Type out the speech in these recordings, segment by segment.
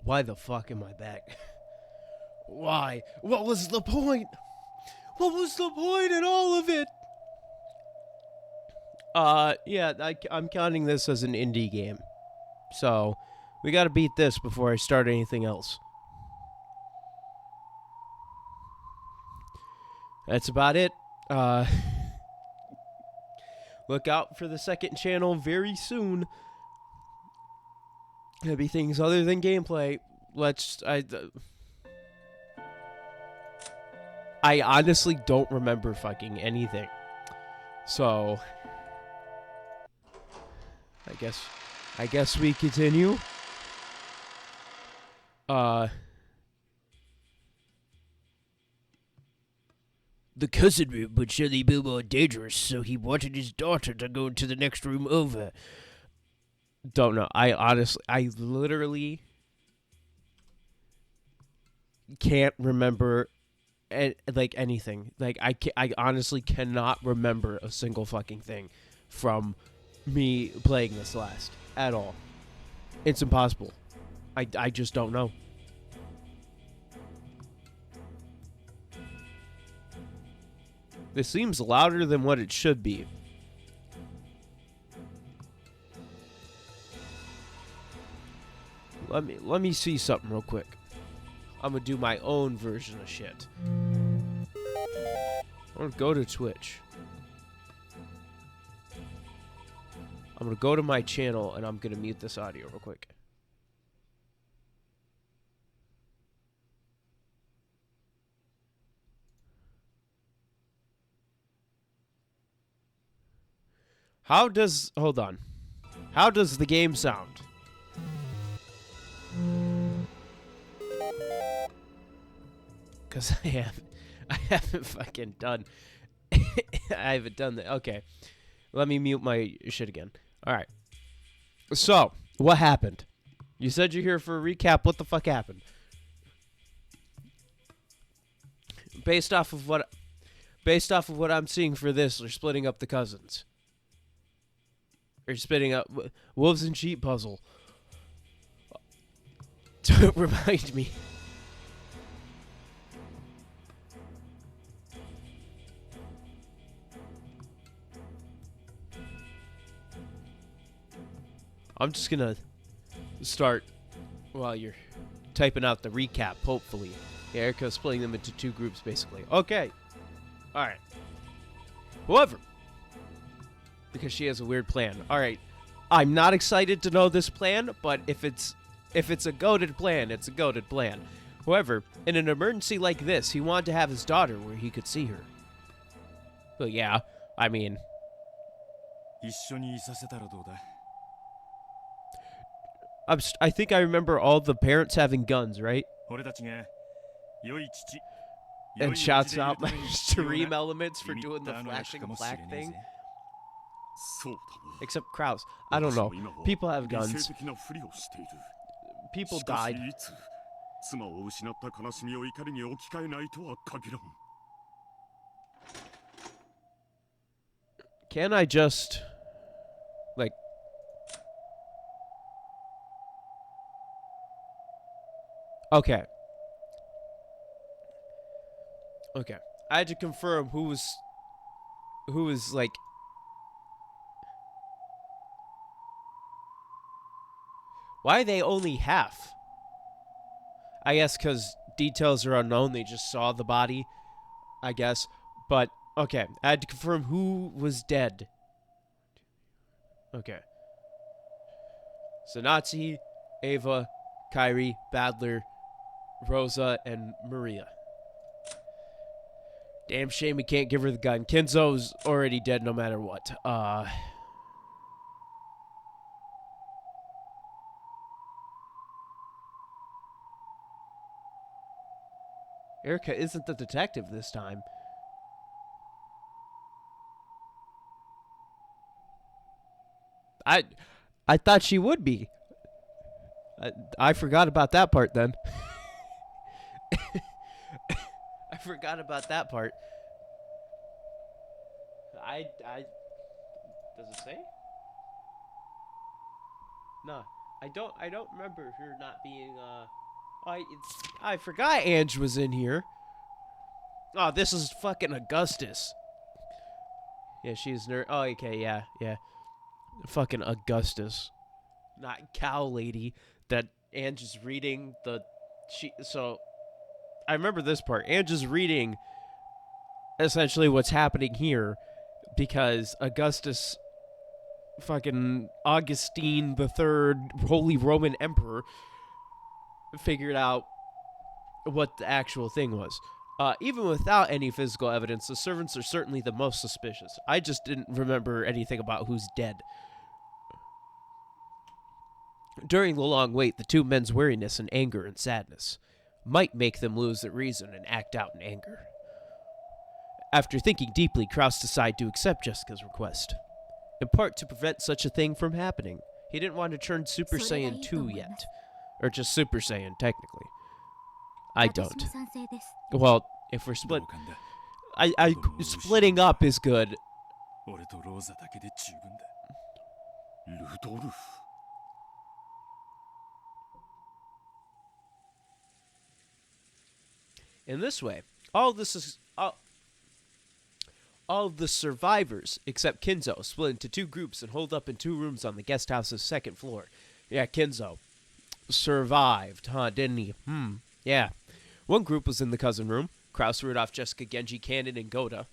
Why the fuck am I back? Why? What was the point? What was the point in all of it? Yeah, I'm counting this as an indie game. So, we gotta beat this before I start anything else. That's about it. Look out for the second channel very soon. There'll be things other than gameplay. I honestly don't remember fucking anything. So, I guess we continue. The cousin room would surely be more dangerous, so he wanted his daughter to go into the next room over. Don't know. I literally can't remember anything. I honestly cannot remember a single fucking thing from me playing this last at all. It's impossible. I just don't know. This seems louder than what it should be. Let me see something real quick. I'm gonna do my own version of shit. I'm gonna go to Twitch. I'm gonna go to my channel and I'm gonna mute this audio real quick. Hold on. How does the game sound? Because I haven't fucking done, I haven't done that. Okay. Let me mute my shit again. Alright. So, what happened? You said you're here for a recap. What the fuck happened? Based off of what I'm seeing for this, they're splitting up the cousins. Or splitting up wolves and sheep puzzle. To remind me. I'm just gonna start while you're typing out the recap, hopefully. Yeah, Erica's splitting them into two groups, basically. Okay. Alright. However, because she has a weird plan. Alright. I'm not excited to know this plan, but if it's a goated plan, it's a goated plan. However, in an emergency like this, he wanted to have his daughter where he could see her. Well, yeah, I mean... I think I remember all the parents having guns, right? And shouts out my stream elements for doing the flashing black thing. Except Kraus. I don't know. People have guns. People died. Can I just... like... Okay. Okay. I had to confirm who was like... Why are they only half? I guess because details are unknown. They just saw the body, I guess. But, okay. I had to confirm who was dead. Okay. So Nazi, Ava, Kyrie, Badler, Rosa, and Maria. Damn shame we can't give her the gun. Kenzo's already dead no matter what. Erica isn't the detective this time. I thought she would be. I forgot about that part then. I forgot about that part. Does it say? No. I don't remember her not being I forgot Ange was in here. Oh, this is fucking Augustus. Yeah, she's Oh, okay, yeah. Fucking Augustus. Not cow lady that Ange is reading so I remember this part. Ange is reading essentially what's happening here because Augustus, fucking Augustine the Third, Holy Roman Emperor, figured out what the actual thing was. Even without any physical evidence, the servants are certainly the most suspicious. I just didn't remember anything about who's dead. During the long wait, the two men's weariness and anger and sadness might make them lose their reason and act out in anger. After thinking deeply, Krauss decided to accept Jessica's request, in part to prevent such a thing from happening. He didn't want to turn Super Saiyan 2 yet. Or just Super Saiyan, technically. I don't. Well, if we're split... splitting up is good. In this way, all of the survivors, except Kinzo, split into two groups and holed up in two rooms on the guest house's second floor. Yeah, Kinzo survived, huh, didn't he? Yeah. One group was in the cousin room. Krauss, Rudolph, Jessica, Genji, Cannon, and Goda.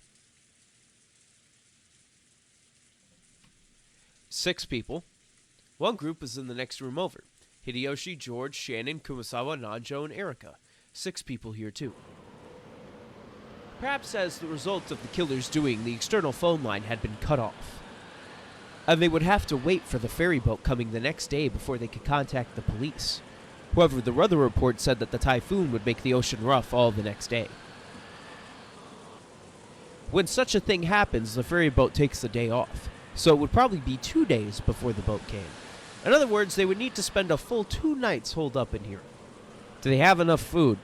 6 people. One group was in the next room over. Hideyoshi, George, Shannon, Kumasawa, Nanjo, and Erika. 6 people here, too. Perhaps as the result of the killer's doing, the external phone line had been cut off, and they would have to wait for the ferry boat coming the next day before they could contact the police. However, the weather report said that the typhoon would make the ocean rough all the next day. When such a thing happens, the ferry boat takes the day off, so it would probably be 2 days before the boat came. In other words, they would need to spend a full 2 nights holed up in here. Do they have enough food?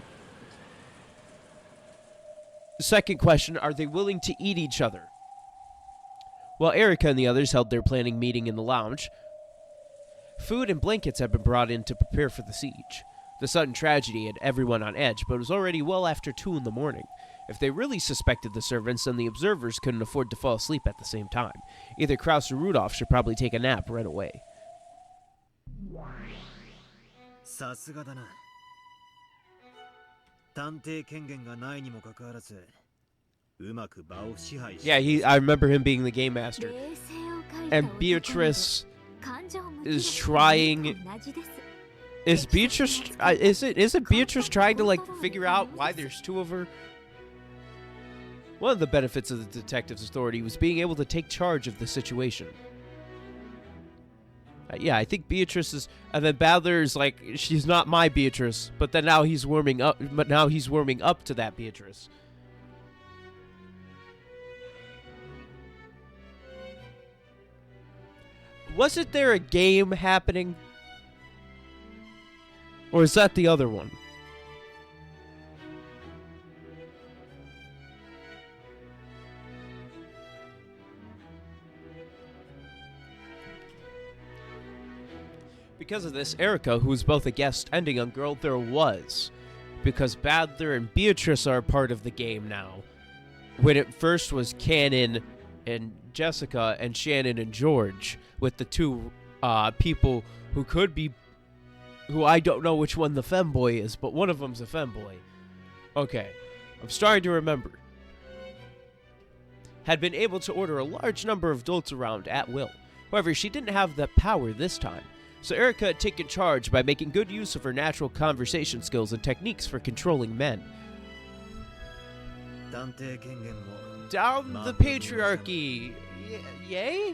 Second question, are they willing to eat each other? While Erika and the others held their planning meeting in the lounge, food and blankets had been brought in to prepare for the siege. The sudden tragedy had everyone on edge, but it was already well after 2 in the morning. If they really suspected the servants, then the observers couldn't afford to fall asleep at the same time. Either Krauss or Rudolph should probably take a nap right away. Yeah, I remember him being the game master. And Beatrice is trying... Is Beatrice... Isn't Beatrice trying to, like, figure out why there's 2 of her? One of the benefits of the detective's authority was being able to take charge of the situation. Yeah, I think Beatrice is... And then Badler's like, she's not my Beatrice. But then now he's warming up... But now he's warming up to that Beatrice. Wasn't there a game happening? Or is that the other one? Because of this, Erika, who was both a guest and a young girl, there was. Because Badler and Beatrice are part of the game now. When it first was Cannon and Jessica and Shannon and George, with the 2 people who could be... Who I don't know which one the femboy is, but one of them's a femboy. Okay, I'm starting to remember. Had been able to order a large number of dolts around at will. However, she didn't have that power this time. So Erika had taken charge by making good use of her natural conversation skills and techniques for controlling men. Down the patriarchy! Yay?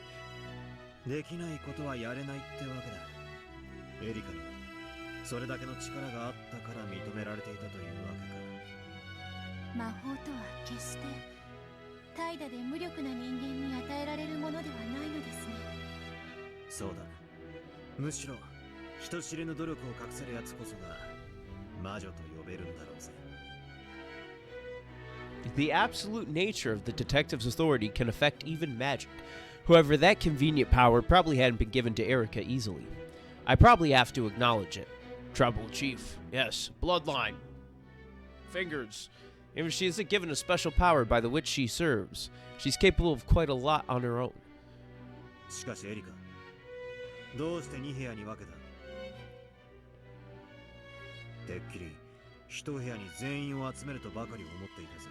The absolute nature of the detective's authority can affect even magic. However, that convenient power probably hadn't been given to Erika easily. I probably have to acknowledge it. Tribal chief, yes, bloodline, fingers. Even if she isn't given a special power by the witch she serves, she's capable of quite a lot on her own. しかしエリカ、どうして2部屋に分けた？てっきり一部屋に全員を集めるとばかり思っていたぜ。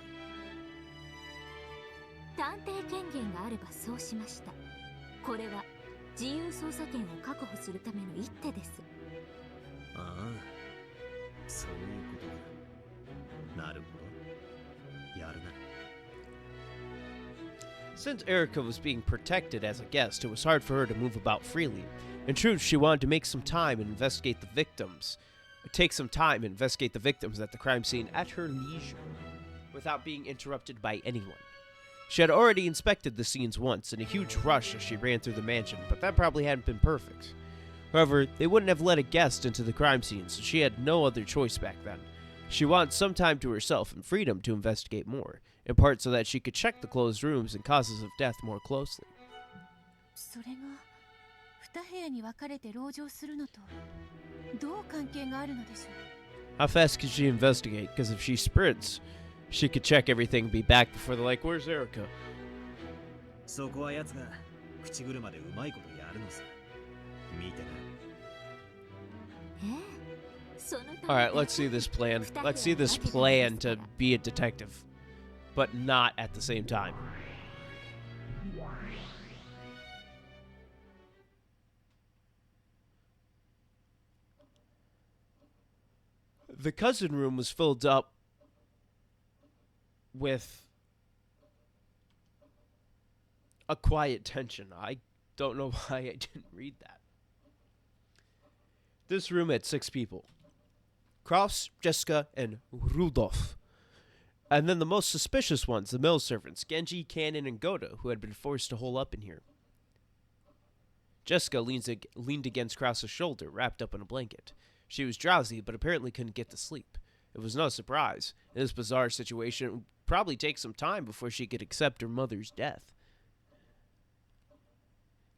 探偵権限があればそうしました。これは自由捜査権を確保するための一手です。ああ、そういうことか。なるほど。やるな。Since Erica was being protected as a guest, it was hard for her to move about freely. In truth, she wanted to make some time and investigate the victims. Take some time and investigate the victims at the crime scene at her leisure, without being interrupted by anyone. She had already inspected the scenes once in a huge rush as she ran through the mansion, but that probably hadn't been perfect. However, they wouldn't have let a guest into the crime scene, so she had no other choice back then. She wanted some time to herself and freedom to investigate more, in part so that she could check the closed rooms and causes of death more closely. それが2部屋に分かれて籠城するのとどう関係があるのでしょう? How fast could she investigate? Because if she sprints, she could check everything and be back before they're like, where's Erica? そこは奴が口車でうまいことやるのさ。見てな。Alright, let's see this plan. Let's see this plan to be a detective, but not at the same time. The cousin room was filled up with a quiet tension. I don't know why I didn't read that. This room had 6 people. Kraus, Jessica, and Rudolph. And then the most suspicious ones, the male servants, Genji, Cannon, and Goda, who had been forced to hole up in here. Jessica leaned against Kraus's shoulder, wrapped up in a blanket. She was drowsy, but apparently couldn't get to sleep. It was no surprise. In this bizarre situation, it would probably take some time before she could accept her mother's death.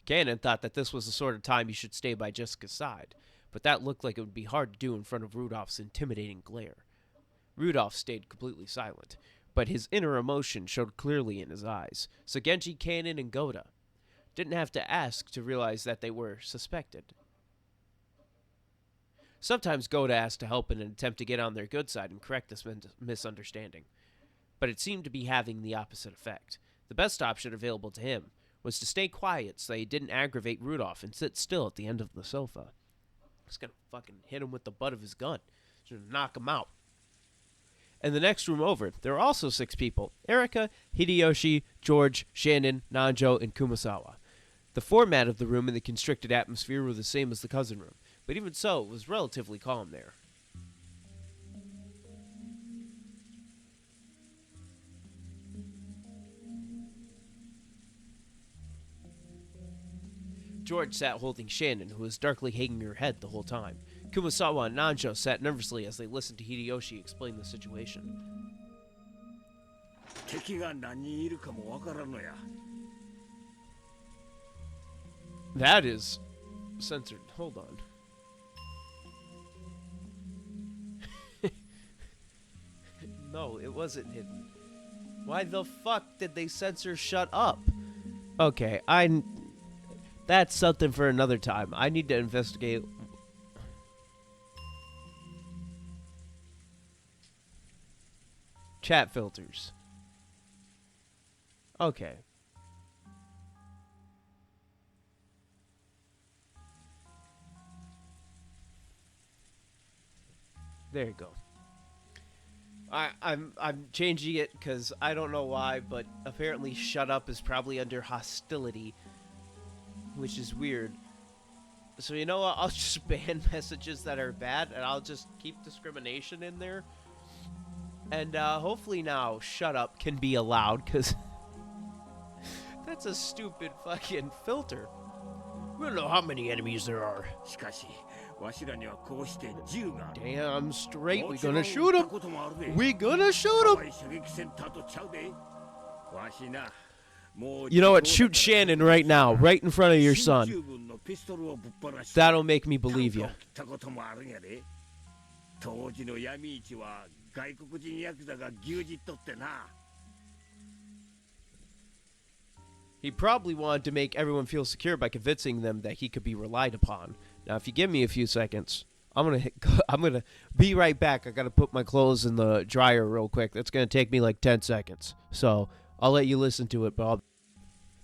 Cannon thought that this was the sort of time he should stay by Jessica's side, but that looked like it would be hard to do in front of Rudolph's intimidating glare. Rudolph stayed completely silent, but his inner emotion showed clearly in his eyes, so Genji, Cannon, and Goda didn't have to ask to realize that they were suspected. Sometimes Goda asked to help in an attempt to get on their good side and correct this misunderstanding, but it seemed to be having the opposite effect. The best option available to him was to stay quiet so he didn't aggravate Rudolph and sit still at the end of the sofa. Just gonna fucking hit him with the butt of his gun. Just gonna knock him out. In the next room over, there were also 6 people. Erika, Hideyoshi, George, Shannon, Nanjo, and Kumasawa. The format of the room and the constricted atmosphere were the same as the cousin room, but even so, it was relatively calm there. George sat holding Shannon, who was darkly hanging her head the whole time. Kumasawa and Nanjo sat nervously as they listened to Hideyoshi explain the situation. That is censored. Hold on. No, it wasn't hidden. Why the fuck did they censor shut up? Okay, that's something for another time. I need to investigate. Chat filters. Okay. There you go. I'm changing it because I don't know why, but apparently shut up is probably under hostility, which is weird. So you know what? I'll just ban messages that are bad, and I'll just keep discrimination in there. And hopefully now shut up can be allowed, because that's a stupid fucking filter. We don't know how many enemies there are. Damn straight, we gonna shoot him. We gonna shoot him. You know what? Shoot Shannon right now, right in front of your son. That'll make me believe you. He probably wanted to make everyone feel secure by convincing them that he could be relied upon. Now, if you give me a few seconds, I'm gonna be right back. I gotta put my clothes in the dryer real quick. That's gonna take me like 10 seconds. So I'll let you listen to it, but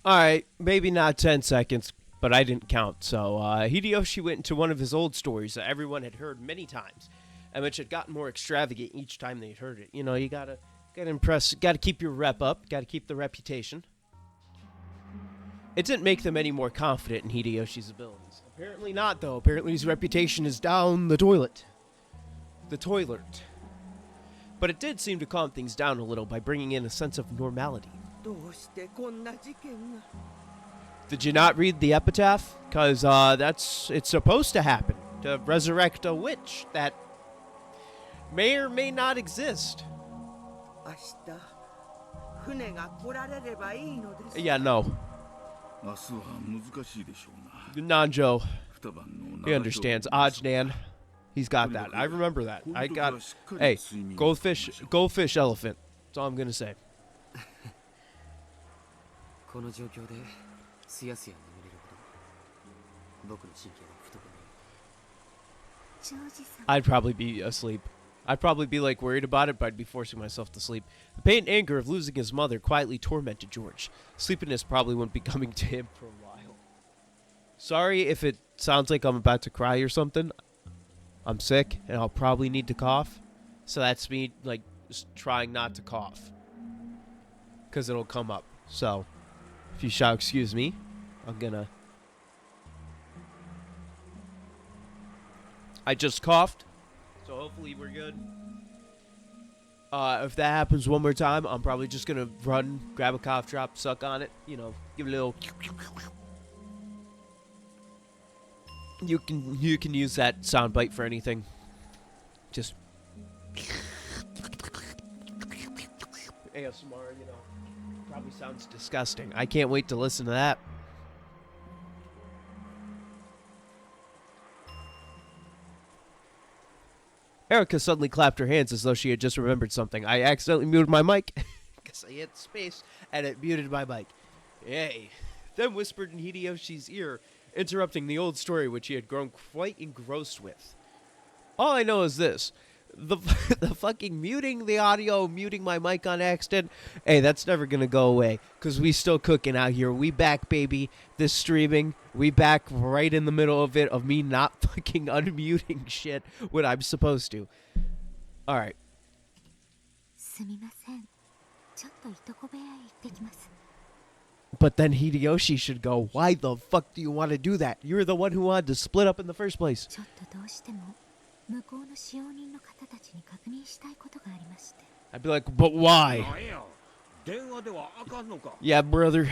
alright, maybe not 10 seconds, but I didn't count. So Hideyoshi went into one of his old stories that everyone had heard many times, and which had gotten more extravagant each time they heard it. You know, you gotta impress, gotta keep your rep up, gotta keep the reputation. It didn't make them any more confident in Hideyoshi's abilities. Apparently not, though. Apparently his reputation is down the toilet. The toilet. But it did seem to calm things down a little by bringing in a sense of normality. Did you not read the epitaph? Because it's supposed to happen. To resurrect a witch that may or may not exist. Yeah, no. Nanjo. He understands. Ajnan. He's got that. I remember that. I got... Hey, goldfish elephant. That's all I'm going to say. I'd probably be asleep. I'd probably be like worried about it, but I'd be forcing myself to sleep. The pain and anger of losing his mother quietly tormented George. Sleepiness probably wouldn't be coming to him for a while. Sorry if it sounds like I'm about to cry or something. I'm sick, and I'll probably need to cough. So that's me, like, just trying not to cough. Because it'll come up. So, if you shall excuse me, I'm gonna... I just coughed. So hopefully we're good. If that happens one more time, I'm probably just gonna run, grab a cough drop, suck on it, you know, give it a little... You can use that sound bite for anything. Just ASMR, you know. Probably sounds disgusting. I can't wait to listen to that. Erica suddenly clapped her hands as though she had just remembered something. I accidentally muted my mic because I hit space and it muted my mic. Yay. Then whispered in Hideyoshi's ear, interrupting the old story which he had grown quite engrossed with. All I know is this. The fucking muting the audio, muting my mic on accident, hey, that's never gonna go away, because we still cooking out here. We back, baby. This streaming, we back right in the middle of it, of me not fucking unmuting shit when I'm supposed to. Alright. But then Hideyoshi should go, why the fuck do you want to do that? You're the one who wanted to split up in the first place. I'd be like, but why? Yeah, brother.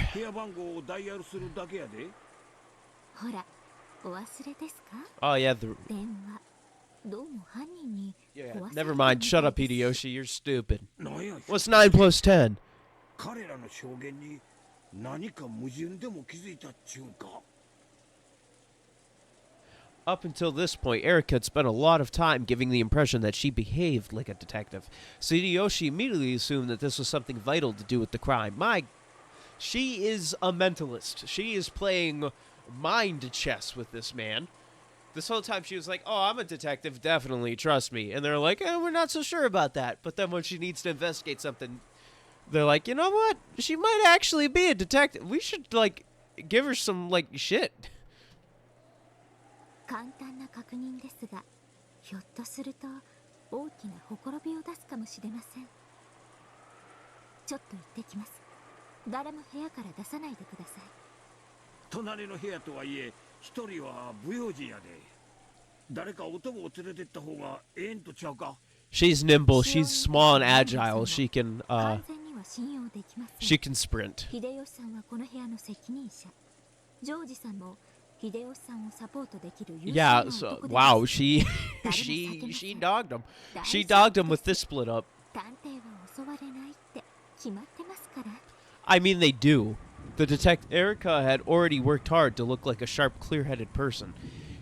Oh, yeah. Yeah, never mind. Shut up, Hideyoshi. You're stupid. What's 9 plus 10? Up until this point, Erica had spent a lot of time giving the impression that she behaved like a detective. So Hideyoshi immediately assumed that this was something vital to do with the crime. She is a mentalist. She is playing mind chess with this man. This whole time she was like, oh, I'm a detective, definitely, trust me. And they're like, we're not so sure about that. But then when she needs to investigate something, they're like, you know what? She might actually be a detective. We should, like, give her some, like, shit. She's nimble, she's small and agile, she can sprint. Yeah, so, wow, she dogged him. She dogged him with this split up. I mean, they do. Erika had already worked hard to look like a sharp, clear-headed person.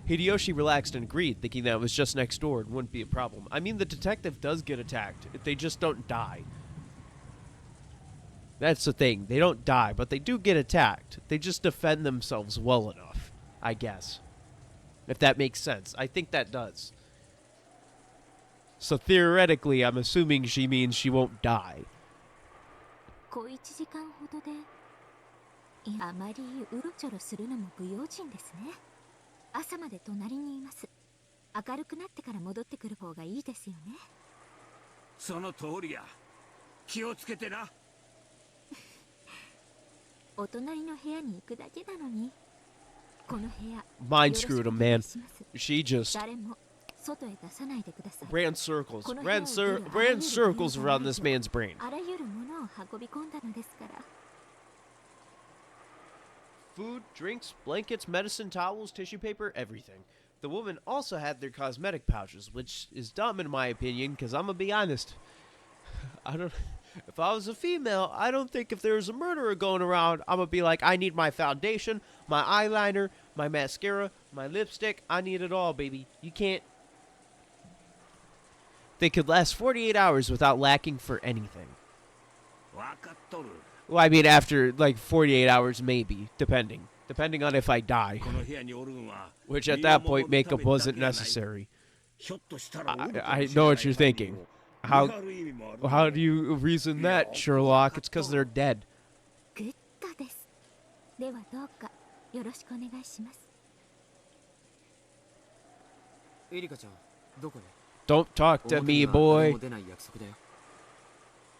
Hideyoshi relaxed and agreed, thinking that it was just next door and wouldn't be a problem. I mean, the detective does get attacked. They just don't die. That's the thing. They don't die, but they do get attacked. They just defend themselves well enough, I guess. If that makes sense. I think that does. So theoretically, I'm assuming she means she won't die. 小1時間ほどであまりうろちょろするのも不用心ですね。朝まで隣にいます。明るくなってから戻ってくる方がいいですよね。その通りや。気をつけてな。お隣の部屋に行くだけなのに。この部屋。Mind screwed him, man. She just 誰も外へ出さないでください。ran circles around this man's brain. あらゆるものを運び込んだのですから。Food, drinks, blankets, medicine, towels, tissue paper, everything. The woman also had their cosmetic pouches, which is dumb in my opinion, because I'm gonna be honest. If I was a female, I don't think if there was a murderer going around, I'm gonna be like, I need my foundation, my eyeliner, my mascara, my lipstick. I need it all, baby. You can't. They could last 48 hours without lacking for anything. わかっとる。 Well, I mean, after like 48 hours, maybe, depending on if I die. この部屋におるんは Which at that point, makeup wasn't necessary. ひょっとしたらおるかもしれない I know what you're thinking. 見張る意味もある How do you reason that, Sherlock? It's because they're dead. グッドです。ではどうかよろしくお願いします。エリカちゃん、どこで Don't talk to me, boy. 出ない約束だよ。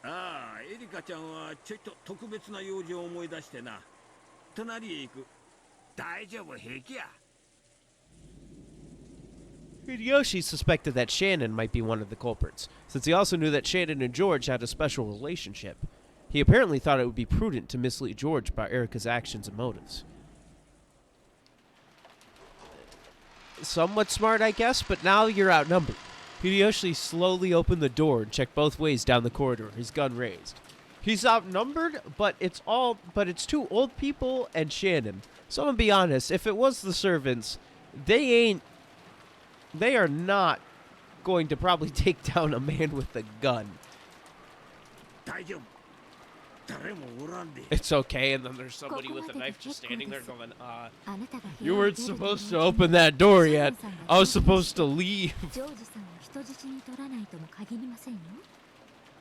ああ、エリカちゃんはちょいと特別な用事を思い出してな。隣へ行く。大丈夫、平気や。Hideyoshi suspected that Shannon might be one of the culprits, since he also knew that Shannon and George had a special relationship. He apparently thought it would be prudent to mislead George about Erika's actions and motives. Somewhat smart, I guess, but now you're outnumbered. Hideyoshi slowly opened the door and checked both ways down the corridor, his gun raised. He's outnumbered, but it's two old people and Shannon. So I'm gonna be honest, if it was the servants, they are not going to probably take down a man with a gun. 大丈夫。誰もおらんで。 It's okay, and then there's somebody with a knife just standing there going, you weren't supposed to open that door yet. I was supposed to leave. ジョージさんを人質に取らないとも限りませんよ。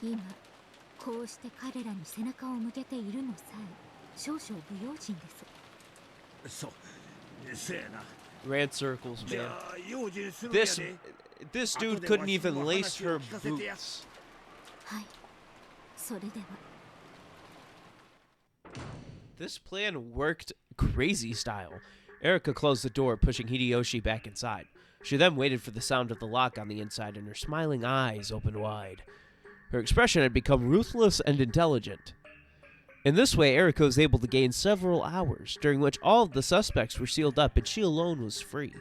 今こうして彼らに背中を向けているのさえ少々不用心です。そう。せやな。 Ran circles, じ man. ゃあ用心するんや This で。 dude couldn't even lace her boots. はい。それでは。 This plan worked crazy style. Erika closed the door, pushing Hideyoshi back inside. She then waited for the sound of the lock on the inside, and her smiling eyes opened wide. Her expression had become ruthless and intelligent. In this way, Erika was able to gain several hours, during which all of the suspects were sealed up and she alone was free.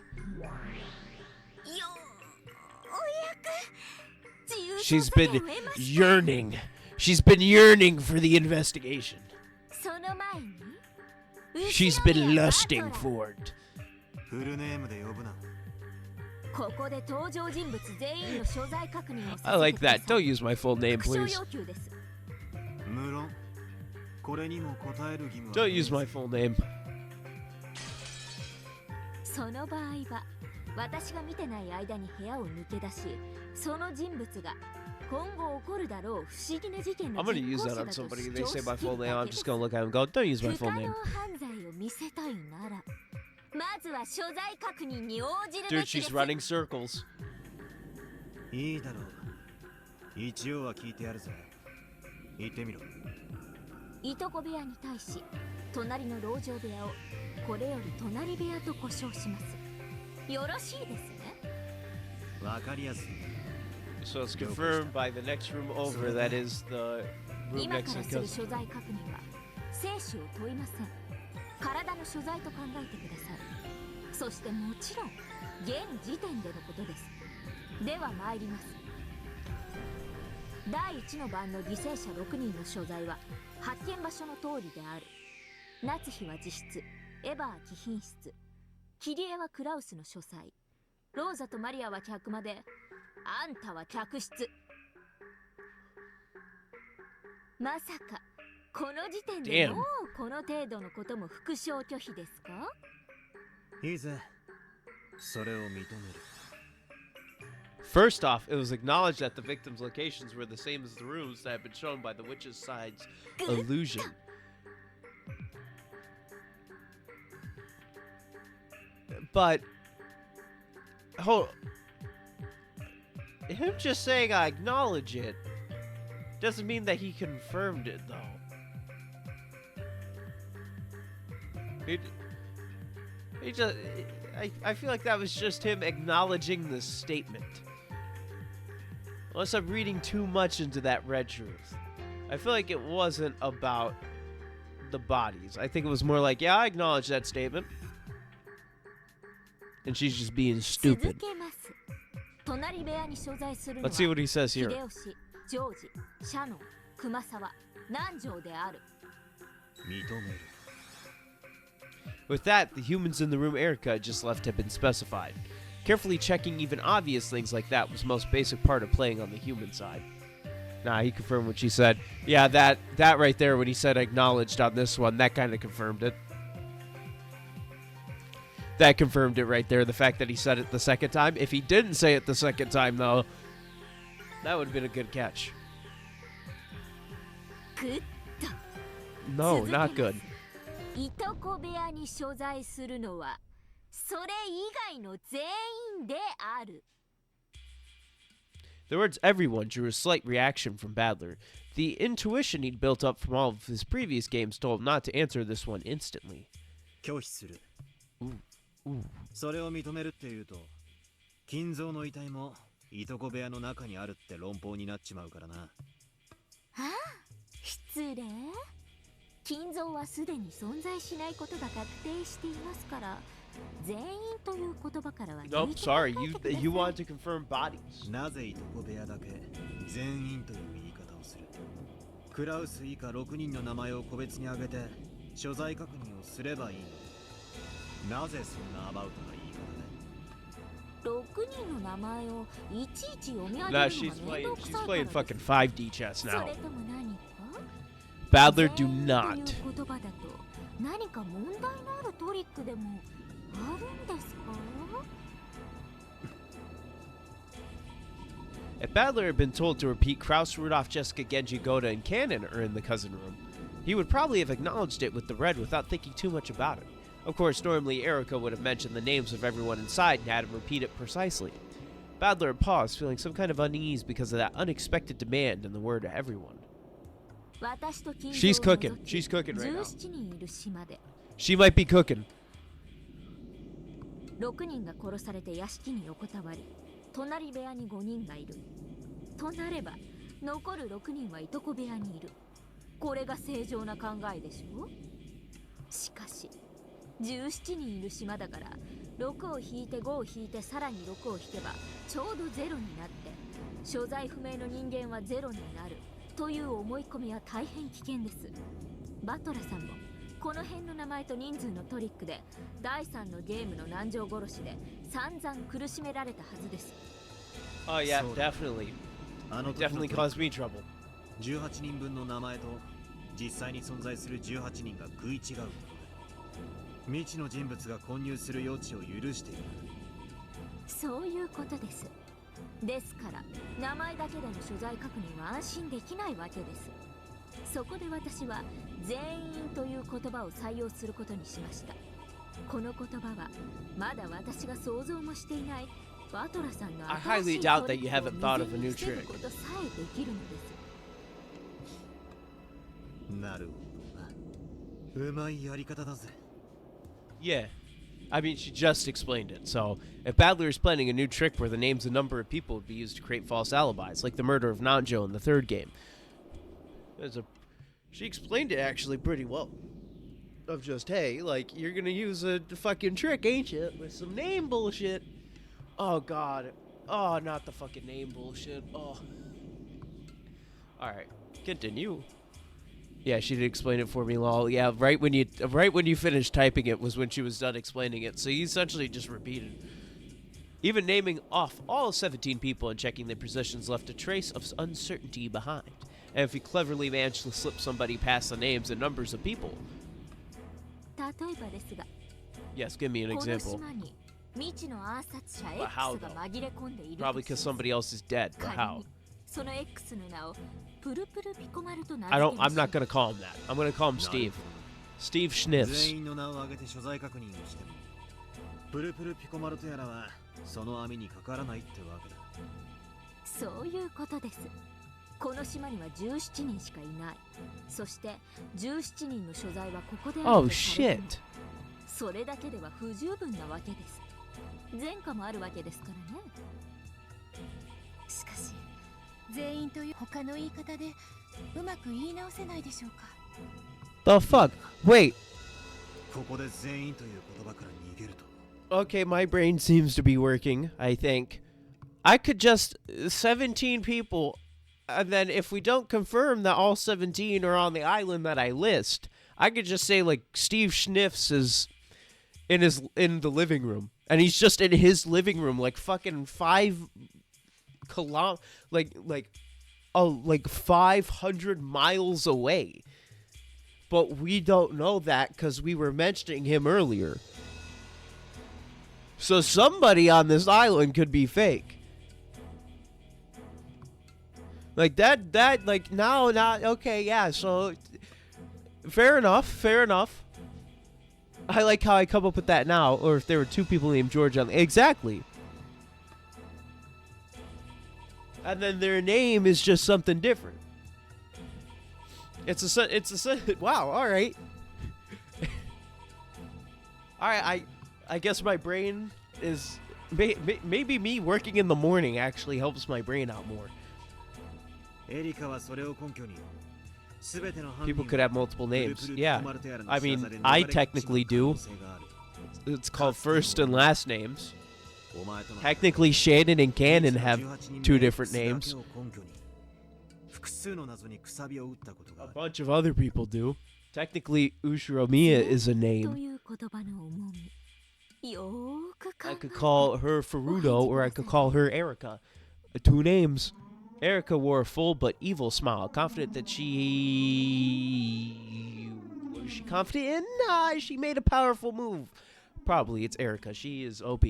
She's been yearning. She's been yearning for the investigation. She's been lusting for it. フルネームで呼ぶな。ここで登場人物全員の所在確認をさせてください。 I like that. Don't use my full name, 復唱 please. 要求です。無論これにも答える義務は Don't use my full name. その場合は私が見てない間に部屋を抜け出し、その人物が今後起こるだろう不思議な事件の I'm gonna 実 use 行 that 者 on だと somebody. 主 They 張 say し my てい full る name. だ I'm けで just す。 gonna look at him and go, don't use my 不 full 可能 name. 犯罪を見せたいなら、まずは所在確認に応じるべ Dude, きで she's す。 running circles. いいだろう。一応は聞いてやるぜ。言ってみろ。いとこ部屋に対し、隣の籠城部屋をこれより隣部屋と呼称します。よろしいですね。わかりやすい。 So it's confirmed by the next room over. That is the room 今 next か to ら the する cousin. 所在確認は生死を問いません。体の所在と考えてください。そしてもちろん現時点でのことです。では参ります。第1の番の犠牲者6人の所在は発見場所の通りである。夏日は自室、エヴァは貴賓室、キリエはクラウスの書斎、ローザとマリアは客間で、あんたは客室。まさかこの時点で Damn. もうこの程度のことも復唱拒否ですか？いいぜ。それを認める。 First off, it was acknowledged that the victims' locations were the same as the rooms that had been shown by the witch's side's illusion. But, him just saying I acknowledge it doesn't mean that he confirmed it, though. He just, I feel like that was just him acknowledging the statement. Unless I'm reading too much into that red truth. I feel like it wasn't about the bodies. I think it was more like, yeah, I acknowledge that statement. And she's just being stupid. Let's see what he says here. With that, the humans in the room Erica had just left had been specified. Carefully checking even obvious things like that was the most basic part of playing on the human side. Nah, he confirmed what she said. Yeah, that right there, when he said acknowledged on this one, that kind of confirmed it. That confirmed it right there, the fact that he said it the second time. If he didn't say it the second time, though, that would have been a good catch. No, not good. いとこ部屋に所在するのはそれ以外の全員である。 The words everyone drew a slight reaction from Badler. The intuition he'd built up from all of his previous games told him not to answer this one instantly. 拒否する。Ooh. それを認めるっていうと、金蔵の遺体もいとこ部屋の中にあるって論法になっちまうからな。はあ、失礼。金蔵はすでに存在しないことが確定していますから、全員という言葉からは。Nope, sorry. You wanted to confirm bodies. なぜいとこ部屋だけ全員という言い方をする。クラウス以下6人の名前を個別に挙げて所在確認をすればいいの。なぜそんなアバウトな言い方で。6人の名前をいちいち読み上げるの Nah, が she's 面倒くさい playing から fucking 5D chess そ now. れとも何か Badler, do 全員 not. という言葉だと何か問題のあるトリックでもあるんですか？ If Badler had been told to repeat Kraus, Rudolph, Jessica, Genji, Goda, and Cannon are in the cousin room, he would probably have acknowledged it with the red without thinking too much about it. Of course, normally Erica would have mentioned the names of everyone inside and had him repeat it precisely. Badler had paused, feeling some kind of unease because of that unexpected demand in the word everyone. She's cooking. She's cooking right now. She might be cooking. 6人が殺されて屋敷に横たわり、隣部屋に5人がいる。となれば、残る6人はいとこ部屋にいる。これが正常な考えでしょ？しかし、17人いる島だから、6を引いて5を引いてさらに6を引けば、ちょうど0になって、所在不明の人間は0になる。という思い込みは大変危険です。バトラさんもこの辺の名前と人数のトリックで第3のゲームの南條殺しで散々苦しめられたはずです。Oh yeah, definitely. It definitely caused me trouble. 18人分の名前と実際に存在する18人が食い違う。未知の人物が混入する余地を許している。そういうことです。ですから名前だけでの所在確認は安心できないわけです。そこで私は全員という言葉を採用することにしました。この言葉はまだ私が想像もしていないバトラさんの新しいトリックを未然に防ぐことさえできるのです。なるほどな。うまいやり方だぜ。Yeah. I mean, she just explained it. So, if Badler is planning a new trick where the names and number of people would be used to create false alibis, like the murder of Nanjo in the third game, she explained it actually pretty well. Of just, hey, like, you're gonna use a fucking trick, ain't you? With some name bullshit. Oh, God. Oh, not the fucking name bullshit. Oh. Alright, continue. Yeah, she did explain it for me, lol. Yeah, right when you finished typing it was when she was done explaining it. So you essentially just repeated. Even naming off all 17 people and checking their positions left a trace of uncertainty behind. And if you cleverly managed to slip somebody past the names and numbers of people. 例えばですが、 Yes, give me an この example. 島に未知の暗殺者 But how X が紛れ込んでいると Probably because します。 somebody else is dead, but 仮 how? にその X の名をプルプルピコマルと名付け I'm ま not し gonna call him that. I'm gonna call him Steve. Steve 全 Schniffs. 員の名を挙げて所在確認をしてもプルプルピコマルとやらはその網にかからないってわけだ。そういうことです。この島には17人しかいない。そして17人の所在はここである Oh とされている shit. それだけでは不十分なわけです。前科もあるわけですからね。しかし全員という他の言い方でうまく言い直せないでしょうか。 The fuck? Wait. ここで全員という言葉から逃げると Okay, my brain seems to be working, I think. I could just 17 people, and then if we don't confirm that all 17 are on the island that I list, I could just say like Steve Schniffs is in the living room, and he's just in his living room like fucking 500 miles away. But we don't know that because we were mentioning him earlier. So somebody on this island could be fake. Like that, like, no, not, okay, yeah, so, fair enough. I like how I come up with that now, or if there were two people named George on, exactly. And then their name is just something different. It's a, wow, alright. Alright, I guess my brain is, maybe me working in the morning actually helps my brain out more. エリカはそれを根拠に全ての犯人 People could have multiple プル names. プルピ Yeah. コマルとやらの I 仕業 mean, で I 逃れてしまう technically 可 do. 能性がある It's called first and last names. お前との Technically, Shannon and Cannon have 18 two 名 different だけ names. を根拠に複数の謎にくさびを打ったことが A ある bunch of other people do. Technically, Ushiromiya is a と name. いう言葉の重み。よーく考 I え could call her Furudo, or I could call her Erica. Two names. Erica wore a full but evil smile, confident that she... What was she confident in? She made a powerful move. Probably, it's Erica. She is OP.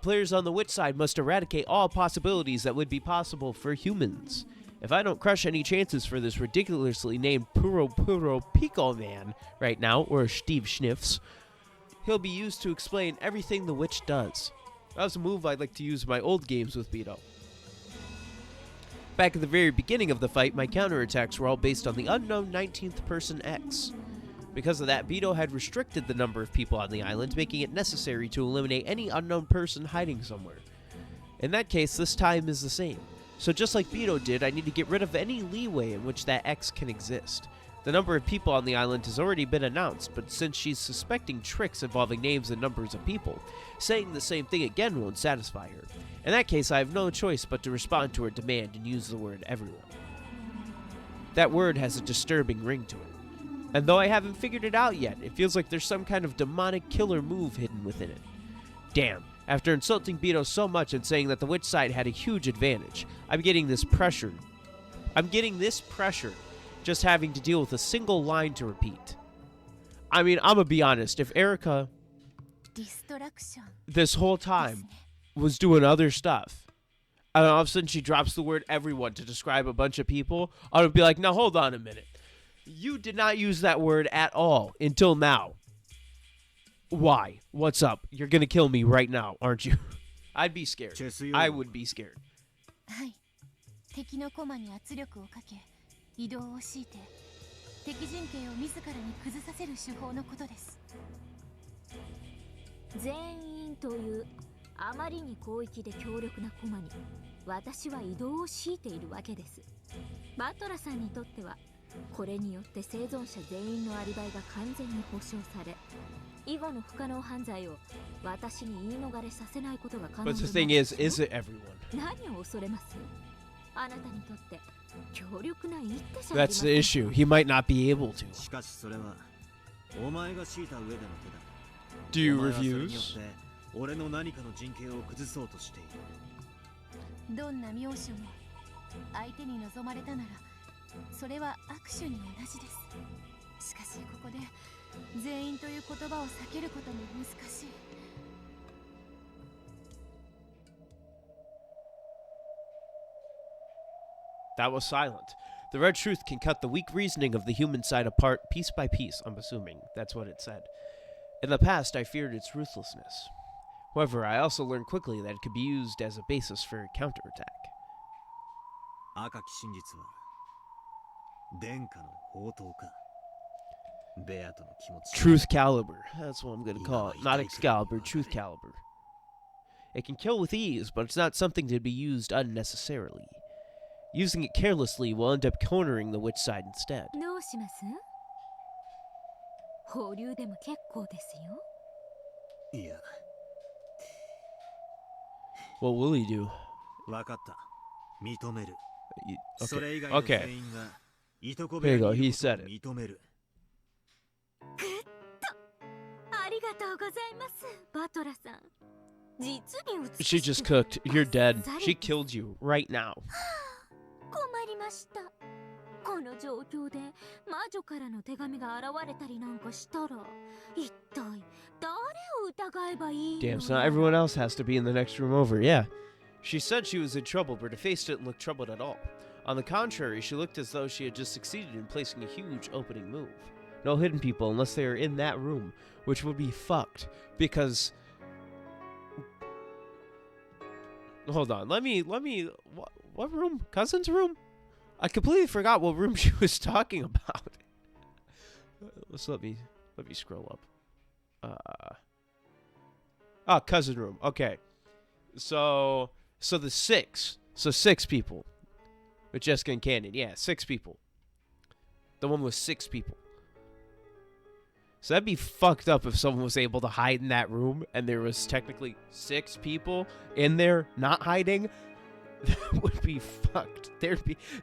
Players on the witch side must eradicate all possibilities that would be possible for humans. If I don't crush any chances for this ridiculously named Puro Pico Man right now, or Steve Schniffs, he'll be used to explain everything the witch does. That was a move I'd like to use in my old games with Beto. Back at the very beginning of the fight, my counterattacks were all based on the unknown 19th person X. Because of that, Beto had restricted the number of people on the island, making it necessary to eliminate any unknown person hiding somewhere. In that case, this time is the same. So just like Beto did, I need to get rid of any leeway in which that X can exist. The number of people on the island has already been announced, but since she's suspecting tricks involving names and numbers of people, saying the same thing again won't satisfy her. In that case, I have no choice but to respond to her demand and use the word everyone. That word has a disturbing ring to it. And though I haven't figured it out yet, it feels like there's some kind of demonic killer move hidden within it. Damn, after insulting Beto so much and saying that the witch side had a huge advantage, I'm getting this pressure just having to deal with a single line to repeat. I mean, I'm gonna be honest, if Erica, ディストラクション this whole です time, ね。 was doing other stuff, and all of a sudden she drops the word everyone to describe a bunch of people, I would be like, now hold on a minute. You did not use that word at all until now. Why? What's up? You're gonna kill me right now, aren't you? I'd be scared. I would be scared. はい敵の駒に圧力をかけ移動を強いて敵陣形を自らに崩させる手法のことです。全員というあまりに広域で強力な駒に私は移動を強いているわけです。バトラさんにとってはこれによって生存者全員のアリバイが完全に保証され、以後の不可能犯罪を私に言い逃れさせないことが可能 But に the なる thing で is すよ。 it everyone? 何を恐れます？あなたにとって強力な一手じゃありま That's せん the issue. He might not be able to. しかしそれはお前が敷いた上での手だ。 Do you お前はそれによ refuse? って俺の何かの人権を崩そうとしている。どんな妙手も相手に望まれたならそれは握手に同じです。しかしここで全員という言葉を避けることも難しい。 That was silent. The red truth can cut the weak reasoning of the human side apart piece by piece, I'm assuming. That's what it said. In the past, I feared its ruthlessness. However, I also learned quickly that it could be used as a basis for counterattack. 赤き真実は殿下の宝刀か。ベアとの気持ち。 Truth Caliber. That's what I'm going to call it. Not Excalibur, Truth Caliber. It can kill with ease, but it's not something to be used unnecessarily. Using it carelessly will end up cornering the witch side instead. どうします？放流でも結構ですよ。いや、 What will he do? わかった。認める。 You- それ以 okay. 外の Okay. 全員がいとこ Here 部 you 屋 go. に He いることを said it. 認める。ありがとうございます、バトラさん。実に美 She し just く cooked. You're dead. あっさり She killed you right now. 困りました。この状況で魔女からの手紙が現れたりなんかしたら一体誰を疑えばいいの Damn, so now everyone else has to be in the next room over. Yeah. She said she was in trouble, but her face didn't look troubled at all. On the contrary, she looked as though she had just succeeded in placing a huge opening move. No hidden people unless they are in that room, which would be fucked because. Hold on, let me. What room? Cousin's room? I completely forgot what room she was talking about. Let me scroll up. Cousin room. Okay. So the six. So 6 people. With Jessica and Cannon. Yeah, 6 people. The one with 6 people. So that'd be fucked up if someone was able to hide in that room and there was technically 6 people in there not hiding. That would be fucked.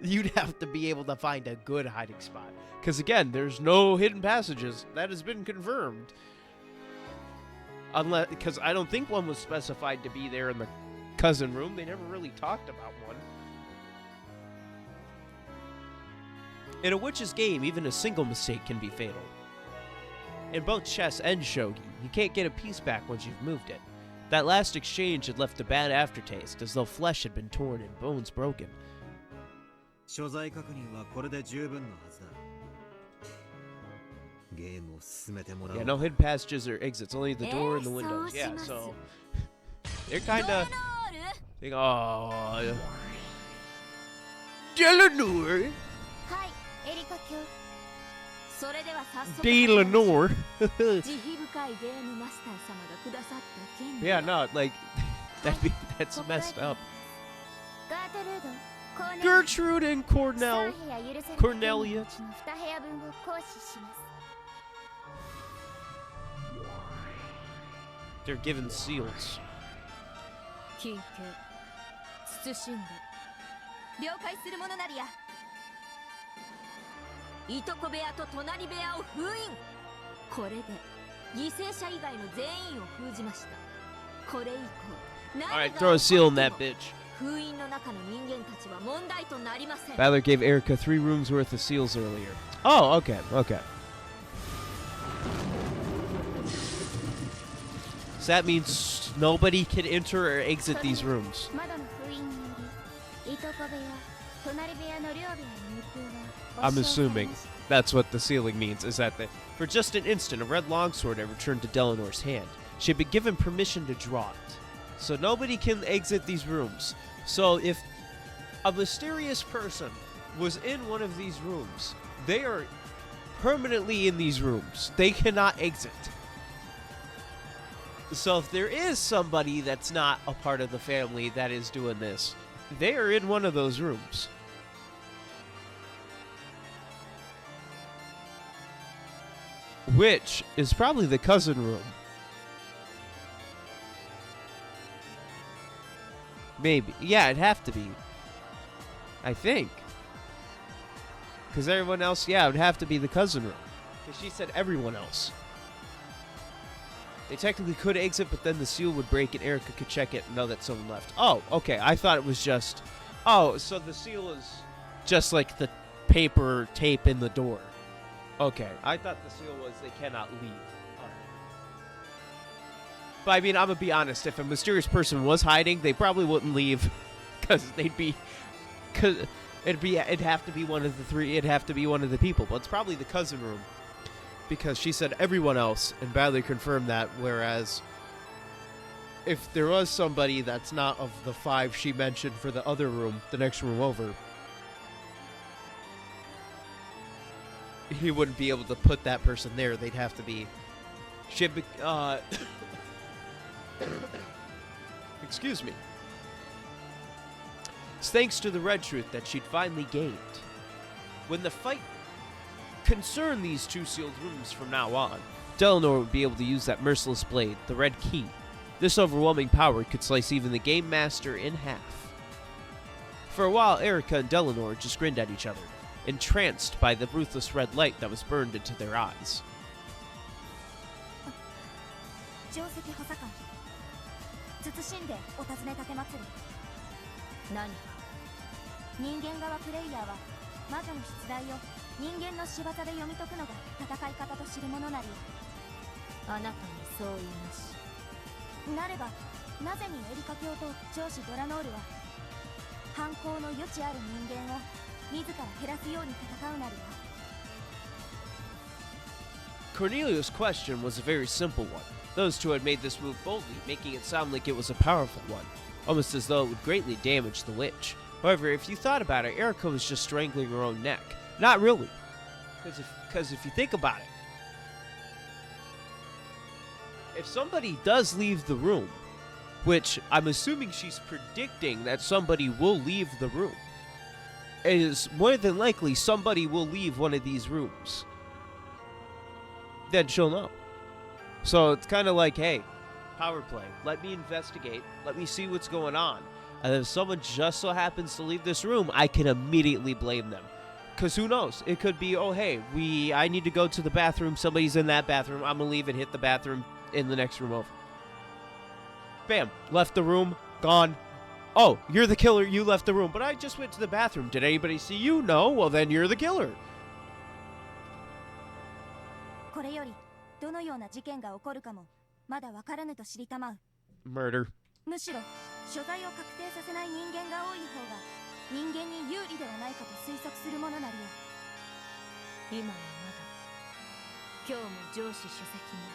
You'd have to be able to find a good hiding spot. Because again, there's no hidden passages. That has been confirmed. Because I don't think one was specified to be there in the cousin room. They never really talked about one. In a witch's game, even a single mistake can be fatal. In both chess and shogi, you can't get a piece back once you've moved it. That last exchange had left a bad aftertaste, as though flesh had been torn and bones broken. 所在確認はこれで十分のはずだ。ゲームを進めてもらおう。 Yeah, no hidden passages or exits, only the door and the windows. Yeah, so they're kinda. They, oh, Delanor. はいエリカ卿。それでは早速 Delanor. 慈悲深いゲームマスター様がくださった権利 Yeah, no, like that's messed up. ガートルード、コーネル Gertrude and Cornell. 3部屋許された Cornelia 権利のうちの2部屋分を行使します。 They're given seals. 金系慎んで了解するものなりや。いとこ部屋と隣部屋を封印。これで犠牲者以外の全員を封じました。これ以降 Alright, throw a seal in that bitch. 封印の中の人間たちは問題となりません。 Balor gave Erica 3 rooms worth of seals earlier. Oh, okay, okay. So that means nobody can enter or exit these rooms. 窓の封印によりいとこ部屋、隣部屋の両部屋の行方は I'm assuming that's what the sealing means, is that for just an instant, a red longsword had returned to Delanor's hand. She had been given permission to draw it. So nobody can exit these rooms. So if a mysterious person was in one of these rooms, they are permanently in these rooms. They cannot exit. So if there is somebody that's not a part of the family that is doing this, they are in one of those rooms. Which is probably the cousin room. Maybe. Yeah, it'd have to be. I think. Because everyone else, yeah, it would have to be the cousin room. Because she said everyone else. They technically could exit, but then the seal would break and Erica could check it and know that someone left. Oh, okay. I thought it was just... Oh, so the seal is just like the paper tape in the door. Okay. I thought the seal was they cannot leave. But I mean, I'm gonna be honest. If a mysterious person was hiding, they probably wouldn't leave, because it'd have to be one of the three. It'd have to be one of the people. But it's probably the cousin room, because she said everyone else, and Badly confirmed that. Whereas, if there was somebody that's not of the 5 she mentioned for the other room, the next room over, he wouldn't be able to put that person there. They'd have to be. Excuse me. It's thanks to the red truth that she'd finally gained. When the fight concerned these 2 sealed rooms from now on, Delanor would be able to use that merciless blade, the red key. This overwhelming power could slice even the Game Master in half. For a while, Erica and Delanor just grinned at each other, entranced by the ruthless red light that was burned into their eyes. 定石補佐官慎んでお尋ね立てまする。何か。人間側プレイヤーは魔女の出題を人間の仕業で読み解くのが戦い方と知るものなり、あなたにそう言いまし。なればなぜにエリカ教と上司ドラノールは犯行の余地ある人間を自ら減らすように戦うなりは。 Cornelius' question was a very simple one. Those 2 had made this move boldly, making it sound like it was a powerful one, almost as though it would greatly damage the witch. However, if you thought about it, Erica was just strangling her own neck. Not really. Because if you think about it, if somebody does leave the room, which I'm assuming she's predicting that somebody will leave the room, it is more than likely somebody will leave one of these rooms. Then she'll know. So it's kind of like, hey, power play. Let me investigate. Let me see what's going on. And if someone just so happens to leave this room, I can immediately blame them. Because who knows? It could be, oh, hey, I need to go to the bathroom. Somebody's in that bathroom. I'm going to leave and hit the bathroom in the next room over. Bam. Left the room. Gone. Oh, you're the killer. You left the room. But I just went to the bathroom. Did anybody see you? No. Well, then you're the killer. これよりどのような事件が起こるかもまだわからぬと知りたまう。 Murder. むしろ所在を確定させない人間が多い方が人間に有利ではないかと推測するものなりや。今はまだ今日も上司主席も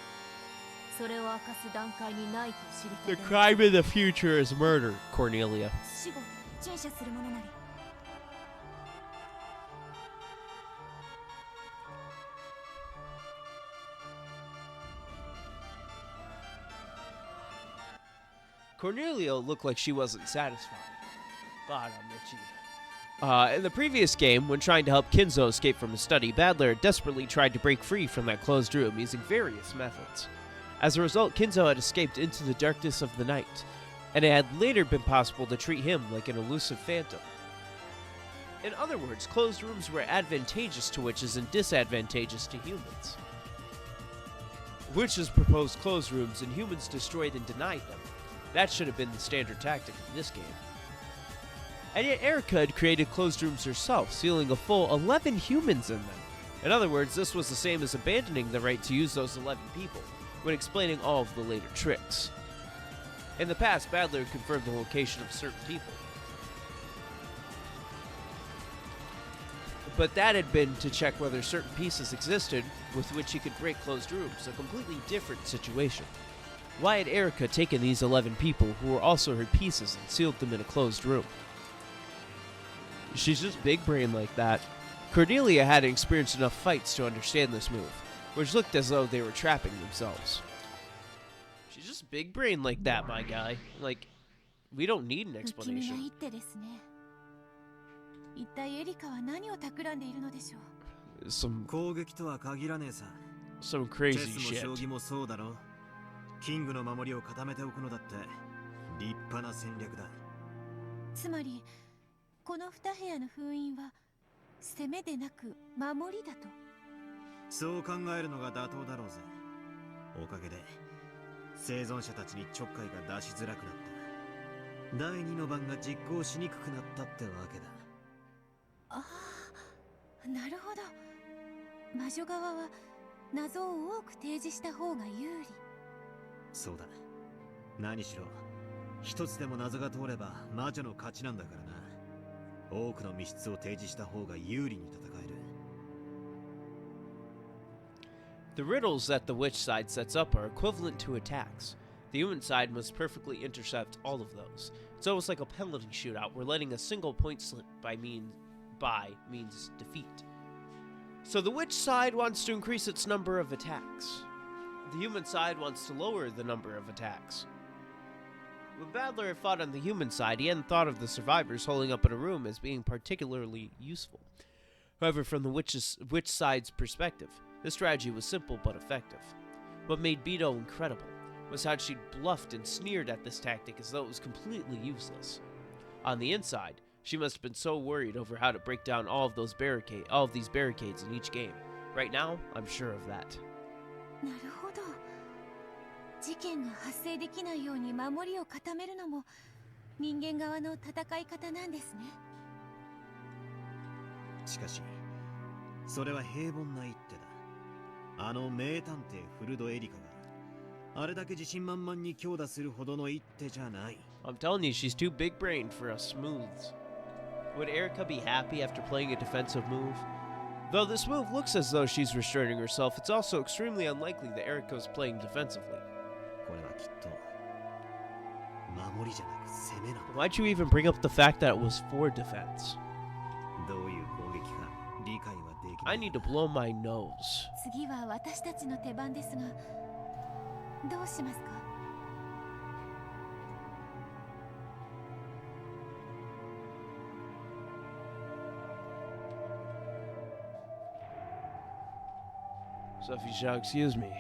それを明かす段階にないと知りたい。 The crime in the future is murder, Cornelia. 死後陳謝するものなり。 Cornelia looked like she wasn't satisfied. In the previous game, when trying to help Kinzo escape from his study, Badler desperately tried to break free from that closed room using various methods. As a result, Kinzo had escaped into the darkness of the night, and it had later been possible to treat him like an elusive phantom. In other words, closed rooms were advantageous to witches and disadvantageous to humans. Witches proposed closed rooms, and humans destroyed and denied them. That should have been the standard tactic in this game. And yet Erica had created closed rooms herself, sealing a full 11 humans in them. In other words, this was the same as abandoning the right to use those 11 people, when explaining all of the later tricks. In the past, Badler confirmed the location of certain people. But that had been to check whether certain pieces existed with which he could break closed rooms, a completely different situation. Why had Erica taken these 11 people who were also her pieces and sealed them in a closed room? She's just big brain like that. Cornelia hadn't experienced enough fights to understand this move, which looked as though they were trapping themselves. She's just big brain like that, my guy. Like, we don't need an explanation. Some 攻撃とは限らねえさ。 some チ crazy ェスも shit. 将棋もそうだろ。キングの守りを固めておくのだって立派な戦略だ。つまりこの2部屋の封印は攻めでなく守りだと。そう考えるのが妥当だろうぜ。おかげで生存者たちにちょっかいが出しづらくなった。第2の番が実行しにくくなったってわけだ。ああ、なるほど。魔女側は謎を多く提示した方が有利。そうだ。何しろ一つでも謎が通れば魔女の勝ちなんだからな。多くの密室を提示した方が有利に戦える。The riddles that the witch side sets up are equivalent to attacks. The human side must perfectly intercept all of those. It's almost like a penalty shootout where letting a single point slip means defeat. So the witch side wants to increase its number of attacks. The human side wants to lower the number of attacks. When Badler fought on the human side, he hadn't thought of the survivors holding up in a room as being particularly useful. However, from the witch side's perspective, this strategy was simple but effective. What made Beto incredible was how she bluffed and sneered at this tactic as though it was completely useless. On the inside, she must have been so worried over how to break down all of these barricades in each game. Right now, I'm sure of that. なるほど。事件が発生できないように守りを固めるのも人間側の戦い方なんですね。しかしそれは平凡な一手だ。あの名探偵フルドエリカがあれだけ自信満々に強打するほどの一手じゃない。 I'm telling you, she's too big-brained for us smooths. Would Erica be happy after playing a defensive move? Though this move looks as though she's restraining herself, it's also extremely unlikely that Erica is playing defensively. これはきっと守りじゃなく攻めなの。 Why'd you even bring up the fact that it was for defense? どういう攻撃か理解はできない。 I need to blow my nose. 次は私たちの手番ですが、どうしますか？ So if you shall excuse me.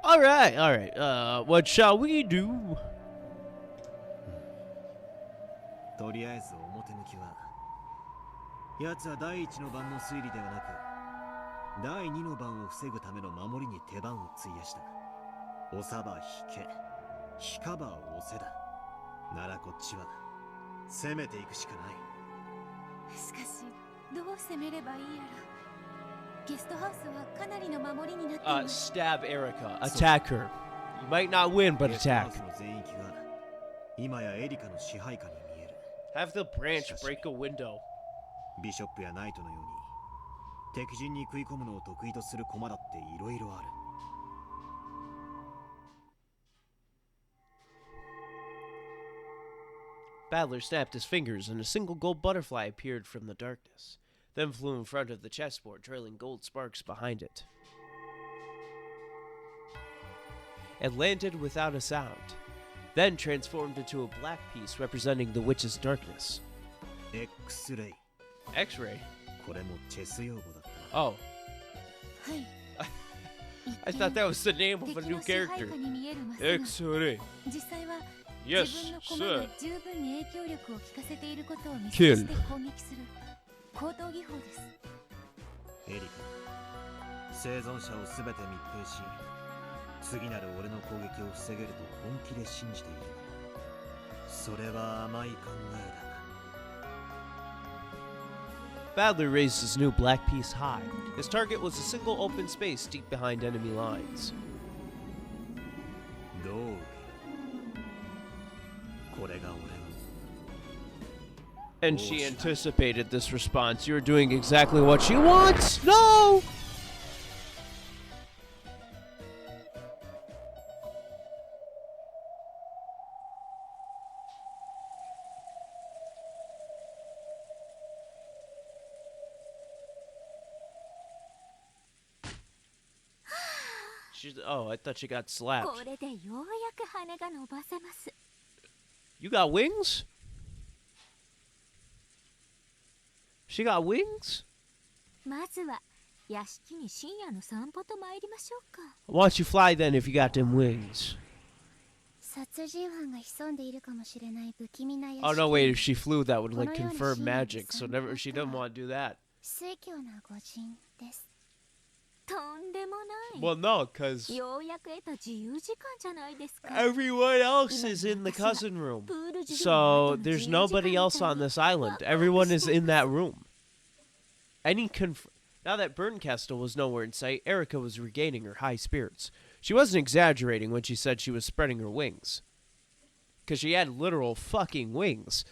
All right. What shall we do? とりあえず表向きは奴は第一の番の推理ではなく第二の番を防ぐための守りに手番を費やした。おさば引け、引かば押せだ。ならこっちは攻めていくしかない。しかしどう攻めればいいやら。ゲストハウスはかなりの守りになっています。 Stab Erica. Attack her. You might not win, but ゲストハ attack. ウスの全域が今やエリカの支配下に見える。 Have the branch break a window. ビショップやナイトのように敵陣に食い込むのを得意とする駒だっていろいろある。 Badler snapped his fingers and a single gold butterfly appeared from the darkness, then flew in front of the chessboard, trailing gold sparks behind it. It landed without a sound, then transformed into a black piece representing the witch's darkness. X-ray. X-ray? これもチェス用語だったな。 Oh, はい。 I thought that was the name of a 敵 new の支配 character. 下に見えるマスが X-ray. 実際は Yes, 自分の駒 sir. が十分に影響力を効かせていることを見 Kill. せて攻撃する高等技法です。エリカ、生存者をすべて密閉し、次なる俺の攻撃を防げると本気で信じている。それは甘い考えだ。 Badler raised his new black piece high. His target was a single open space deep behind enemy lines. どうこれが俺の And she anticipated this response. You're doing exactly what she wants. No! Oh, I thought she got slapped. これでようやく羽が伸ばせます。 You got wings? She got wings? まずは屋敷に深夜の散歩と参りましょうか。 Why don't you fly then if you got them wings? 殺人犯が潜んでいるかもしれない不気味な屋敷。 Oh no, wait, if she flew that would like confirm magic, so never she doesn't want to do that. 水教な御人です。とんでもない。 Well, no, because ようやく得た自由時間じゃないですか。 everyone else is in the cousin room. So there's nobody else on this island. Everyone is in that room. Now that Bernkastel was nowhere in sight, Erica was regaining her high spirits. She wasn't exaggerating when she said she was spreading her wings. Because she had literal fucking wings.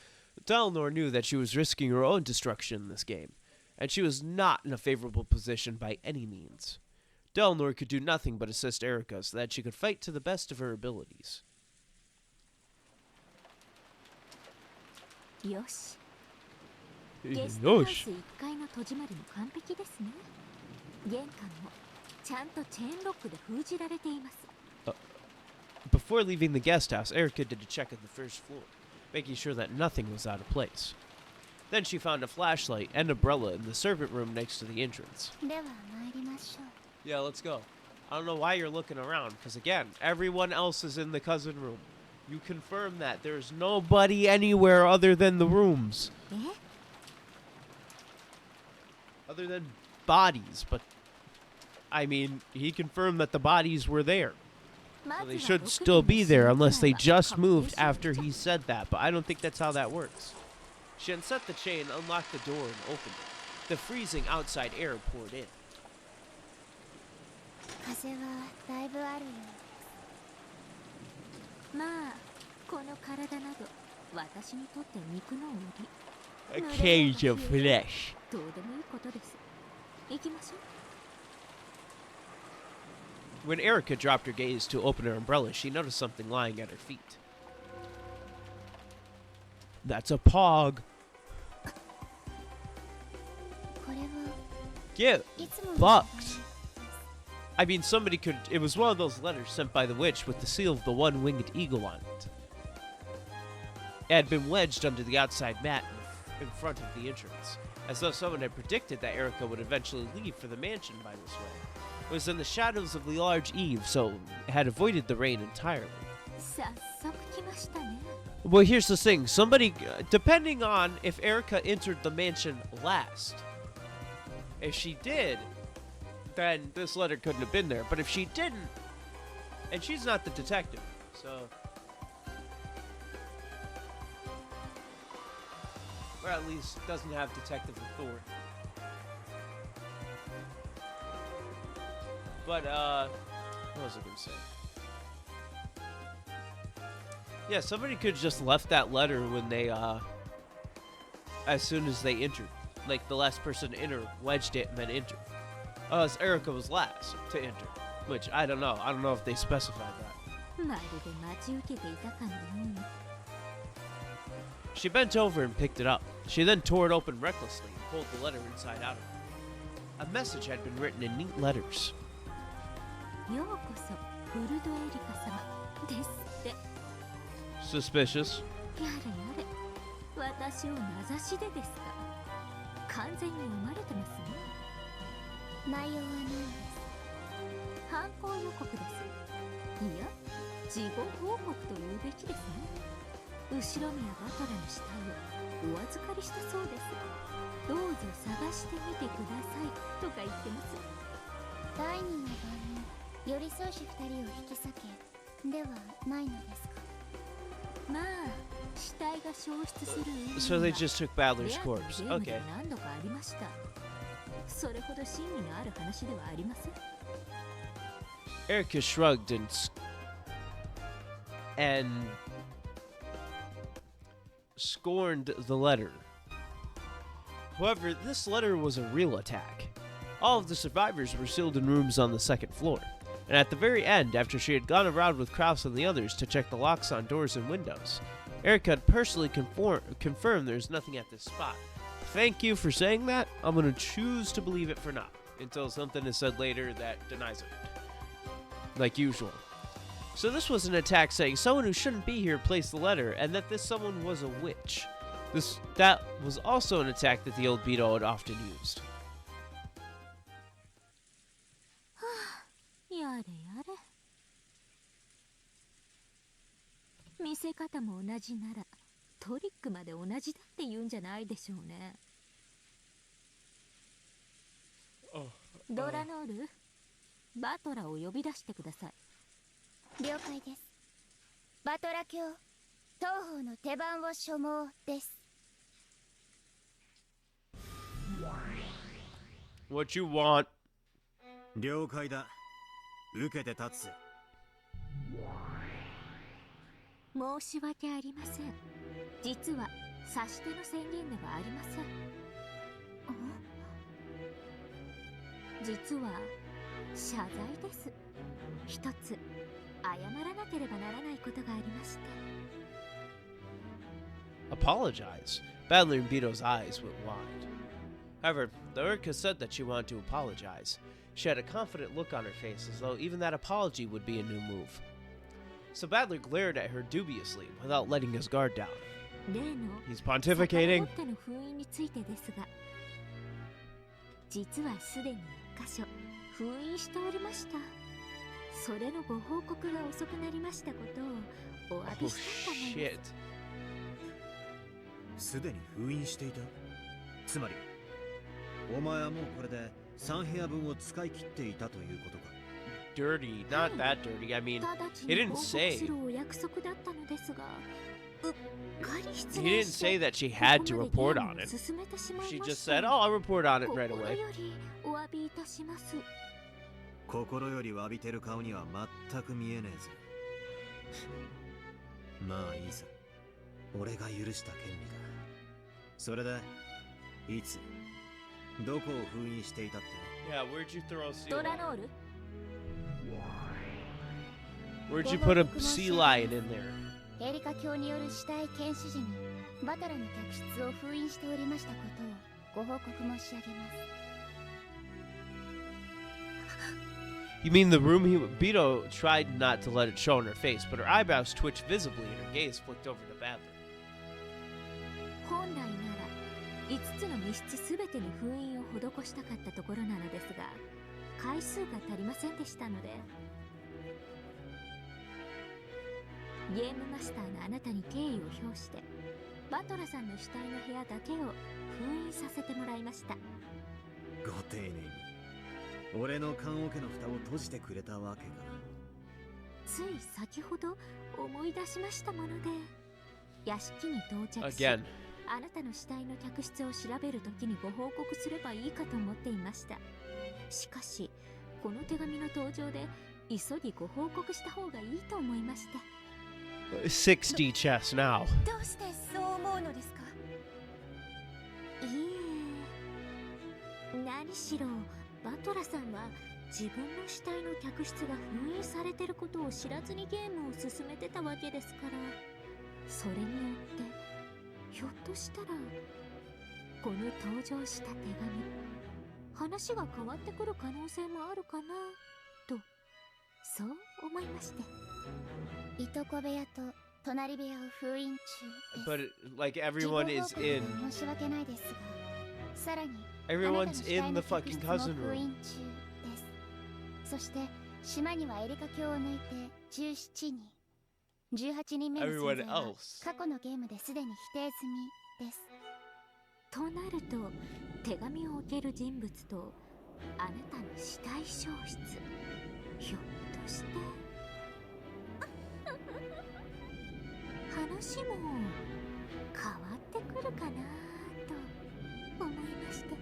Delnor knew that she was risking her own destruction in this game, and she was not in a favorable position by any means. Delnor could do nothing but assist Erica so that she could fight to the best of her abilities. よし。ゲストハウス Yosh. 1階の戸締まりも完璧ですね。玄関もちゃんとチェーンロックで封じられています。 Before leaving the guest house, Erica did a check of the first floor, making sure that nothing was out of place. Then she found a flashlight and umbrella in the servant room next to the entrance. では参りましょう。 Yeah, let's go. I don't know why you're looking around, because again, everyone else is in the cousin room. You confirm that there's nobody anywhere other than the rooms. え Other than bodies, but I mean, he confirmed that the bodies were there. ま So ず they は should 6 still 人の be there 新 unless they メンバー just が moved 確定 after しま he した。 said that, but I don't think that's how that works. She unset the chain, unlocked the door, and opened it. The freezing outside air poured in. 風はだいぶあるよう。まあこの体など私にとって肉の売り。 A cage of flesh. どうでもいいことです。行きましょう。 When Erica dropped her gaze to open her umbrella, she noticed something lying at her feet. That's a pog. これは Yeah, いつもの bucks. I mean, somebody could. It was one of those letters sent by the witch with the seal of the one-winged eagle on it. It had been wedged under the outside mat in front of the entrance, as though someone had predicted that Erica would eventually leave for the mansion by this way. It was in the shadows of the large eave, so it had avoided the rain entirely. 早速来ましたね。 Well, here's the thing. Somebody, depending on if Erica entered the mansion last, if she did, then this letter couldn't have been there. But if she didn't, and she's not the detective, so... Or at least doesn't have detective authority. But, what was I gonna say? Yeah, somebody could have just left that letter when they, as soon as they entered. Like, the last person to enter wedged it and then entered. Erica was last to enter. Which, I don't know. I don't know if they specified that. まるで待ち受けていたかのように。 She bent over and picked it up. She then tore it open recklessly and pulled the letter inside out of it. A message had been written in neat letters. ようこそフルドエリカ様ですって。 Suspicious. やれやれ、私を名指しでですか。完全に生まれてますね。内容は何です。犯行予告です。いや、事後報告と言うべきですね。後ろ宮バトラの死体をお預かりしたそうです。どうぞ探してみてくださいとか言ってます。第二の晩に寄り添うし二人を引き裂けではないのですか。まあ、死体が消失する So they just took Badler's レアな corpse. ゲームで Okay. 何度かありました。それほど真意のある話ではありません。 Erica shrugged and scorned the letter. However, this letter was a real attack. All of the survivors were sealed in rooms on the second floor, and at the very end, after she had gone around with Kraus and the others to check the locks on doors and windows, Erica had personally confirmed there's nothing at this spot. Thank you for saying that. I'm going to choose to believe it for now, until something is said later that denies it. like usual. So this was an attack saying someone who shouldn't be here placed the letter, and that this someone was a witch. That was also an attack that the old Beto had often used. やれやれ。見せ方も同じならトリックまで同じだって言うんじゃないでしょうね。ドラノール、バトラを呼び出してください。了解です。バトラ卿、東方の手番を所望です。 What you want? 了解だ。受けて立つぜ。申し訳ありません。実は指し手の宣言ではありません。実は謝罪です。一つ謝らなければならないことがありまして。 Apologize? Badler and Beto's eyes went wide. However, the Urka said that she wanted to apologize. She had a confident look on her face, as though even that apology would be a new move. So Badler glared at her dubiously, without letting his guard down. He's pontificating. 実はすでに1箇所封印しておりました。それのご報告が遅くなりましたことをお詫びしたかもです。すでに封印していた。つまりお前はもうこれで3部屋分を使い切っていたということか。Dirty, not that dirty. I mean, he didn't say. He didn't say that she had to report on it. She just said, "Oh, I'll report on it right away." 心より詫びてる顔には全く見えねえぜ。まあいいさ。俺が許した権利だ。それでいつどこを封印していたって。 Yeah, where'd you throw a sea ドラ lion? ノール Where'd you put a sea lion in there? エリカ卿による死体検視時にバトラの客室を封印しておりましたことをご報告申し上げます。 You mean the room Beto tried not to let it show on her face, but her eyebrows twitched visibly and her gaze flicked over to Badler. 本来なら5つの密室すべてに封印を施したかったところなのですが、回数が足りませんでしたので、ゲームマスターのあなたに敬意を表してバトラさんの死体の部屋だけを封印させてもらいました。ご丁寧に俺の棺桶の蓋を閉じてくれたわけか。つい先ほど思い出しましたもので、屋敷に到着し、Again. あなたの死体の客室を調べるときにご報告すればいいかと思っていました。しかしこの手紙の登場で急ぎご報告した方がいいと思いまして。60 chess now. どうしてそう思うのですか？いえ、何しろバトラさんは自分の死体の客室が封印されてることを知らずにゲームを進めてたわけですから、それによってひょっとしたらこの登場した手紙、話が変わってくる可能性もあるかなと、そう思いまして。いとこ部屋と隣部屋を封印中です。 But like everyone is in. 申し訳ないですが、さらに Everyone's in the fucking cousin 封 room. 印中です。そして島にはエリカ卿を抜いて17人、18人目の存在は過去のゲームですでに否定済みです。となると手紙を受ける人物とあなたの死体消失、ひょっとして話も変わってくるかなと思いまして。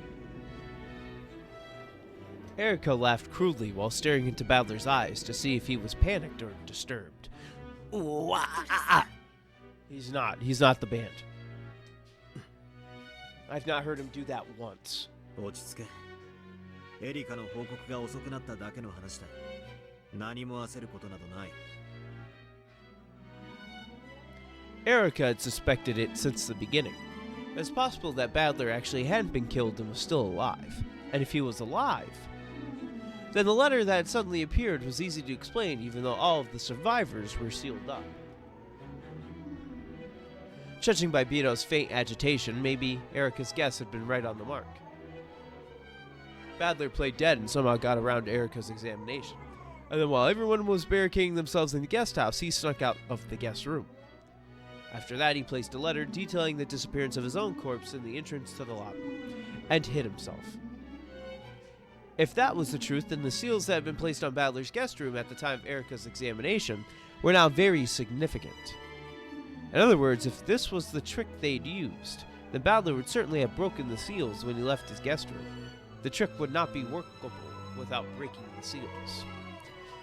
Erica laughed crudely while staring into Badler's eyes to see if he was panicked or disturbed. Ooh, He's not. He's not the band. I've not heard him do that once. 落ち着け。エリカの報告が遅くなっただけの話だ。何も焦ることなどない。Erica had suspected it since the beginning. It's possible that Badler actually hadn't been killed and was still alive. And if he was alive, Then the letter that had suddenly appeared was easy to explain, even though all of the survivors were sealed up. Judging by Bito's faint agitation, maybe Erika's guess had been right on the mark. Badler played dead and somehow got around Erika's examination. And then while everyone was barricading themselves in the guest house, he snuck out of the guest room. After that, he placed a letter detailing the disappearance of his own corpse in the entrance to the lobby, and hid himself. If that was the truth, then the seals that had been placed on Badler's guest room at the time of Erika's examination were now very significant. In other words, if this was the trick they'd used, then Badler would certainly have broken the seals when he left his guest room. The trick would not be workable without breaking the seals.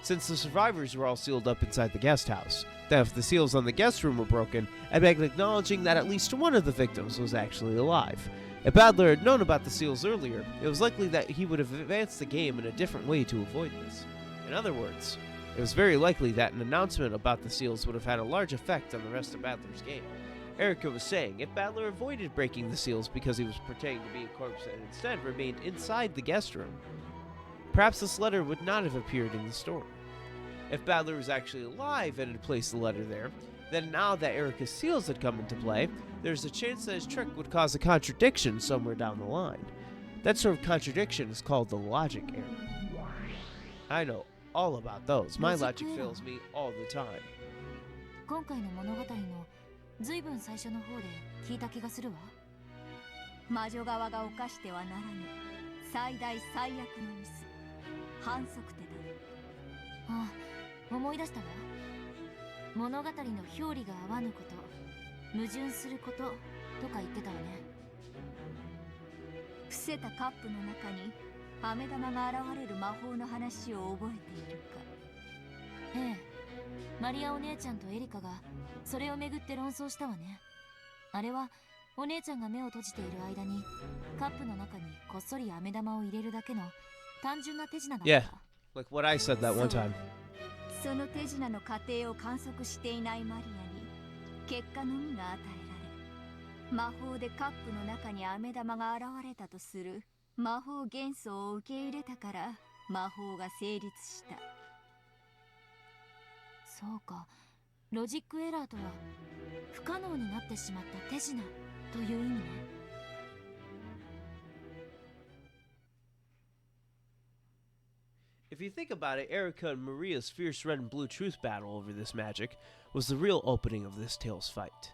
Since the survivors were all sealed up inside the guest house, then if the seals on the guest room were broken, it begged acknowledging that at least one of the victims was actually alive. If Badler had known about the seals earlier, it was likely that he would have advanced the game in a different way to avoid this. In other words, it was very likely that an announcement about the seals would have had a large effect on the rest of Badler's game. Erika was saying if Badler avoided breaking the seals because he was pretending to be a corpse and instead remained inside the guest room, perhaps this letter would not have appeared in the story. If Badler was actually alive and had placed the letter there, then now that Erika's seals had come into play, there's a chance that his trick would cause a contradiction somewhere down the line. That sort of contradiction is called the logic error. I know all about those. My logic fails me all the time. 今回の物語の随分最初の方で聞いた気がするわ。魔女側が犯してはならぬ最大最悪のミス、反則手だ。ああ、思い出したわ。物語の表裏が合わぬこと、矛盾することとか言ってたわね。伏せたカップの中に飴玉が現れる魔法の話を覚えているか。ええ、マリアお姉ちゃんとエリカがそれをめぐって論争したわね。あれはお姉ちゃんが目を閉じている間にカップの中にこっそり飴玉を入れるだけの単純な手品だった。Yeah, like what I said that one time. その手品の過程を観測していないマリアに結果のみが与えられ、魔法でカップの中に飴玉が現れたとする魔法幻想を受け入れたから魔法が成立した。そうか、ロジックエラーとは不可能になってしまった手品という意味ね。If you think about it, Erika and Maria's fierce red and blue truth battle over this magic was the real opening of this tale's fight.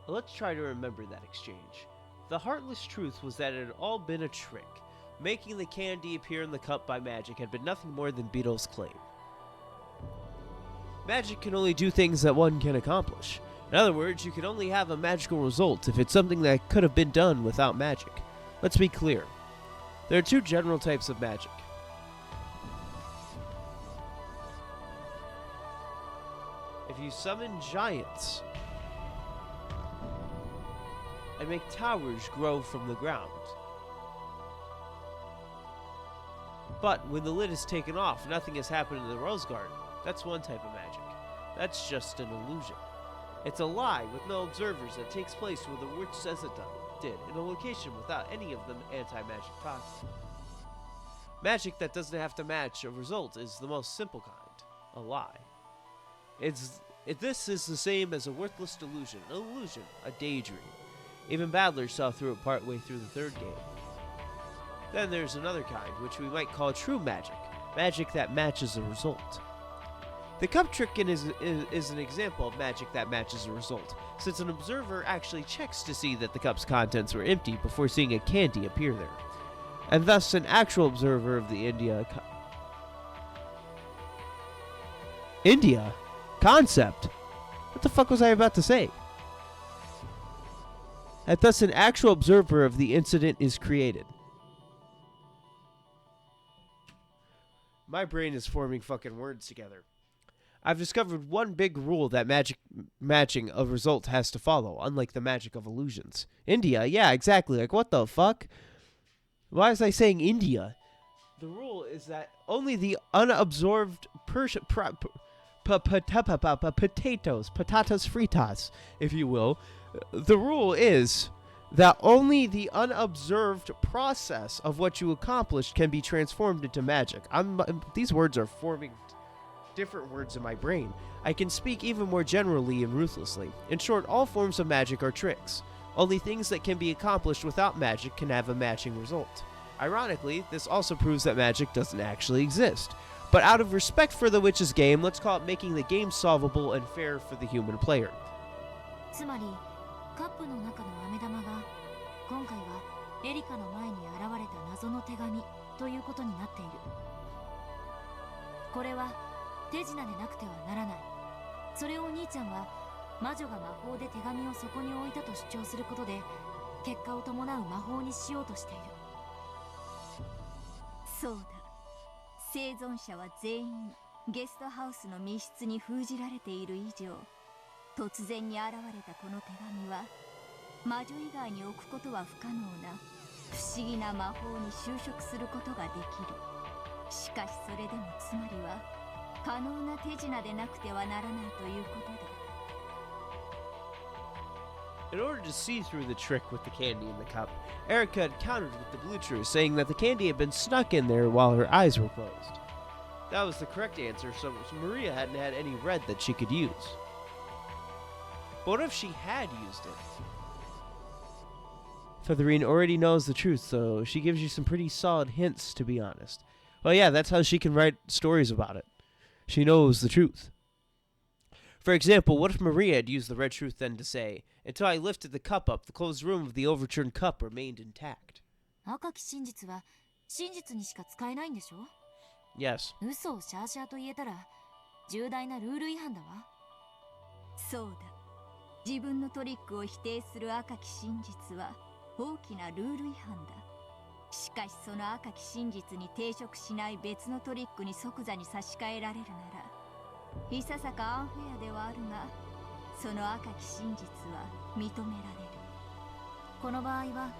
Let's try to remember that exchange. The heartless truth was that it had all been a trick. Making the candy appear in the cup by magic had been nothing more than Beetle's claim. Magic can only do things that one can accomplish. In other words, you can only have a magical result if it's something that could have been done without magic. Let's be clear. There are two general types of magic. If you summon giants and make towers grow from the ground. But when the lid is taken off, nothing has happened in the rose garden. That's one type of magic. That's just an illusion. It's a lie with no observers that takes place where the witch says it did, in a location without any of them anti-magic toxins. Magic that doesn't have to match a result is the most simple kind, a lie. This is the same as a worthless delusion, an illusion, a daydream. Even Badler saw through it partway through the third game. Then there's another kind, which we might call true magic, magic that matches a result. The cup trick is an example of magic that matches a result, since an observer actually checks to see that the cup's contents were empty before seeing a candy appear there, and thus an actual observer of the India concept. What the fuck was I about to say? And thus an actual observer of the incident is created. My brain is forming fucking words together. I've discovered one big rule that magic matching a result has to follow, unlike the magic of illusions. India? Yeah, exactly. Like, what the fuck? Why was I saying India? The rule is that only the unabsorbed potatoes, patatas fritas, if you will. The rule is that only the unobserved process of what you accomplished can be transformed into magic. These words are forming different words in my brain. I can speak even more generally and ruthlessly. In short, all forms of magic are tricks. Only things that can be accomplished without magic can have a matching result. Ironically, this also proves that magic doesn't actually exist. But out of respect for the witch's game, let's call it making the game solvable and fair for the human player. つまりカップの中の飴玉が今回はエリカの前に現れた謎の手紙ということになっている。これは手品でなくてはならない。それをお兄ちゃんは魔女が魔法で手紙をそこに置いたと主張することで結果を伴う魔法にしようとしている。そうだ、生存者は全員ゲストハウスの密室に封じられている以上、突然に現れたこの手紙は魔女以外に置くことは不可能な不思議な魔法に修飾することができる。しかしそれでもつまりは可能な手品でなくてはならないということだ。In order to see through the trick with the candy in the cup, Erica had countered with the blue truth, saying that the candy had been snuck in there while her eyes were closed. That was the correct answer, so Maria hadn't had any red that she could use. But what if she had used it? Featherine already knows the truth, so she gives you some pretty solid hints, to be honest. Well, yeah, that's how she can write stories about it. She knows the truth. For example, what if Maria had used the red truth then to say, until I lifted the cup up, the closed room of the overturned cup remained intact? 赤き真実は真実にしか使えないんでしょ？ Yes. 嘘をシャーシャーと言えたら重大なルール違反だわ。そうだ。自分のトリックを否定する赤き真実は大きなルール違反だ。しかしその赤き真実に抵触しない別のトリックに即座に差し替えられるなら、いささかアンフェアではあるが、その赤き真実は認められる。この場合は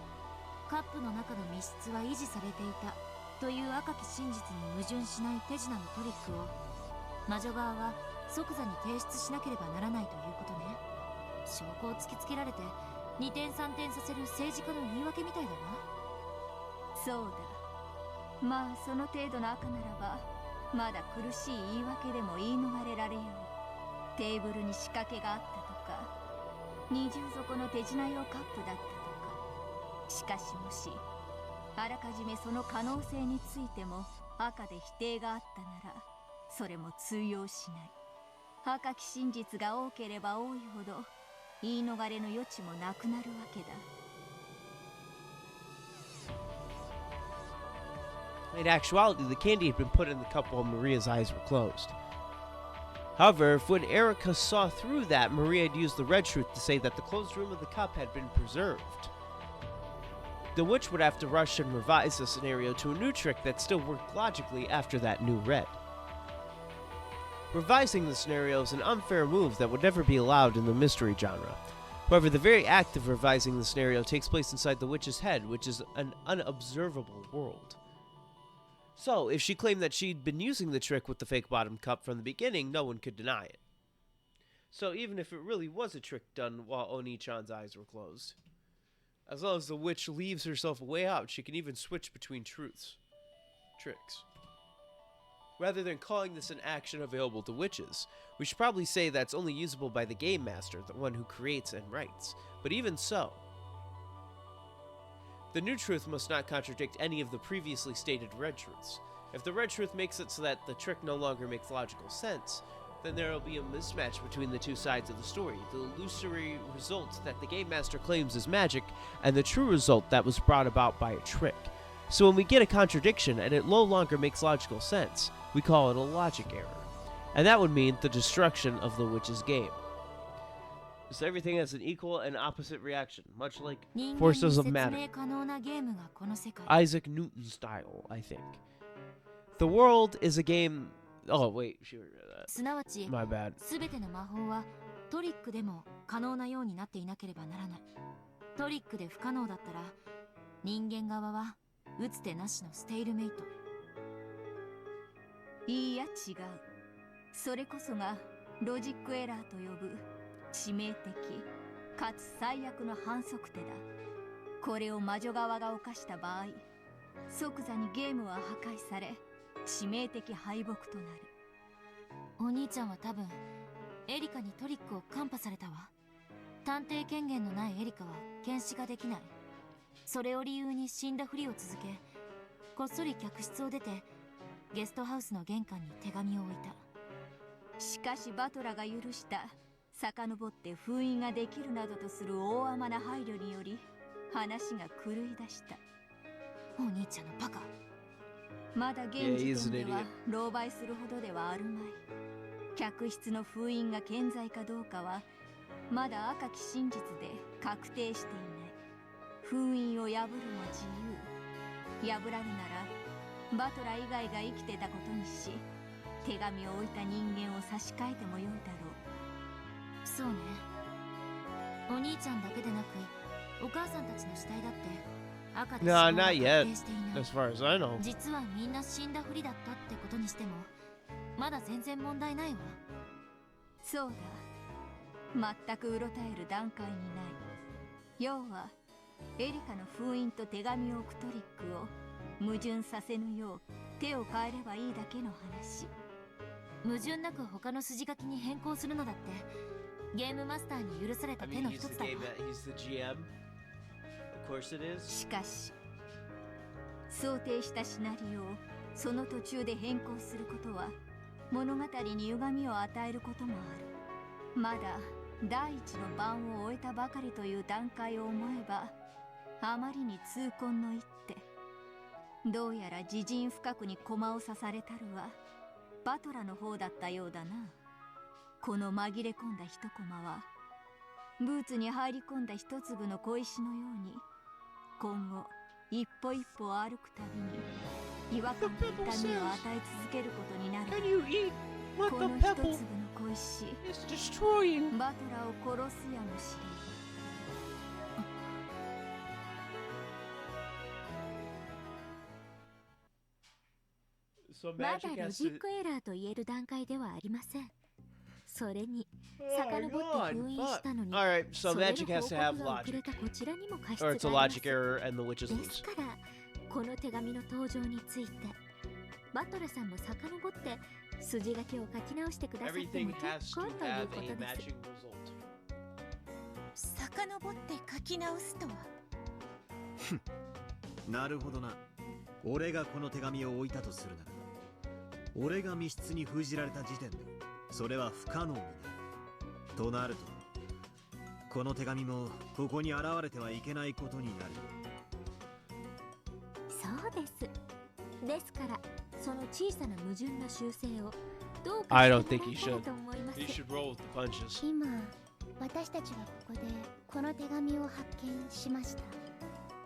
カップの中の密室は維持されていたという赤き真実に矛盾しない手品のトリックを魔女側は即座に提出しなければならないということね。証拠を突きつけられて二転三転させる政治家の言い訳みたいだな。そうだ。まあその程度の赤ならばまだ苦しい言い訳でも言い逃れられよう。テーブルに仕掛けがあったとか、二重底の手品用カップだったとか。しかしもしあらかじめその可能性についても赤で否定があったなら、それも通用しない。赤き真実が多ければ多いほど言い逃れの余地もなくなるわけだ。In actuality, the candy had been put in the cup while Maria's eyes were closed. However, if when Erica saw through that, Maria had used the red truth to say that the closed room of the cup had been preserved, the witch would have to rush and revise the scenario to a new trick that still worked logically after that new red. Revising the scenario is an unfair move that would never be allowed in the mystery genre. However, the very act of revising the scenario takes place inside the witch's head, which is an unobservable world. So, if she claimed that she'd been using the trick with the fake bottom cup from the beginning, no one could deny it. So even if it really was a trick done while Oni-chan's eyes were closed, as long as the witch leaves herself a way out, she can even switch between tricks. Rather than calling this an action available to witches, we should probably say that's only usable by the game master, the one who creates and writes. But even so, the new truth must not contradict any of the previously stated red truths. If the red truth makes it so that the trick no longer makes logical sense, then there will be a mismatch between the two sides of the story, the illusory result that the game master claims is magic, and the true result that was brought about by a trick. So when we get a contradiction and it no longer makes logical sense, we call it a logic error. And that would mean the destruction of the witch's game. So everything has an equal and opposite reaction, much like forces of matter. Isaac Newton style, I think. The world is a game... Oh, wait, sure. My bad. 全ての魔法はトリックでも可能なようになっていなければならない。トリックで不可能だったら人間側は打つ手なしのステイルメイト。いいや違う。それこそがロジックエラーと呼ぶ致命的かつ最悪の反則手だ。これを魔女側が犯した場合、即座にゲームは破壊され致命的敗北となる。お兄ちゃんは多分エリカにトリックをカンパされたわ。探偵権限のないエリカは検視ができない。それを理由に死んだふりを続け、こっそり客室を出てゲストハウスの玄関に手紙を置いた。しかしバトラが許した遡って封印ができるなどとする大甘な配慮により話が狂い出した。お兄ちゃんのバカ。まだ現時点では狼狽するほどではあるまい。客室の封印が健在かどうかはまだ赤き真実で確定していない。封印を破るは自由。破らぬならバトラ以外が生きてたことにし、手紙を置いた人間を差し替えてもよいだろう。そうね。お兄ちゃんだけでなくお母さんたちの死体だって赤で死 Nah, 亡が not 確 yet. 定していない。 As far as I know. 実はみんな死んだふりだったってことにしてもまだ全然問題ないわ。そうだ、全くうろたえる段階にない。要はエリカの封印と手紙を置くトリックを矛盾させぬよう手を変えればいいだけの話。矛盾なく他の筋書きに変更するのだってゲームマスターに許された I 手 mean, の he's 一 the つだわ。 he's the GM. Of course it is. しかし想定したシナリオをその途中で変更することは物語に歪みを与えることもある。まだ第一の番を終えたばかりという段階を思えばあまりに痛恨の一手。どうやら自陣深くに駒を刺されたるはバトラの方だったようだな。この紛れ込んだ一コマはブーツに入り込んだ一粒の小石のように今後一歩一歩歩くたびに違和感と痛みを与え続けることになる。 Can you eat こ what の the 一粒 pebble の小石 is destroying? バトラを殺すやもしれん。So まだ magic ロ has ジッ to. クエラーと言える段階ではありません。それに Oh my 遡って god, 封印したのに Alright, so それの magic 報 has 告 to が have 遅れ logic. たこちらにも過失 Or が it's a ありま logic す。 error and the witches です lose. からこの手紙の登場についてバトラさんも遡って筋書きを書き直してくださっても Everything 結 has 構 to という have こと a です。 matching result. 遡って書き直すとは。なるほどな。俺がこの手紙を置いたとするなら、俺が密室に封じられた時点でそれは不可能になるとなると、この手紙もここに現れてはいけないことになる。そうです。ですからその小さな矛盾の修正をどう I か don't して think も he らえたら should. と思います。 He should roll with the punches. 今私たちはここでこの手紙を発見しました。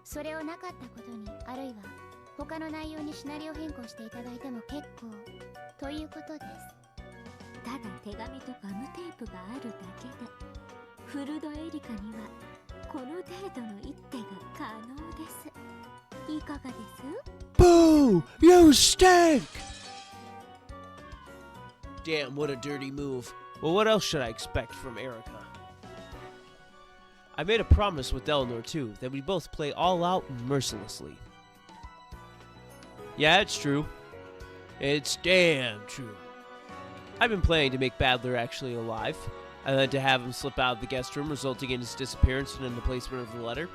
それをなかったことに、あるいは他の内容にシナリオ変更していただいても結構ということです。ただ手紙とガムテープがあるだけでフルドエリカにはこの程度の一手が可能です。いかがです？ Boo! You stink! Damn, what a dirty move. Well, what else should I expect from Erica? I made a promise with Eleanor, too, that we both play all out and mercilessly. Yeah, it's true. It's damn true. I've been planning to make Badler actually alive, and then to have him slip out of the guest room, resulting in his disappearance and in the placement of the letter.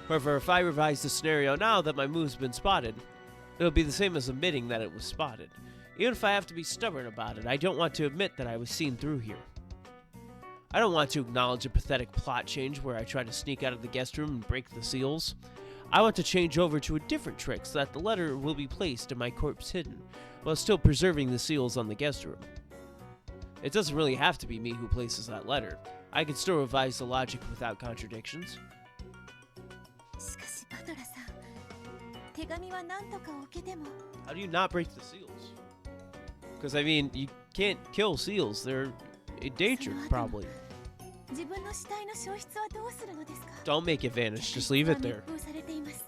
However, if I revise the scenario now that my move's been spotted, it'll be the same as admitting that it was spotted. Even if I have to be stubborn about it, I don't want to admit that I was seen through here. I don't want to acknowledge a pathetic plot change where I try to sneak out of the guest room and break the seals. I want to change over to a different trick so that the letter will be placed and my corpse hidden, while still preserving the seals on the guest room. It doesn't really have to be me who places that letter. I can still revise the logic without contradictions. しかしバトラさん、手紙は何とか置けても。 How do you not break the seals? Because, I mean, you can't kill seals. They're endangered, probably. 自分の死体の消失はどうするのですか？ Don't make it vanish. Just leave it there. 密封されています。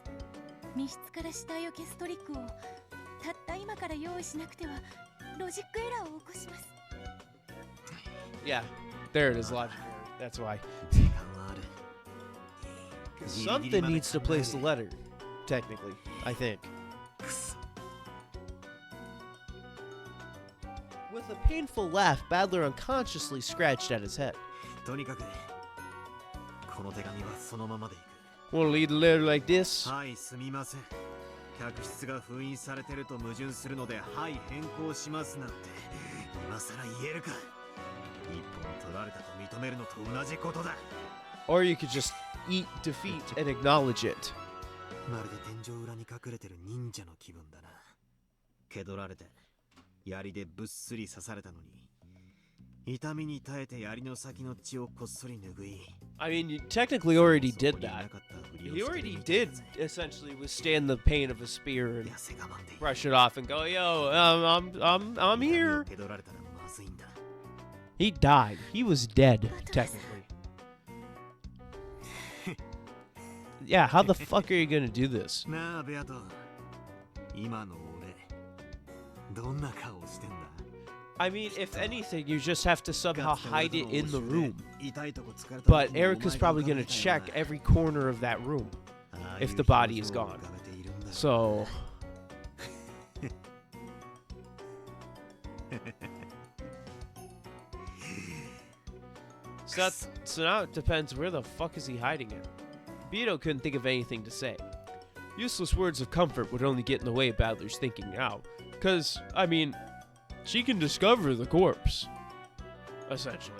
密室から死体を消すトリックをたった今から用意しなくてはロジックエラーを起こします。 Yeah, there it is, logic error. That's why. 時間はある。Something needs to place the letter, technically, I think. With a painful laugh, Badler unconsciously scratched at his head. とにかくこの手紙はそのままでいく。 Wanna lead a letter like this? はい、すみません。客室が封印されてると矛盾するので、はい、変更しますなんて今さら言えるか。一本取られたと認めるのと同じことだ。 Or you could just eat defeat and acknowledge it. まるで天井裏に隠れてる忍者の気分だな。蹴取られて槍でぶっすり刺されたのに、痛みに耐えて槍の先の血をこっそり拭い。 I mean, you technically already did that. He already did essentially withstand the pain of a spear and brush it off and go, yo, I'm here. He died. He was dead, technically. Yeah, how the fuck are you gonna do this? なあ、ベアト。今の俺、どんな顔してんだ？ I mean, if anything, you just have to somehow hide it in the room. But Erica's probably gonna check every corner of that room if the body is gone. So... So now it depends, where the fuck is he hiding it? Beto couldn't think of anything to say. Useless words of comfort would only get in the way of Badler's thinking now. Because, I mean... she can discover the corpse, essentially.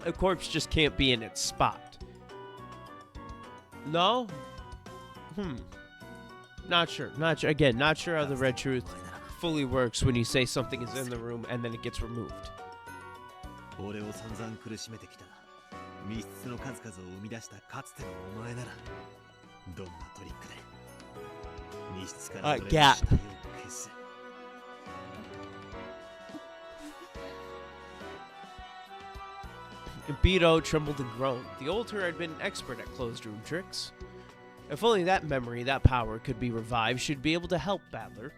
A corpse just can't be in its spot. No? Not sure. Again, not sure how the Red Truth fully works when you say something is in the room and then it gets removed. Gap. Beto trembled and groaned. The old her had been an expert at closed room tricks. If only that memory, that power, could be revived, she'd be able to help Badler.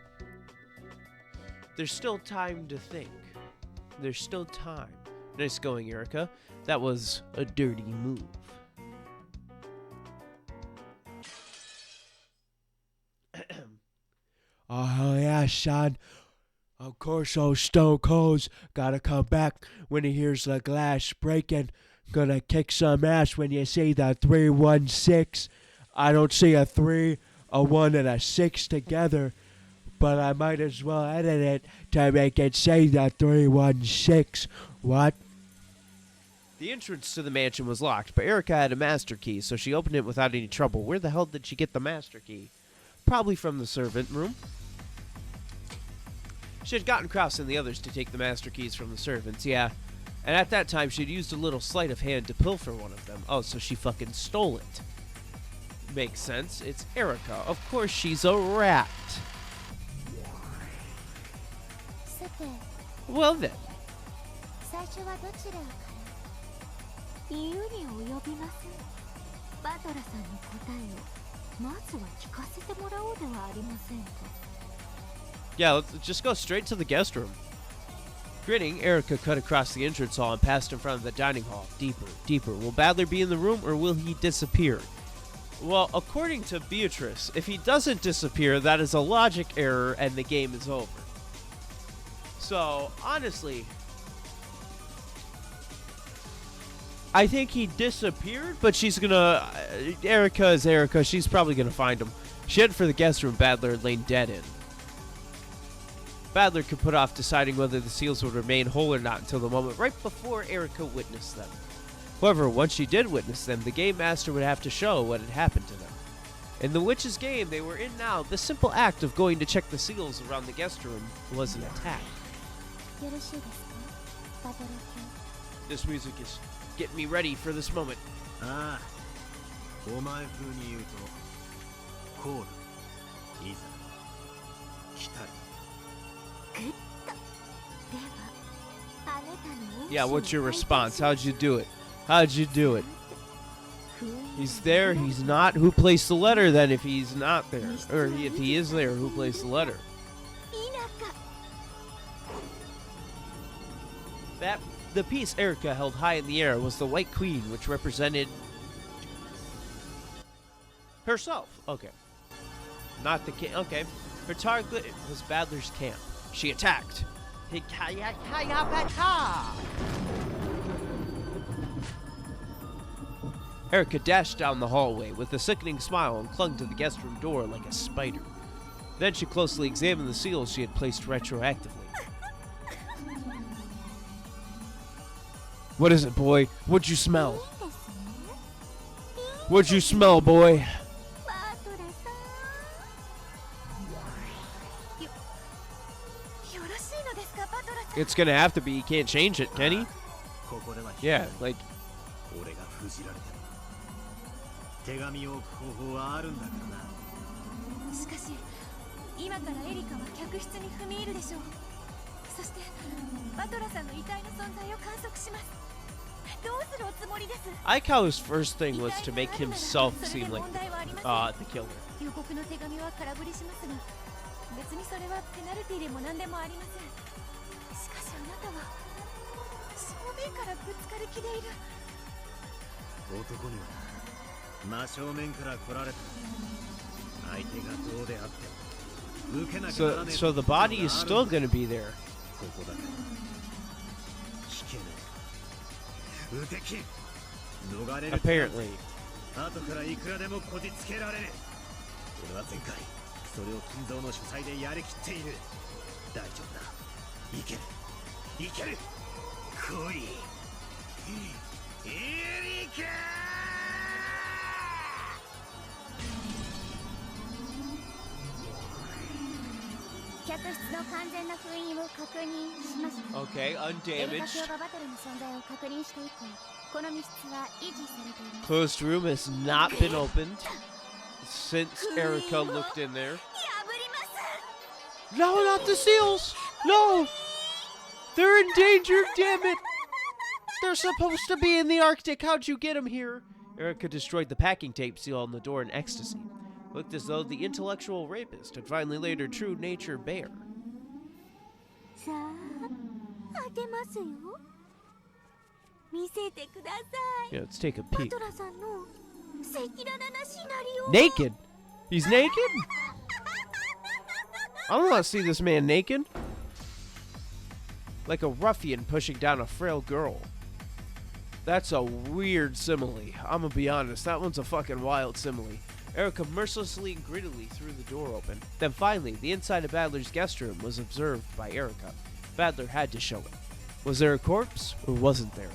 There's still time to think. There's still time. Nice going, Erica. That was a dirty move. Oh yeah, son. Of course, old Stone Cold's gotta come back when he hears the glass breaking. Gonna kick some ass when you see the 316. I don't see a 3, a 1, and a 6 together, but I might as well edit it to make it say the 316. What? The entrance to the mansion was locked, but Erica had a master key, so she opened it without any trouble. Where the hell did she get the master key? Probably from the servant room. She had gotten Kraus and the others to take the master keys from the servants, yeah. And at that time, she'd used a little sleight of hand to pilfer one of them. Oh, so she fucking stole it. Makes sense. It's Erica. Of course she's a rat. Well then. 理由に及びません。バトラさんの答えをまずは聞かせてもらおうではありませんか。Yeah, let's just go straight to the guest room. Grinning, Erica cut across the entrance hall and passed in front of the dining hall. Deeper, deeper. Will Badler be in the room or will he disappear? Well, according to Beatrice, if he doesn't disappear, that is a logic error and the game is over. So, honestly, I think he disappeared, but she's gonna... Erica is Erica. She's probably gonna find him. She headed for the guest room Badler had lain dead in. Badler could put off deciding whether the seals would remain whole or not until the moment right before Erica witnessed them. However, once she did witness them, the game master would have to show what had happened to them. In the witch's game they were in now, the simple act of going to check the seals around the guest room was an attack. This music is getting me ready for this moment. Ah. Yeah, what's your response? How'd you do it? How'd you do it? He's there, he's not. Who placed the letter then if he's not there? Or if he is there, who placed the letter? The piece Erica held high in the air was the White Queen, which represented Herself. Okay. Not the king. Okay. Her target was Badler's camp. She attacked. Erica dashed down the hallway with a sickening smile and clung to the guest room door like a spider. Then she closely examined the seals she had placed retroactively. What is it, boy? What'd you smell? What'd you smell, boy? It's gonna have to be. He can't change it, can he? Yeah, like. 手紙を置く方法はあるんだからな。しかし今からエリカは客室に踏み入るでしょう。そしてバトラさんの遺体の存在を観測します。どうするおつもりです？ I like how his first thing was to make himself seem like the killer. 予告の手紙は空振りしますが、別にそれはペナルティでも何でもありません。しかしあなたは正面からぶつかる気でいる。男には真正面から来られた相手がどうであっても受けなきゃならねえ。 So the body is still gonna be there. ここだけ危険無敵逃れる Apparently. 後からいくらでもこじつけられる。俺は前回それを金蔵の書斎でやりきっている。大丈夫だ。いけるいける。来いエリカ。 客室の完全な封印を確認しました。 Okay, エリカ undamaged. 卿がバトルの存在を確認して以降、この密室は維持されています。 Closed room has not been opened since Erica looked in there. No, not the seals! No! They're endangered, damn it! They're supposed to be in the Arctic. How'd you get them here? Erica destroyed the packing tape seal on the door in ecstasy. Looked as though the intellectual rapist had finally laid her true nature bare. さあ、開けますよ。見せてください。 Yeah, let's take a バ peek. トラさんの赤裸々なシナリオ。 Naked? He's naked? I don't want to see this man naked. Like a ruffian pushing down a frail girl. That's a weird simile. I'm gonna be honest, that one's a fucking wild simile. Erica mercilessly and greedily threw the door open. Then finally, the inside of Badler's guest room was observed by Erica. Badler had to show it. Was there a corpse, or wasn't there?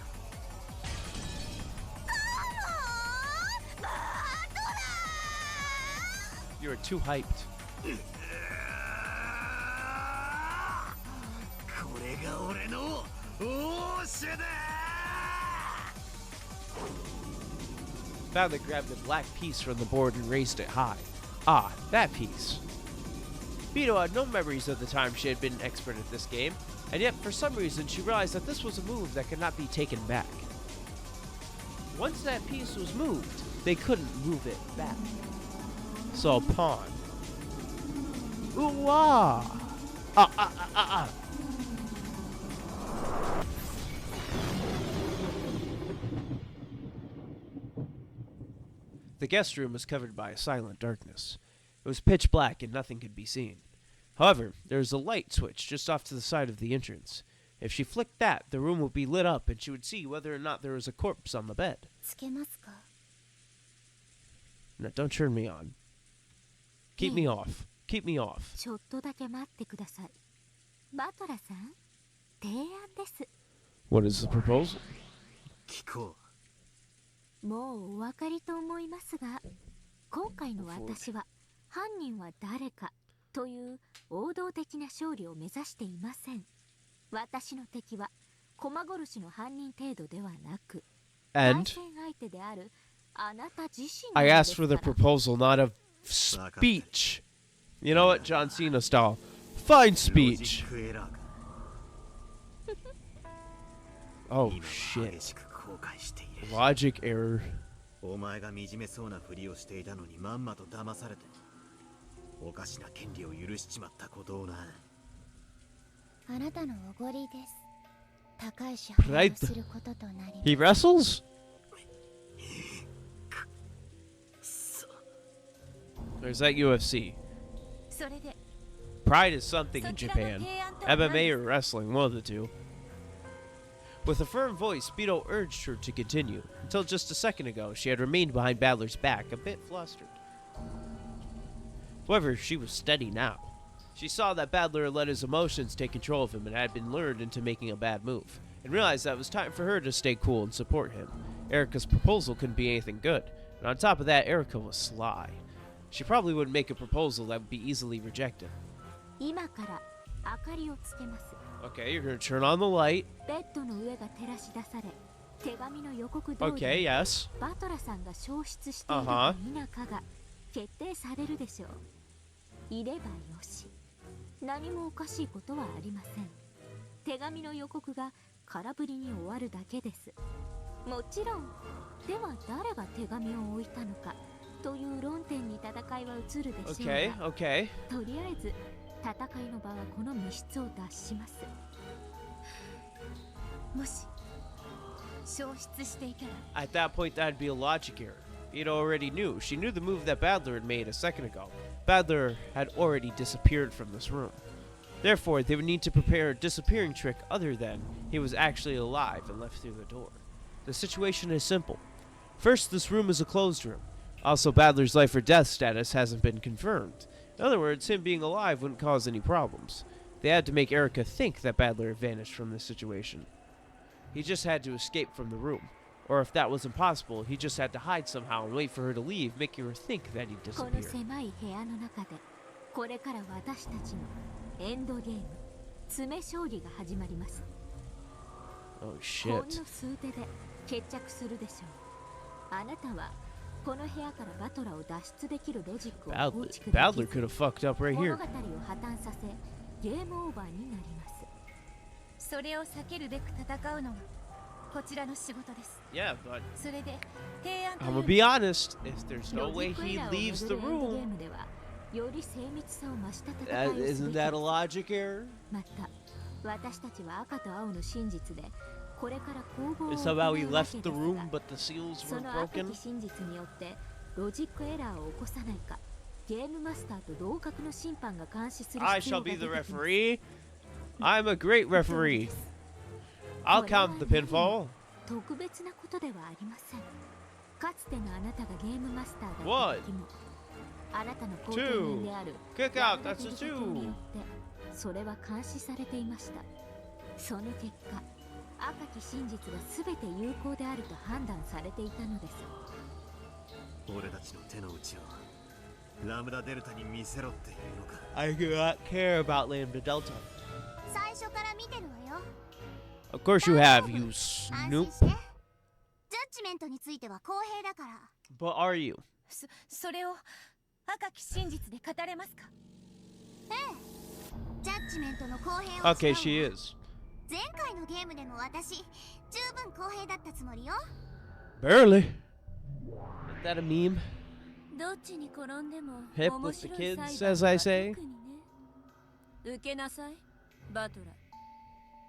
You're too hyped. これが俺の王者だ。 Badler grabbed the black piece from the board and raised it high. Ah, that piece. Vito had no memories of the time she had been an expert at this game, and yet for some reason she realized that this was a move that could not be taken back. Once that piece was moved, they couldn't move it back. So pawn. Ooh ah! Ah ah ah ah ah! The guest room was covered by a silent darkness. It was pitch black and nothing could be seen. However, there was a light switch just off to the side of the entrance. If she flicked that, the room would be lit up and she would see whether or not there was a corpse on the bed. つけますか? Now, don't turn me on. Keep me off. Keep me off. ちょっとだけ待ってください。バトラさん、提案です。 What is the proposal? 聞こもうお分かりと思いますが、今回の私は犯人は誰かという王道的な勝利を目指していません。私の敵は駒殺しの犯人程度ではなく、対 And 戦相手であるあなた自身 I なので asked す for the から。 proposal, not a speech. You know what? John Cena style. Fine う。 speech. ロジックエラーか。 Oh 今は shit. 激しく後悔している。 Logic error. お前が惨めそうなふりをしていたのにまんまと騙されておかしな権利を許しちまったことをな。あなたのおごりです。高い支払いをすることとなります。 He wrestles? くそ Or is that UFC? それで Pride is something in Japan. MMA or wrestling, one of the two. With a firm voice, Beetle urged her to continue. Until just a second ago, she had remained behind Badler's back, a bit flustered. However, she was steady now. She saw that Badler had let his emotions take control of him and had been lured into making a bad move, and realized that it was time for her to stay cool and support him. Erica's proposal couldn't be anything good, and on top of that, Erica was sly. She probably wouldn't make a proposal that would be easily rejected. 今から明かりをつけます。 Okay, you're gonna turn on the light. ベッドの上が照らし出され、手紙の予告通り Okay, yes. バトラさんが消失しているか否かが決定されるでしょう。いればよし。何もおかしいことはありません。手紙の予告が空振りに終わるだけです。もちろん、では誰が手紙を置いたのかという論点に戦いは移るでしょうが、 Okay, okay. とりあえず戦いの場はこの密室を脱します。もし消失していたら At that point, that'd be a logic error. Ida already knew. She knew the move that Badler had made a second ago. Badler had already disappeared from this room. Therefore, they would need to prepare a disappearing trick other than he was actually alive and left through the door. The situation is simple. First, this room is a closed room. Also, Badler's life or death status hasn't been confirmed. In other words, him being alive wouldn't cause any problems. They had to make Erica think that Badler had vanished from this situation. He just had to escape from the room. Or if that was impossible, he just had to hide somehow and wait for her to leave, making her think that he この disappeared. 狭い部屋の中でこれから私たちのエンドゲーム詰勝利が始まります。 Oh ほん shit. の数手で決着するでしょう。あなたはこの部屋からバトラを脱出できるロジックを構 Badler, 築で Badler き could ず have fucked up right 物 here. 語を破綻させゲームオーバーになります。それを避けるべく戦うのがこちらの仕事です。 Yeah, but それで平安と I'm い gonna う be honest. If there's no ロジ way ックエ he ラーを leaves 巡 the るエンドゲー room, ムではより精密さを増した戦いをすべ isn't き that で a す。 logic error? また私たちは赤と青の真実でこれから攻防を It's 行う about わ we けで left す the が room, but the seals そ were の赤 broken. き真実によってロジックエラーを起こさないかゲームマスターと同格の審判が監視する I 必要 shall が出 be て the きます。 referee. I'm a great referee. I'll count the pinfall. 特別なことではありません。かつてのあなたがゲームマスターだった One 時もあなたの後見人である Kick ヤ out, マダ that's デ a ルタ卿によ two. ってそれは監視されていました。その結果赤き真実が全て有効であると判断されていたのです。俺たちの手の内をラムダデルタに見せろっていうのか。 I do not care about Lambda Delta. 最初から見てるわよ。 Of course you have, you 安心 snoop. して。ジャッジメントについては公平だから。 But are you? それを赤き真実で語れますか？ええ。ジャッジメントの公平を Okay, 誓 she うわ。 is. 前回のゲームでも私十分公平だったつもりよ。 Barely. Isn't that a meme? どっちに転んでも Hip 面 with the 白い kids, 裁判 as I は say. 特にね。受けなさい、バトラ。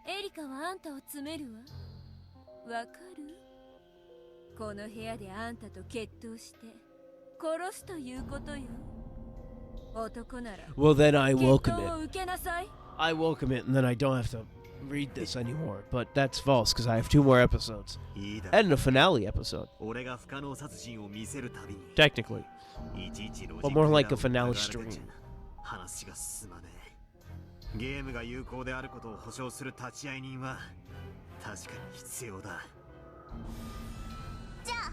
エリカはあんたを詰めるわ。わかる？この部屋であんたと決闘して殺すということよ。男なら Well, then I 決 welcome 闘を it. 受けなさい。 I welcome it, and then I don't have to read this anymore. But that's false, because I have 2 more episodes. いいだ。 And a finale episode, 俺が不可能殺人を見せるたびに technically. いちいちロジ But ッ more ク like エ a ラーを finale 疑われてちゃ stream. 話が進まねえ。ゲームが有効であることを保証する立ち会い人は確かに必要だ。じゃあ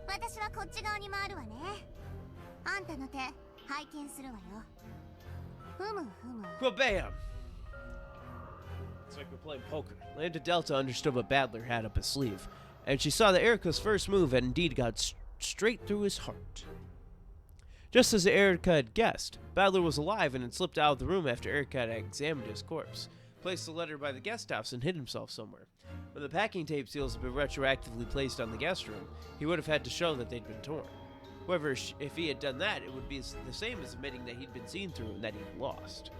私はこっち側に回るわね。あんたの手拝見するわよ。ふむふむ。 Well, bam! It's like we're playing poker. Lambda Delta understood what Badler had up his sleeve, and she saw that Erica's first move had indeed got straight through his heart. Just as Erica had guessed, Badler was alive and had slipped out of the room after Erica had examined his corpse, placed the letter by the guest house, and hid himself somewhere. When the packing tape seals had been retroactively placed on the guest room, he would have had to show that they'd been torn. However, if he had done that, it would be the same as admitting that he'd been seen through and that he'd lost.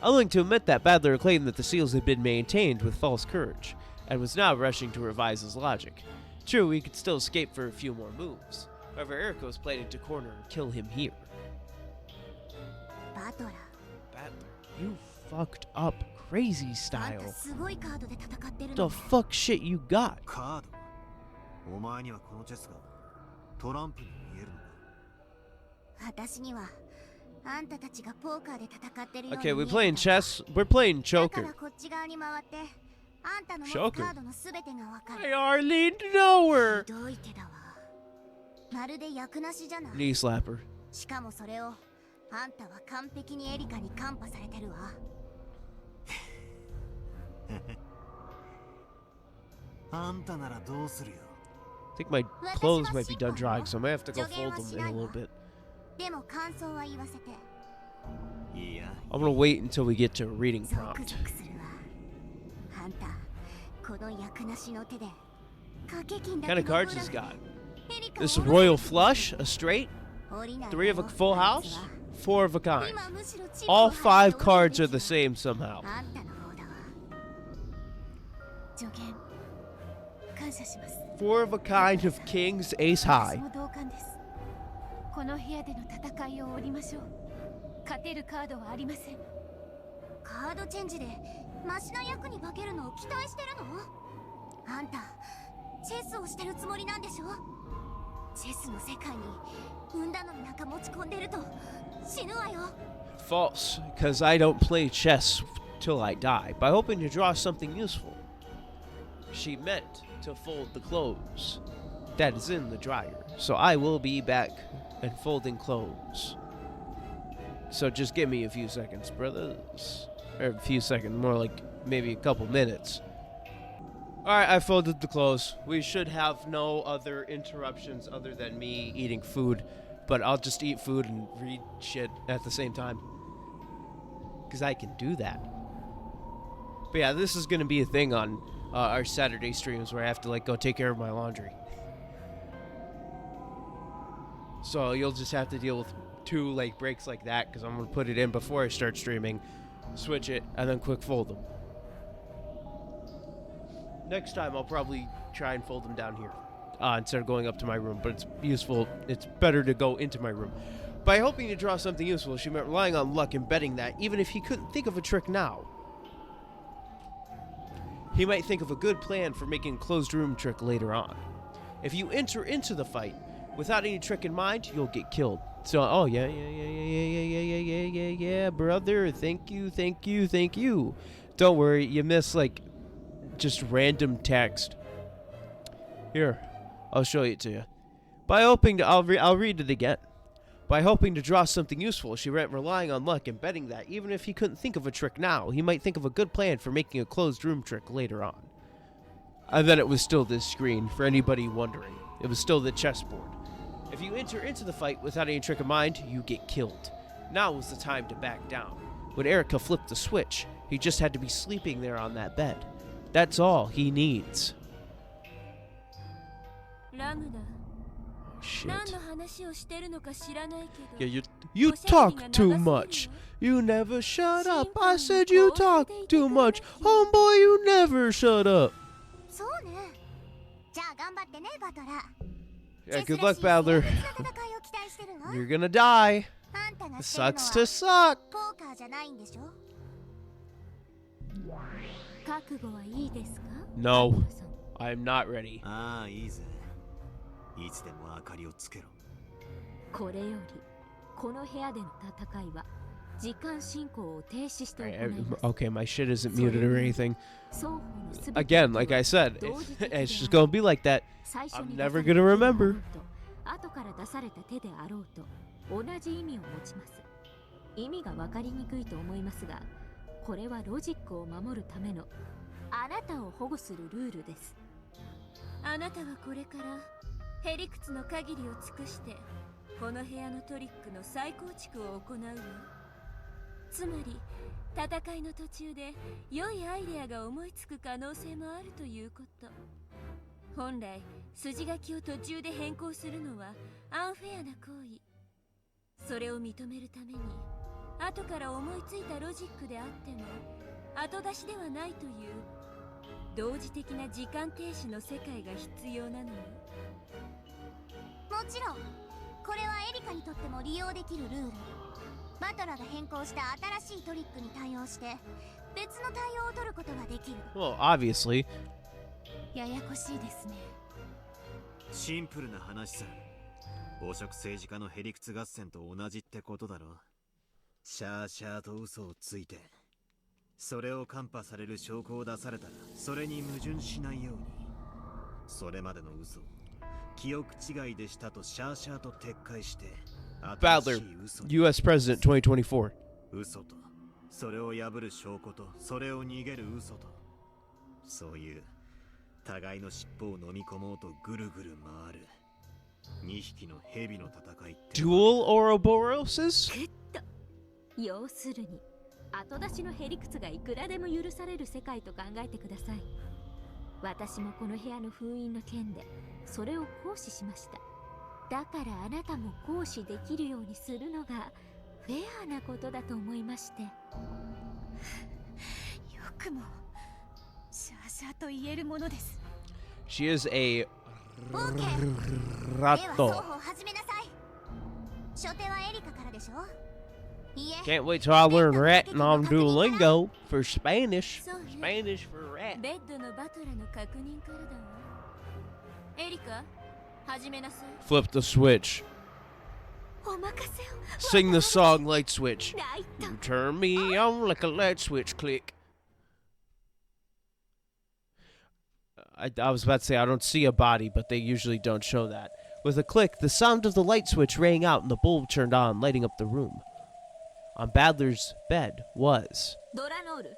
Unwilling to admit that, Badler claimed that the seals had been maintained with false courage, and was now rushing to revise his logic. True, he could still escape for a few more moves. However, Erica was planning to corner and kill him here. バトラー。 Battler, you fucked up crazy あん style. たすごいカードで戦ってる The の。 fuck shit you got? カード。お前にはこのチェスがトランプに見えるのか。私にはあんたたちがポーカーで戦ってるように Okay, 見 we're え playing てた。 chess. We're playing だから Joker. こっち側に回ってあんたの持つ Joker? カードのすべてがわか I る。 hardly know her. ひどい手だわ。まるで役なしじゃない。 Knee slapper. しかもそれをあんたは完璧にエリカにカンパされてるわ。あんたならどうするよ。 I think my clothes might be done drying, so I might have to go fold them in a little bit. でも感想は言わせて。いや、 I'm gonna wait until we get to a reading ゾク prompt. ゾクするわ。あんたこの役なしの手で掛け金だ What け kind の of cards ブラ he's フ got? エリカを This royal flush, a straight, 降りない three of a わ full あいつ house, は four of a kind. 今むしろチップを All 払って five cards 降 are りる the べき same somehow. だ。あんたの方だわ。助言感謝します。 Four of a kind of kings, ace 私 high. も同感です。この部屋での戦いを終りましょう。勝てるカードはありません。カードチェンジでマシな役に化けるのを期待してるの？あんたチェスをしてるつもりなんでしょ？チェスの世界に運頼みなんか持ち込んでると死ぬわよ。 False, because I don't play chess till I die, by hoping to draw something useful. She meant to fold the clothes that is in the dryer, so I will be back and folding clothes. So just give me a few seconds, brothers. Or a few seconds, more like maybe a couple minutes. Alright, I folded the clothes. We should have no other interruptions other than me eating food. But I'll just eat food and read shit at the same time. Because I can do that. But yeah, this is going to be a thing on our Saturday streams where I have to like go take care of my laundry. So you'll just have to deal with 2 like breaks like that because I'm going to put it in before I start streaming, switch it, and then quick fold them. Next time I'll probably try and fold them down here instead of going up to my room, but it's useful. It's better to go into my room. By hoping to draw something useful, she meant relying on luck and betting that, even if he couldn't think of a trick now, he might think of a good plan for making a closed room trick later on. If you enter into the fight without any trick in mind, you'll get killed. So, oh yeah, brother, thank you. Don't worry, you miss like just random text. Here, I'll show it to you. By hoping to, I'll read it again. By hoping to draw something useful, she meant relying on luck and betting that, even if he couldn't think of a trick now, he might think of a good plan for making a closed room trick later on. And then it was still this screen, for anybody wondering. It was still the chessboard. If you enter into the fight without any trick in mind, you get killed. Now was the time to back down. When Erica flipped the switch, he just had to be sleeping there on that bed. That's all he needs. ラムダ Shit. 何の話をしてるのか知らないけど Yeah, you talk too much. You never shut up. I said you talk too much. Homeboy, you never shut up. そうね。じゃあ頑張ってねバトラー。 Yeah, good luck, Battler. チェスらしい壮絶な戦いを期待してるわ。 You're gonna die. あんたが It してるの sucks to は suck. ポーカーじゃないんでしょ？覚悟はいいですか？ No, バトラさん I'm not ready. ああ、いいぜ。いつでも明かりをつけろ。これよりこの部屋での戦いは時間進行を停止して行い Alright, ます。 okay, my shit isn't muted or anything. 双方の全て Again, like I said, 同時的で it's just gonna be like that. 最初 I'm に never 出された gonna 手であろ remember. うと後から出された手であろうと同じ意味を持ちます。意味が分かりにくいと思いますが、これはロジックを守るためのあなたを保護するルールです。あなたはこれからへりくつの限りを尽くしてこの部屋のトリックの再構築を行うわ。つまり戦いの途中で良いアイデアが思いつく可能性もあるということ。本来筋書きを途中で変更するのはアンフェアな行為。それを認めるために後から思いついたロジックであっても後出しではないという同時的な時間停止の世界が必要なのよ。もちろんこれはエリカにとっても利用できるルール。バトラが変更した新しいトリックに対応して別の対応を取ることができる。 Well, obviously. ややこしいですね。シンプルな話さ。汚職政治家のへりくつ合戦と同じってことだろ。シャーシャーと嘘をついて、それをカンパされる証拠を出されたらそれに矛盾しないように、それまでの嘘、記憶違いでしたとシャーシャーと撤回して、 Badler, U.S. President 2024. 嘘と、それを破る証拠と、それを逃げる嘘と、そういう互いの尻尾を飲み込もうとぐるぐる回る2匹の蛇の戦いって。 Dual Ouroboroses? くっと要するに後出しのへりくつがいくらでも許される世界と考えてください。私もこの部屋の封印の件でそれを行使しました。だからあなたも行使できるようにするのがフェアなことだと思いまして。よくもシャーシャーと言えるものです。 She is a オーケー。では双 rato. 方始めなさい。初手はエリカからでしょ。いえ、 Can't wait till I learn rat on Duolingo for Spanish. そうね。 Spanish for rat. ベッドのバトラの確認からだわ。エリカ、始めなさい。 Flip the switch. お任せを。 Sing the song Light Switch. ライト。 You turn me on like a light switch. Click. I was about to say I don't see a body, but they usually don't show that. With a click, the sound of the light switch rang out and the bulb turned on, lighting up the room. On Badler's bed was ドラノール。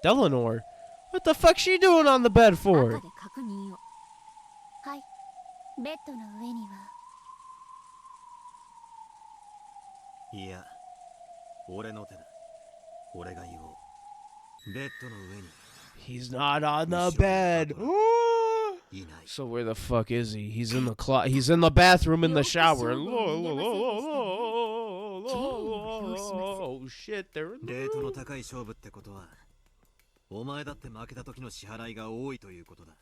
Delanor. What the fuck's she doing on the bed 中 for? で確認を。はい。ベッドの上には。いや、俺の手だ。俺が言おう。ベッドの上に He's not on the bed. いない。 So where the fuck is he? He's in the he's in the bathroom in the shower. Oh shit, they're in the レートの room. 高い勝負ってことは、お前だって負けた時の支払いが多いということだ。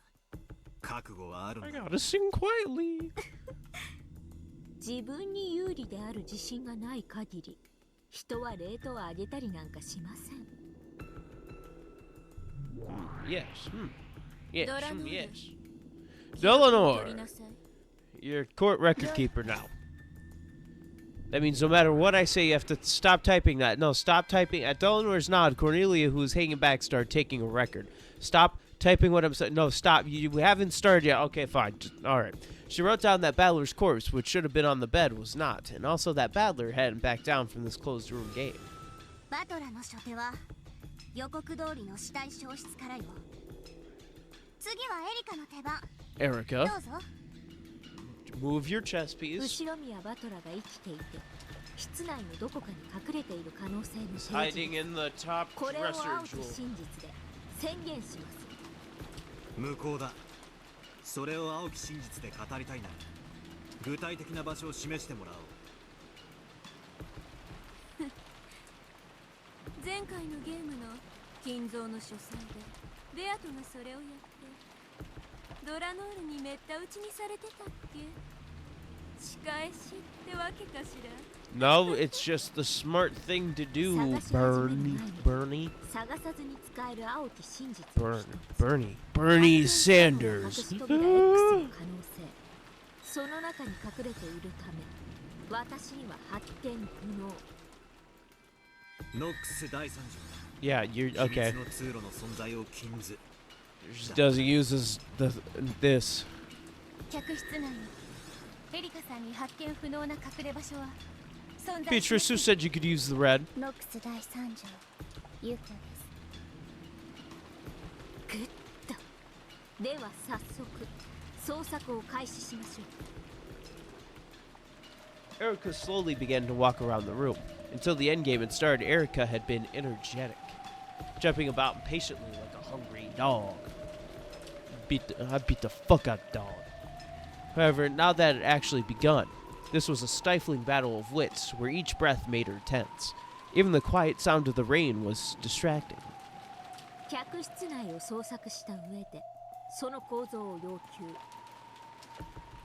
覚悟はあるん I だ。 gotta sing quietly. 自分に有利である自信がない限り、人はレートを上げたりなんかしません。 Yes. Yes. Delanor. Yes. 取り Delanor, なさい。 you're court record keeper now. That means no matter what I say, you have to stop typing that. No, stop typing. At Delanor's nod, Cornelia, who's hanging back, started taking a record. Stop typing what I'm saying. No, stop. You haven't started yet. Okay, fine. All right. She wrote down that Badler's corpse, which should have been on the bed, was not. And also that Badler hadn't backed down from this closed room game. バトラの初手は予告通りの死体消失からよ。次はエリカの手番。 Erica, どうぞ。 move your chess piece. 後ろ宮バトラが生きていて、室内のどこかに隠れている可能性も He's 生じ hiding in the top これを dresser 青き jewel. 真実で宣言します。無効だ。それを青き真実で語りたいなら、具体的な場所を示してもらおう。前回のゲームの金蔵の書斎でベアトがそれをやってドラノールにめった打ちにされてたっけ。仕返しってわけかしら。 No, it's just the smart thing to do, Bernie. 探さずに使える青き真実 Bernie Sanders. 隠し扉 X の可能性、その中に隠れているため私には発見不能。ノックス第三条。 Yeah, you're 秘 okay. 密の通路の存在を禁ず。 She doesn't use this. 客室内にエリカさんに発見不能な隠れ場所は存在 Beatrice, who said you could use the red? ノックス第三条。有効です。グッド。では早速捜索を開始しましょう。 Erica slowly began to walk around the room. Until the endgame had started, Erica had been energetic, jumping about impatiently like a hungry dog. I beat the fuck out of dog. However, now that it had actually begun, this was a stifling battle of wits where each breath made her tense. Even the quiet sound of the rain was distracting. 客室内を捜索した上でその構造を要求。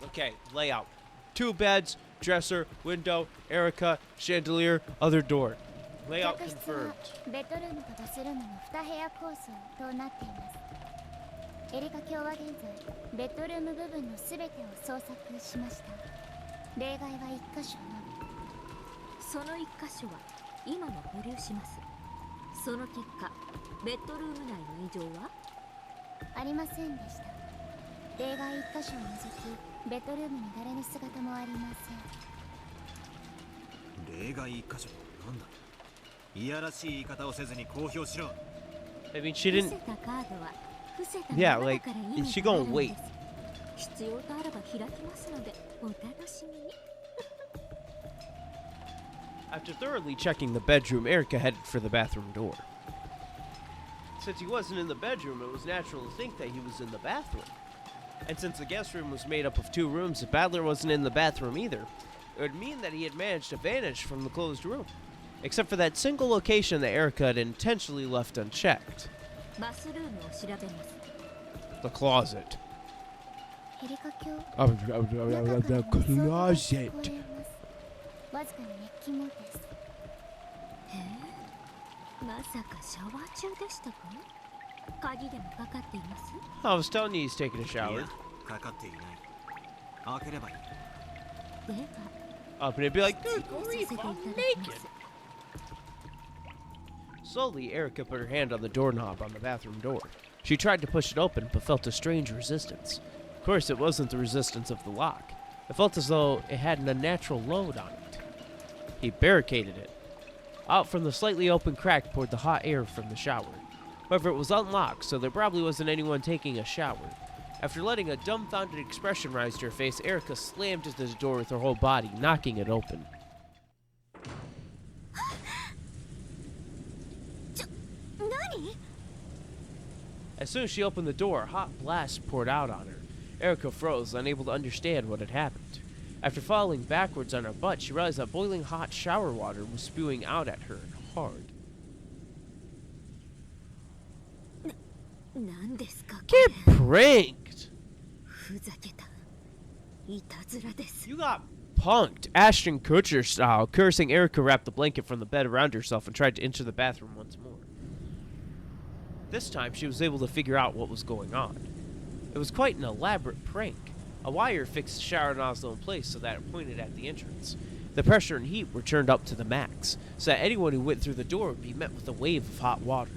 Okay, layout. 2 beds, dresser, window, Erica, chandelier, other door. Layout 客室は confirmed. ベッドルームとバスルームの2部屋構想となっています。エリカ卿は現在ベッドルーム部分の全てを捜索しました。例外は1箇所のみ。その1箇所は今も保留します。その結果ベッドルーム内の異常はありませんでした。例外1箇所を除きベッドルームに誰の姿もありません。例外1箇所なんだ。いやらしい言い方をせずに公表しろ。 I mean, she 伏 didn't. せたカードは伏せた Yeah, ままだ like, から意 is 味 she がある gonna の wait? です。必要とあれば開きますのでお楽しみに。 After thoroughly checking the bedroom, Erica headed for the bathroom door. Since he wasn't in the bedroom, it was natural to think that he was in the bathroom. And since the guest room was made up of 2 rooms, if Badler wasn't in the bathroom either, it would mean that he had managed to vanish from the closed room. Except for that single location that Erica had intentionally left unchecked. バスルームを調べます。 The closet. エリカ卿 The closet. わずかに熱気もです。へえ、まさかシャワー中でしたか？鍵でもかかっています？ I was telling you he's taking a い shower. や、かかっていない。開ければいい。では Up and it'd be like, 実 good 行さ grief, せていただ I'm きま naked. す。 Slowly, Erica put her hand on the doorknob on the bathroom door. She tried to push it open, but felt a strange resistance. Of course, it wasn't the resistance of the lock. It felt as though it had an unnatural load on it. He barricaded it. Out from the slightly open crack poured the hot air from the shower. However, it was unlocked, so there probably wasn't anyone taking a shower. After letting a dumbfounded expression rise to her face, Erica slammed into the door with her whole body, knocking it open. 何？ As soon as she opened the door, a hot blast poured out on her. Erica froze, unable to understand what had happened. After falling backwards on her butt, she realized that boiling hot shower water was spewing out at her hard. 何ですか？ Get pranked! ふざけた。いたずらです。 You got punked, Ashton Kutcher style. Cursing, Erica wrapped the blanket from the bed around herself and tried to enter the bathroom once more. This time, she was able to figure out what was going on. It was quite an elaborate prank. A wire fixed the shower nozzle in place so that it pointed at the entrance. The pressure and heat were turned up to the max, so that anyone who went through the door would be met with a wave of hot water.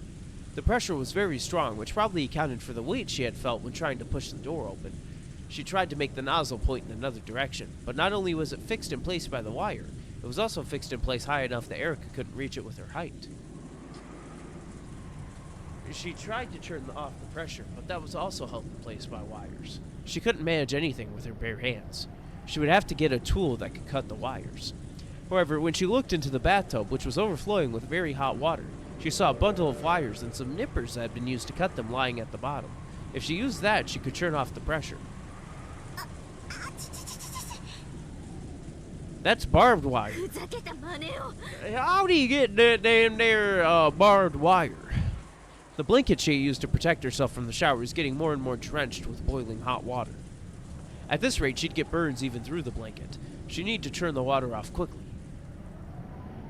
The pressure was very strong, which probably accounted for the weight she had felt when trying to push the door open. She tried to make the nozzle point in another direction, but not only was it fixed in place by the wire, it was also fixed in place high enough that Erica couldn't reach it with her height. She tried to turn off the pressure, but that was also held in place by wires. She couldn't manage anything with her bare hands. She would have to get a tool that could cut the wires. However, when she looked into the bathtub, which was overflowing with very hot water, she saw a bundle of wires and some nippers that had been used to cut them lying at the bottom. If she used that, she could turn off the pressure. That's barbed wire. ふざけた真似を。 How do you get that damn there barbed wire? The blanket she used to protect herself from the shower was getting more and more drenched with boiling hot water. At this rate, she'd get burns even through the blanket. She needed to turn the water off quickly.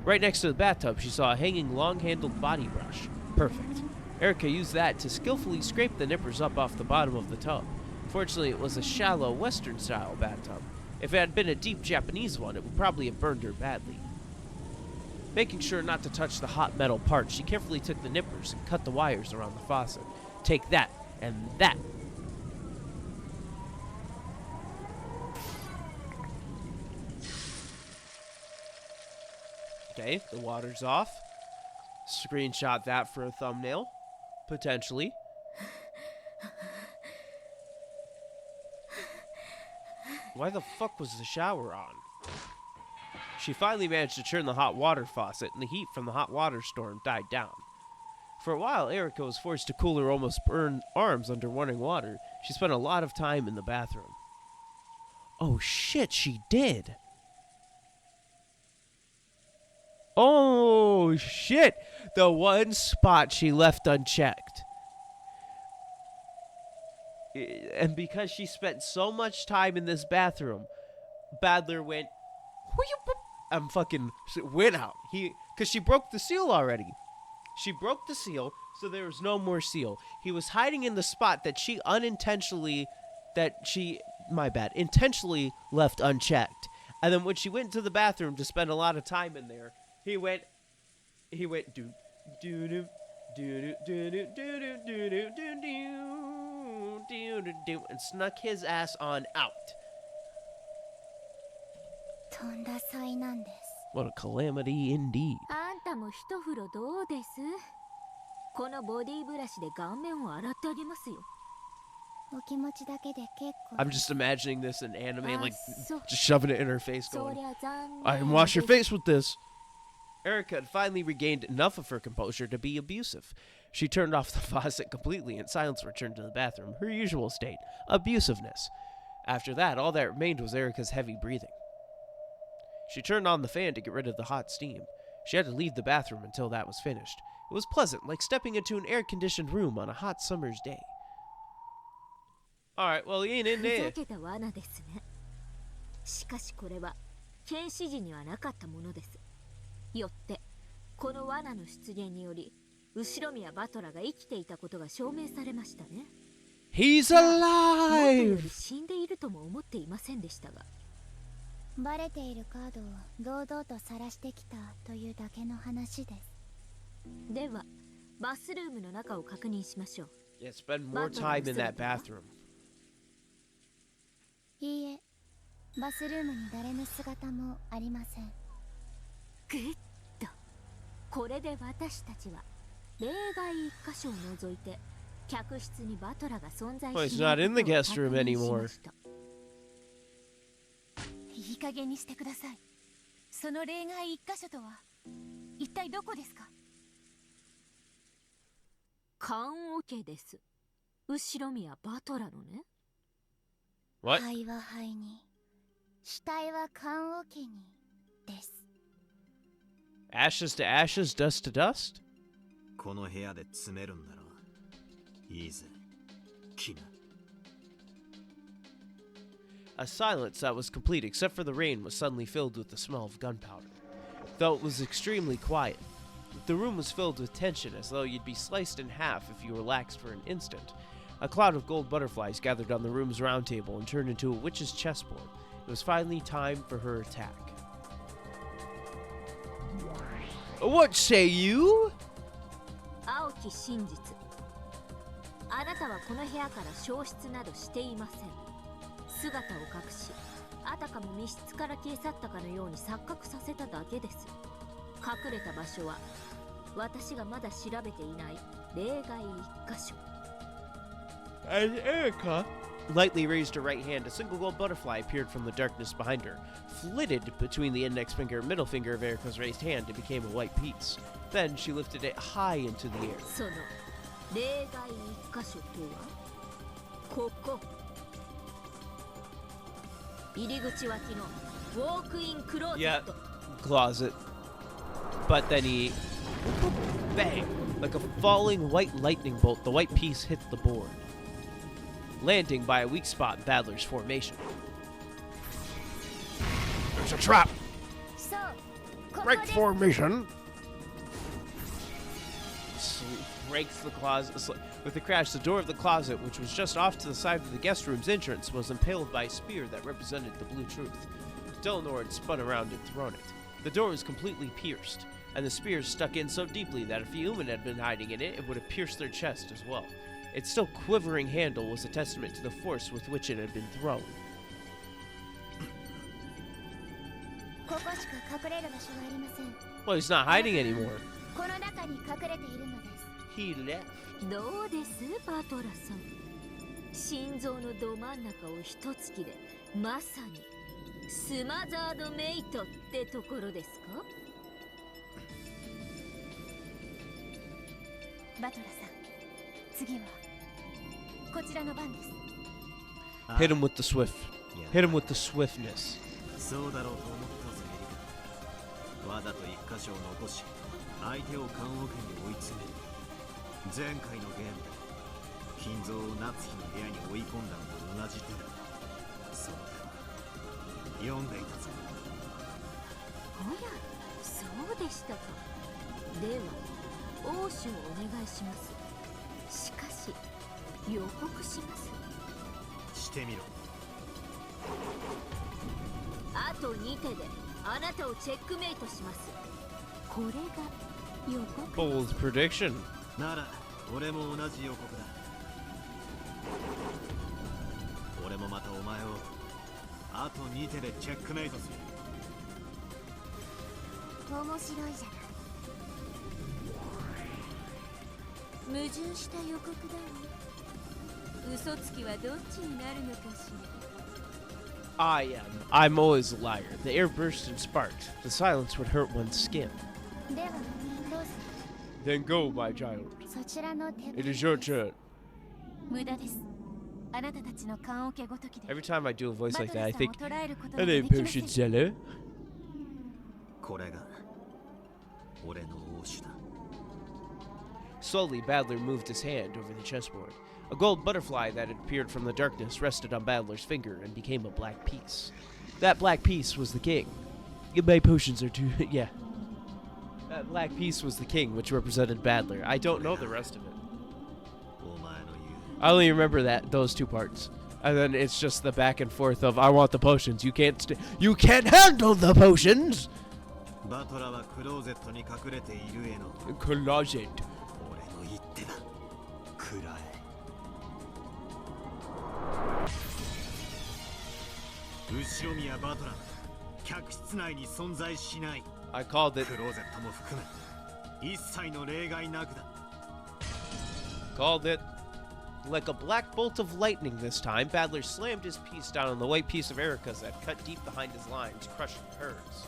Right next to the bathtub, she saw a hanging long-handled body brush. Perfect. Erica used that to skillfully scrape the nippers up off the bottom of the tub. Fortunately, it was a shallow Western-style bathtub. If it had been a deep Japanese one, it would probably have burned her badly. Making sure not to touch the hot metal part, she carefully took the nippers and cut the wires around the faucet. Take that, and that. Okay, the water's off. Screenshot that for a thumbnail. Potentially. Why the fuck was the shower on? She finally managed to turn the hot water faucet, and the heat from the hot water storm died down. For a while, Erica was forced to cool her almost burned arms under running water. She spent a lot of time in the bathroom. Oh shit, she did! Oh shit! The one spot she left unchecked. And because she spent so much time in this bathroom, Badler went, and fucking went out. Because she broke the seal already. She broke the seal, so there was no more seal. He was hiding in the spot that she intentionally left unchecked. And then when she went to the bathroom to spend a lot of time in there, he went do do do do do do do do do do do and snuck his ass on out. とんだ災難です。 What a calamity indeed. あんたも一風呂どうです？このボディブラシで顔面を洗ってあげますよ。お気持ちだけで結構。 I'm just imagining this in anime, like そう。 just shoving it in her face, そ going, りゃ残念。 I can wash your face with this. Erica had finally regained enough of her composure to be abusive. She turned off the faucet completely and silence returned to the bathroom, her usual state, abusiveness. After that, all that remained was Erica's heavy breathing. She turned on the fan to get rid of the hot steam. She had to leave the bathroom until that was finished. It was pleasant, like stepping into an air-conditioned room on a hot summer's day. Alright, well, he ain't in ふ there. ざけた罠ですね。しかしこれは検視時にはなかったものです。よってこの罠の出現により後宮バトラが生きていたことが証明されましたね。 He's もっとよ alive! り死んでいるとも思っていませんでしたが。バレているカードを堂々と晒してきたというだけの話です。ではバスルームの中を確認しましょう。 Yeah, spend more time in that bathroom. いいえ、バスルームに誰の姿もありません。グッとこれで私たちは例外一箇所を除いて客室にバトラが存在 Well, し he's な not い in こ the とを guest 確 room 認し anymore. ました。いい加減にしてください。その例外一箇所とは一体どこですか？棺桶です。後宮バトラのね。What? 肺は肺に、死体は棺桶にです。 Ashes to ashes, dust to dust? この部屋で詰めるんだろう。いいぜ、キナ。 A silence that was complete except for the rain was suddenly filled with the smell of gunpowder. Though it was extremely quiet, the room was filled with tension as though you'd be sliced in half if you relaxed for an instant. A cloud of gold butterflies gathered on the room's round table and turned into a witch's chessboard. It was finally time for her attack. What say you? 青き真実。あなたはこの部屋から消失などしていません。姿を隠し、あたかも密室から消え去ったかのように錯覚させただけです。隠れた場所は私がまだ調べていない例外一箇所。 As Erica lightly raised her right hand, a single gold butterfly appeared from the darkness behind her, flitted between the index finger and middle finger of Erica's raised hand and became a white piece. Then she lifted it high into the air. その例外一箇所とはここ。入り口脇のウォークインクローゼット。 Closet. But then he... Bang! Like a falling white lightning bolt, the white piece hit the board, landing by a weak spot in Badler's formation. There's a trap! そう、ここ Break です。 formation! Breaks the closet. With a crash, the door of the closet, which was just off to the side of the guest room's entrance, was impaled by a spear that represented the Blue Truth. Delnor had spun around and thrown it. The door was completely pierced, and the spear stuck in so deeply that if human had been hiding in it, it would have pierced their chest as well. Its still quivering handle was a testament to the force with which it had been thrown. ここしか隠れる場所がありません。 Well, he's not hiding anymore. この中に隠れているのです。 He left. どうですバトラさん。心臓のど真ん中を一突きでまさにスマザードメイトってところですか？バトラさん、次はこちらの番です。 Hit him with the swift. Hit him with the swiftness. そうだろうと思ったぜ、エリカ。わざと一箇所を残し、相手を棺桶に追い詰める。前回のゲームで金蔵を夏日の部屋に追い込んだのと同じ手だ。その手は読んでいたぞ。おや、そうでしたか。では欧州をお願いします。しかし予告します。してみろ。あと2手であなたをチェックメイトします。これが予告。 Bold prediction. なら俺も同じ予告だ。俺もまたお前をあと2手でチェックメイトする。面白いじゃない。矛盾した予告だわ。嘘つきはどっちになるのかしら。I'm always a liar. The air burst and sparked. The silence would hurt one's skin. ではどうぞ。 Then go, my child. そちらの手 It is your turn. 無駄です。あなたたちの棺桶ごときで Every time I do a voice バ like ト that, ル I さんを think, 捉えることが hello, できません。 potion seller. これが俺の王子だ。 Slowly, Badler moved his hand over the chessboard. A gold butterfly that had appeared from the darkness rested on Badler's finger and became a black piece. That black piece was the king. My potions are too... yeah. That black piece was the king, which represented Badler. I don't know the rest of it. お前の言う I only remember those two parts. And then it's just the back and forth of, I want the potions. You can't you can't handle the potions! バトラはクローゼットに隠れているへの Closet. 俺の一手だ。食らえ。後ろ宮バトラ、客室内に存在しない。 I called it. クローゼットも含め一切の例外なくだ。 Called it. Like a black bolt of lightning this time, Badler slammed his piece down on the white piece of Erica's that cut deep behind his lines, crushing hers.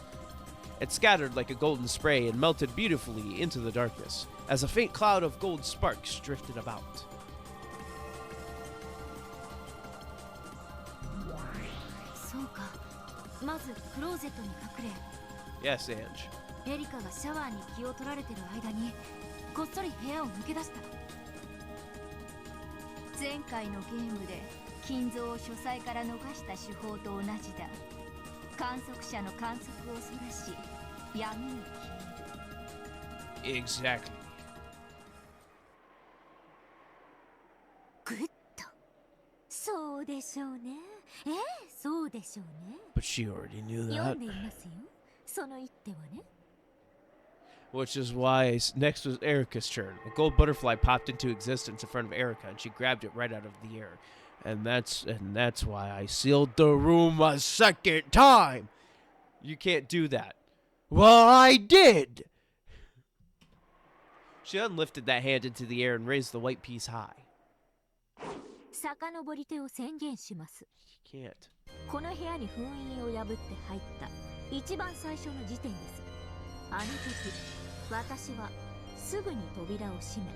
It scattered like a golden spray and melted beautifully into the darkness, as a faint cloud of gold sparks drifted about. そうか。まずクローゼットに隠れ、 Yes, Ange. エリカがシャワーに気を取られてる間にこっそり部屋を抜け出した。前回のゲームで金蔵を書斎から逃した手法と同じだ。観測者の観測をそらし闇を消える。 Exactly. グッと。そうでしょうね。ええ、そうでしょうね。 But she already knew 読 that. んでいますよ。その一手はね。 Which is why next was Erica's turn. A gold butterfly popped into existence in front of Erica, and she grabbed it right out of the air. And that's why I sealed the room a second time. You can't do that. Well, I did. She then lifted that hand into the air and raised the white piece high. 遡り手を宣言します。 You can't. この部屋に封印を破って入った一番最初の時点です。あの時私はすぐに扉を閉め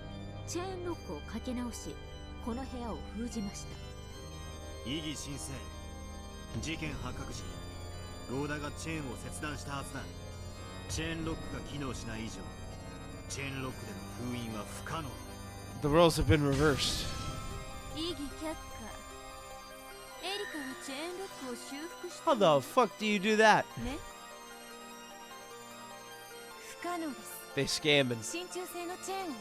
チェーンロックをかけ直しこの部屋を封じました。異議申請。事件発覚時ゴーダがチェーンを切断したはずだ。チェーンロックが機能しない以上チェーンロックでの封印は不可能。 The roles have been reversed. 異議却下。エリカはチェーンロックを修復した How the fuck do you do that? ね。不可能です。 They scamming. 真鍮製のチェーンを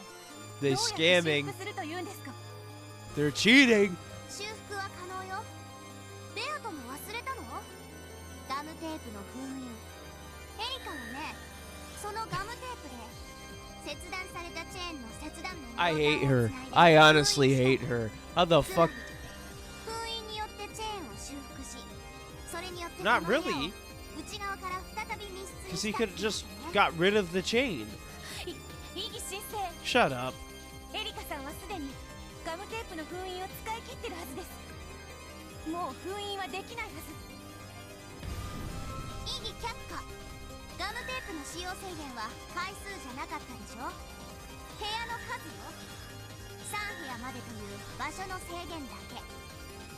They どうやって修 scamming. 復するというんですか。 They're cheating. 修復は可能よ。ベアとも忘れたの？ガムテープの封印。エリカはね、そのガムテープで切断されたチェーンの切断面に I hate her. I honestly hate her. How the fuck? 封印によってチェーンを修復し、それによって Not この部屋を really. 内側から再び密 Because 室 he に could have just got rid of the chain. 異議申請。 Shut up. エリカさんはすでにガムテープの封印を使い切ってるはずです。もう封印はできないはず。異議却下。ガムテープの使用制限は回数じゃなかったでしょ。部屋の数よ。3部屋までという場所の制限だけ。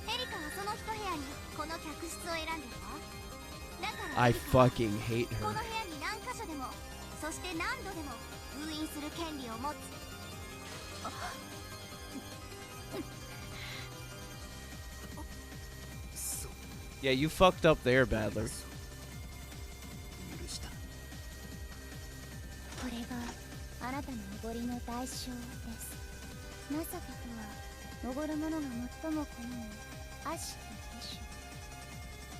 エリカはその一部屋にこの客室を選んでるわ。だから I エリカは fucking hate こ her. の部屋に何箇所でも、そして何度でも封印する権利を持つ。そう Yeah, you fucked up there, Badler. 許した。これがあなたのおごりの代償です。情けとはおごる者が最も好む悪しきでし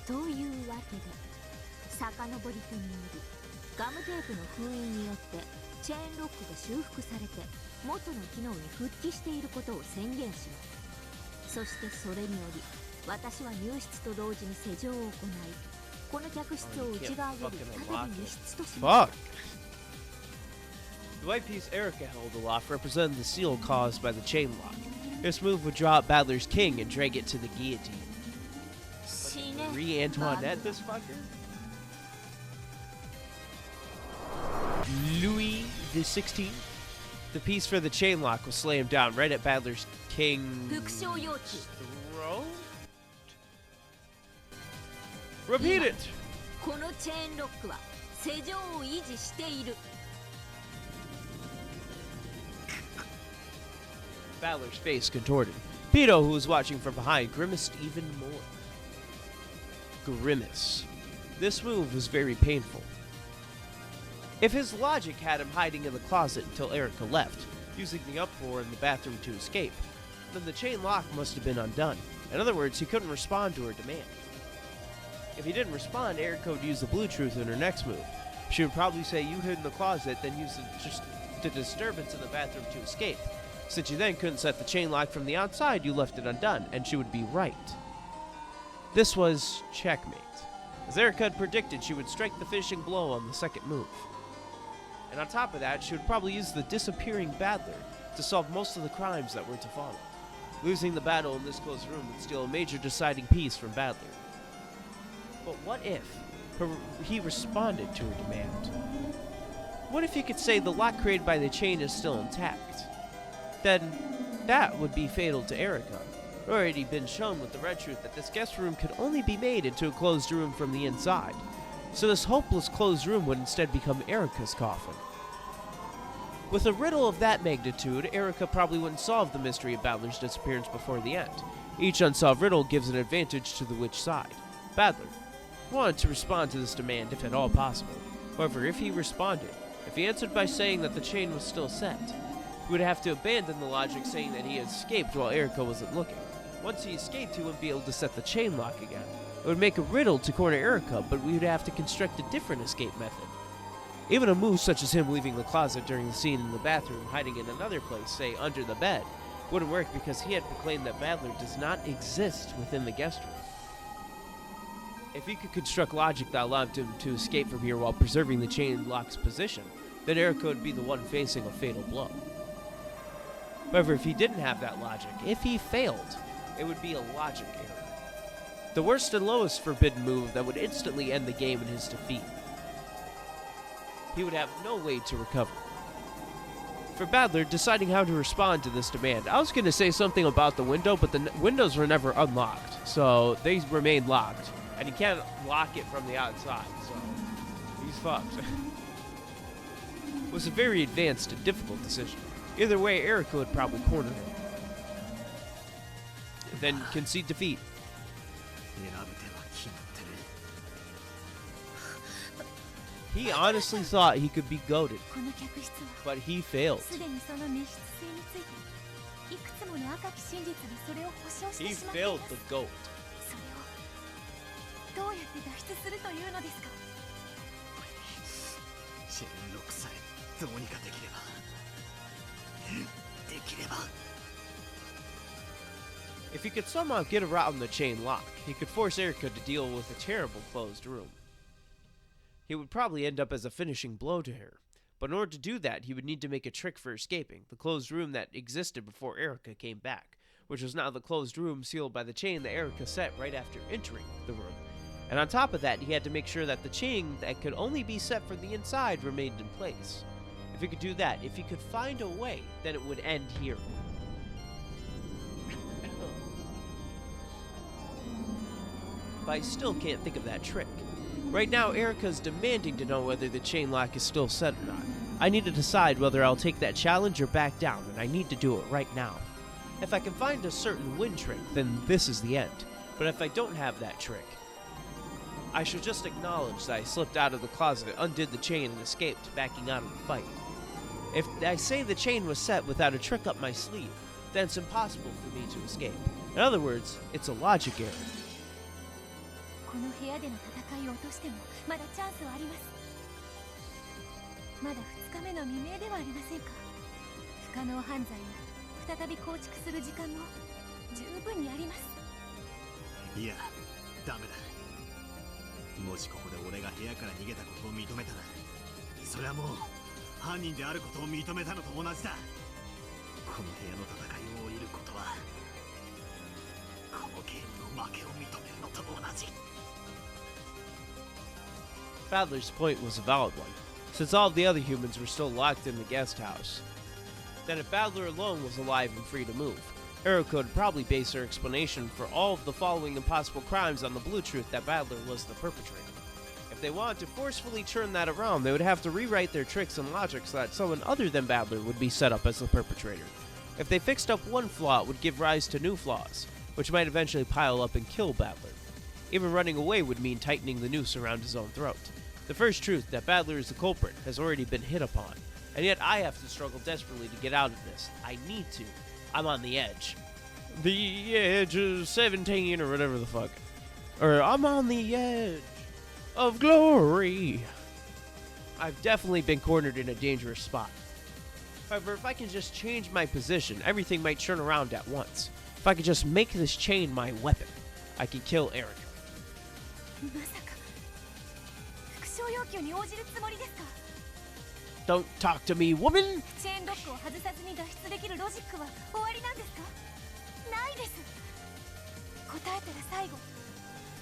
ょ。というわけで遡り手によりガムテープの封印によってチェーンロックが修復されて元の機能に復帰していることを宣言します。そしてそれにより私は入室と同時に施錠を行い、この客室を内側より再び密室としま Fuck! The white piece Erica held aloft represented the seal caused by the chain lock. This move would drop Badler's king and drag it to the guillotine. 死ね Marie Antoinette, this fucker. Louis XVI. The piece for the chain lock was slammed down right at Badler's king's 副将要求 throat. Repeat it! このチェーンロックは施錠を維持している。 Badler's face contorted. Pito, who was watching from behind, grimaced even more. Grimace. This move was very painful. If his logic had him hiding in the closet until Erica left, using the uproar in the bathroom to escape, then the chain lock must have been undone. In other words, he couldn't respond to her demand. If he didn't respond, Erica would use the blue truth in her next move. She would probably say, "You hid in the closet," then use the disturbance in the bathroom to escape. Since you then couldn't set the chain lock from the outside, you left it undone, and she would be right. This was checkmate. As Erica had predicted, she would strike the finishing blow on the second move. And on top of that, she would probably use the disappearing Badler to solve most of the crimes that were to follow. Losing the battle in this closed room would steal a major deciding piece from Badler. But what if he responded to her demand? What if he could say the lock created by the chain is still intact? Then that would be fatal to Erica. It had already been shown with the red truth that this guest room could only be made into a closed room from the inside. So this hopeless closed room would instead become Erica's coffin. With a riddle of that magnitude, Erica probably wouldn't solve the mystery of Badler's disappearance before the end. Each unsolved riddle gives an advantage to the which side. Badler wanted to respond to this demand if at all possible. However, if he responded, if he answered by saying that the chain was still set, he would have to abandon the logic saying that he had escaped while Erica wasn't looking. Once he escaped, he wouldn't be able to set the chain lock again. It would make a riddle to corner Erica, but we would have to construct a different escape method. Even a move such as him leaving the closet during the scene in the bathroom, hiding in another place, say under the bed, wouldn't work because he had proclaimed that Badler does not exist within the guest room. If he could construct logic that allowed him to escape from here while preserving the chain lock's position, then Erica would be the one facing a fatal blow. However, if he didn't have that logic, if he failed, it would be a logic error. The worst and lowest forbidden move that would instantly end the game in his defeat. He would have no way to recover. For Badler, deciding how to respond to this demand, I was going to say something about the window, but the windows were never unlocked, so they remained locked. And he can't lock it from the outside, so he's fucked. It was a very advanced and difficult decision. Either way, Erica would probably corner him. Then concede defeat. He honestly thought he could be goated, この客室は but he failed. すでにその密室性についていくつもの赤き真実でそれを保証して He しまってい failed ます the goat. それをどうやって脱出するというのですかチェーンロックさえどうにかできればできれば If he could somehow get around the chain lock, he could force Erica to deal with a terrible closed room. He would probably end up as a finishing blow to her. But in order to do that, he would need to make a trick for escaping, the closed room that existed before Erica came back, which was now the closed room sealed by the chain that Erica set right after entering the room. And on top of that, he had to make sure that the chain that could only be set from the inside remained in place. If he could do that, if he could find a way, then it would end here. But I still can't think of that trick. Right now, Erica's demanding to know whether the chain lock is still set or not. I need to decide whether I'll take that challenge or back down, and I need to do it right now. If I can find a certain win trick, then this is the end. But if I don't have that trick, I should just acknowledge that I slipped out of the closet, undid the chain, and escaped, backing out of the fight. If I say the chain was set without a trick up my sleeve, then it's impossible for me to escape. In other words, it's a logic error. この部屋での戦いを落としてもまだチャンスはあります。まだ2日目の未明ではありませんか。不可能犯罪を再び構築する時間も十分にあります。いや、ダメだ。もしここで俺が部屋から逃げたことを認めたら、それはもう犯人であることを認めたのと同じだ。この部屋の戦いを降りることは、このゲームの負けを認めるのと同じ。Fadler's point was a valid one, since all of the other humans were still locked in the guest house. Then if Fadler alone was alive and free to move, Eriko would probably base her explanation for all of the following impossible crimes on the blue truth that Fadler was the perpetrator. If they wanted to forcefully turn that around, they would have to rewrite their tricks and logic so that someone other than Badler would be set up as the perpetrator. If they fixed up one flaw, it would give rise to new flaws, which might eventually pile up and kill Badler. Even running away would mean tightening the noose around his own throat. The first truth, that Badler is the culprit, has already been hit upon, and yet I have to struggle desperately to get out of this. I need to. I'm on the edge. The edge of 17 or whatever the fuck. Or I'm on the edge of glory. I've definitely been cornered in a dangerous spot. However, if I can just change my position, everything might turn around at once. If I could just make this chain my weapon, I can kill Erika. まさか復讐要求に応じるつもりですか。 Don't talk to me, woman! チェーンロックを外さずに脱出できるロジックは終わりなんですか。ないです。答えたら最後。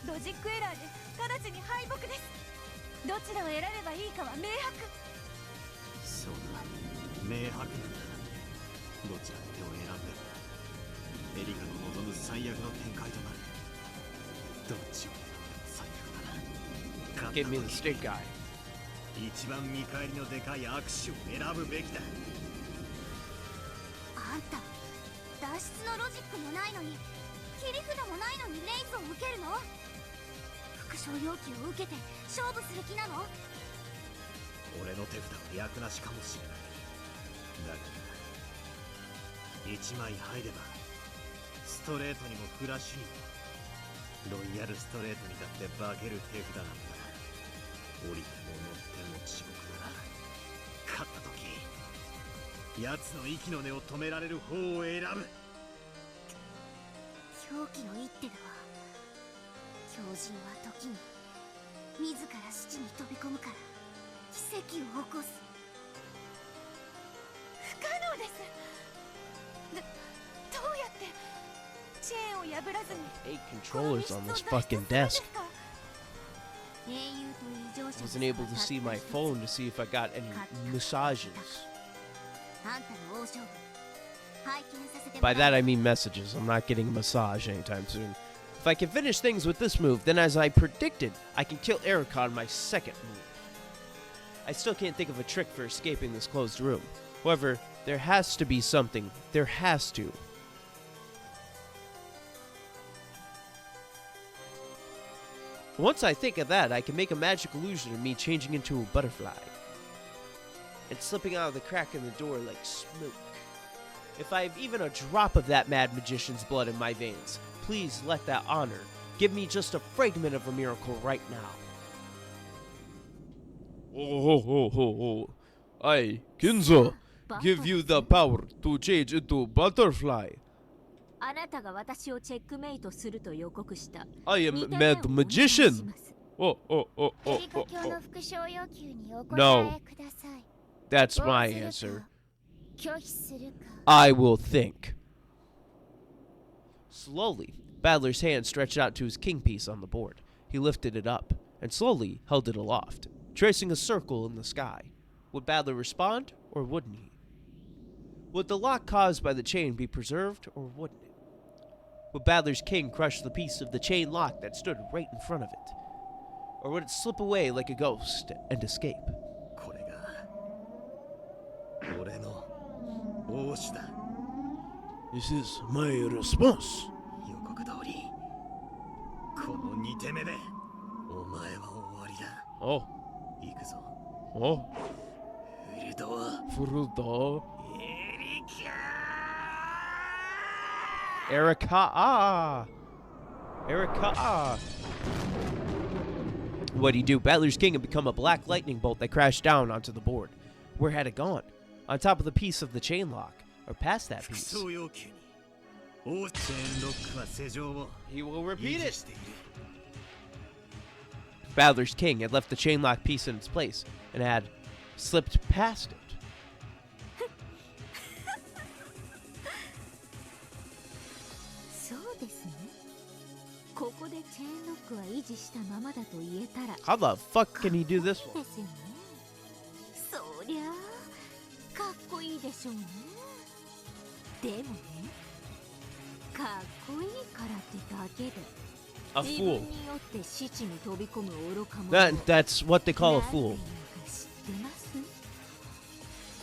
ロジックエラーで直ちに敗北です。どちらを選べばいいかは明白。そうだ、明白なんだ。どちらの手を選んでもエリカの望む最悪の展開となる。どっちを選んでも最悪だな。 Give me the stick guy. 一番見返りのでかい握手を選ぶべきだ。あんた脱出のロジックもないのに切り札もないのにレイズを受けるの。復讐要求を受けて勝負する気なの。俺の手札は役なしかもしれない。だが1枚入ればストレートにもフラッシュにもロイヤルストレートにだって化ける手札なんだ。降りても乗っても地獄なら勝った時奴の息の根を止められる方を選ぶ。狂気の一手だわ。狂人は時に自ら死地に飛び込むから奇跡を起こす。不可能です。どうやってチェーンを破らずに 8 controllers on this fucking desk. 英雄と異常者 Wasn't able to see my phone to see if I got any massages. あんたの大勝負拝見させても By ら that I mean messages. I'm not getting a massage anytime soon. If I can finish things with this move, then as I predicted, I can kill Erika on my second move. I still can't think of a trick for escaping this closed room. However, there has to be something. There has to. Once I think of that, I can make a magic illusion of me changing into a butterfly and slipping out of the crack in the door like smoke. If I have even a drop of that mad magician's blood in my veins, please let that honor give me just a fragment of a miracle right now. Oh, I, Kinzo, give you the power to change into butterfly. あなたが私をチェックメイトすると予告した。 I am mad magician. Oh. エリカ教の復讐要求にお答 No. えください。 That's どう my するか answer. 拒否するか。 I will think. Slowly, Badler's hand stretched out to his king piece on the board. He lifted it up and slowly held it aloft, tracing a circle in the sky. Would Badler respond, or wouldn't he? Would the lock caused by the chain be preserved, or wouldn't it? Would Badler's king crush the piece of the chain lock that stood right in front of it? Or would it slip away like a ghost and escape? これが俺の王子だ。 This is my response. 予告通りこの2手目でお前は終わりだ。 Oh. 行くぞ。 Oh. フルドア。 Furudo. エリカ Erika. Erika. What'd he do? Battler's King had become a black lightning bolt that crashed down onto the board. Where had it gone? On top of the piece of the chain lock. Or past that 複 piece. 層要求にオーチェーンロックは施錠を He will 維 repeat 持 it. している。 Battler's King had left the chain lock piece in its place and had slipped past it. そうですね。ここでチェーンロックは維持したままだと言えたら How the fuck can he do this です one? よね。そりゃあかっこいいでしょうね。でもね、かっこいいからってだけで A 自 fool. 分によって死地に飛び込む愚か者 That's what they call a なんて fool. いうか知ってます？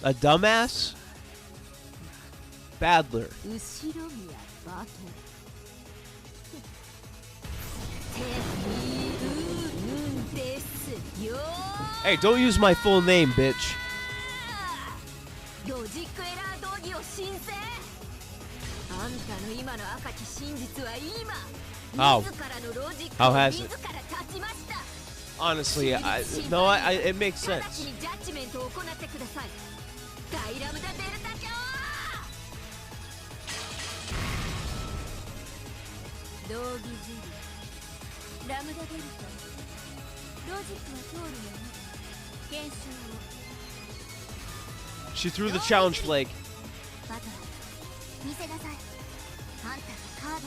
A dumbass? Battler. 後ろ宮バトルていうんですよ。 Hey, don't use my full name, bitch. ロジックエラー道義を申請。あんたの今の赤き真実は今 How? 自らのロジック How を has 自 it? ら立ちました。 Honestly, it makes 直ち sense. にジャッジメントを行ってください。ダイラムダデルタ卿。道義ジュリラムダデルタ、ロジックは通るよね。検証を。 She threw the challenge flag. バトラー見せなさい。あんたのカード。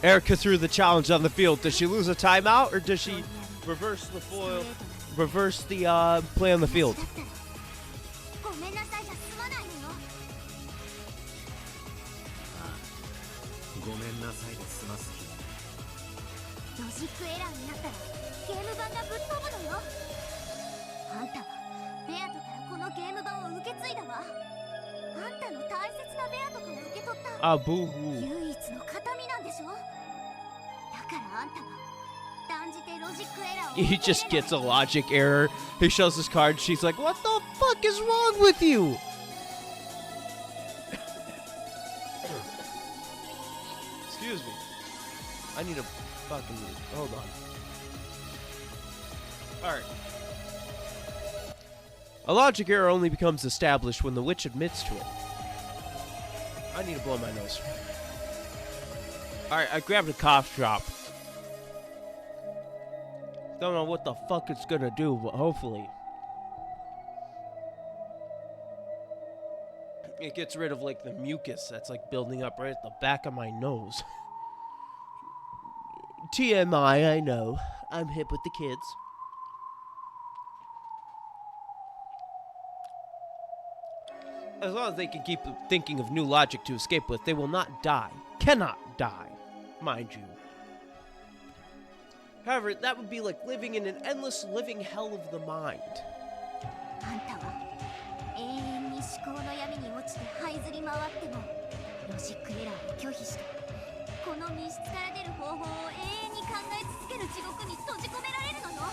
Erica threw the challenge on the field. Does she lose a timeout or does she reverse the foil? Reverse the play on the field. だったらごめんなさいじゃ済まないのよ。ごめんなさいで済ます気。ロジックエラーになったらゲーム版がぶっ飛ぶのよ。あんたはベアトからこのゲーム版を受け継いだわ。あんたの大切なベアトから受け取った Ah, boo hoo. 唯一の形見なんでしょ。だからあんたは断じてロジックエラーを He just gets a logic error. He shows his card. She's like, "What the fuck is wrong with you?" Excuse me. I need a fucking hold on. All right. A logic error only becomes established when the witch admits to it. I need to blow my nose. All right, I grabbed a cough drop. Don't know what the fuck it's gonna do, but hopefully it gets rid of like the mucus that's like building up right at the back of my nose. TMI, I know. I'm hip with the kids. As long as they can keep thinking of new logic to escape with, they will not die. Cannot die, mind you. However, that would be like living in an endless living hell of the mind. あんたは永遠に思考の闇に落ちて這いずり回ってもロジックエラーを拒否してこの密室から出る方法を永遠に考え続ける地獄に閉じ込められるのよ。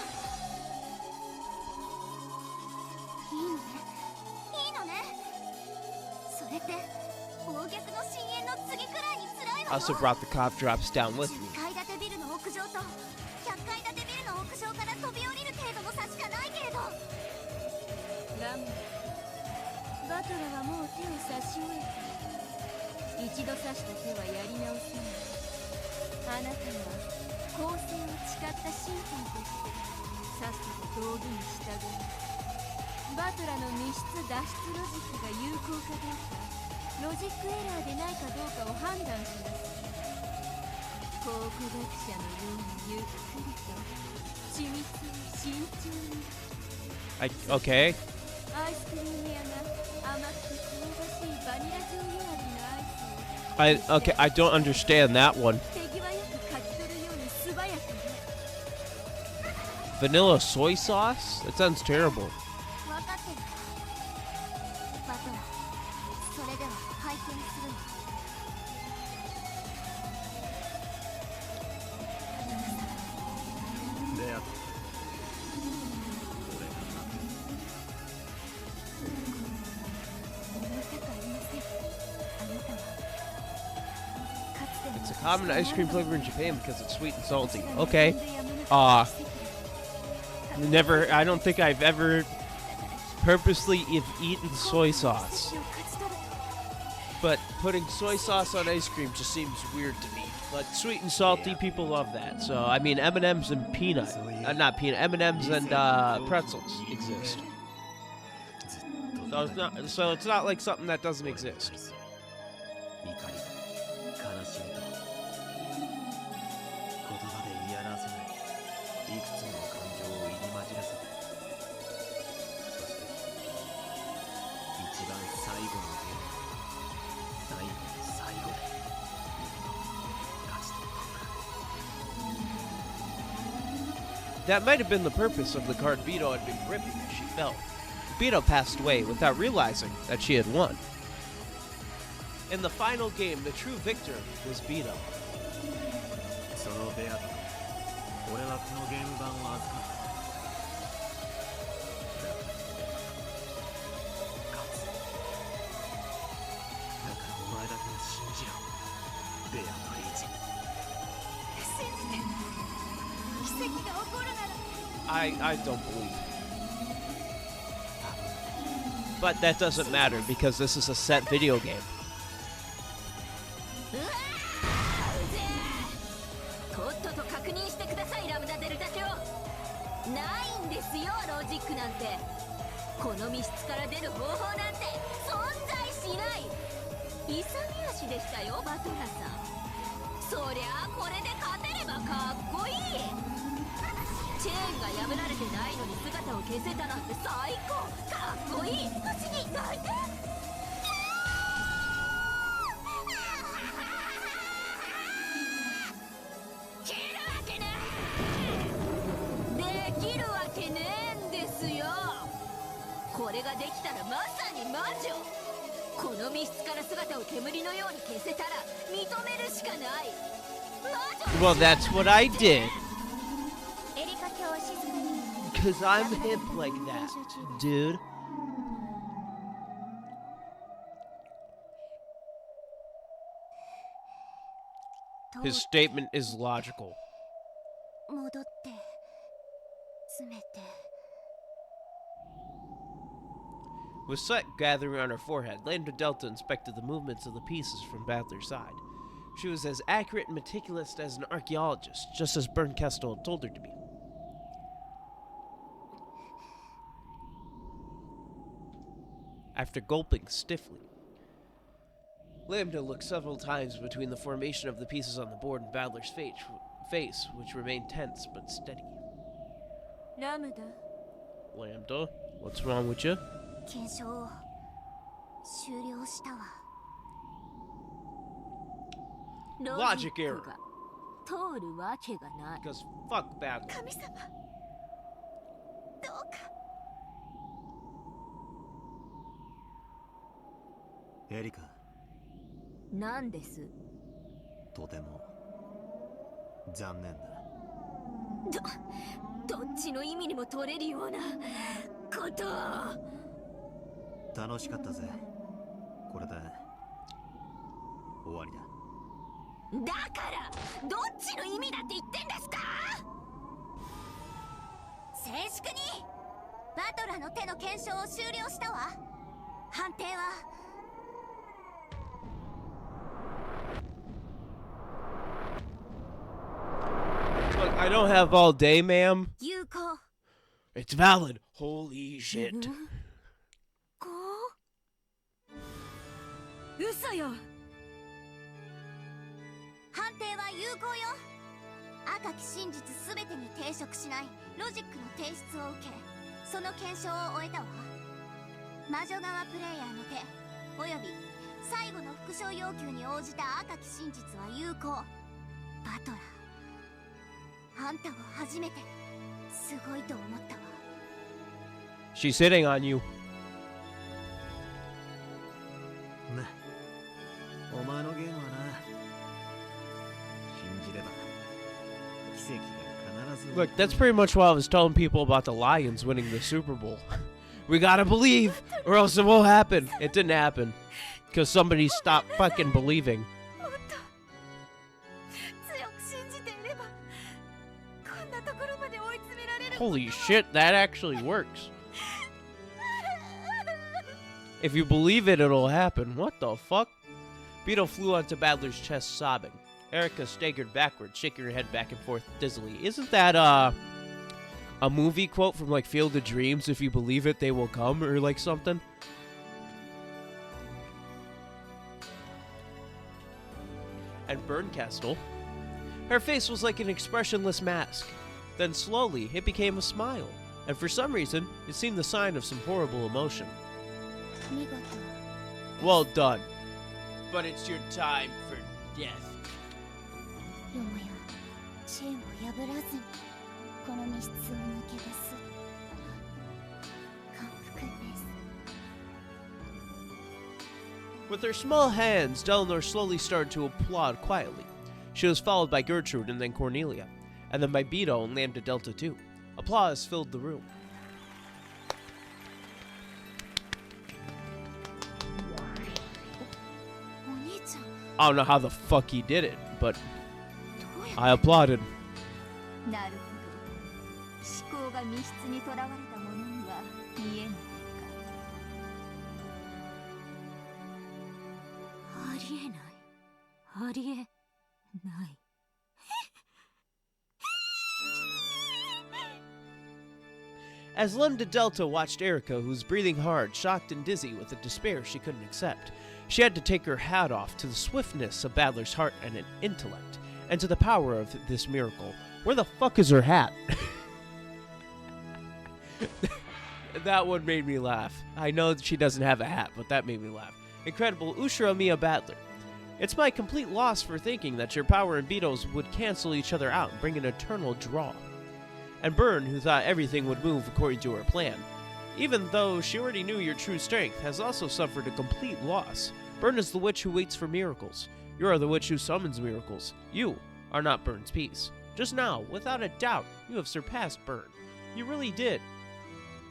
いいのね、いいのね。それって暴虐の深淵の次くらいに辛い I わよ。 also brought the cough drops down with me. 10階建てビルの屋上と100階建てビルの屋上から飛び降りる程度の差しかないけれど。ラムバトラはもう手を差し終えた。一度刺した手はやり直せない。あなたは公正を誓った審判としてさっさと道義に従いバトラの密室脱出ロジックが有効かどうかロジックエラーでないかどうかを判断しなさい。考古学者のようにゆっくりと緻密に慎重に。 Okay. アイスクリーム屋が甘くて香ばしいバニラ醤油味のアイスを Okay, I don't understand that one. 手際よくかき取るように素早くね。 Vanilla soy sauce? That sounds terrible. 分かってる。バトラー、それでは拝見するわ。It's a common ice cream flavor in Japan because it's sweet and salty. Okay. Never. I don't think I've ever purposely eaten soy sauce. But putting soy sauce on ice cream just seems weird to me. But sweet and salty, people love that. So I mean, M&Ms and peanut, not peanut, M&Ms and pretzels exist. So it's not like something that doesn't exist. 怒り悲しみと言葉で言い表せないいくつもの感情を入り混じらせてそして一番最後のゲーム最後の最後で勝ち取ったのか That might have been the purpose of the card Beto had been gripping as she fell. Beto passed away without realizing that she had won. In the final game, the true victor was Beto. そのベアと俺はこのゲーム版を預かっただから勝つだからお前だけは信じろベアとリーチ信じて奇跡が起こるなら I don't believe it. But that doesn't matter because this is a set video game. とっとと確認してください、ラムダデルタ卿。ないんですよ、ロジックなんて。この密室から出る方法なんて存在しない。勇み足でしたよ、バトラさん。そりゃあこれで勝てればかっこいい。チェーンが破られてないのに姿を消せたなんて最高。かっこいい。不思議泣いて。これができたらまさに魔女。この密室から姿を煙のように消せたら認めるしかない。 Well, that's what I did. エリカ卿を静かに Cause I'm hip like that, dude. His statement is logical. 戻って詰めて With sweat gathering on her forehead, Lambda Delta inspected the movements of the pieces from Badler's side. She was as accurate and meticulous as an archaeologist, just as Bernkestel had told her to be. After gulping stiffly, Lambda looked several times between the formation of the pieces on the board and Badler's face, which remained tense but steady. ラムダ Lambda, what's wrong with you? 検証を終了したわ。 Logic error. 通るわけがない。 Because fuck Badler. 神様どうかエリカなんです。とても残念だ。どっちの意味にも取れるようなことを。楽しかったぜ。これで終わりだ。だからどっちの意味だって言ってんですか。静粛に。バトラの手の検証を終了したわ。判定は Look, I don't have all day, ma'am. 有効。 It's valid. Holy shit. こう嘘よ。判定は有効よ。赤き真実すべてに抵触しないロジックの提出を受け、その検証を終えたわ。魔女側プレイヤーの手および最後の復唱要求に応じた赤き真実は有効。バトラー、あんたは初めてすごいと思ったわ。 She's hitting on you. な、お前のゲームはな、信じれば奇跡が必ず。 Look, that's pretty much what I was telling people about the Lions winning the Super Bowl. We gotta believe, or else it won't happen. It didn't happen. Because somebody stopped fucking believing. Holy shit, that actually works. If you believe it, it'll happen. What the fuck? Beetle flew onto Battler's chest, sobbing. Erica staggered backward, shaking her head back and forth dizzily. Isn't that, a movie quote from, like, Field of Dreams? If you believe it, they will come, or, like, something? And Bernkastel. Her face was like an expressionless mask. Then slowly, it became a smile. And for some reason, it seemed the sign of some horrible emotion. Well done. But it's your time for death. With her small hands, Delnor slowly started to applaud quietly. She was followed by Gertrude and then Cornelia, and then by Beto and Lambda Delta 2. Applause filled the room. I don't know how the fuck he did it, but I applauded. As Lambda Delta watched Erica, who was breathing hard, shocked and dizzy with a despair she couldn't accept, she had to take her hat off to the swiftness of Badler's heart and an intellect, and to the power of this miracle. Where the fuck is her hat? That one made me laugh. I know that she doesn't have a hat, but that made me laugh. Incredible Ushura Mia Badler. It's my complete loss for thinking that your power and Beto's would cancel each other out and bring an eternal draw. And Byrne, who thought everything would move according to her plan, even though she already knew your true strength, has also suffered a complete loss. Byrne is the witch who waits for miracles. You are the witch who summons miracles. You are not Byrne's piece. Just now, without a doubt, you have surpassed Byrne. You really did.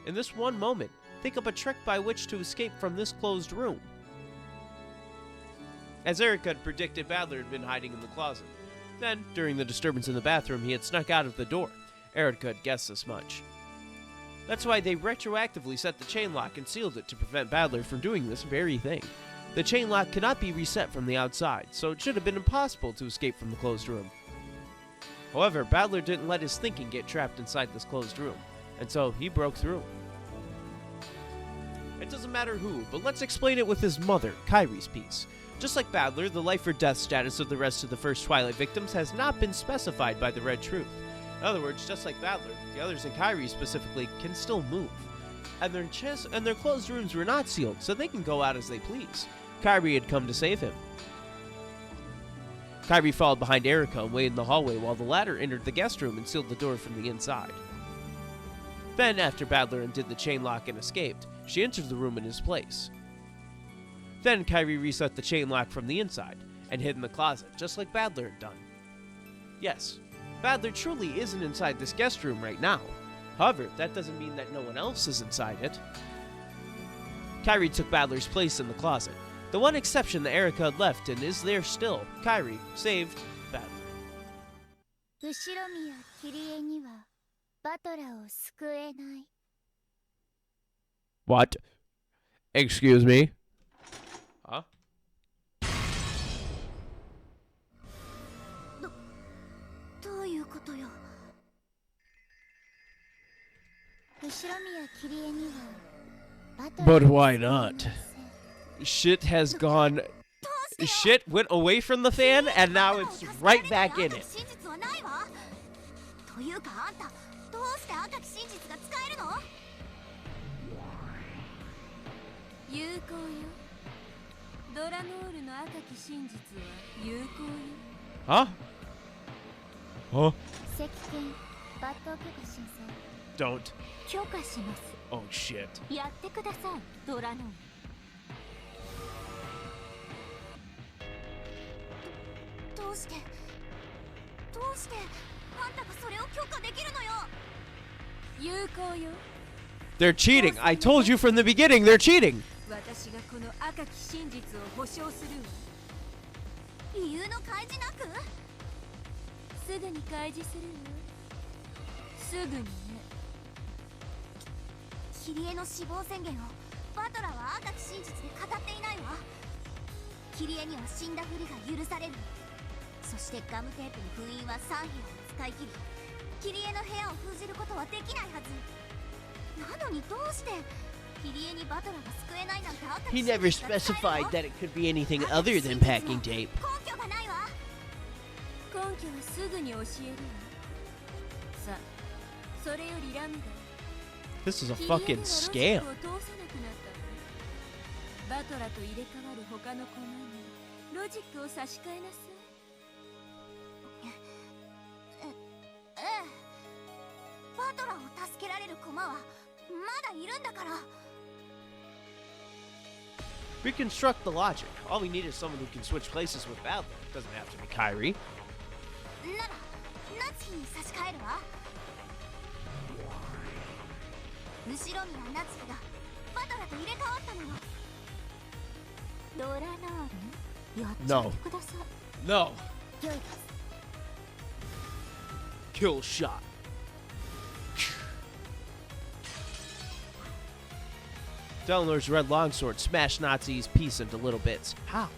In this one moment, think up a trick by which to escape from this closed room. As Erica had predicted, Badler had been hiding in the closet. Then, during the disturbance in the bathroom, he had snuck out of the door. Erica had guessed as much. That's why they retroactively set the chain lock and sealed it to prevent Badler from doing this very thing. The chain lock cannot be reset from the outside, so it should have been impossible to escape from the closed room. However, Badler didn't let his thinking get trapped inside this closed room, and so he broke through. It doesn't matter who, but let's explain it with his mother, Kairi's piece. Just like Badler, the life or death status of the rest of the first Twilight victims has not been specified by the Red Truth. In other words, just like Badler, the others in Kairi specifically can still move. And their closed rooms were not sealed, so they can go out as they please. Kairi had come to save him. Kairi followed behind Erica and waited in the hallway while the latter entered the guest room and sealed the door from the inside. Then, after Badler undid the chain lock and escaped, she entered the room in his place. Then Kairi reset the chain lock from the inside and hid in the closet, just like Badler had done. Yes, Badler truly isn't inside this guest room right now. However, that doesn't mean that no one else is inside it. Kairi took Badler's place in the closet. The one exception that Erica had left and is there still. Kairi saved Badler. What? Excuse me? Huh? But why not? Shit has gone... Shit went away from the fan, and now it's right back in it. Huh? Huh? Don't. Oh shit. They're cheating. I told you from the beginning, they're cheating. キリエの死亡宣言をバトラは赤き真実で語っていないわ。キリエには死んだふりが許される。そしてガムテープの封印は3部を使い切り、キリエの部屋を封じることはできないはず。なのにどうしてキリエにバトラが救えないなんて赤き He 真実 never が使える specified の？ that it could be anything other than packing tape. 根拠がないわ。根拠はすぐに教えるわ。さあ、それよりラムダ。 This is a キリエ fucking には scam. ロジックを通さなくなったわ。バトラと入れ替わる他のコマにロジックを差し替えなさい。ええ。バトラを助けられる駒はまだいるんだから。 Reconstruct the logic. All we need is someone who can switch places with Badler. It doesn't have to be Kyrie. ならナツキに差し替えるわ。後ろ宮ナツキがバトラと入れ替わったのよ。ドラナール、やっちゃってください。 No. 良いです。 Kill shot. Delnor's red longsword smashed Nazi's piece into little bits. How?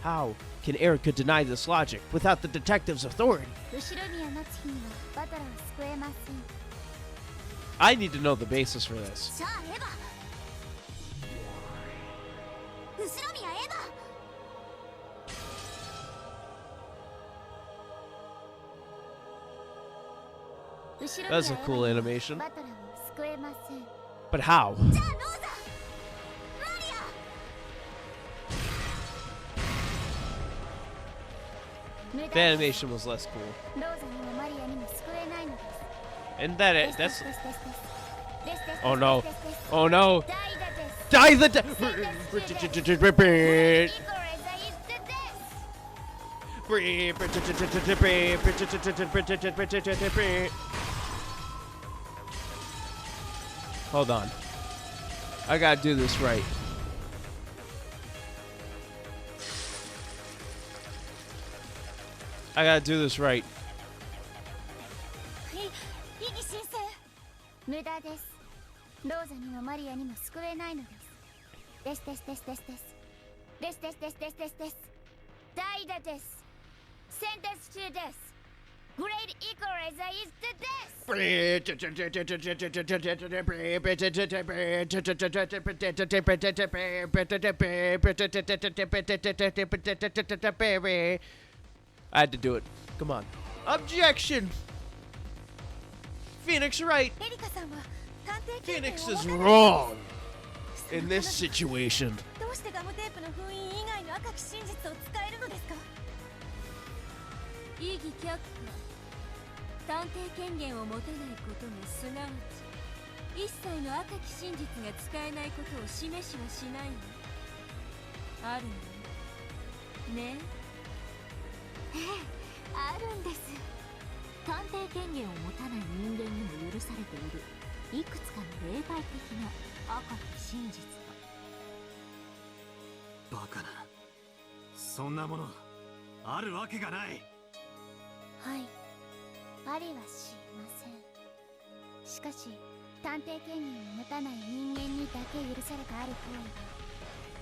How can Erica deny this logic without the detective's authority? 後ろ宮ナツキにはバトラを救えません。 I need to know the basis for this. じゃあエヴァ。後ろ宮エヴァ。 後ろ That's a 宮 cool エヴァには animation. バトラを救えません。 But how? じゃあローザ。マリア。 The animation was less cool. ローザにもマリアにも救えないのです。 And that で it. す That's. ですですですです Oh no. ですですです Oh no. 代打です Die the. イコーレザイズです Hold on. I gotta do this right. I gotta do this right. イギ先生。無駄です。ローザにもマリアにも救えないのです。ですですですですですですですですですです代打です。センテンス中です。グレートイコーレザイズです。 I had to do it. Come on. Objection! Phoenix right. エリカさんは探偵権限を Phoenix 持 is たない wrong in this situation. どうしてガムテープの封印以外の赤き真実を使えるのですか？異議却下。探偵権限を持てないことがすなわち一切の赤き真実が使えないことを示しはしないの。あるのね。ええ、あるんです。探偵権限を持たない人間にも許されているいくつかの例外的な赤き真実が。バカな。そんなものあるわけがない。はい、ありはしません。しかし探偵権限を持たない人間にだけ許されたある行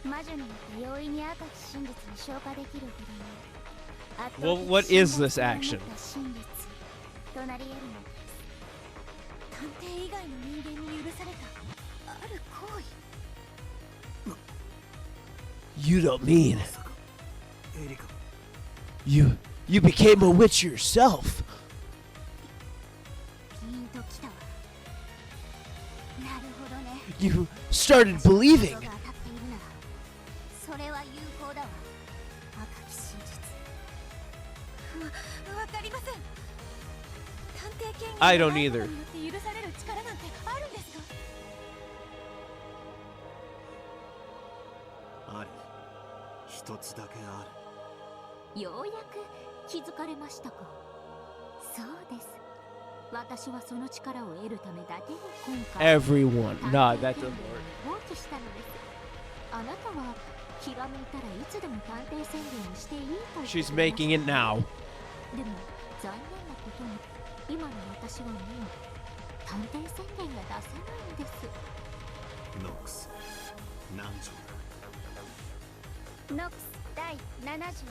為が魔女によって容易に赤き真実に昇華できるほどに Well, what is this action? 真実となり得るのです。探偵以外の人間に許されたある行為。 You don't mean まさかエリカ。 you became a witch yourself. ピンときたわ。なるほどね。 You started believing. 想像が当たっているならそれは有効だわ。赤き真実。わかりません。探偵権限 I don't がない either. ことによって許される力なんてあるんですか？ある。一つだけある。ようやく気づかれましたか。そうです。私はその力を得るためだけに今回 Everyone. Nah, that doesn't work. 放棄したのです。あなたは気が向いたらいつでも探偵宣言をしていいと言ってい She's ました。 making it now. でも残念なことに今の私はもう探偵宣言が出せないんです。ノックス何条ノックス第7条です。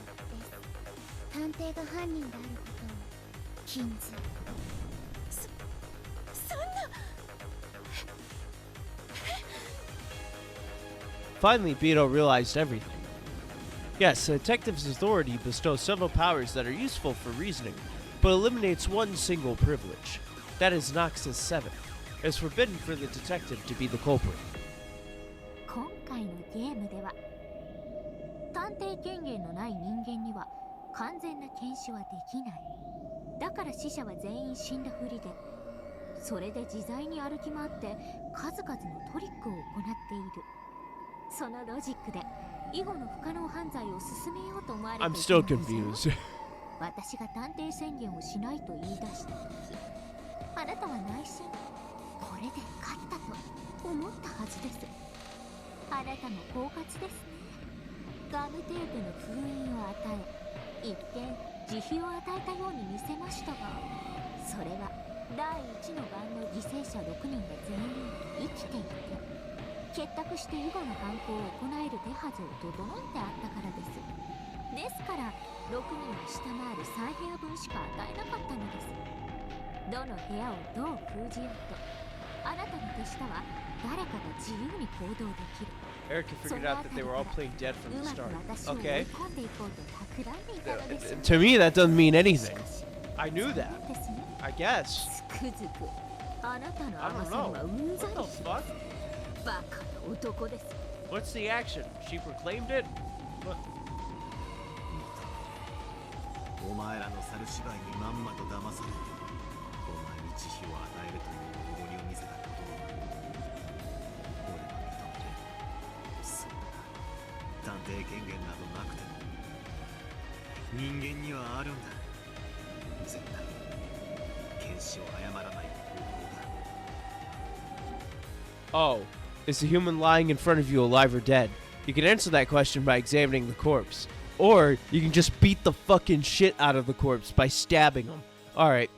探偵が犯人であることを禁ず。そんな。 Finally, Beto realized everything. Yes, a detective's authority bestows several powers that are useful for reasoning, but eliminates one single privilege. That is Noxus 7. It's forbidden for the detective to be the culprit. 今回のゲームでは探偵権限のない人間には完全な検視はできない。だから死者は全員死んだふりで、それで自在に歩き回って数々のトリックを行っている。そのロジックで以後の不可能犯罪を進めようと思われていた I'm の still ですよ。 confused. 私が探偵宣言をしないと言い出した時、あなたは内心これで勝ったと思ったはずです。あなたも狡猾ですね。ガムテープの封印を与え、一見慈悲を与えたように見せましたが、それは第1の番の犠牲者6人が全員生きていて、結託して以後の犯行を行える手はずを整えてあったからです。ですから6人を下回る3部屋分しか与えなかったのです。どの部屋をどう封じようと、あなたの手下は誰かが自由に行動できる。 Erica figured out that they were all playing dead from the start. 私を追い Okay. 込んでいこうと企んでいたのです。 To me, that doesn't mean anything. しかし I knew そう that. ですね。 I guess. つくづくあなたの I 甘 don't さには know. うんざ What り the しま fuck? す。バカな男です。 What's the action? She proclaimed it? What? お前らの猿芝居にまんまと騙され、お前に慈悲を与えるというおごりを見せたことを俺は認める。そうだ、探偵権限などなくても人間にはあるんだ。絶対検視を誤らない方法だ。 Oh, is the human lying in front of you alive or dead? You can answer that question by examining the corpse. Or you can just beat the fucking shit out of the corpse by stabbing him. Alright.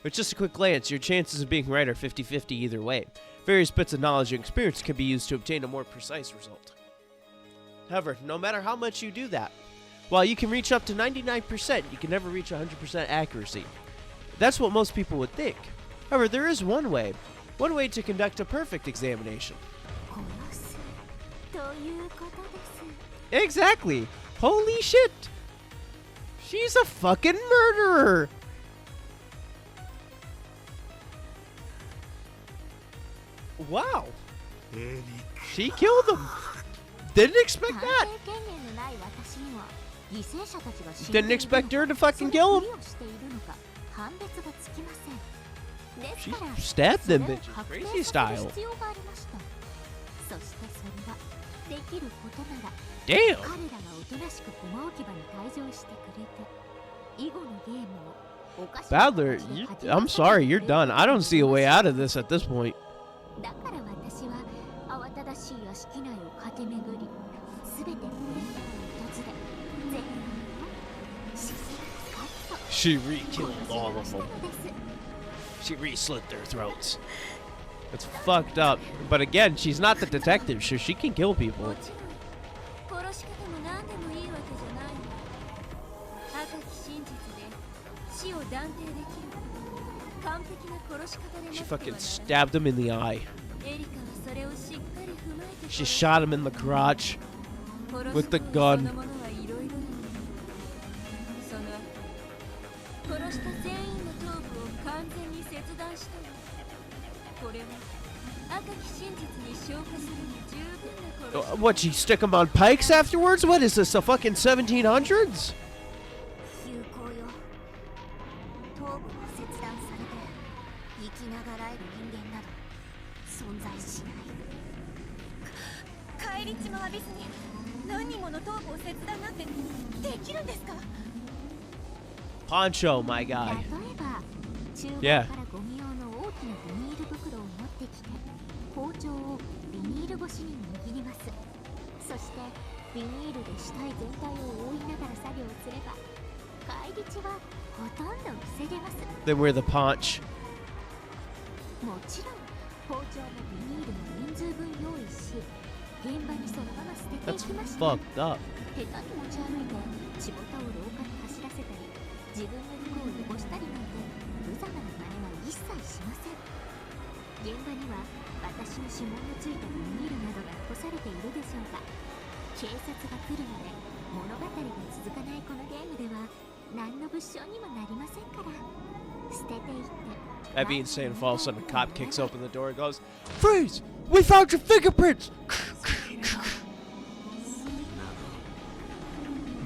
With just a quick glance, your chances of being right are 50-50 either way. Various bits of knowledge and experience can be used to obtain a more precise result. However, no matter how much you do that, while you can reach up to 99%, you can never reach 100% accuracy. That's what most people would think. However, there is one way to conduct a perfect examination. 殺すということです。 Exactly! Holy shit! She's a fucking murderer! Wow! She killed him! Didn't expect 探 that! 偵権限のない私には犠牲者たちが死ん Didn't でいるのか expect her to fucking kill him! そのふりをしているのか判別がつきません。です She から stabbed それ them を bitches 確定 crazy させる style. 必要がありました。そしてそれはできることなら Damn! 彼らがおとなしく駒置き場に退場してくれて、以後のゲームをおかしな Badler, 形で you, 始め I'm させ sorry, て you're くれ done. る I don't see a way out of this at this point. だから私は慌ただしい屋敷内を駆け巡り、すべての現場を訪れ、全員をしっかりと She re-killed all 殺 of した them. のです。 She re-slit their throats. It's fucked up. But again, she's not the detective, so she can kill も people. ちろん殺し方も何でもいいわけじゃないの。赤き真実で死を断定できる完璧な殺し方でな She くては fucking ならない。 stabbed him in the eye. エリカはそれをしっかり踏まえて She shot him in the crotch. 殺 with す the 行為 gun. そのものはいろいろなの。その後殺した全員の頭部を完全に切断したよ。これは赤き真実に昇華するに十分な殺し What, she stick him on pikes afterwards? What is this, the fucking 1700s? 有効よ。頭部を切断されて生きながらえる人間など存在しない。返り血も浴びずに何人もの頭部を切断なんてできるんですか？ Poncho, my 例 guy. えば厨房 Yeah. からゴミ用の大きなビニール袋を持ってきて包丁をビニール越しに握ります。そしてビニールで死体全体を覆いながら作業すれば返り血はほとんど防げます。 Then we're the paunch. もちろん包丁もビニールも人数分用意し、現場にそのまま捨ててい That's きました。 fucked up. 下手に持ち歩いて血ボタを廊下に走らせたり、自分の服を汚したりなんて無様な真似は一切しません。現場には私の指紋のついたビニールなどが残されているでしょうが、警察が来るまで物語が続かないこのゲームでは何の物証にもなりませんから、捨てていって。 That being said, if all of a sudden a cop kicks open the door and goes, "Freeze! We found your fingerprints!"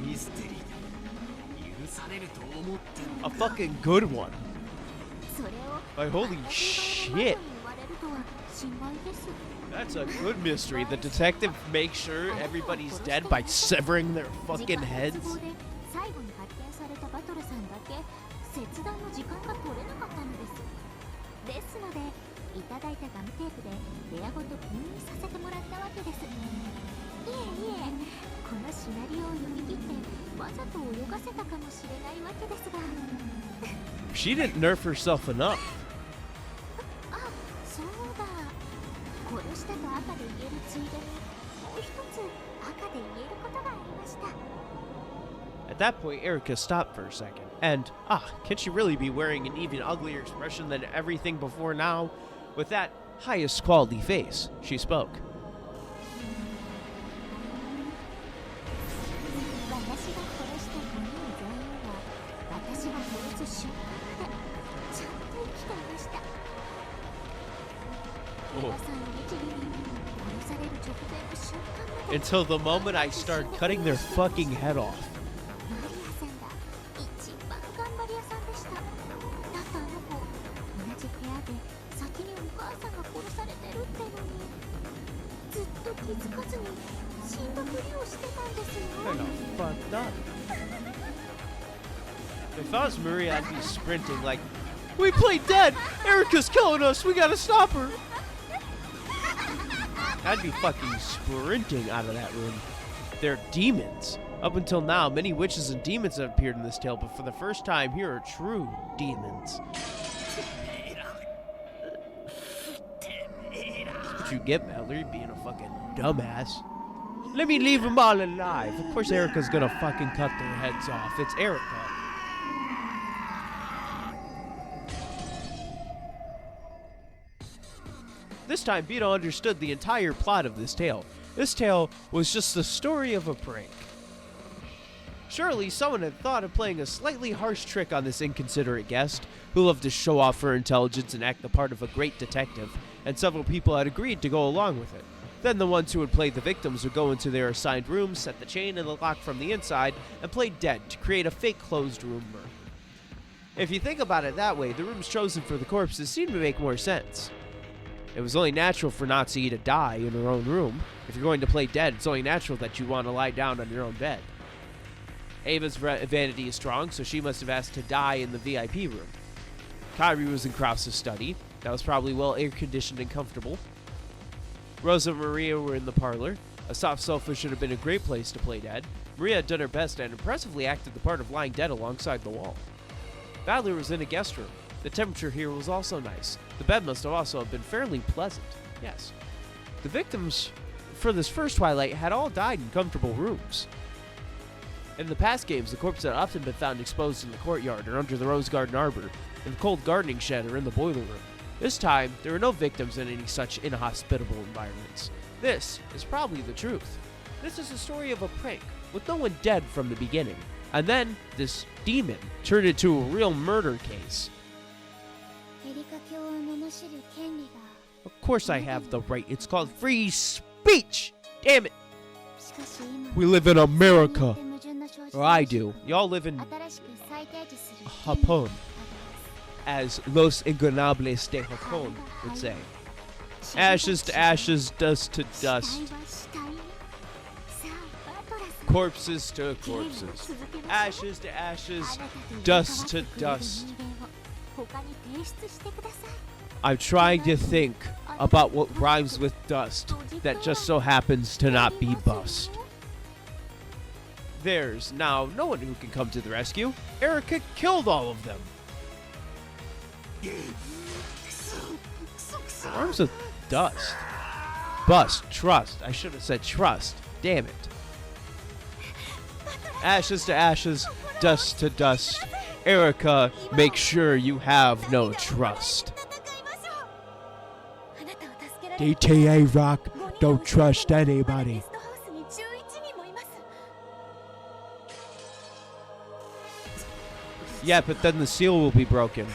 ミステリーだ。許されると思ってる。 A fucking good one. それを Like, holy 言 shit. われるとは心外です。 That's a good mystery. The detective makes sure everybody's dead by severing their fucking heads. 最後に発見されたバトルさんだけ切断の時間が取れなかったのです。ですので、いただいたガムテープで部屋ごと封印させてもらったわけです。いえいえ、このシナリオを読み切ってわざと泳がせたかもしれないわけですが。She didn't nerf herself enough. あ、そうだ。殺したと赤で言えるついでに、もう一つ赤で言えることがありました。 At that point, Erica stopped for a second. And, can she really be wearing an even uglier expression than everything before now? With that highest quality face, she spoke. 私が殺した5人全員は、私が殺す瞬間までちゃんと生きていました。皆さん律儀に殺される直前の瞬間まで Until the moment I start cutting their fucking head off. マリアさんが一番頑張り屋さんでした。だってあの子、同じ部屋で先にお母さんが殺されてるってのに、ずっと気づかずに死んだふりをしてたんですよ。 Kind of fucked up. If I was Maria, I'd be sprinting like, "We played dead! Erica's killing us! We gotta stop her!" I'd be fucking sprinting out of that room. They're demons. Up until now, many witches and demons have appeared in this tale, but for the first time, here are true demons. That's what you get, Mallory, being a fucking dumbass. Let me leave them all alive. Of course Erica's gonna fucking cut their heads off. It's Erica. This time, Beto understood the entire plot of this tale. This tale was just the story of a prank. Surely someone had thought of playing a slightly harsh trick on this inconsiderate guest, who loved to show off her intelligence and act the part of a great detective, and several people had agreed to go along with it. Then the ones who would play the victims would go into their assigned rooms, set the chain and the lock from the inside, and play dead to create a fake closed room murder. If you think about it that way, the rooms chosen for the corpses seem to make more sense. It was only natural for Natsuki to die in her own room. If you're going to play dead, it's only natural that you want to lie down on your own bed. Ava's vanity is strong, so she must have asked to die in the VIP room. Kairi was in Krause's study. That was probably well air-conditioned and comfortable. Rosa and Maria were in the parlor. A soft sofa should have been a great place to play dead. Maria had done her best and impressively acted the part of lying dead alongside the wall. Badler was in a guest room. The temperature here was also nice. The bed must have also been fairly pleasant. Yes. The victims for this first Twilight had all died in comfortable rooms. In the past games, the corpses had often been found exposed in the courtyard or under the rose garden arbor, in the cold gardening shed or in the boiler room. This time, there were no victims in any such inhospitable environments. This is probably the truth. This is a story of a prank, with no one dead from the beginning. And then, this demon turned into a real murder case. Of course I have the right. It's called free speech! Damn it! We live in America. Or I do. Y'all live in Japón. As Los Ingobernables de Japón would say. Ashes to ashes, dust to dust. Corpses to corpses. Ashes to ashes, dust to dust. I'm trying to think about what rhymes with dust that just so happens to not be bust. There's now no one who can come to the rescue. Erica killed all of them. Arms of dust. Bust. Trust. I should have said trust. Damn it. Ashes to ashes. Dust to dust. Erica, make sure you have no trust. DTA Rock, don't trust anybody. Yeah, but then the seal will be broken.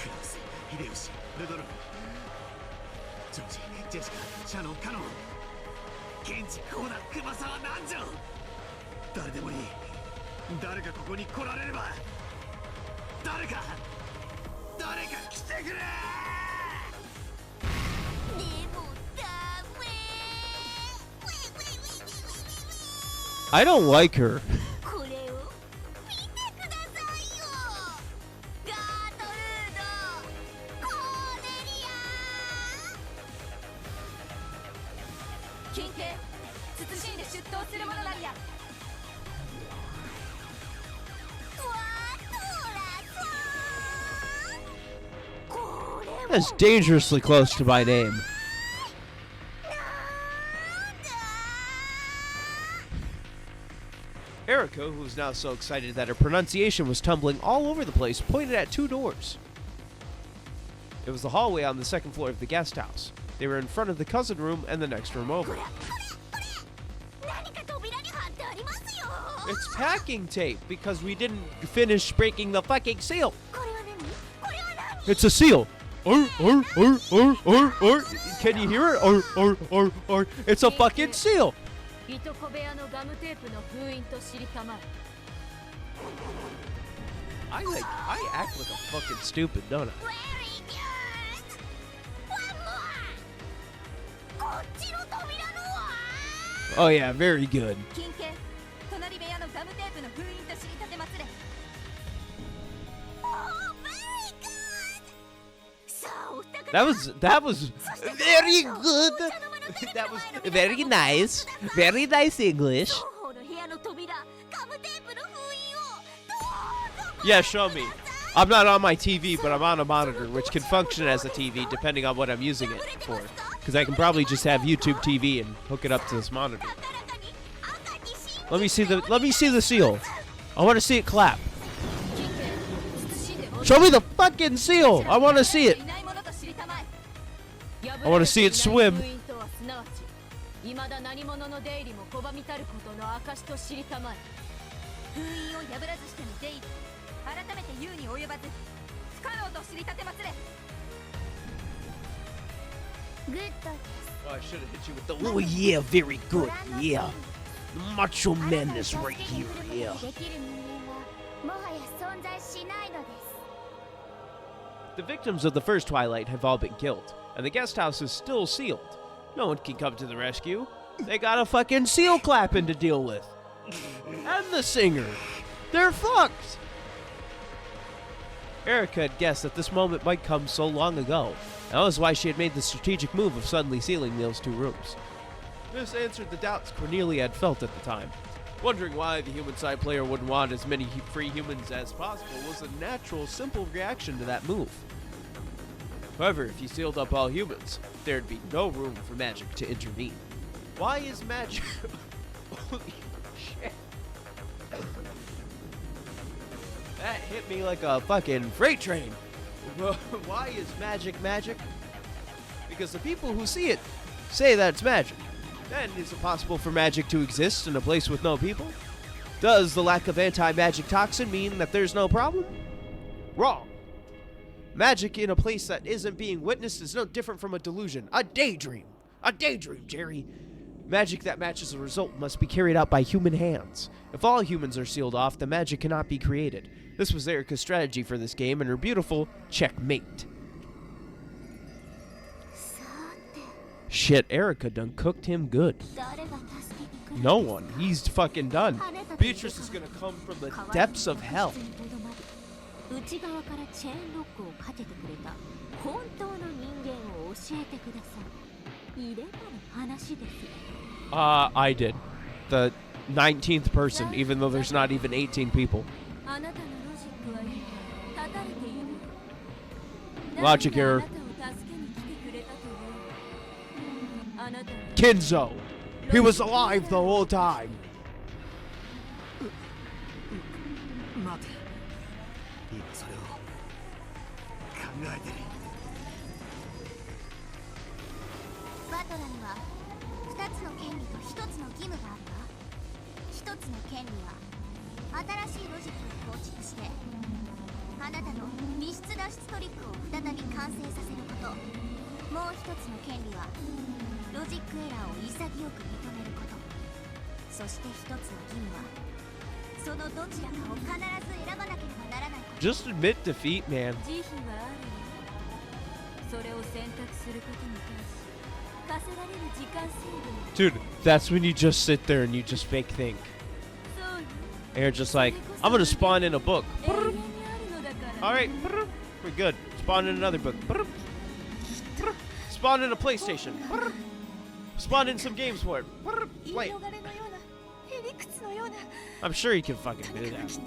秀吉ルドルフジョージジェシカシャノンカノンケンジコーナ熊沢南條誰でもいい誰がここに来られれば誰か来てくれ I don't like her. これを見てくださいよ。ガートルード、コーネリア。金系、慎んで出頭するものなんや。わトラさん。これは That's dangerously close to my name. Erica, who was now so excited that her pronunciation was tumbling all over the place, pointed at two doors. It was the hallway on the second floor of the guest house. They were in front of the cousin room and the next room over. It's packing tape because we didn't finish breaking the fucking seal. It's a seal. Can you hear it? It's a fucking seal. I act like a fucking stupid, don't I? Oh yeah, very good. That was very good. That was very nice. Very nice English. Yeah, show me. I'm not on my TV, but I'm on a monitor, which can function as a TV depending on what I'm using it for. Because I can probably just have YouTube TV and hook it up to this monitor. Let me see the seal. I want to see it clap. Show me the fucking seal. I want to see it. I want to see it swim. Oh, I should have hit you with the. Oh yeah, very good. Yeah, the macho madness right here. Yeah. The victims of the first Twilight have all been killed, and the guest house is still sealed. No one can come to the rescue. They got a fucking seal clapping to deal with. And the singer. They're fucked. Erica had guessed that this moment might come so long ago. That was why she had made the strategic move of suddenly sealing those two rooms. This answered the doubts Cornelia had felt at the time. Wondering why the human side player wouldn't want as many free humans as possible was a natural, simple reaction to that move. However, if you sealed up all humans, there'd be no room for magic to intervene. Why is magic... Holy shit. That hit me like a fucking freight train. Why is magic magic? Because the people who see it say that it's magic. Then, is it possible for magic to exist in a place with no people? Does the lack of anti-magic toxin mean that there's no problem? Wrong. Magic in a place that isn't being witnessed is no different from a delusion. A daydream. A daydream, Jerry. Magic that matches the result must be carried out by human hands. If all humans are sealed off, the magic cannot be created. This was Erica's strategy for this game and her beautiful checkmate. Shit, Erica done cooked him good. No one. He's fucking done. Beatrice is gonna come from the depths of hell. I did. The 19th person, even though there's not even 18 people. Logic error. Kinzo. He was alive the whole time. 待て、今それを考えてる。バトラには2つの権利と1つの義務があるわ。1つの権利は新しいロジックを構築してあなたの密室脱出トリックを再び完成させること。もう1つの権利はロジックエラーを潔く認めること。そして1つの義務はそのどちらかを必ず選ばなければならないこと。 Just admit defeat, man. 慈悲はあるよ。それを選択することに対し課せられる時間制限。 Dude, that's when you just sit there and you just fake think. そうよ。 And you're just like, I'm gonna spawn in a book. 永遠にあるのだから。 Alright, we're good. Spawn in another book. Spawn in a PlayStation. Spawn in some games for it. Play it. I'm sure you can fucking do that.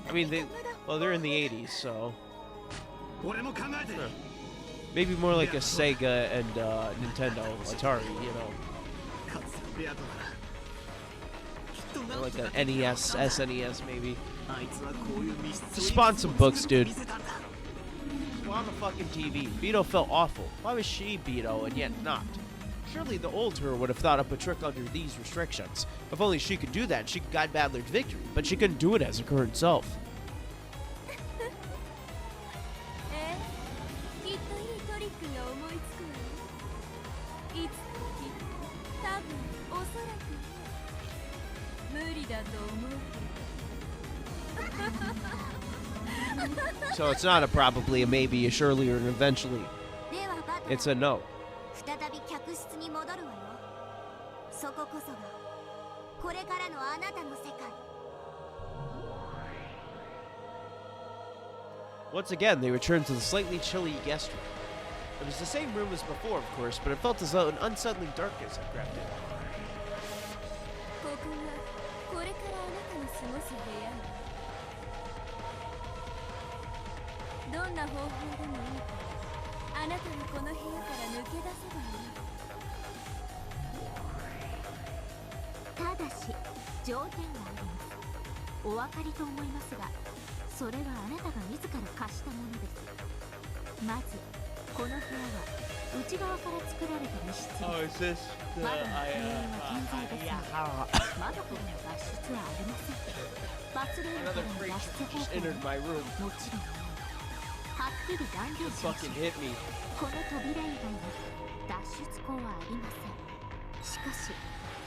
I mean, they're in the 80s, so 俺も考えてる。 maybe more like a Sega and Nintendo, Atari, you know, かつてベアトならきっと or なん like と an かできるはず NES, だ。 SNES maybe. あいつはこういう密室 Spawn some books, dude. 見せたんだ。 On the fucking TV. Beto felt awful. Why was she Beto and yet not? Surely the old her would have thought up a trick under these restrictions. If only she could do that, she could guide Badler to victory, but she couldn't do it as her current self. きっといいトリックが思いつくわよ。いつかきっと、多分、おそらく無理だと思うけど。 So it's not a probably, a maybe, a surely, or an eventually. ではバトラ It's a no. 再び客室に戻るわよ。そここそがこれからのあなたの世界。 Once again, they returned to the slightly chilly guest room. It was the same room as before, of course, but it felt as though an unsettling darkness had crept in. ここがこれからあなたの過ごす部屋よ。どんな方法でもいいからあなたにこの部屋から抜け出せばいい。ただし条件があります。お分かりと思いますが、それはあなたが自ら貸したものです。まずこの部屋は内側から作られた密室です。 is this 窓の閉園は健在ですが、窓からの脱出はありません。罰レールから Another の creature 脱出 just 方法 entered my room. もちろんはっきり断言しま Fucking す。 hit me. この扉以外は脱出口はありません。しかし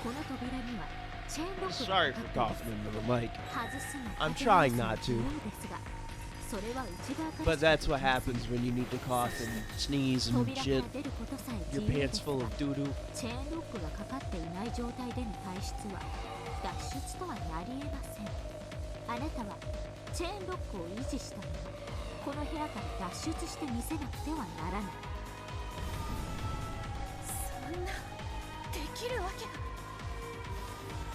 この扉にはチェーンロックが Sorry か for かってい coughing ます。 into the mic. 外すの I'm 風 trying が not to. 強いですが、それは内側から But that's what happens when you need to cough and sneeze and 扉か shit. ら出ることさえ Your 自由で pants す full が、 of doo-doo. チェーンロックがかかっていない状態での退出は脱出とはなり得ません。あなたはチェーンロックを維持したままこの部屋から脱出してみせなくてはならない。そんなできるわけが。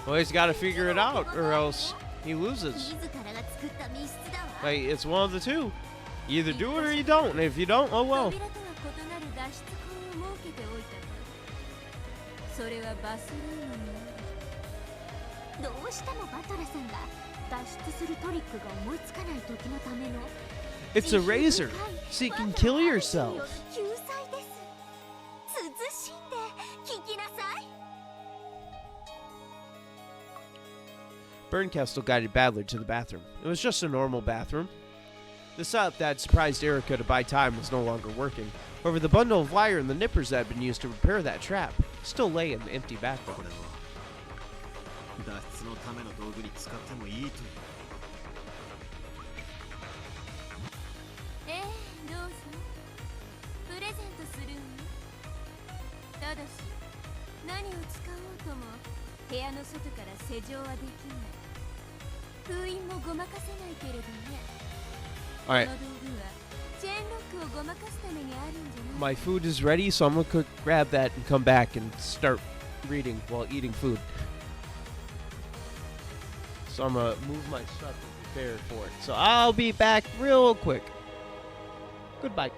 Well, he's got to figure it out, or else he loses. 自らが作った密室だわ。 Like, it's one of the two. You either do it or you don't. And if you don't, oh well. 扉とは異なる脱出口を設けておいたから。それはバスルームにある。どうしてもバトラさんが脱出するトリックが思いつかない時のための It's a razor, so you can kill yourself. 救済です。慎んで聞きなさい。 Bernkastel guided Badler to the bathroom. It was just a normal bathroom. The setup that had surprised Erica to buy time was no longer working. However, the bundle of wire and the nippers that had been used to repair that trap still lay in the empty bathroom. これを脱出のための道具に使ってもいいという。どうぞ。プレゼントするわ。ただし、何を使おうとも部屋の外から施錠はできない。封印もごまかせないけれどね。 Alright, この道具はチェーンロックをごまかすためにあるんじゃない。 my food is ready, so I'm gonna grab that and come back and start reading while eating food. So I'm gonna move my stuff and prepare for it. So I'll be back real quick. Goodbye.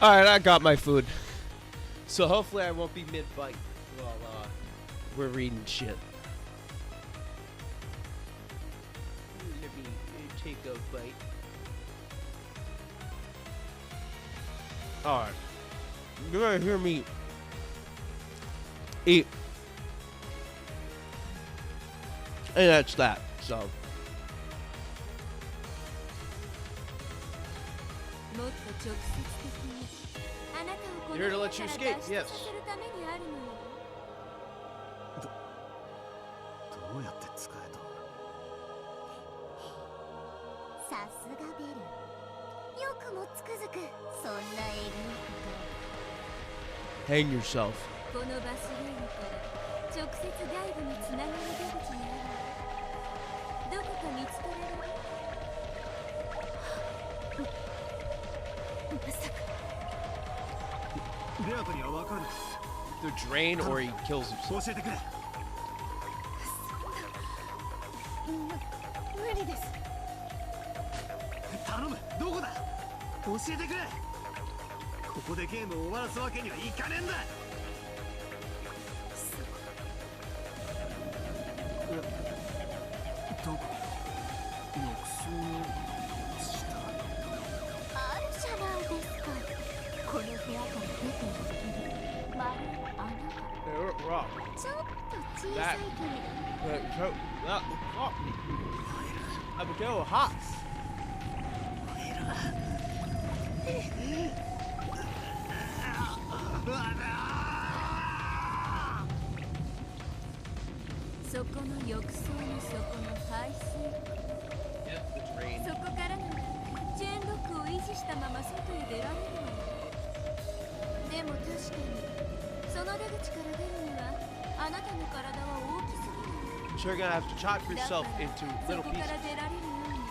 Alright, I got my food. So hopefully I won't be mid-bite while we're reading shit. Let me take a bite. Alright. You're gonna hear me eat. And that's that, so. Here to let you escape, yes. どうやって使えと。さすがベル。よくもつくづくそんなエリート。 Hang yourself. このバスルームから直接外部につながる出口にある。どこか見つけられる？まさか。レアトにはわかる。 The drain or he kills himself. 教えてくれ。無理です。頼む。どこだ。教えてくれ。ここでゲームを終わらすわけにはいかねえんだ。どこ？浴槽の下。あるじゃないですか。この部屋から出ている丸い穴が。 Rock. ちょっと小さいけれど。 I'm so hot. そこの浴槽の底の排水口。そこからならチェーンロックを維持したまま外へ出られるわよ。でも確かにその出口から出るにはあなたの体は大きすぎる。 So you're gonna have to chop yourself into そ little こから pieces. 出られるように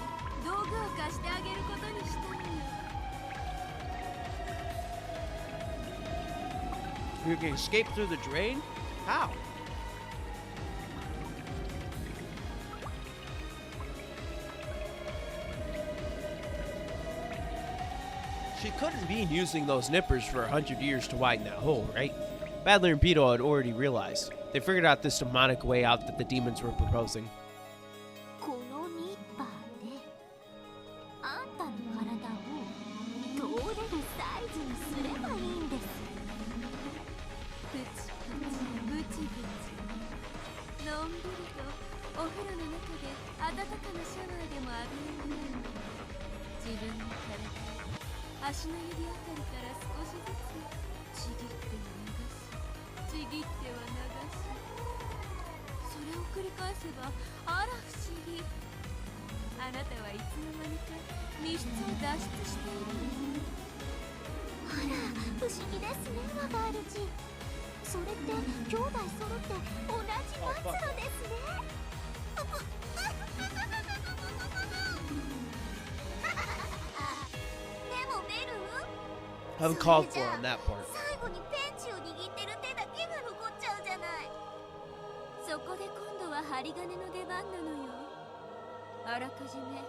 道具を貸してあげることにしたのよ。 You can escape through the drain? How? She couldn't be using those nippers for 100 years to widen that hole, right? Badler and Beetle had already realized. They figured out this demonic way out that the demons were proposing. このニッパーであんたの体を通れるサイズにすればいいんです。プチプチブチブチのんびりとお風呂の中で温かなシャワーでも浴びながら自分の体足の指あたりから少しずつちぎっては流しちぎっては流しそれを繰り返せばあら不思議あなたはいつの間にか密室を脱出している。あら不思議ですね我が主。それって兄弟揃って同じ末路ですね。でもベル Uncalled for on that part. 最後にペンチを握ってる手だけが残っちゃうじゃない。そこで今度は針金の出番なのよ。あらかじめ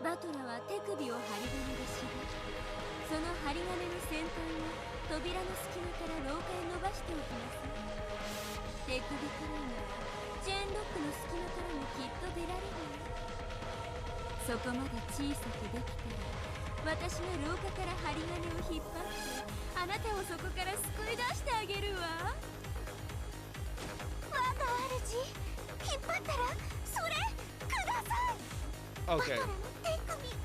バトラは手首を針金で縛ってその針金の先端を扉の隙間から廊下へ伸ばしておきます。手首くらいならチェーンロックの隙間からもきっと出られるよ。そこまで小さくできたら私が廊下から針金を引っ張ってあなたをそこから救い出してあげるわ。我が主引っ張ったらそれください。 Okay. バトラの手首。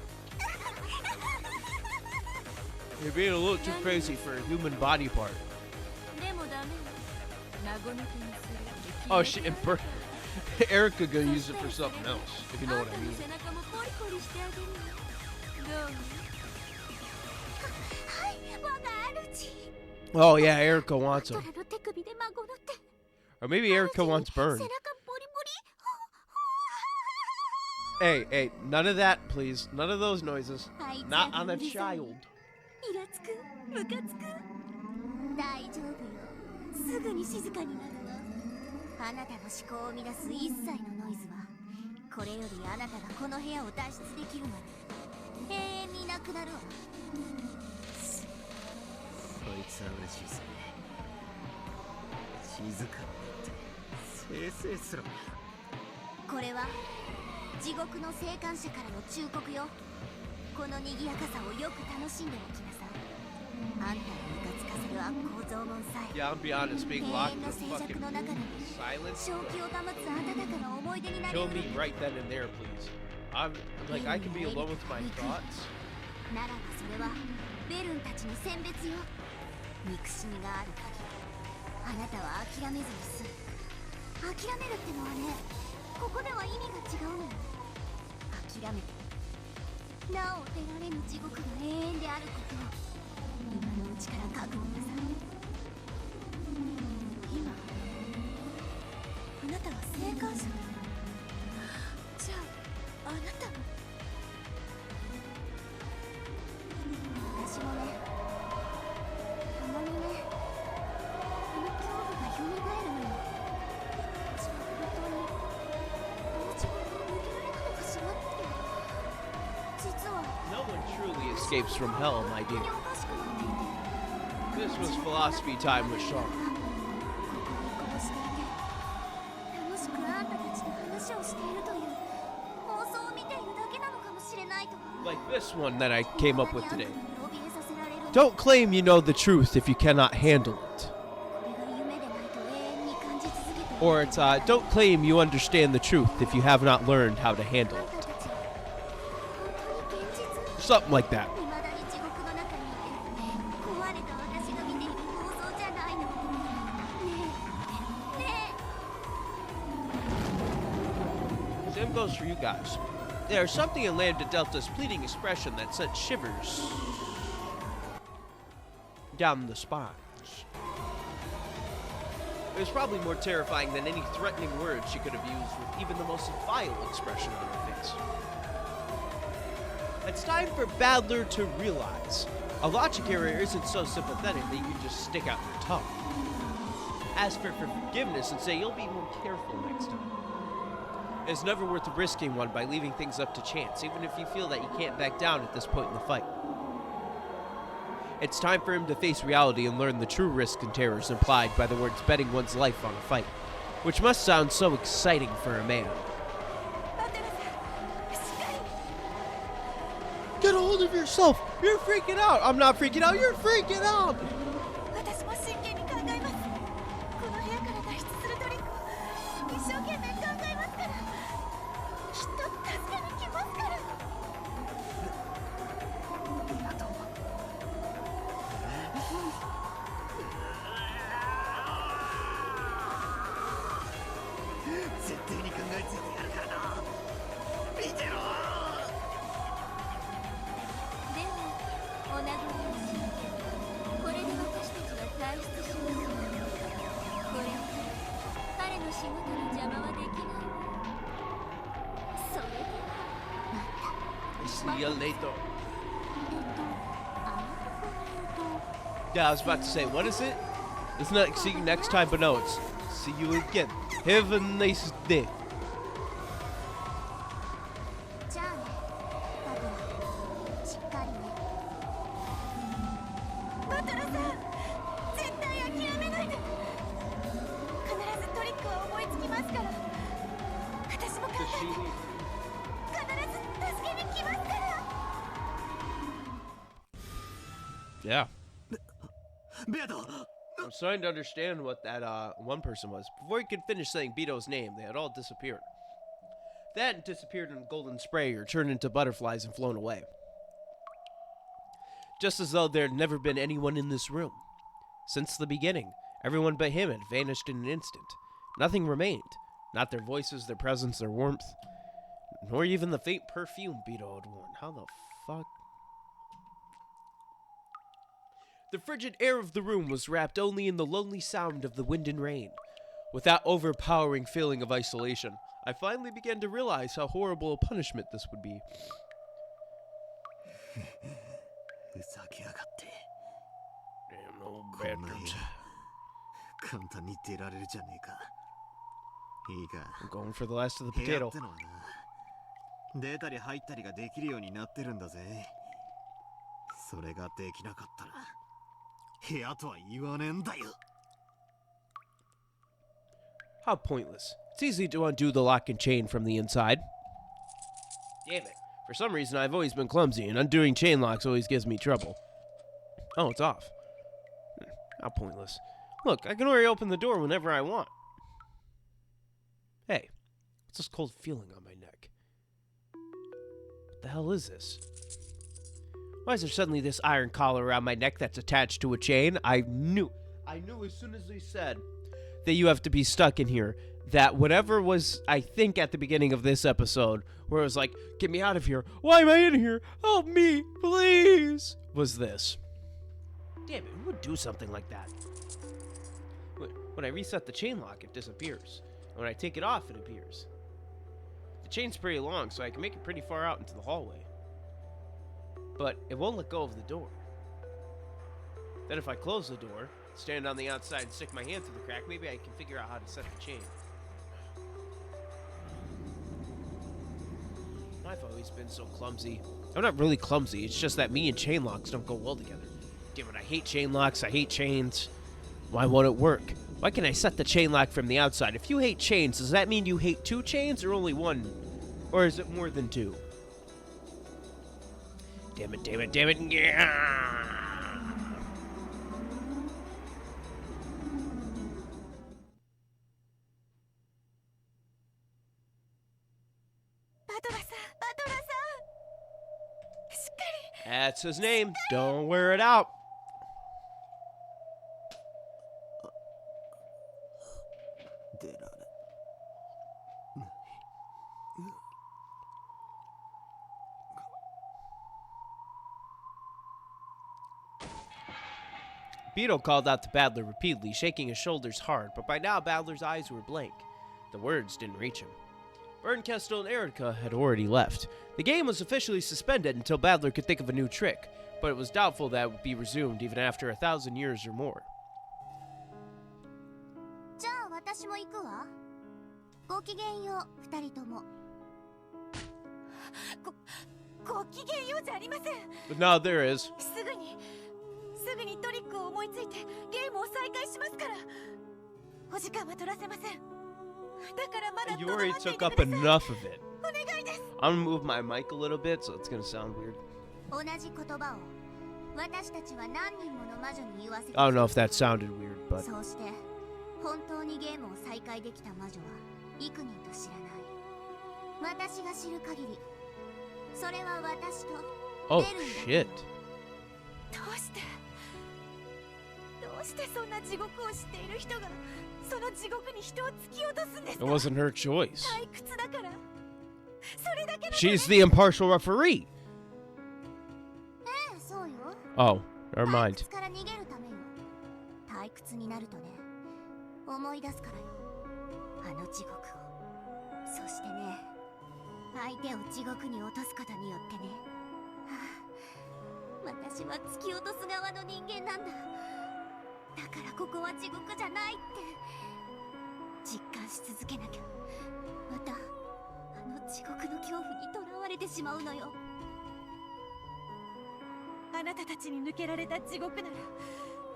You're being a little too crazy for a human body part. でもダメよ。孫の手にする。 Oh shit, and Erica gonna use it for something else, if you know what I mean. 背中もポリポリしてあげるよ。どう？はい我が主。 Oh yeah, Erica wants バ him. トラの手首で孫の手。 Or maybe Erica wants 背 Burn. 中ポリポリ。 Hey, hey, none of that, please. None of those noises. Not on a child. イラつく、ムカつく。大丈夫よ。すぐに静かになるわ。あなたの思考を生み出す一切のノイズは、これよりあなたがこの部屋を脱出できるまで永遠になくなるわ。いつは嬉しいぜ。静かになってせいせいすろ。これは地獄の生還者からの忠告よ。この賑やかさをよく楽しんでおきなさい。あんたをムカつかせる悪行増言さえ Yeah, I'll be honest, being 永 locked 遠 in の the 静 fucking 寂の中で silence. 正気を保つ温かな思い出になれ Kill る。 me right then and there, please. I'm like, I can be alone with my thoughts. ならばそれはベルンたちの選別よ。憎しみがある限りあなたは諦めずに済む。諦めるってのはね、ここでは意味が違うのよ。諦めてなお出られぬ地獄が永遠であることを今のうちから覚悟なさい。今あなたは生還者。じゃああなたも。私もね、たまにね、あの恐怖が蘇るのよ。私は本当にあの地獄に抜けられたのかしらって。実は No one truly escapes from hell, my 本当 dear. におかしくなっていて、 This was philosophy time with Shaw. ここにこうしていて楽しくあんたたちと話をしているという放送を見ているだけなのかもしれないと。 Like this one that I came up with today. こんなにあんたに怯えさせられるの。 Don't claim you know the truth if you cannot handle it. これが夢でないと永遠に感じ続けている。 Or it's, don't claim you understand the truth if you have not learned how to handle あんた it. たち本当に現実 Something like that. 未だに地獄の中にいて壊れた私が見ている放送じゃないの。ねえねえ。 Same goes for you guys. There's something in Lambda Delta's pleading expression that sent shivers down the spines. It was probably more terrifying than any threatening words she could have used with even the most vile expression on her face. It's time for Badler to realize a logic carrier isn't so sympathetic that you can just stick out your tongue. Ask for forgiveness and say you'll be more careful next time. It's never worth risking one by leaving things up to chance, even if you feel that you can't back down at this point in the fight. It's time for him to face reality and learn the true risks and terrors implied by the words betting one's life on a fight, which must sound so exciting for a man. Get a hold of yourself! You're freaking out! I'm not freaking out, you're freaking out! 私も真剣に考えます。この部屋から脱出するトリックを一生懸命考えますから。きっと助けに来ますから。絶対に考えついてやるからな。見てろ。ではお名残惜しいけどこれで私たちは退出します。これから彼の仕事の邪魔はできないわ。それではまた。 See you later. あなたから言うと Yeah, I was about to say, what is it? It's not see you next time, but no, it's see you again. Have a nice day. じゃあね、バトラー、しっかりね。バトラさん、絶対諦めないで。必ずトリックは思いつきますから。私も考 Does え she て、leave? 必ず助けに来ますから。 Yeah. ベアド。 I'm starting to understand what that one person was. Before he could finish saying Beto's name, they had all disappeared. They hadn't disappeared in golden spray or turned into butterflies and flown away. Just as though there had never been anyone in this room. Since the beginning, everyone but him had vanished in an instant. Nothing remained. Not their voices, their presence, their warmth, nor even the faint perfume Beto had worn. How the fuck? The frigid air of the room was wrapped only in the lonely sound of the wind and rain. With that overpowering feeling of isolation, I finally began to realize how horrible a punishment this would be. ふざけやがって。 Damn old こんな部 bastards. 屋簡単に出られるじゃねえか。いいか。 I'm going for the last of the 部屋っ potato. てのはな、出たり入ったりができるようになってるんだぜ。それができなかったら部屋とは言わねえんだよ。 How pointless. It's easy to undo the lock and chain from the inside. Damn it. For some reason, I've always been clumsy, and undoing chain locks always gives me trouble. Oh, it's off. How pointless. Look, I can already open the door whenever I want. Hey, what's this cold feeling on my neck? What the hell is this? Why is there suddenly this iron collar around my neck that's attached to a chain? I knew as soon as they said that you have to be stuck in here, that whatever was, I think, at the beginning of this episode, where it was like, get me out of here, why am I in here, help me, please, was this. Damn it, who would do something like that? When I reset the chain lock, it disappears. When I take it off, it appears. The chain's pretty long, so I can make it pretty far out into the hallway. But it won't let go of the door. Then if I close the door, stand on the outside and stick my hand through the crack, maybe I can figure out how to set the chain. I've always been so clumsy. I'm not really clumsy, it's just that me and chain locks don't go well together. Damn it, I hate chain locks, I hate chains. Why won't it work? Why can't I set the chain lock from the outside? If you hate chains, does that mean you hate 2 chains or only 1? Or is it more than 2? Damn it, damn it, damn it. Yeah! That's his name. Don't wear it out. 出られ。Beetle called out to Badler repeatedly, shaking his shoulders hard, but by now Badler's eyes were blank. The words didn't reach him. Bernkestel and Erica had already left. The game was officially suspended until Badler could think of a new trick, but it was doubtful that it would be resumed even after 1,000 years or more. じゃあ私も行くわ。ごきげんよう、2人とも。ごきげんようじゃありません。 But now there is. すぐにトリックを思いついてゲームを再開しますから。お時間は取らせません。だからまだ You とどま already ってい took て up ください。 enough of it. お願いです。 I'm gonna move my mic a little bit, so it's gonna sound weird. 同じ言葉を私たちは何人もの魔女に言わせてき I don't た。 know if that sounded weird, but そうして本当にゲームを再開できた魔女は幾人と知らない。私が知る限り、それは私と oh ベルンだ shit. どうしてそんな地獄を知っている人がその地獄に人を突き落とすんです It け。か。 wasn't her choice. 退屈だから。それだけのため。 She's the impartial referee. ええ、そうよ。 Oh, never 退 mind. 屈から逃げるためよ。退屈になるとね、思い出すからよ。あの地獄を。そしてね、相手を地獄に落とすことによってね。はあ、私は突き落とす側の人間なんだ。だからここは地獄じゃないって実感し続けなきゃ。またあの地獄の恐怖にとらわれてしまうのよ。あなたたちに抜けられた地獄なら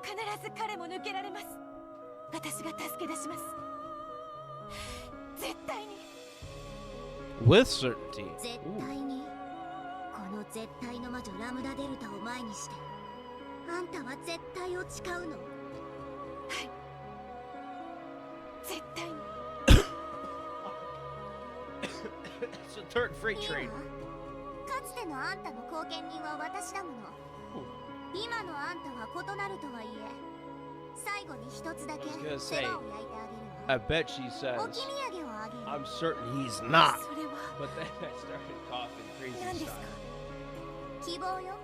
必ず彼も抜けられます。私が助け出します。絶対に。 With certainty. 絶 Ooh. 対にこの絶対の魔女ラムダデルタを前にしてあんたは絶対を誓うの。はい絶対に。 It's a third freight いい train. わ。かつてのあんたの後見人は私だもの。今のあんたは異なるとはいえ最後に一つだけ I was gonna 世 say, 話を焼いてあげる I わ。 bet she お says, き土産をあげる。 I'm certain he's not. それは But then I started coughing 何 crazy ですか。 style. 希望よ。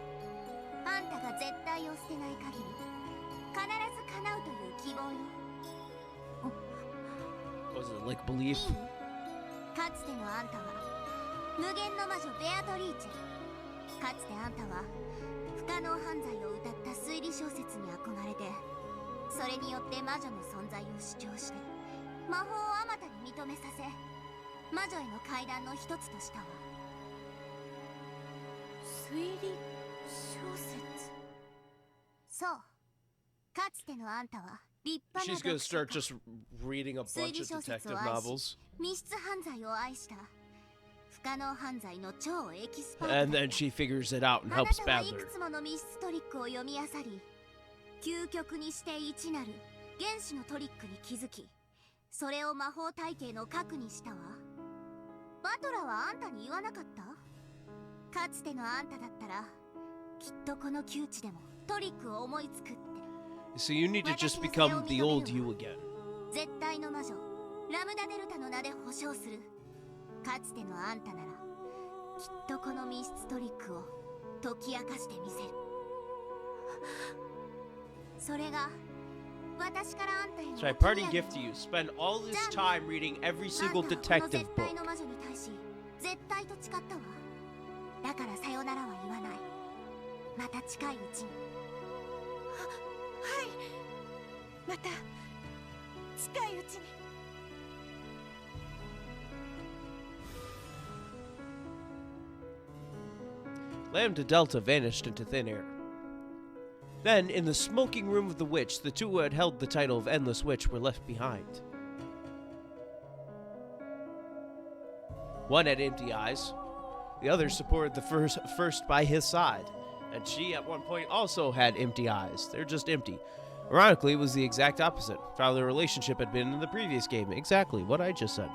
あんたが絶対を捨てない限り必ず叶うという希望よ。 Was it like belief? いい？かつてのあんたは無限の魔女ベアトリーチェ。かつてあんたは不可能犯罪を歌った推理小説に憧れて、それによって魔女の存在を主張して魔法をあまたに認めさせ魔女への階段の一つとしたわ。推理小説。そう、かつてのあんたは立派な She's gonna 読 start 書 just reading a 推 bunch 理 of 小説 detective を愛し novels. 密室犯罪を愛した不可能犯罪の超エキスパート And then she figures it out and あな helps たはいく Badler. つもの密室トリックを読み漁り究極にして一なる原子のトリックに気づきそれを魔法体系の核にしたわバトラはあんたに言わなかったかつてのあんただったらきっとこの窮地でもトリックを思いつくって So you need to just become the old you again. 絶対の魔女ラムダデルタの名で保証するかつてのあんたならきっとこの密室トリックを解き明かしてみせるそれが私からあんたへの So my parting gift to you: spend all this time reading every single detective 絶対 book. の魔女に対し絶対と誓ったわだからさよならは言わないまた近いうちにはいまた近いうちに Lambda Delta vanished into thin air. Then, in the smoking room of the witch, the two who had held the title of Endless Witch were left behind. One had empty eyes. The other supported the first by his side. And she, at one point, also had empty eyes. They're just empty. Ironically, it was the exact opposite of how their relationship had been in the previous game. Exactly what I just said.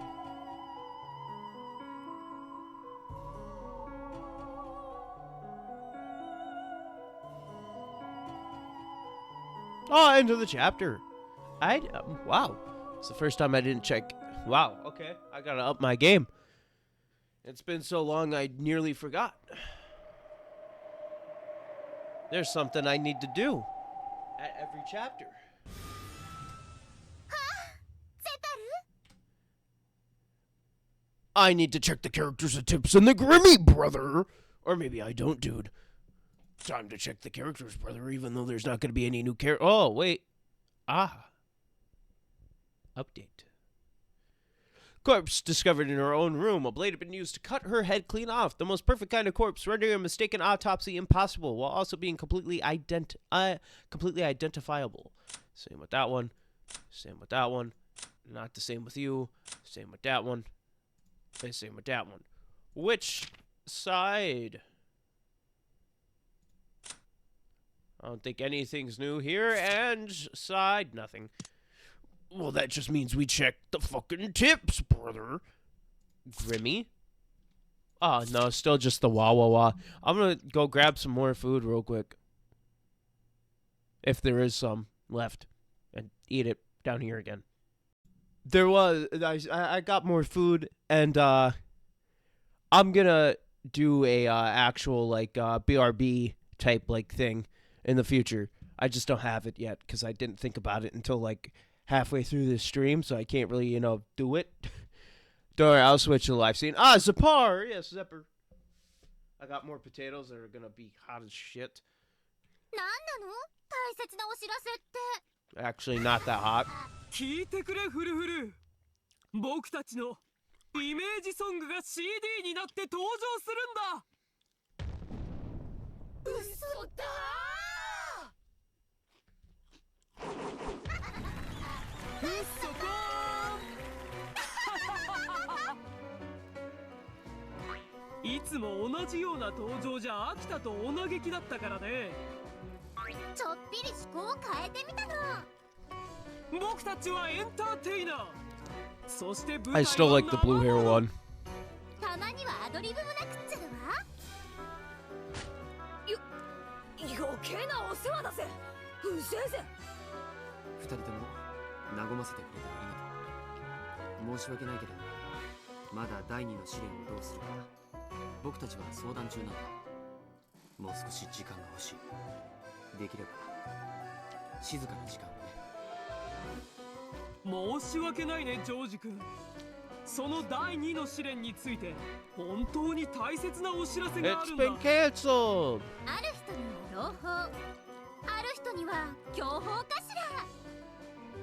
Oh, end of the chapter. Wow. It's the first time I didn't check. Wow, okay. I gotta up my game. It's been so long I nearly forgot. There's something I need to do at every chapter. I need to check the characters and tips in the Grimmy, brother. Or maybe I don't, dude. Time to check the characters, brother, even though there's not going to be any new character. Oh, wait. Ah. Update. Corpse discovered in her own room. A blade had been used to cut her head clean off. The most perfect kind of corpse, rendering a mistaken autopsy impossible, while also being completely identifiable. Same with that one. Same with that one. Not the same with you. Same with that one. And same with that one. Which side? I don't think anything's new here. And side, nothing. Well, that just means we check the fucking tips, brother. Grimmy? Oh, no, still just the wah wah wah. I'm gonna go grab some more food real quick. If there is some left. And eat it down here again. There was, I got more food, and I'm gonna do a actual, like, BRB type, like, thing in the future. I just don't have it yet, because I didn't think about it until, like, halfway through this stream, so I can't really, you know, do it. Don't worry, I'll switch to the live scene. Ah, Zapar! Yes, Zepper. I got more potatoes that are gonna be hot as shit. Actually, not that hot. 聞いてくれフルフル僕たちのイメージソングが CD になって登場するんだ嘘だー嘘かーいつも同じような登場じゃ飽きたとお嘆きだったからねちょっぴり趣向を変えてみたの僕たちはエンターテイナーそして I still like the blue hair one. たまにはアドリブもなくっちゃるわ余計なお世話だぜうせえぜ二人とも和ませてくれてありがとう申し訳ないけどまだ第二の試練をどうするか僕たちは相談中なんだもう少し時間が欲しいできれば静かな時間をね申し訳ないねジョージ君その第2の試練について本当に大切なお知らせがあ It's るんだ been cancelled! ある人には朗報ある人には強報かしら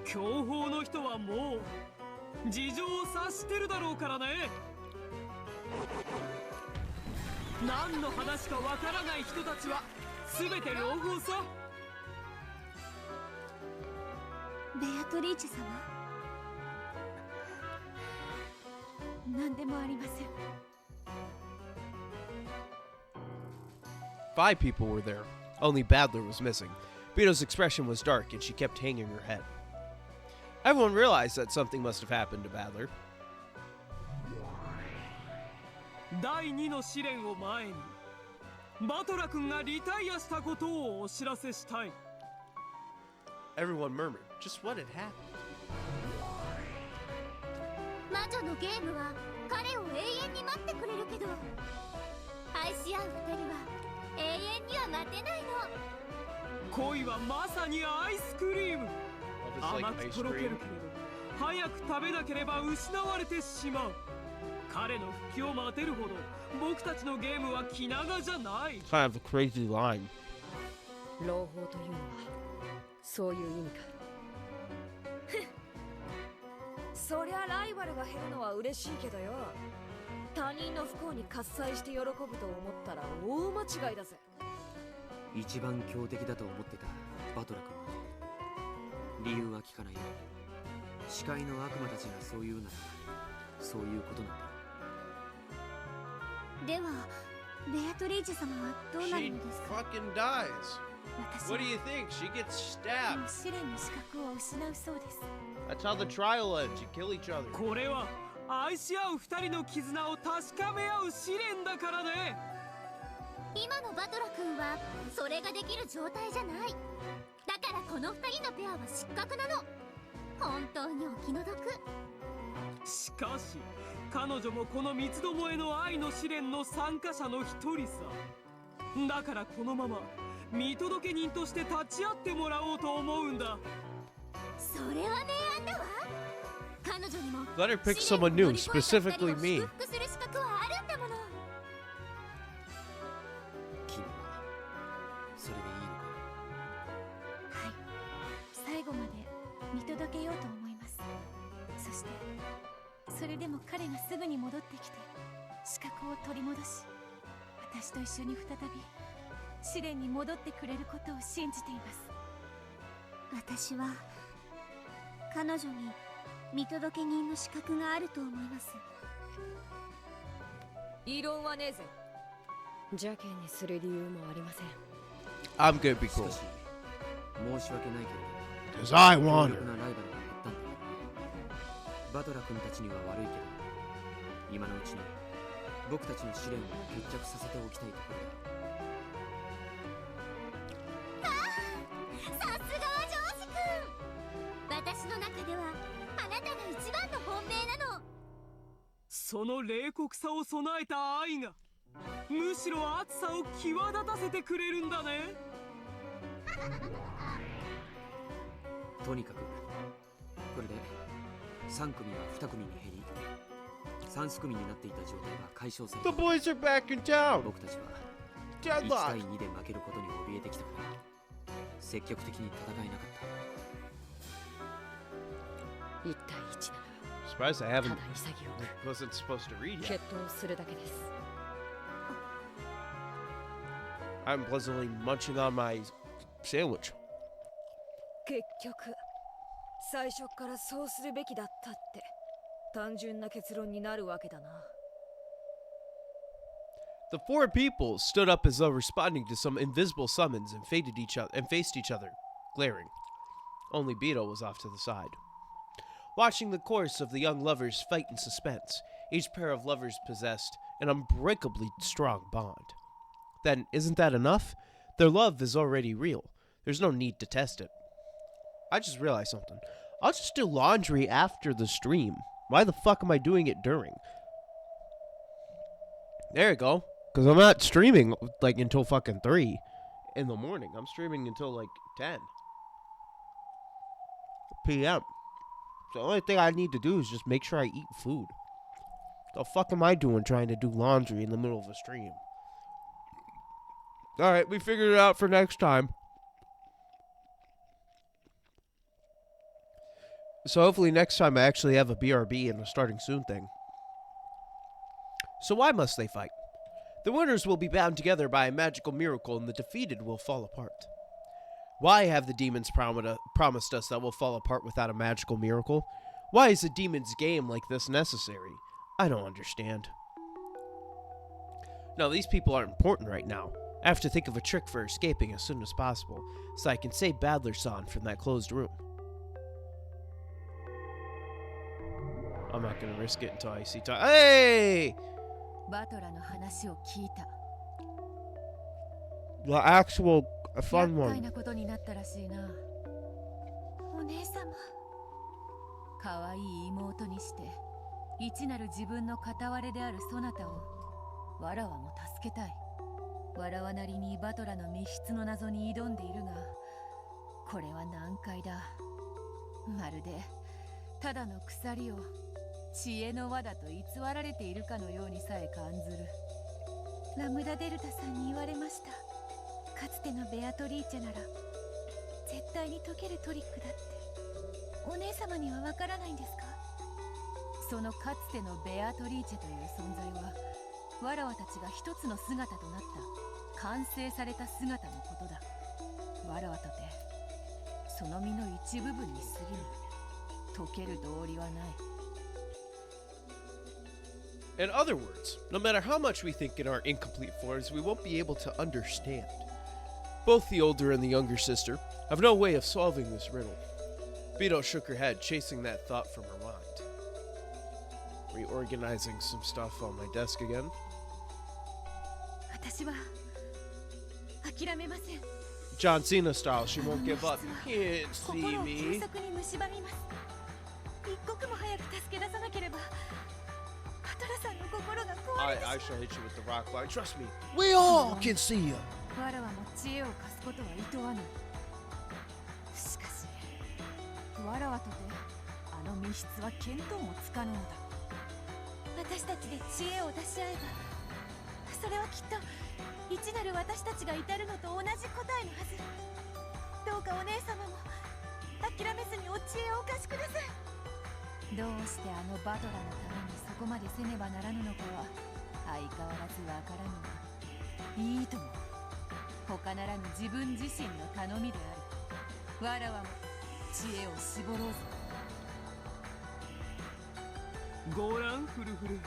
強砲の人はもう事情を察してるだろうからね何の話かわからない人たちは全て朗報さベアトリーチェ様、何でもありません。 5 people were there. Only Badler was missing. Bito's expression was dark and she kept hanging her head. Everyone realized that something must have happened to Badler. 第2の試練を前にバトラ君がリタイアしたことをお知らせしたい。 Everyone murmured just what had happened. 魔女のゲームは彼を永遠に待ってくれるけど、愛し合う二人は永遠には待てないの。恋はまさにアイスクリーム。 Love is 甘 like く ice とろける cream. けれど早く食べなければ失われてしまう。彼の復帰を待てるほど僕たちのゲームは気長じゃない。 Kind of a crazy line. 朗報というのはそういう意味か。そりゃライバルが減るのは嬉しいけどよ、他人の不幸に喝采して喜ぶと思ったら大間違いだぜ。一番強敵だと思ってたバトラ君は理由は聞かないよ。視界の悪魔たちがそう言うならそういうことなんだ。ではベアトリーチェ様はどうなる She のですか？ fucking dies. 私 What do は you think? She gets もう stabbed. 試練の資格を失うそうです。 That's how the trial ends. You kill each other. これは愛し合う二人の絆を確かめ合う試練だからね。今のバトラ君はそれができる状態じゃない。だからこの二人のペアは失格なの。本当にお気の毒。しかし彼女もこの三つどもえの愛の試練の参加者の一人さ。だからこのまま見届け人として立ち会ってもらおうと思うんだ。それは明暗だわ。彼女にも Let her pick 試練を someone 乗 new, り越えた二人 specifically を me. 祝福する資格はあるんだもの。君はそれでいいのか。はい、最後まで見届けようと思います。そしてそれでも彼がすぐに戻ってきて資格を取り戻し、私と一緒に再び試練に戻ってくれることを信じています。私は彼女に見届け人の資格があると思います。異論はねえぜ。邪険にする理由もありません。 I'm gonna be し cool. かし申し訳ないけれど Because I 強 want 力 her. なライバルが減ったんだ。バトラ君たちには悪いけど今のうちに僕たちの試練を決着させておきたいところだ。さすがは上司くん。私の中ではあなたが一番の本命なの。その冷酷さを備えた愛がむしろ熱さを際立たせてくれるんだね。とにかくこれで3組は2組に減り3組になっていた状態が解消され The た。 boys are back in town. 僕たちは1対 Deadlock. 2で負けることに怯えてきたから積極的に戦えなかった。1対1な Surprised I ら haven't. ただ潔く Wasn't supposed to read 決 yet. 闘するだけです。 I'm pleasantly munching on my sandwich. 結局最初からそうするべきだったって単純な結論になるわけだな。 The 4 people stood up as though responding to some invisible summons and faced each other, glaring. Only Beto was off to the side. Watching the course of the young lovers fight in suspense, each pair of lovers possessed an unbreakably strong bond. Then, isn't that enough? Their love is already real. There's no need to test it. I just realized something. I'll just do laundry after the stream. Why the fuck am I doing it during? There you go. Because I'm not streaming, like, until fucking 3 in the morning. I'm streaming until, like, 10 p.m. So the only thing I need to do is just make sure I eat food. The fuck am I doing trying to do laundry in the middle of a stream? Alright, we figured it out for next time. So hopefully next time I actually have a BRB and a starting soon thing. So why must they fight? The winners will be bound together by a magical miracle and the defeated will fall apart. Why have the demons promised us that we'll fall apart without a magical miracle? Why is a demon's game like this necessary? I don't understand. No, these people aren't important right now. I have to think of a trick for escaping as soon as possible, so I can save Badler-san from that closed room. I'm not gonna risk it until I see time. Hey! The actual fun one. お姉様、可愛い妹にして一なる自分の片割れであるそなたをわらわも助けたい。わらわなりにバトラの密室の謎に挑んでいるが、これは難解だ。まるでただの鎖を知恵の輪だと偽られているかのようにさえ感ずる。ラムダデルタさんに言われました。かつてのベアトリーチェなら絶対に解けるトリックだって。お姉様にはわからないんですか？そのかつてのベアトリーチェという存在は、わらわたちが一つの姿となった完成された姿のことだ。わらわとてその身の一部分に過ぎぬ。解ける道理はない。 In other words, no matter how much we think in our incomplete forms, we won't be able to understand. Both the older and the younger sister have no way of solving this riddle. Beto shook her head, chasing that thought from her mind. Reorganizing some stuff on my desk again. 私は諦めません。 John Cena style, she won't give up. You can't see 心を me. 急速に蝕みます。一刻も早く助け出さなければ、バトラさんの心が壊れて I shall hit you with the rock line. Trust me, we all can see you. わらわも知恵を貸すことはいとわぬ。しかし、わらわとてあの密室は見当もつかぬのだ。私たちで知恵を出し合えば、それはきっと一なる私たちが至るのと同じ答えのはず。どうかお姉様も諦めずにお知恵をお貸しください。どうしてあのバトラのためにそこまでせねばならぬのかは相変わらずわからぬが、いいとも。他ならぬ自分自身の頼みである。わらわも知恵を絞ろうぞ。ごらんフルフル、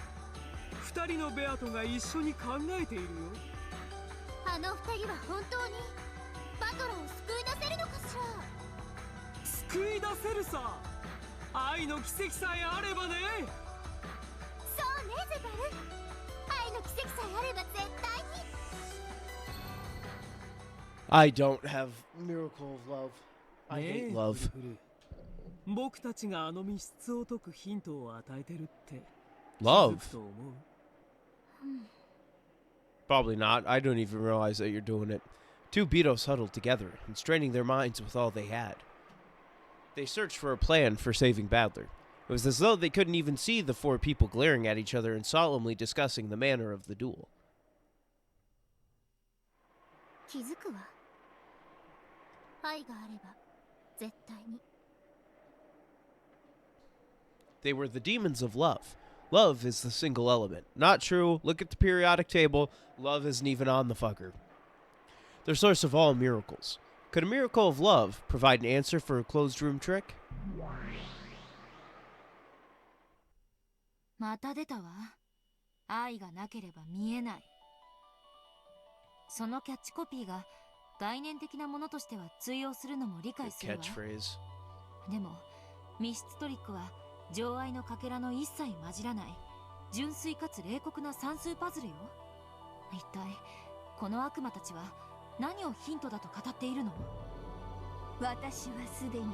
二人のベアトが一緒に考えているよ。あの二人は本当にバトラを救い出せるのかしら。救い出せるさ。愛の奇跡さえあればね。そうねゼバル、愛の奇跡さえあれば絶対に。 I don't have miracle of love. I hate love. フルフル、僕たちがあの密室を解くヒントを与えてるって Love? 気づくと思う？ Probably not. I don't even realize that you're doing it. Two Betos huddled together and straining their minds with all they had. They searched for a plan for saving Badler. It was as though they couldn't even see the four people glaring at each other and solemnly discussing the manner of the duel. 気づくわ。愛があれば絶対に。 They were the demons of love. Love is the single element. Not true. Look at the periodic table. Love isn't even on the fucker. The source of all miracles. Could a miracle of love provide an answer for a closed room trick? また出たわ。愛がなければ見えない。そのキャッチコピーが概念的なものとしては通用するのも理解するわ。Catchphrase. でも密室トリックは情愛のかけらの一切混じらない純粋かつ冷酷な算数パズルよ。一体この悪魔たちは何をヒントだと語っているの？私はすでに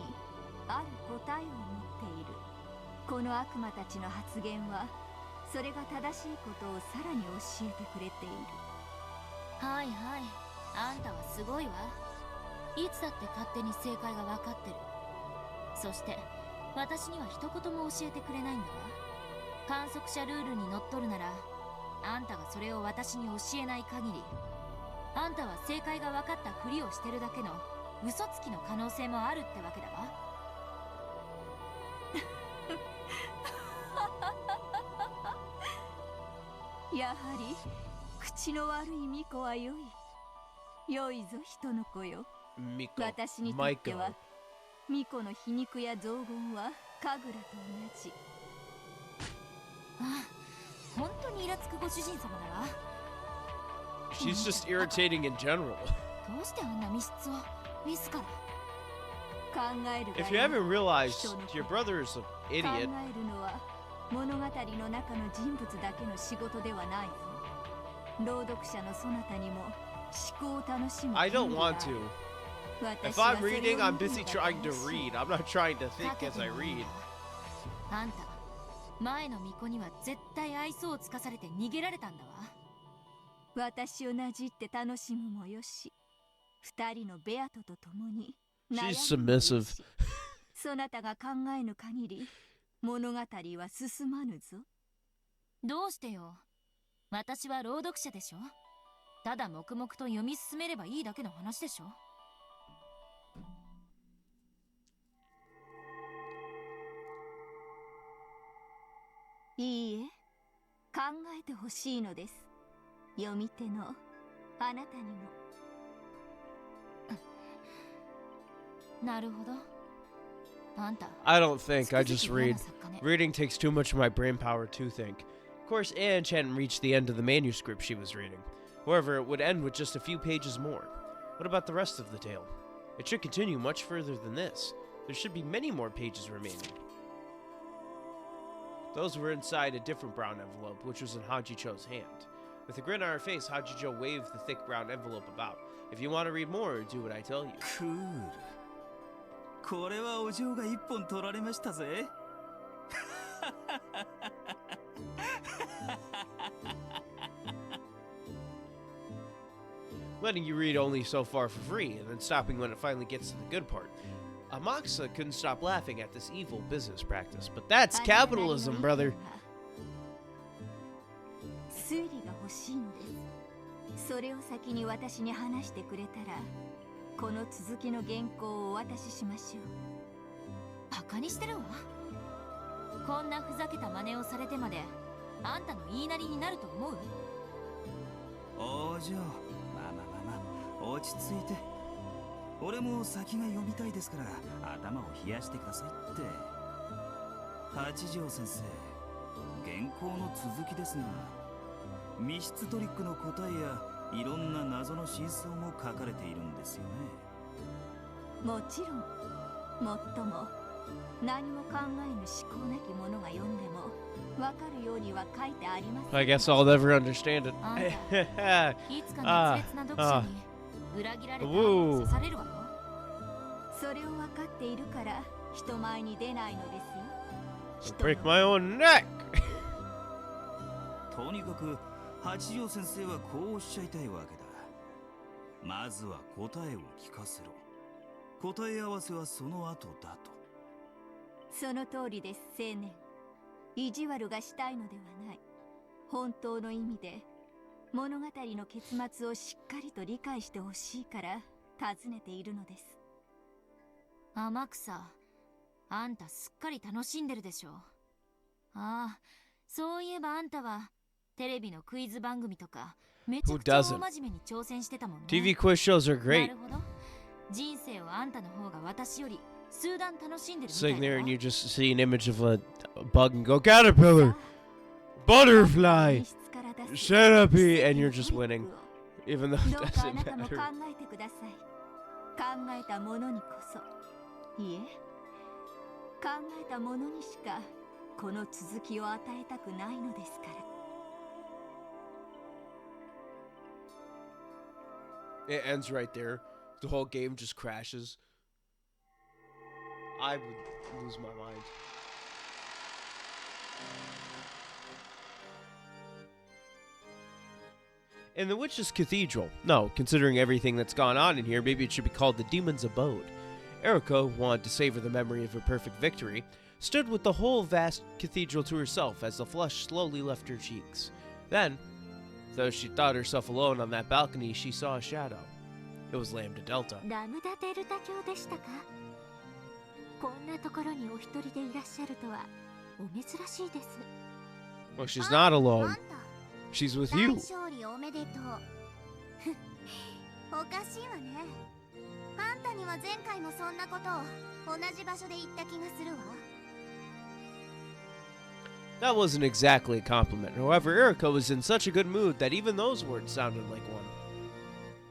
ある答えを持っている。この悪魔たちの発言はそれが正しいことをさらに教えてくれている。はいはい、あんたはすごいわ。いつだって勝手に正解が分かってる。そして私には一言も教えてくれないんだわ。観測者ルールにのっとるならあんたがそれを私に教えない限り、あんたは正解が分かったふりをしてるだけの嘘つきの可能性もあるってわけだわ。やはり口の悪い巫女は良い。良いぞ人の子よ。Miko. 私にとっては Maiko. 巫女の皮肉や雑言は神楽と同じ。ああ、本当にイラつくご主人様だわ。 She's just irritating in general. どうしてあんな密室を自ら。考えるがいい。 If you haven't realized, your brother is an 考 idiot. えるのは物語の中の人物だけの仕事ではないぞ。朗読者のそなたにも思考を楽しむ。 I don't want to. If I'm reading, I'm busy trying to read. I'm not trying to think as I read. あんた、前の巫女には絶対愛想をつかされて逃げられたんだわ。私をなじって楽しむもよし、二人のベアトと共に She's submissive. そなたが考えぬ限り物語は進まぬぞ。どうしてよ。私は朗読者でしょ。ただ黙々と読み進めればいいだけの話でしょ。いいえ、考えてほしいのです。読み手のあなたにも。なるほど。あんた、 I don't think. I just read. Reading takes too much of my brain power to think. Of course, Ange hadn't reached the end of the manuscript she was reading. However, it would end with just a few pages more. What about the rest of the tale? It should continue much further than this. There should be many more pages remaining. Those were inside a different brown envelope, which was in Hajicho's hand. With a grin on her face, Hajicho waved the thick brown envelope about. If you want to read more, do what I tell you. Cool. これはお嬢が一本取られましたぜ。Letting you read only so far for free, and then stopping when it finally gets to the good part. Amakusa couldn't stop laughing at this evil business practice, but that's capitalism, brother. 推理が欲しいのです。それを先に私に話してくれたら、この続きの原稿をお渡ししましょう。バカにしてるわ。こんなふざけた真似をされてまであんたの言いなりになると思う？お嬢、まあ落ち着いて。俺も先が読みたいですから頭を冷やしてくださいって。八条先生、原稿の続きですが、密室トリックの答えやいろんな謎の真相も書かれているんですよね。もちろん、もっとも何も考えぬ思考なき者が読んでもわかるようには書いてあります。 I guess I'll never understand it. あんた、いつか熱烈な読者に裏切られて刺されるわよ。それを分かっているから人前に出ないのですよ。 Break my own neck. とにかく八条先生はこうおっしゃいたいわけだ。まずは答えを聞かせろ。答え合わせはその後だと。その通りです、青年。意地悪がしたいのではない。本当の意味で物語の結末をしっかりと理解してほしいから尋ねているのです。天草、あんたすっかり楽しんでるでしょ。ああ、そういえばあんたはテレビのクイズ番組とかめちゃくちゃ大真面目に挑戦してたもんね。 TV quiz shows are な great. るほど。人生をあんたの方が私より数段楽しんでるみた Sitting い there だ and わ。 you just see an image of a bug and go, caterpillar, butterfly, centipede, and you're just winning. Even though it どうかあな doesn't たも考 matter. えてください。考えたものにこそ、いえ、考えたものにしかこの続きを与えたくないのですから。 It ends right there. The whole game just crashes. I would lose my mind. In the Witch's Cathedral. No, considering everything that's gone on in here, maybe it should be called the Demon's Abode. Eriko, who wanted to savor the memory of her perfect victory, stood with the whole vast cathedral to herself as the flush slowly left her cheeks. Then, though she thought herself alone on that balcony, she saw a shadow. It was Lambda Delta. ラムダデルタ教でしたか？こんなところにお一人でいらっしゃるとはお珍しいです。 Well, she's not alone. She's with you. 勝利おめでとう。おかしいわね。あんたには前回もそんなことを同じ場所で言った気がするわ。 That wasn't exactly a compliment. However, Erica was in such a good mood that even those words sounded like one.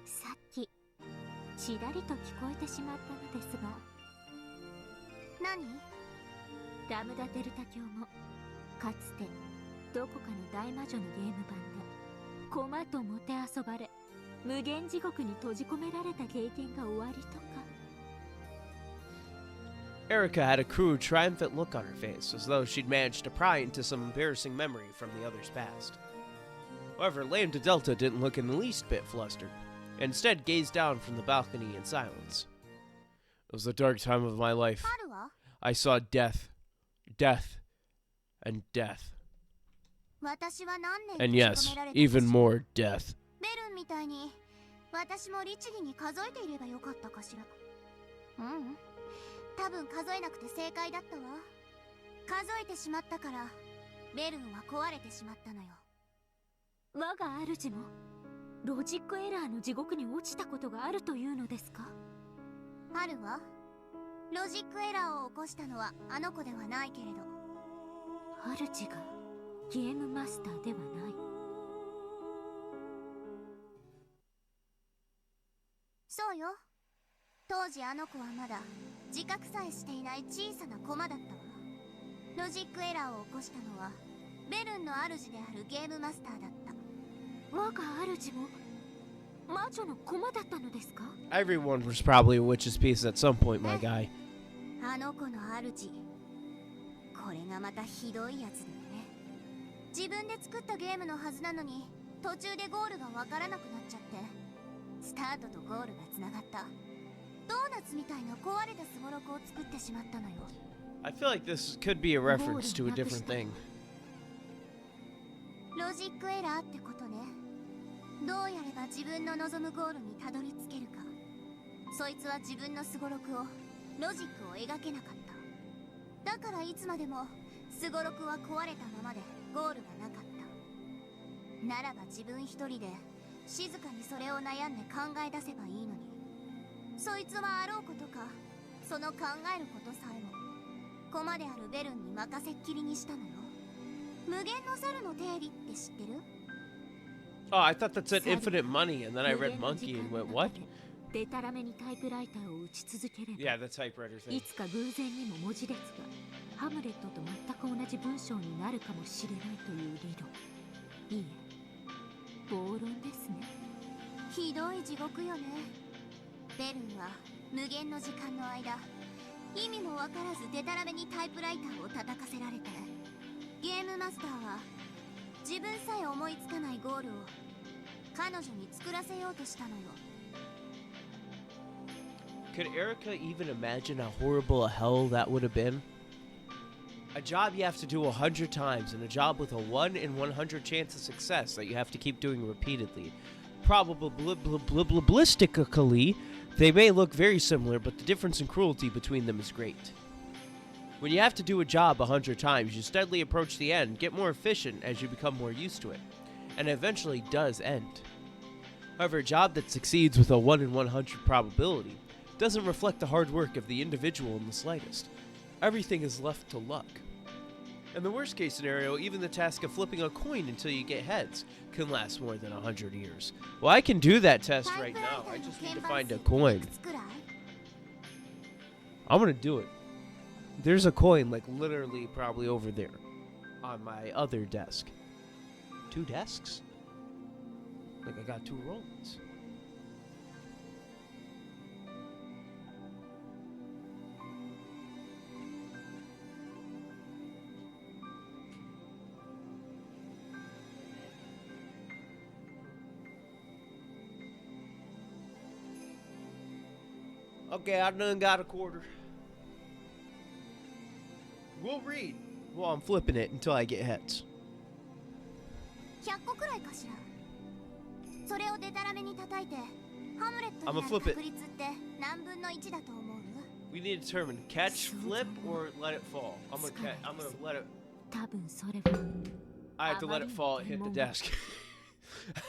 さっきちらりと聞こえてしまったのですが。何？ラムダデルタ教もかつてどこかの大魔女のゲーム版で駒ともてあそばれ無限地獄に閉じ込められた経験が終わりとか。 Erica had a crude, triumphant look on her face, as though she'd managed to pry into some embarrassing memory from the other's past. However, Lambda Delta didn't look in the least bit flustered, and instead gazed down from the balcony in silence. It was a dark time of my life. 春は？ I saw death, death, and death. 私は何年 And 閉 yes, じ込められたかし even ら。 more death. ベルンみたいに私も律儀に数えていればよかったかしら。うん、多分数えなくて正解だったわ。数えてしまったからベルンは壊れてしまったのよ。我が主もロジックエラーの地獄に落ちたことがあるというのですか？春はロジックエラーを起こしたのはあの子ではないけれど。主がゲームマスターではない。そうよ。当時あの子はまだ自覚さえしていない小さな駒だったわ。ロジックエラーを起こしたのはベルンの主であるゲームマスターだった。我が主も魔女の駒だったのですか？ Everyone was probably a witch's piece at some point, my guy. あの子の主、これがまたひどいやつだよね。自分で作ったゲームのはずなのに途中でゴールがわからなくなっちゃって、スタートとゴールがつながったドーナツみたいな壊れたすごろくを作ってしまったのよ。 I feel like this could be a reference to a different thing. ロジックエラーってことね。どうやれば自分の望むゴールにたどり着けるか。そいつは自分のすごろくをロジックを描けなかった。だからいつまでもすごろくは壊れたままでゴールがなかった。ならば自分一人で静かにそれを悩んで考え出せばいいのに、そいつはあろうことかその考えることさえも駒であるベルンに任せっきりにしたのよ。無限の猿の定理って知ってる？ Oh, I thought that said infinite money, and then I read monkey and went, what? デタラメにタイプライターを打ち続ければ、 Yeah, the typewriter い thing. つか偶然にも文字列がハムレットと全く同じ文章になるかもしれないという理論。いいえ、暴論ですね。ひどい地獄よね。ベルンは無限の時間の間、意味もわからずデタラメにタイプライターを叩かせられて、ゲームマスターは自分さえ思いつかないゴールを彼女に作らせようとしたのよ。 Could Erica even imagine how horrible a hell that would have been? A job you have to do 100 times, and a job with a 1 in 100 chance of success that you have to keep doing repeatedly. Probabilistically, they may look very similar, but the difference in cruelty between them is great. When you have to do a job 100 times, you steadily approach the end, get more efficient as you become more used to it, and it eventually does end. However, a job that succeeds with a 1 in 100 probability doesn't reflect the hard work of the individual in the slightest. Everything is left to luck. In the worst case scenario, even the task of flipping a coin until you get heads can last more than 100 years. Well, I can do that test right now. I just need to find a coin. I'm gonna do it. There's a coin, like, literally probably over there on my other desk. 2 desks? Like, I got 2 rolls. Okay, I done got a quarter. We'll read while I'm flipping it until I get heads. 100個くらいかしら。それをデタラメに叩いてハムレット I'm に gonna なる flip it. 確率って何分の1だと思う？ We need to determine catch, flip, or let it fall. I'm gonna let it. 多分それは I have to let it fall and hit the desk.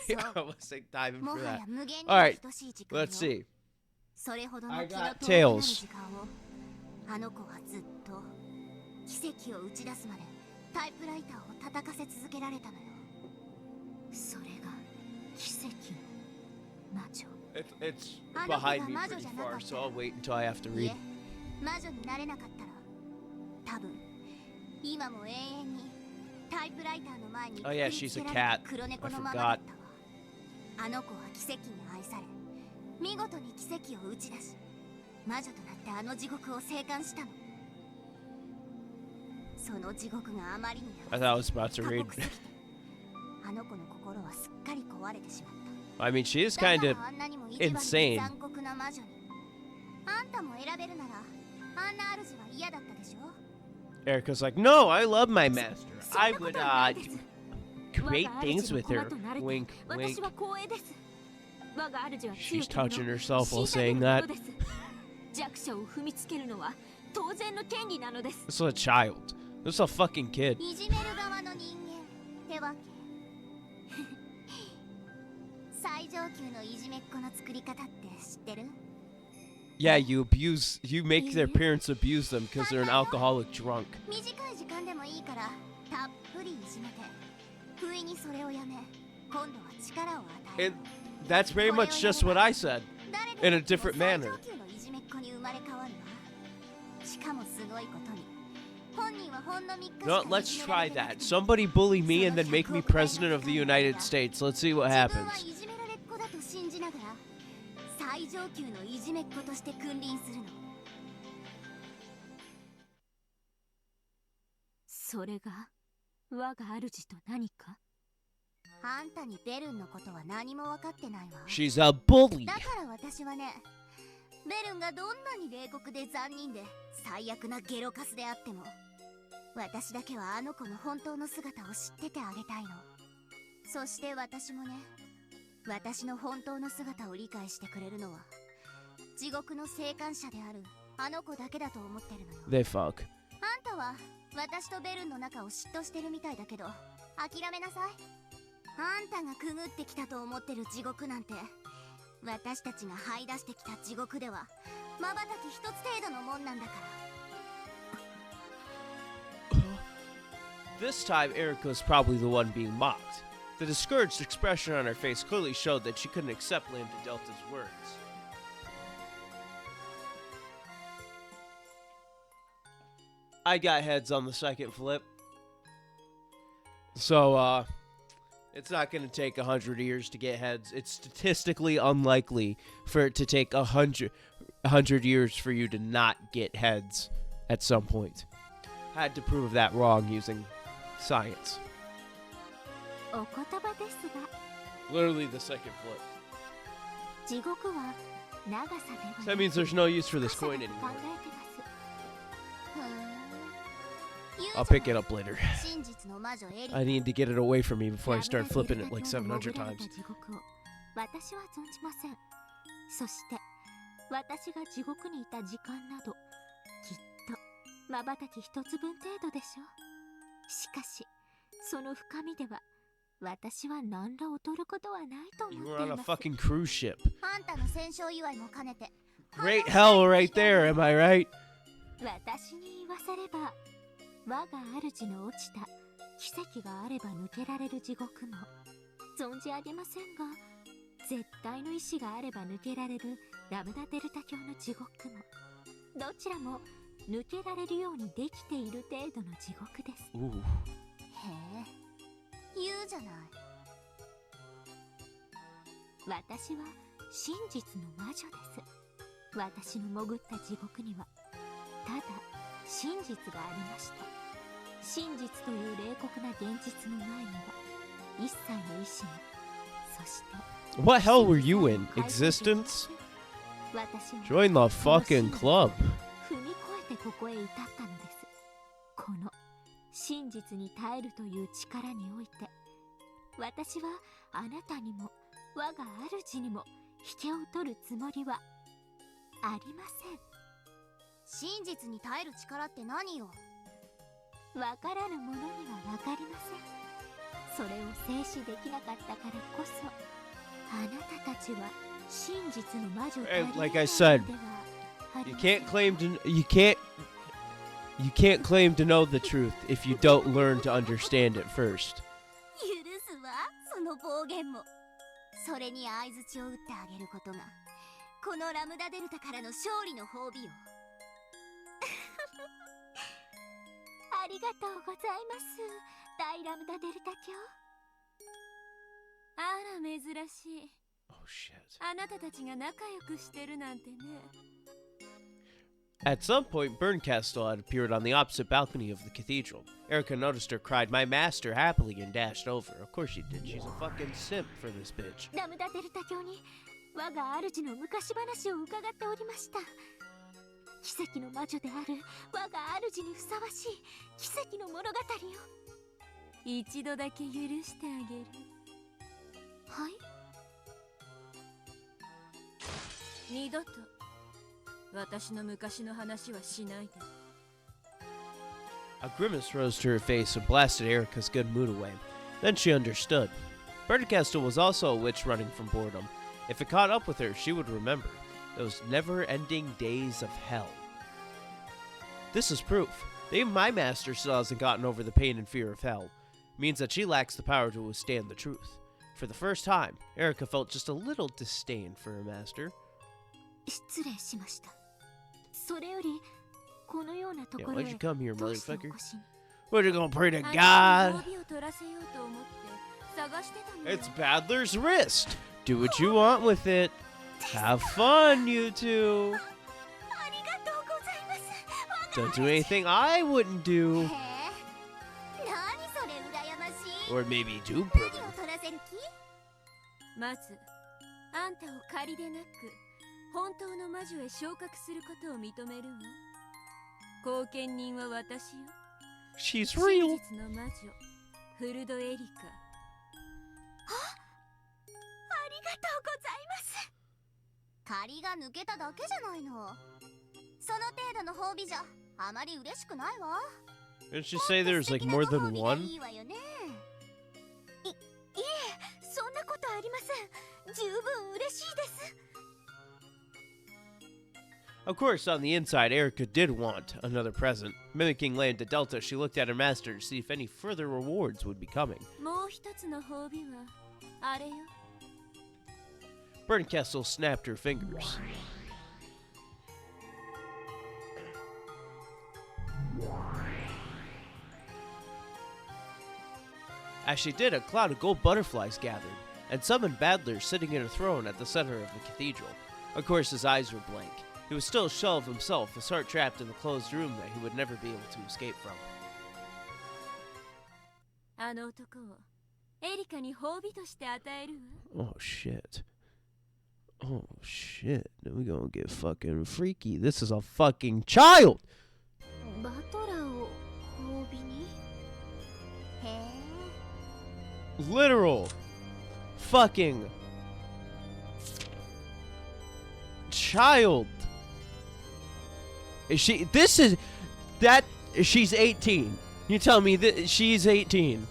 I was like diving も for は that. や無限に All right, 等しい時間よ。 let's see. それほどの I 気の got 遠くなる tails. 時間をあの子はずっと奇跡を打ち出すまでタイプライターを叩かせ続けられたのよ。それが奇跡の魔女。It's behind me pretty far, so I'll wait until I have to い read. え、魔女になれなかったら多分今も永遠にタイプライターの前に Oh yeah, くくり she's つ a けられ cat. た黒 I 猫のままだった forgot. わ。あの子は奇跡に愛され見事に奇跡を打ち出し魔女となってあの地獄を生還したの。その地獄があまりに I thought I was about to 過 read. 酷すぎてあの子の心はすっかり壊れてしまった。 I mean, she is だ kind か of らあんなにも意地悪で insane. 残酷な魔女にあんたも選べるならあんな主は嫌だったでしょ。 Erica's like, no, I love my master. I そんなこ would とはないです。 do great 我が things 主の with her. 駒となれて Wink, 私 wink. は光栄です。我が主は She's 強き touching 者 herself while 虐 saying げる that. 者です。弱者を踏みつけるのは当然の権利なのです。 This is a child. This is a fucking kid. いじめる側の人間ってわけ。最上級のいじめっ子の作り方って知ってる？ Yeah, you make their parents abuse them because they're an alcoholic drunk. 短い時間でもいいからたっぷりいじめて不意にそれをやめ今度は力を与える。 And that's very much just what I said 誰 in で a も different 最 manner. 上級のいじめっ子に生まれ変わるわ。しかもすごいことに本人はほんの3日しか No, い let's じめら try れてなく that. て Somebody bully me and then make me president of the United States. Let's see what 自分は happens. いじめられっ子だと信じながら最上級のいじめっ子として君臨するの。それが我が主と何か？あんたにベルンのことは何も分かってないわ。 She's a bully. だから私はね、ベルンがどんなに冷酷で残忍で最悪なゲロカスであっても私だけはあの子の本当の姿を知っててあげたいの。そして私もね、私の本当の姿を理解してくれるのは地獄の生還者であるあの子だけだと思ってるのよ。 They fuck. あんたは私とベルンの中を嫉妬してるみたいだけど諦めなさい。あんたがくぐってきたと思ってる地獄なんて私たちが這い出してきた地獄では瞬き一つ程度のもんなんだから。 This time, Erica was probably the one being mocked. The discouraged expression on her face clearly showed that she couldn't accept Lambda Delta's words. I got heads on the second flip. So, it's not going to take 100 years to get heads. It's statistically unlikely for it to take 100 years for you to not get heads at some point. I had to prove that wrong using science. お言葉ですが Literally the second flip. 地獄は長さでは So that means there's no use for this 深さ coin だと anymore. 考えてます。ふーん。言うじゃ I'll ない pick it up later. 真実の魔女エリカ I need to get it away from me before I start flipping it like 700 times. 私は存じません。そして私が地獄にいた時間などきっと瞬き一つ分程度でしょう。しかしその深みでは私は何ら劣ることはないと思 You っ were てい on a ます。 fucking cruise ship. あんたの戦勝祝いも兼ねて Great hell right there, am I right? 私に言わせれば我が主の落ちた奇跡があれば抜けられる地獄も存じ上げませんが絶対の意志があれば抜けられるラムダデルタ教の地獄もどちらも抜けられるようにできている程度の地獄です。 Ooh. へえ、言うじゃない。私は真実の魔女です。私の潜った地獄にはただ真実がありました。真実という冷酷な現実の前には一切の意志もそして What hell were you in? Existence? 私は Join the fucking club. 踏み越えてここへ至ったのです。この真実に耐えるという力において私はあなたにも我が主にも引けを取るつもりはありません。真実に耐える力って何よ。わからぬ者にはわかりません。それを制止できなかったからこそあなたたちは Like I said, you can't claim to know the truth if you don't learn to understand it first. 許すわ、その暴言も。それに相槌を打ってあげることがこのラムダデルタからの勝利の褒美よ。ありがとうございます、大ラムダデルタ卿。あら珍しい。Oh shit. あなたたちが仲良くしてるなんてね。At some point, Bernkastel had appeared on the opposite balcony of the cathedral. Erica noticed her, cried, "My master," happily, and dashed over. Of course she did. She's a fucking simp for this bitch. ラムダデルタ卿に我が主の昔話を伺っておりました。奇跡の魔女である我が主にふさわしい奇跡の物語を一度だけ許してあげる。はい。二度と私の昔の話はしないで。A grimace rose to her face and blasted Erica's good mood away. Then she understood. Bernkastel was also a witch running from boredom. If it caught up with her, she would remember those never-ending days of hell. This is proof that even my master still hasn't gotten over the pain and fear of hell. It means that she lacks the power to withstand the truth. For the first time, Erica felt just a little disdain for her master. 失礼しました。それよりこのようなところ Why'd you へ come here, どうして motherfucker? お越しに What, you gonna pray to あなたに God? 褒美を取らせようと思って探してたのよ。 It's Badler's wrist. Do what you want with it. Have fun, you two. ありがとうございます。 Don't do anything I wouldn't do. へえ、何それ羨ましい。 Or maybe do, 何 brother. を取らせる気？まずあんたを仮でなく本当の魔女へ昇格することを認めるわ。後見人は私よ。 She's 真 real. 実の魔女フルドエリカ。ありがとうございます。借りが抜けただけじゃないの。その程度の褒美じゃあまり嬉しくないわ。 Didn't she say there's like more than one? いいわよね。いえ、そんなことありません。十分嬉しいです。 Of course, on the inside, Erica did want another present. Mimicking land to Delta, she looked at her master to see if any further rewards would be coming. もう一つの褒美はあれよ。 Bernkastel snapped her fingers. As she did, a cloud of gold butterflies gathered, and summoned Badler sitting in a throne at the center of the cathedral. Of course, his eyes were blank. He was still a shell of himself, his heart trapped in the closed room that he would never be able to escape from. あの男をエリカに褒美として与えるわ。 Oh shit. Oh shit. Now we gonna get fucking freaky. This is a fucking child! バトラーを褒美に？へえ。 Literal fucking child. Is she? This is that. She's 18. You tell me that she's 18.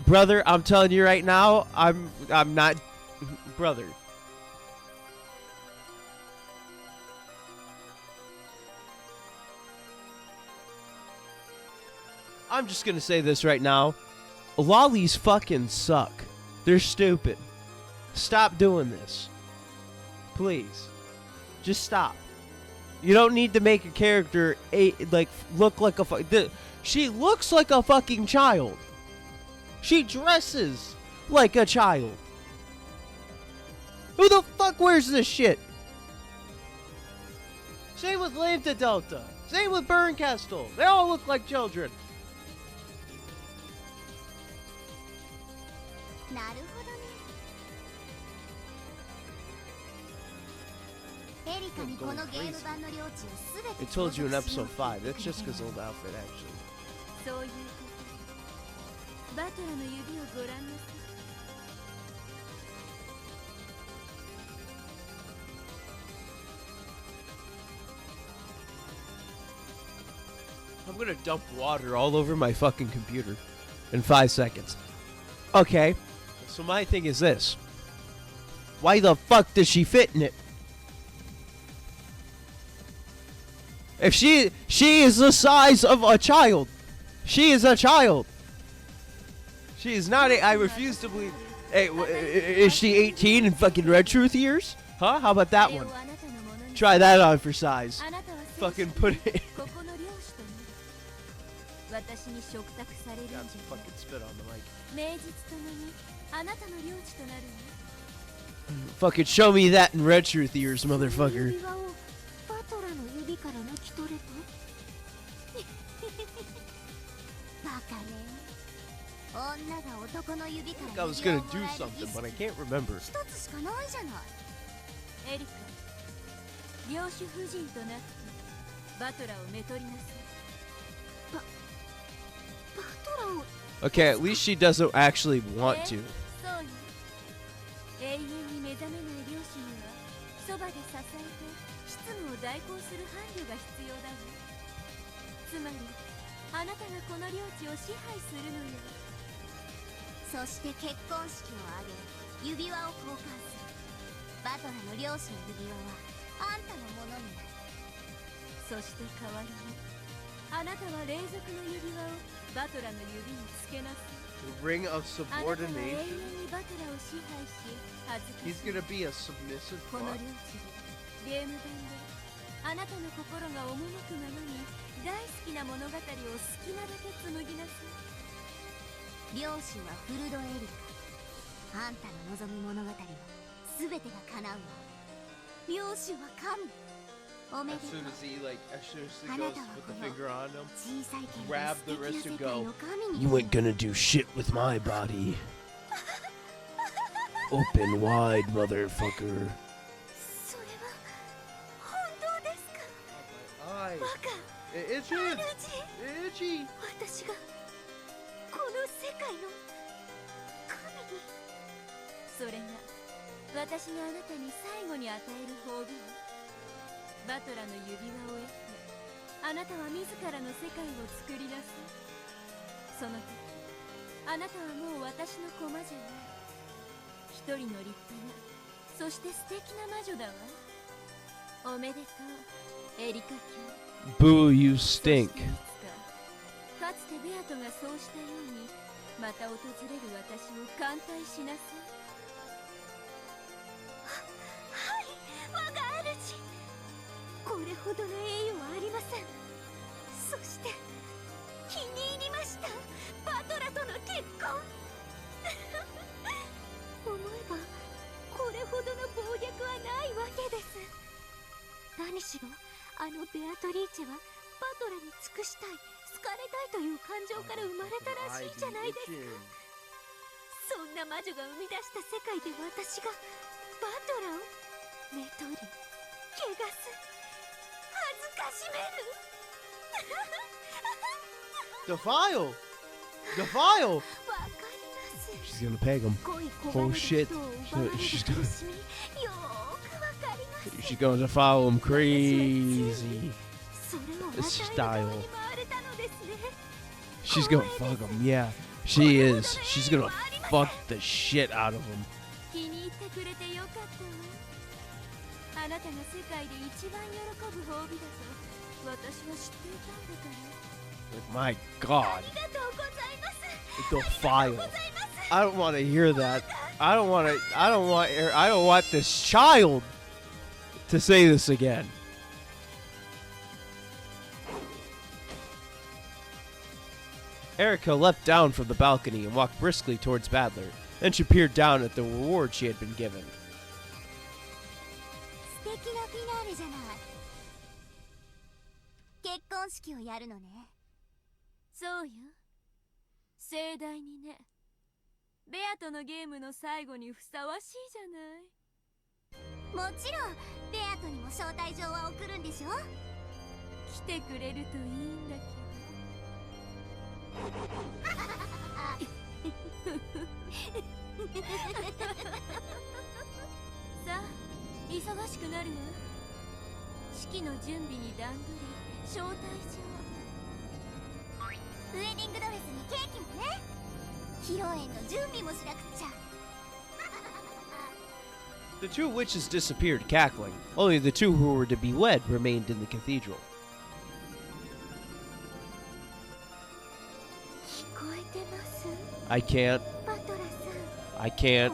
Brother, I'm telling you right now, I'm not, brother. I'm just gonna say this right now. Lollies fucking suck. They're stupid. Stop doing this. Please. Just stop. You don't need to make a character look like a she looks like a fucking child. She dresses like a child. Who the fuck wears this shit? Same with Lambda Delta. Same with Bernkastel. They all look like children. なるほどね。エリカにこのゲーム版の領地をすべて It told you in episode 5. That's just his old outfit, actually. そういうこと。バトラの指をご覧なさい。 I'm gonna dump water all over my fucking computer in 5 seconds. Okay, So my thing is this. Why the fuck does she fit in it? If she is the size of a child. She is a child. She is not I refuse to believe. Hey, is she 18 in fucking Red Truth years? Huh? How about that one? Try that on for size. Fucking put it. God, fucking spit on the mic. Fucking show me that in Red Truth years, motherfucker. I was gonna do something, but I can't remember. エリカ、領主夫人となってバトラーをめとりなさい。バトラーを Okay, at least she doesn't actually want to. そうよ。永遠に目覚めない領主にはそばで支えて執務を代行する伴侶が必要だわ。つまりあなたがこの領地を支配するのよ。そして結婚式を挙げ指輪を交換する。バトラの両親の指輪はあんたのものになる。そして代わりにあなたは霊族の指輪をバトラの指につけなさい。 The ring of あなたは永 subordination. 遠にバトラを支配し恥ずか He's しい。 gonna be a submissive この fuck. 領地でゲーム版であなたの心が赴くままに大好きな物語を好きなだけ紡ぎなさい。領主はフルドエリカ。あんたの望む物語は全てが叶うわ。領主は神。おめ As でと soon う。 as he goes あな with たは the この finger on him, 小さいけど grab 素 the 敵な wrist 世 and 界 go, の神に you ain't gonna do shit with my body. Open wide, motherfucker. それは本当ですか。 Eye. バカ。 Itchy. 主 Itchy. 私がこの世界の神に。それが私があなたに最後に与える褒美。バトラの指輪を得てあなたは自らの世界を作りなさい。その時あなたはもう私の駒じゃない。一人の立派なそして素敵な魔女だわ。おめでとうエリカ卿。 Boo, you stink. かつてベアトがそうしたようにまた訪れる私を歓待しなさい。はい、我が主。これほどの栄誉はありません。そして気に入りました。バトラとの結婚。思えばこれほどの暴虐はないわけです。何しろあのベアトリーチェはバトラに尽くしたい、好かれたいという感情から生まれたらしいじゃないですか。そんな魔女が生み出した世界で私がバトラをめとり、汚す、恥ずかしめる。Defile. Defile. わかります。 She's gonna peg him. 恋焦 Oh がれる shit. 人を奪われる苦 She's し gonna. み、よーくわかります。 She's gonna defile him crazy. それを与える Style. 側に回れたのですね。 She's gonna fuck him. Yeah, she is. She's gonna fuck the shit out of him. 気に入ってくれてよかったわ。あなたが世界で一番喜ぶ褒美だと私は知っていたんだから。 My God. ありがとうございます。 Defile. I don't want to hear that. I don't want this child to say this again. Erica leapt down from the balcony and walked briskly towards Badler. Then she peered down at the reward she had been given. 素敵なフィナーレじゃない。結婚式をやるのね。そうよ。盛大にね。ベアとのゲームの最後にふさわしいじゃない。もちろんベアトにも招待状は送るんでしょ。来てくれるといいんだけど。さあ、忙しくなるわ。式の準備に段取り、招待状。ウェディングドレスにケーキもね。披露宴の準備もしなくっちゃ。The two witches disappeared, cackling. Only the two who were to be wed remained in the cathedral. I can't. I can't.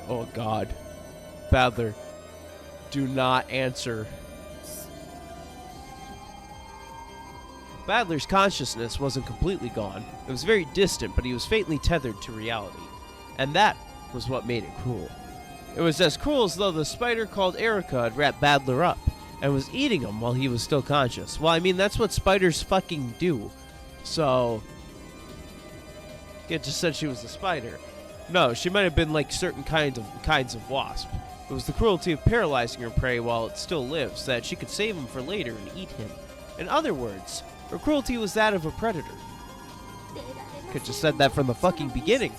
Oh God. Badler, do not answer. Badler's consciousness wasn't completely gone. It was very distant, but he was faintly tethered to reality. And that was what made it cruel. It was as cruel as though the spider called Erica had wrapped Badler up and was eating him while he was still conscious. Well, I mean, that's what spiders fucking do. So, it just said she was a spider. No, she might have been like certain kinds of wasp. It was the cruelty of paralyzing her prey while it still lives, so that she could save him for later and eat him. In other words, her cruelty was that of a predator. Could just said that from the fucking beginning.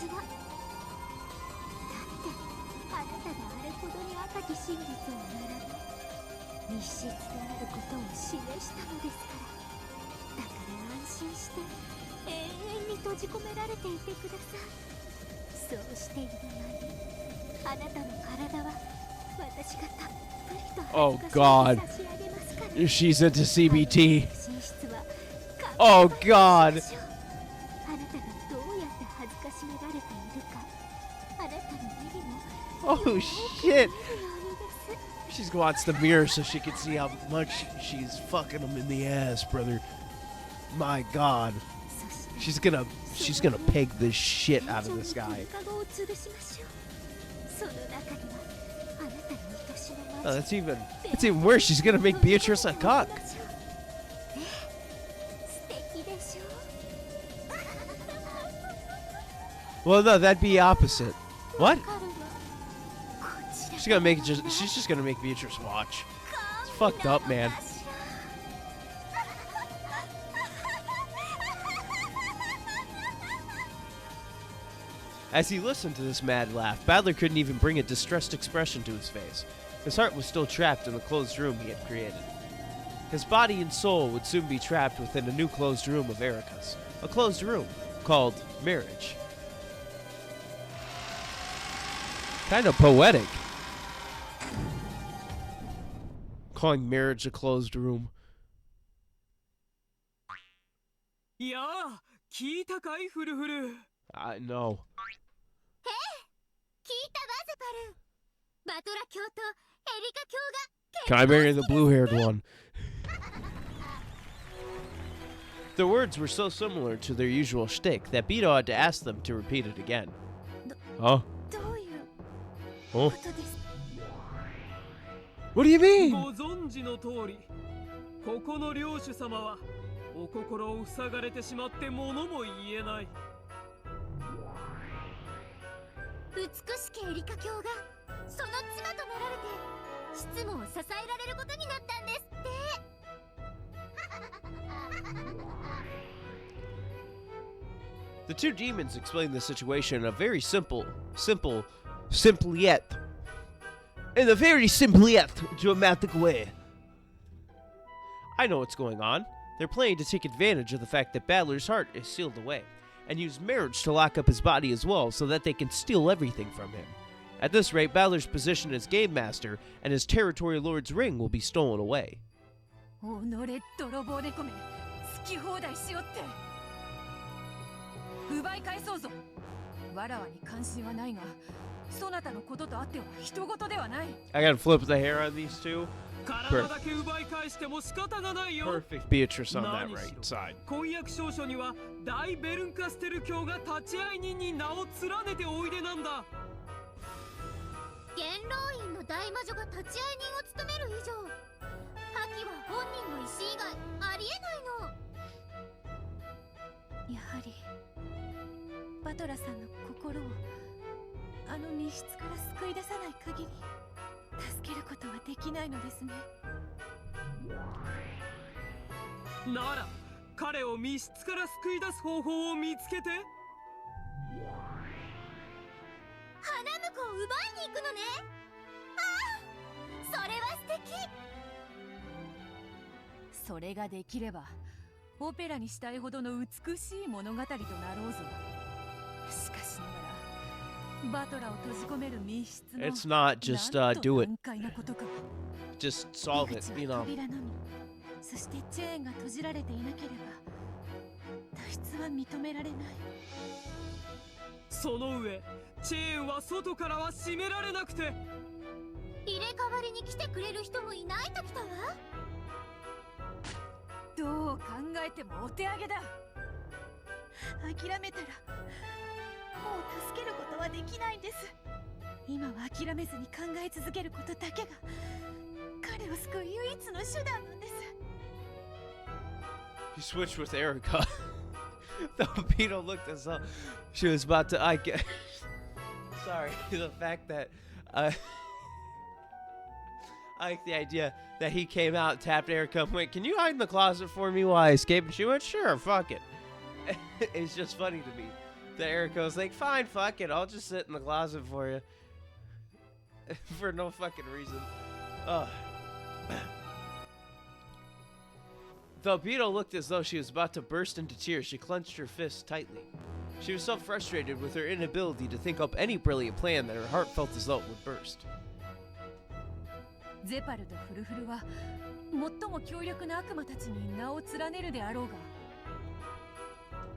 Oh God, she's into CBT. Oh God. Oh shit. She wants the mirror so she can see how much she's fucking him in the ass, brother. My God. She's gonna peg the shit out of this guy. Oh, that's even worse. She's gonna make Beatrice a cock. Well, no, that'd be opposite. What? She's just gonna make Beatrice watch. It's fucked up, man. As he listened to this mad laugh, Badler couldn't even bring a distressed expression to his face. His heart was still trapped in the closed room he had created. His body and soul would soon be trapped within a new closed room of Erica's. A closed room called marriage. Kind of poetic. Calling marriage a closed room. Yeah, 聞いたかいフルフル。No. Can I marry the blue-haired one? The words were so similar to their usual shtick that Bito had to ask them to repeat it again. Huh? Huh? What do you mean? ご存知の通り、ここの領主様はお心を塞がれてしまって物も言えない。美しきエリカ卿がその妻となられて執務を支えられることになったんですって。The two demons explained the situation in a very simple yet dramatic way. I know what's going on. They're planning to take advantage of the fact that Badler's heart is sealed away, and use marriage to lock up his body as well so that they can steal everything from him. At this rate, Badler's position as Game Master and his Territory Lord's ring will be stolen away. 奪い返そうぞ。わらわに関心はないが、そなたのこととあっては人事ではない。I gotta flip the hair on these two. 体だけ奪い返しても仕方がないよ。Perfect Beatrice on that right side. 婚約証書には大ベルンカステル教が立会人に名を連ねておいでなんだ。元老院の大魔女が立会人を務める以上、破棄は本人の意思以外ありえないの。やはりバトラさんの心をあの密室から救い出さない限り助けることはできないのですね。なら彼を密室から救い出す方法を見つけて。花婿を奪いに行くのね。ああ、それは素敵。それができればオペラにしたいほどの美しい物語となろうぞ。しかしながら It's not just do it. Just solve it, you know. そしてチェーンが閉じられていなければ脱出は認められない。その上チェーンは外からは閉められなくて、入れ替わりに来てくれる人もいないときたわ。どう考えてもお手上げだ。諦めたらもう助けることはできないんです。今は諦めずに考え続けることだけが彼を救う唯一の手段なんです。 You switched with Erica. The Beetle looked as though she was about to. I get. Sorry, the fact that I like the idea that he came out, tapped Erica, and went, "Can you hide in the closet for me while I escape?" And she went, "Sure, fuck it." It's just funny to me that Erica was like, "Fine, fuck it, I'll just sit in the closet for you," for no fucking reason. Ugh. The Beetle looked as though she was about to burst into tears. She clenched her fists tightly. She was so frustrated with her inability to think up any brilliant plan that her heart felt as though it would burst. ゼパルとフルフルは最も強力な悪魔たちに名を連ねるであろうが、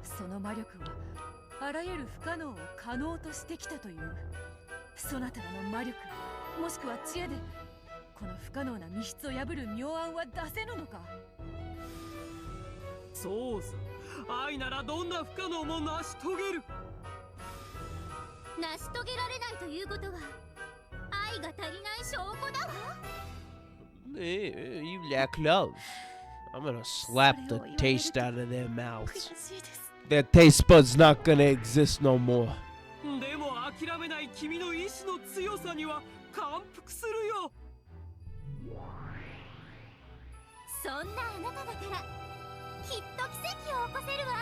その魔力はあらゆる不可能を可能としてきたという。そなたらの魔力もしくは知恵でこの不可能な密室を破る妙案は出せぬのか。そうさ、愛ならどんな不可能も成し遂げる。成し遂げられないということは愛が足りない証拠だわ。You lack love. I'm gonna slap the taste out of their mouths. Their taste buds not gonna exist no more. でも諦めない君の意志の強さには感服するよ。そんなあなただからきっと奇跡を起こせるわ。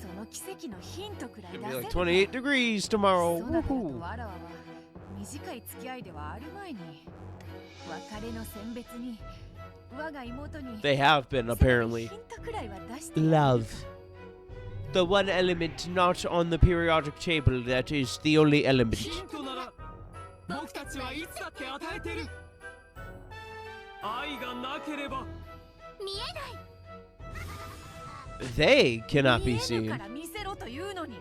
その奇跡のヒントくらい出 It'll せ be る like か。 28 degrees tomorrow. そなたと Woohoo. わらわは短い付き合いではある前に別れの選別に我が妹に They have been ヒ apparently. ントくらいは出して。 Love. The one element not on the periodic table that is the only element. ヒントなら僕たちはいつだって与えてる。愛がなければ見えない。 They cannot be 見え seen. るから見せろというのに。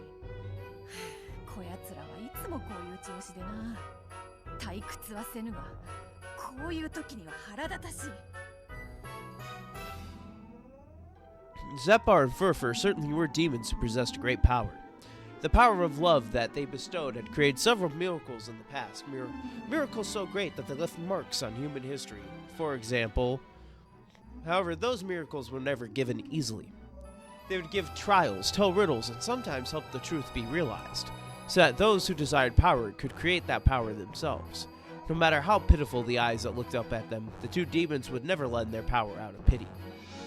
こやつらはいつもこういう調子でな。退屈はせぬがこういう時には腹立たしい。 Zepar and Furfur certainly were demons who possessed great power. The power of love that they bestowed had created several miracles in the past. Miracles so great that they left marks on human history. For example, however, those miracles were never given easily. They would give trials, tell riddles, and sometimes help the truth be realized, so that those who desired power could create that power themselves. No matter how pitiful the eyes that looked up at them, the two demons would never lend their power out of pity.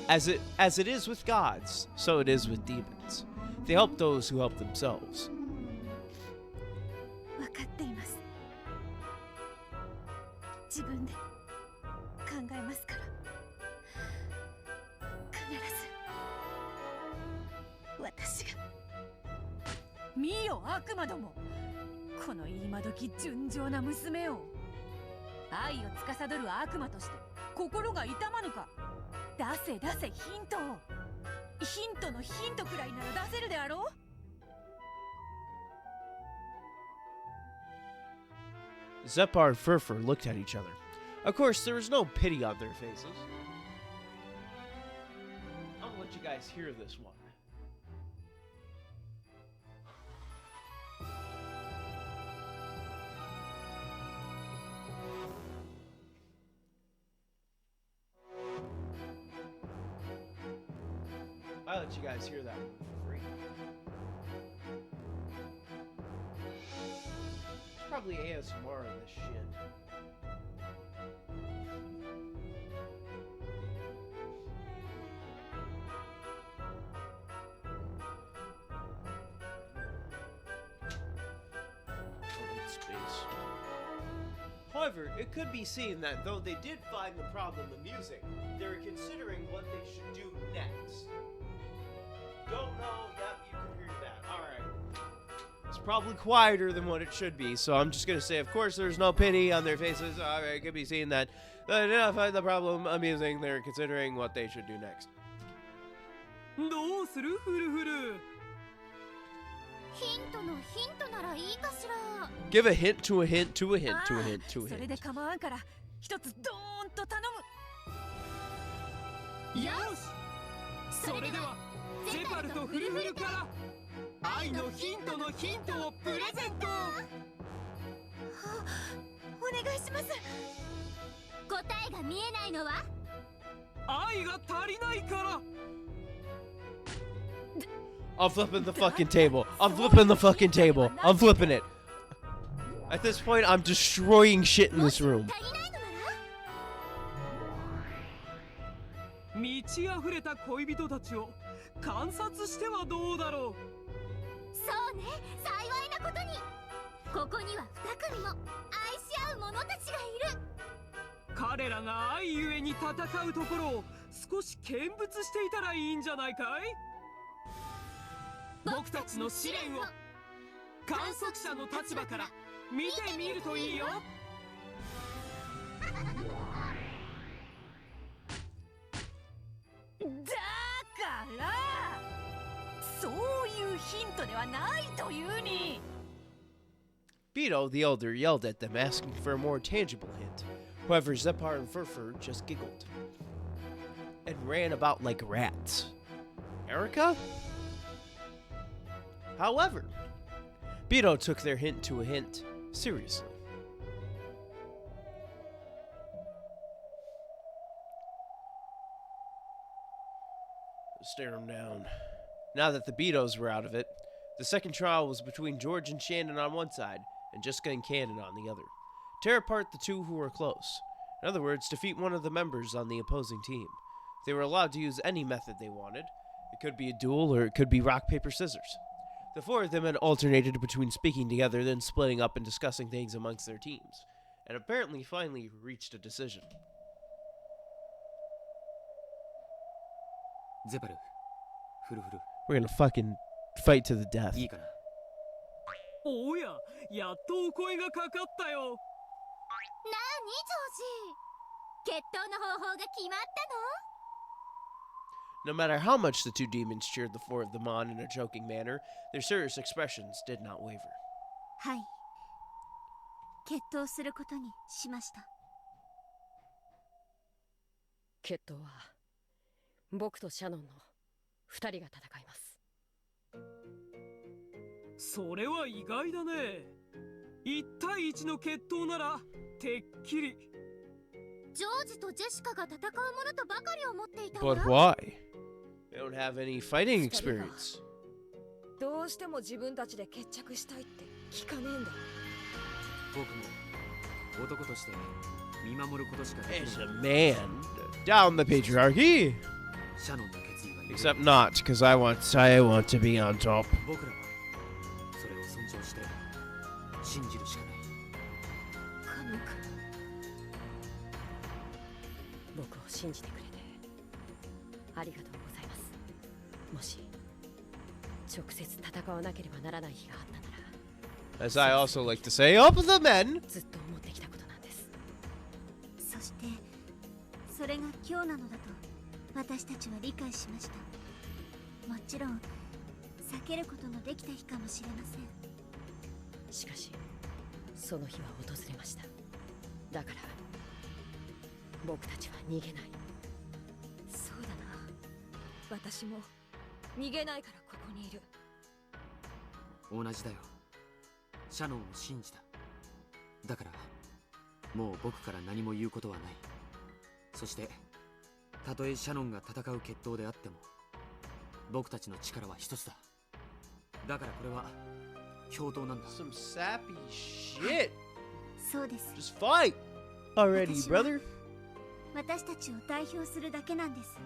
As it is with gods, so it is with demons. They help those who help themselves. 分かっています。自分で考えますから。必ず私が。見よ悪魔ども、この今時純情な娘を。愛を司る悪魔として心が痛まぬか。出せ出せヒントを。ヒントのヒントくらいなら出せるであろう。 Zepar and Furfur looked at each other. Of course, there was no pity on their faces. I'm gonna let you guys hear this one. I'll let you guys hear that one for free. It's probably ASMR in this shit. Space. However, it could be seen that though they did find the problem in music, they were considering what they should do next. Don't know, yep, you probably quieter than what it should be. So I'm just gonna say, of course, there's no pity on their faces. It could be seen that they did not find the problem amusing. They're considering what they should do next. どうするフルフル。ヒントのヒントならいいかしら。 Give a hint to a hint to a hint to a hint to a それで hint. 構わんから一つドーンと頼む。よし。それではゼパルとフルフルから愛のヒントのヒントをプレゼント。お願いします。答えが見えないのは愛が足りないから。 I'm flipping the fucking table. I'm flipping the fucking table. I'm flipping it. At this point, I'm destroying shit in this room. 満ち溢れた恋人たちを観察してはどうだろう。そうね、幸いなことにここには2組も愛し合う者たちがいる。彼らが愛ゆえに戦うところを少し見物していたらいいんじゃないかい。僕たちの試練を観測者の立場から見てみるといいよ。だからそういうヒントではないというに。 Beto, the elder, yelled at them, asking for a more tangible hint. However, Zepar and Furfur just giggled and ran about like rats. Erica? However, Beto took their hint to a hint seriously. Stare him down. Now that the Betos were out of it, the second trial was between George and Shannon on one side, and Jessica and Cannon on the other. Tear apart the two who were close. In other words, defeat one of the members on the opposing team. They were allowed to use any method they wanted. It could be a duel, or it could be rock, paper, scissors. The four of them had alternated between speaking together, then splitting up and discussing things amongst their teams, and apparently finally reached a decision. ゼパル、フルフル。 We're gonna fucking fight to the death. いいかな。おや、やっとお声がかかったよ。なにジョージ、決闘の方法が決まったの？ No matter how much the two demons cheered the four of them on in a joking manner, their serious expressions did not waver. はい、決闘することにしました。決闘は僕とシャノンの2人が戦います。それは意外だね。1対1の決闘ならてっきり。ジョージとジェシカが戦うものとばかり思っていたわ。 But why? They don't have any fighting experience. どうしても自分たちで決着したいって聞かねえんだ。僕も男として見守ることしかでき As な a い。 man, down the patriarchy. シャノンの決意が揺る Except not, because I want to be on top. 僕らはそれを尊重して信じるしかない。カノン君、僕を信じてくれてありがとうございます。もし直接戦わなければならない日があったなら、 As I also like to say, up the men. ずっと思ってきたことなんです。そしてそれが今日なのだと私たちは理解しました。もちろん避けることのできた日かもしれません。しかしその日は訪れました。だから僕たちは逃げない。そうだな、私も逃げないからここにいる。同じだよ。シャノンを信じた。だからもう僕から何も言うことはない。そしてたとえシャノンが戦う決闘であっても僕たちの力は一つだ。だからこれは共闘なんだ。 Some sappy shit. そうです。 Just fight already, brother. 私たちを代表するだけなんです。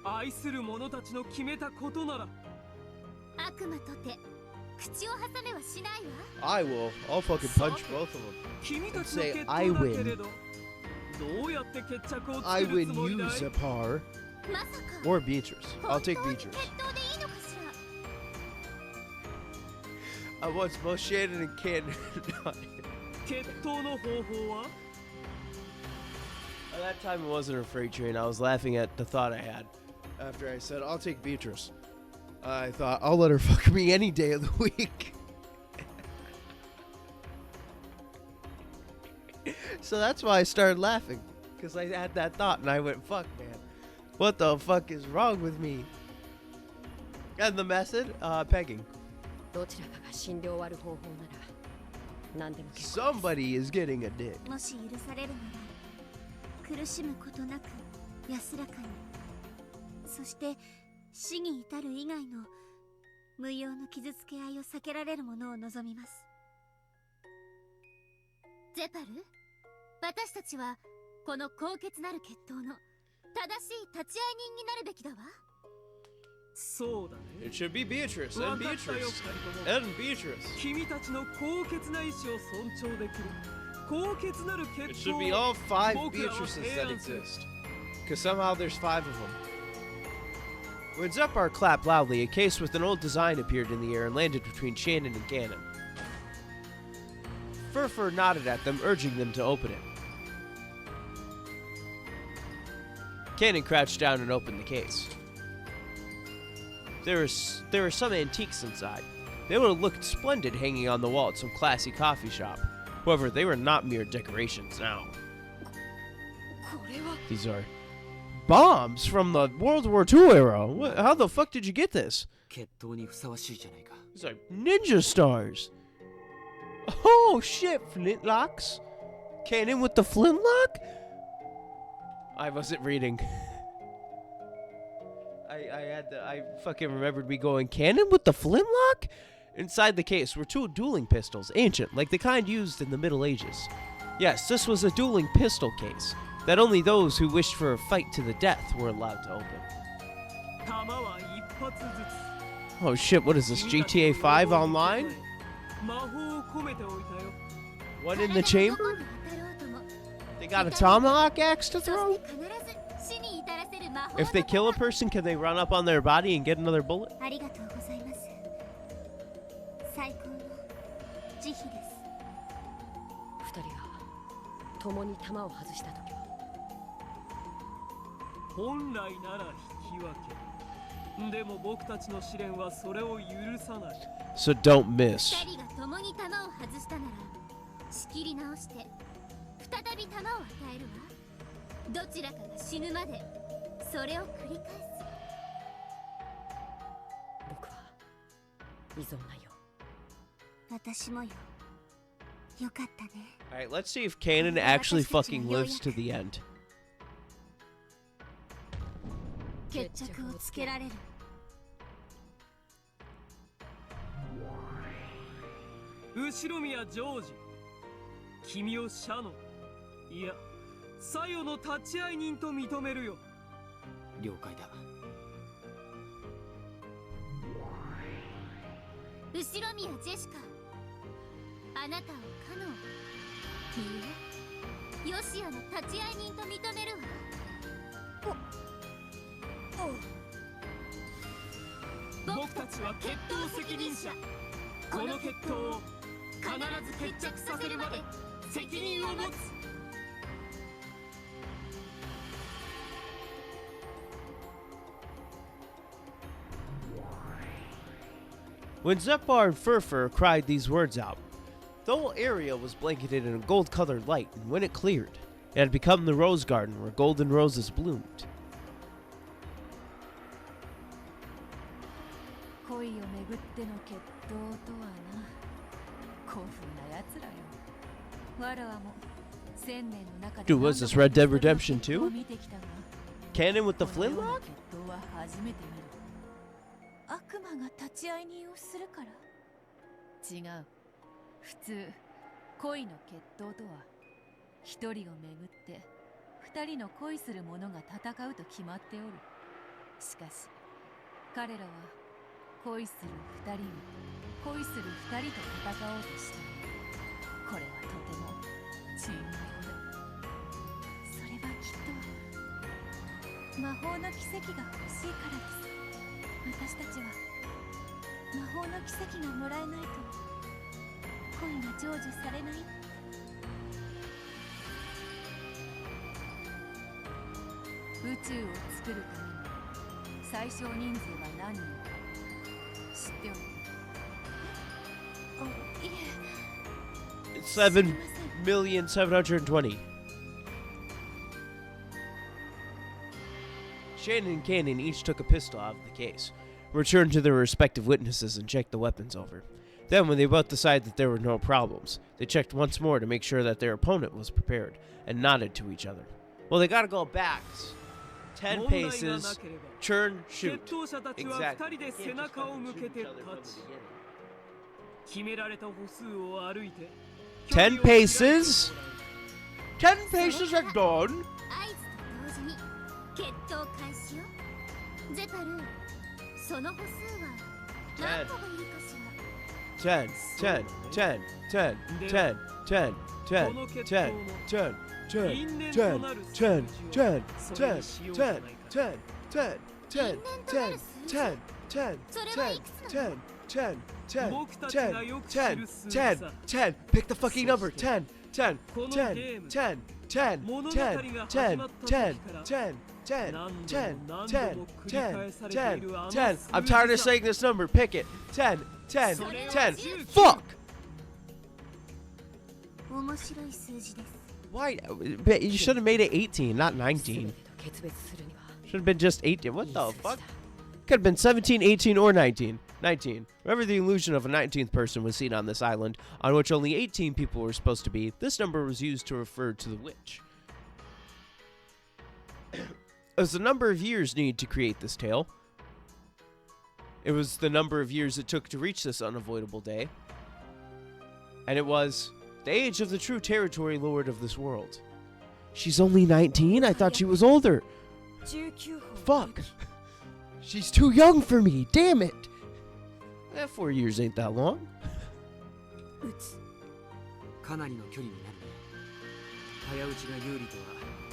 愛する者たちの決めたことなら。悪魔とて口を挟めはしないわ。 I will. I'll fucking punch both of them. 君たちの Say 決 I 闘だけれ win. ど、どうやって決着をつ I ける win つもり you, だい？ Zepar. まさか Or Beatrice. I'll take 本当に Beatrice. 決闘でいいのかし once both Shannon and Cannon died. 決闘の方法は At that time, it wasn't a freight train. I was laughing at the thought I had after I said, I'll take Beatrice. I thought, I'll let her fuck me any day of the week. So that's why I started laughing. Because I had that thought and I went, fuck, man. What the fuck is wrong with me? And the method? Pegging. どちらかが死んで終わる方法なら何でも結構です。 Somebody is getting a dick. もし許されるなら苦しむことなく安らかに、そして死に至る以外の無用の傷つけ合いを避けられるものを望みます。ゼパル、私たちはこの高潔なる決闘の正しい立ち会い人になるべきだわ。そうだね。 It should be Beatrice 分 and かったよ、 Beatrice 二人とも。 and Beatrice. 君たちの高潔な意志を尊重できる高潔なる It 決 should 闘 be を all 5僕らは Beatrices 提 that 案する。 exist. Because somehow there's 5 of them. When Zepar clapped loudly, a case with an old design appeared in the air and landed between Shannon and Cannon. Furfur nodded at them, urging them to open it. Cannon crouched down and opened the case. There were some antiques inside. They would have looked splendid hanging on the wall at some classy coffee shop. However, they were not mere decorations now. These are bombs from the World War II era. How the fuck did you get this? 決闘にふさわしいじゃないか。 These are ninja stars. Oh shit, flintlocks. Cannon with the flintlock? I wasn't reading. I fucking remembered me going, Cannon with the flintlock? Inside the case were 2 dueling pistols, ancient, like the kind used in the Middle Ages. Yes, this was a dueling pistol case that only those who wished for a fight to the death were allowed to open. 弾は一発ずつ。 Oh shit, what is this, GTA 5 online? 魔法を込めておいたよ。 One in the chamber? They got a tomahawk axe to throw? If they kill a person, can they run up on their body and get another bullet? ありがとうございます。最高の慈悲です。二人が共に弾を外した時は本来なら引き分け。でも僕たちの試練はそれを許さない。 So don't miss. 二人が共に弾を外したなら仕切り直して再び弾を与えるわ。どちらかが死ぬまでそれを繰り返す。僕は依存ないよ。私もよ。よかったね。 Alright, let's see if Cannon actually fucking lives to the end. 決着をつけられる。後ろ宮ジョージ、君をシャノン、いや、サヨの立ち会い人と認めるよ。了解だ。後ろ宮ジェシカ、あなたをカノン、いいえ、ヨシアの立ち会い人と認めるわ。僕たちは決闘責任者。この決闘を必ず決着させるまで責任を持つ。 When Zepar and Furfur cried these words out, the whole area was blanketed in a gold-colored light, and when it cleared, it had become the rose garden where golden roses bloomed. 恋をめぐっての決闘とはな、興奮なやつらよ。わらわも千年の中で Dude, was this Red Dead Redemption 2? 見てきたが、 Cannon with the このような flintlock? 決闘は初めて見る。悪魔が立ち会い人をするから。違う。普通、恋の決闘とは一人をめぐって二人の恋する者が戦うと決まっておる。しかし彼らは恋する二人を恋する二人と戦おうとしている。これはとても珍妙だ。それはきっと魔法の奇跡が欲しいからです。私たちは魔法の奇跡がもらえないと恋が成就されない？宇宙を作るために最小人数は何人か知っておる？いえ。 7,720,000. Shannon and Cannon each took a pistol out of the case, returned to their respective witnesses, and checked the weapons over. Then, when they both decided that there were no problems, they checked once more to make sure that their opponent was prepared, and nodded to each other. Well, they gotta go back 10 paces, turn, shoot. Exactly. You can't just fucking shoot each other from the beginning. 10 paces? 10 paces are done? 決闘開始よ。ゼパル、その歩数は何個がいるかしら。 10, 10, 10, 10, 10, 10, 10, 10, 10, 10, 10, 10, 10, 10, 10, 10, 10, 10, 10, 10, 10, 10, 10, 10, 10, 10, 10, pick the fucking number, 10, 10, 10, 10, 10, 10, 10, 10, 10, 10, 10, 10, 10, 10, 10. I'm tired of saying this number. Pick it. 10, 10, 10. Fuck! 面白い数字です。 Why? You should have made it 18, not 19. Should have been just 18. What the fuck? Could have been 17, 18, or 19. 19. Whenever the illusion of a 19th person was seen on this island, on which only 18 people were supposed to be, this number was used to refer to the witch. As the number of years needed to create this tale, it was the number of years it took to reach this unavoidable day, and it was the age of the true territory lord of this world. She's only 19? I thought she was older. Fuck. She's too young for me. Damn it. 4 years ain't that long. かなりの距離になるね。早打ちが有利とは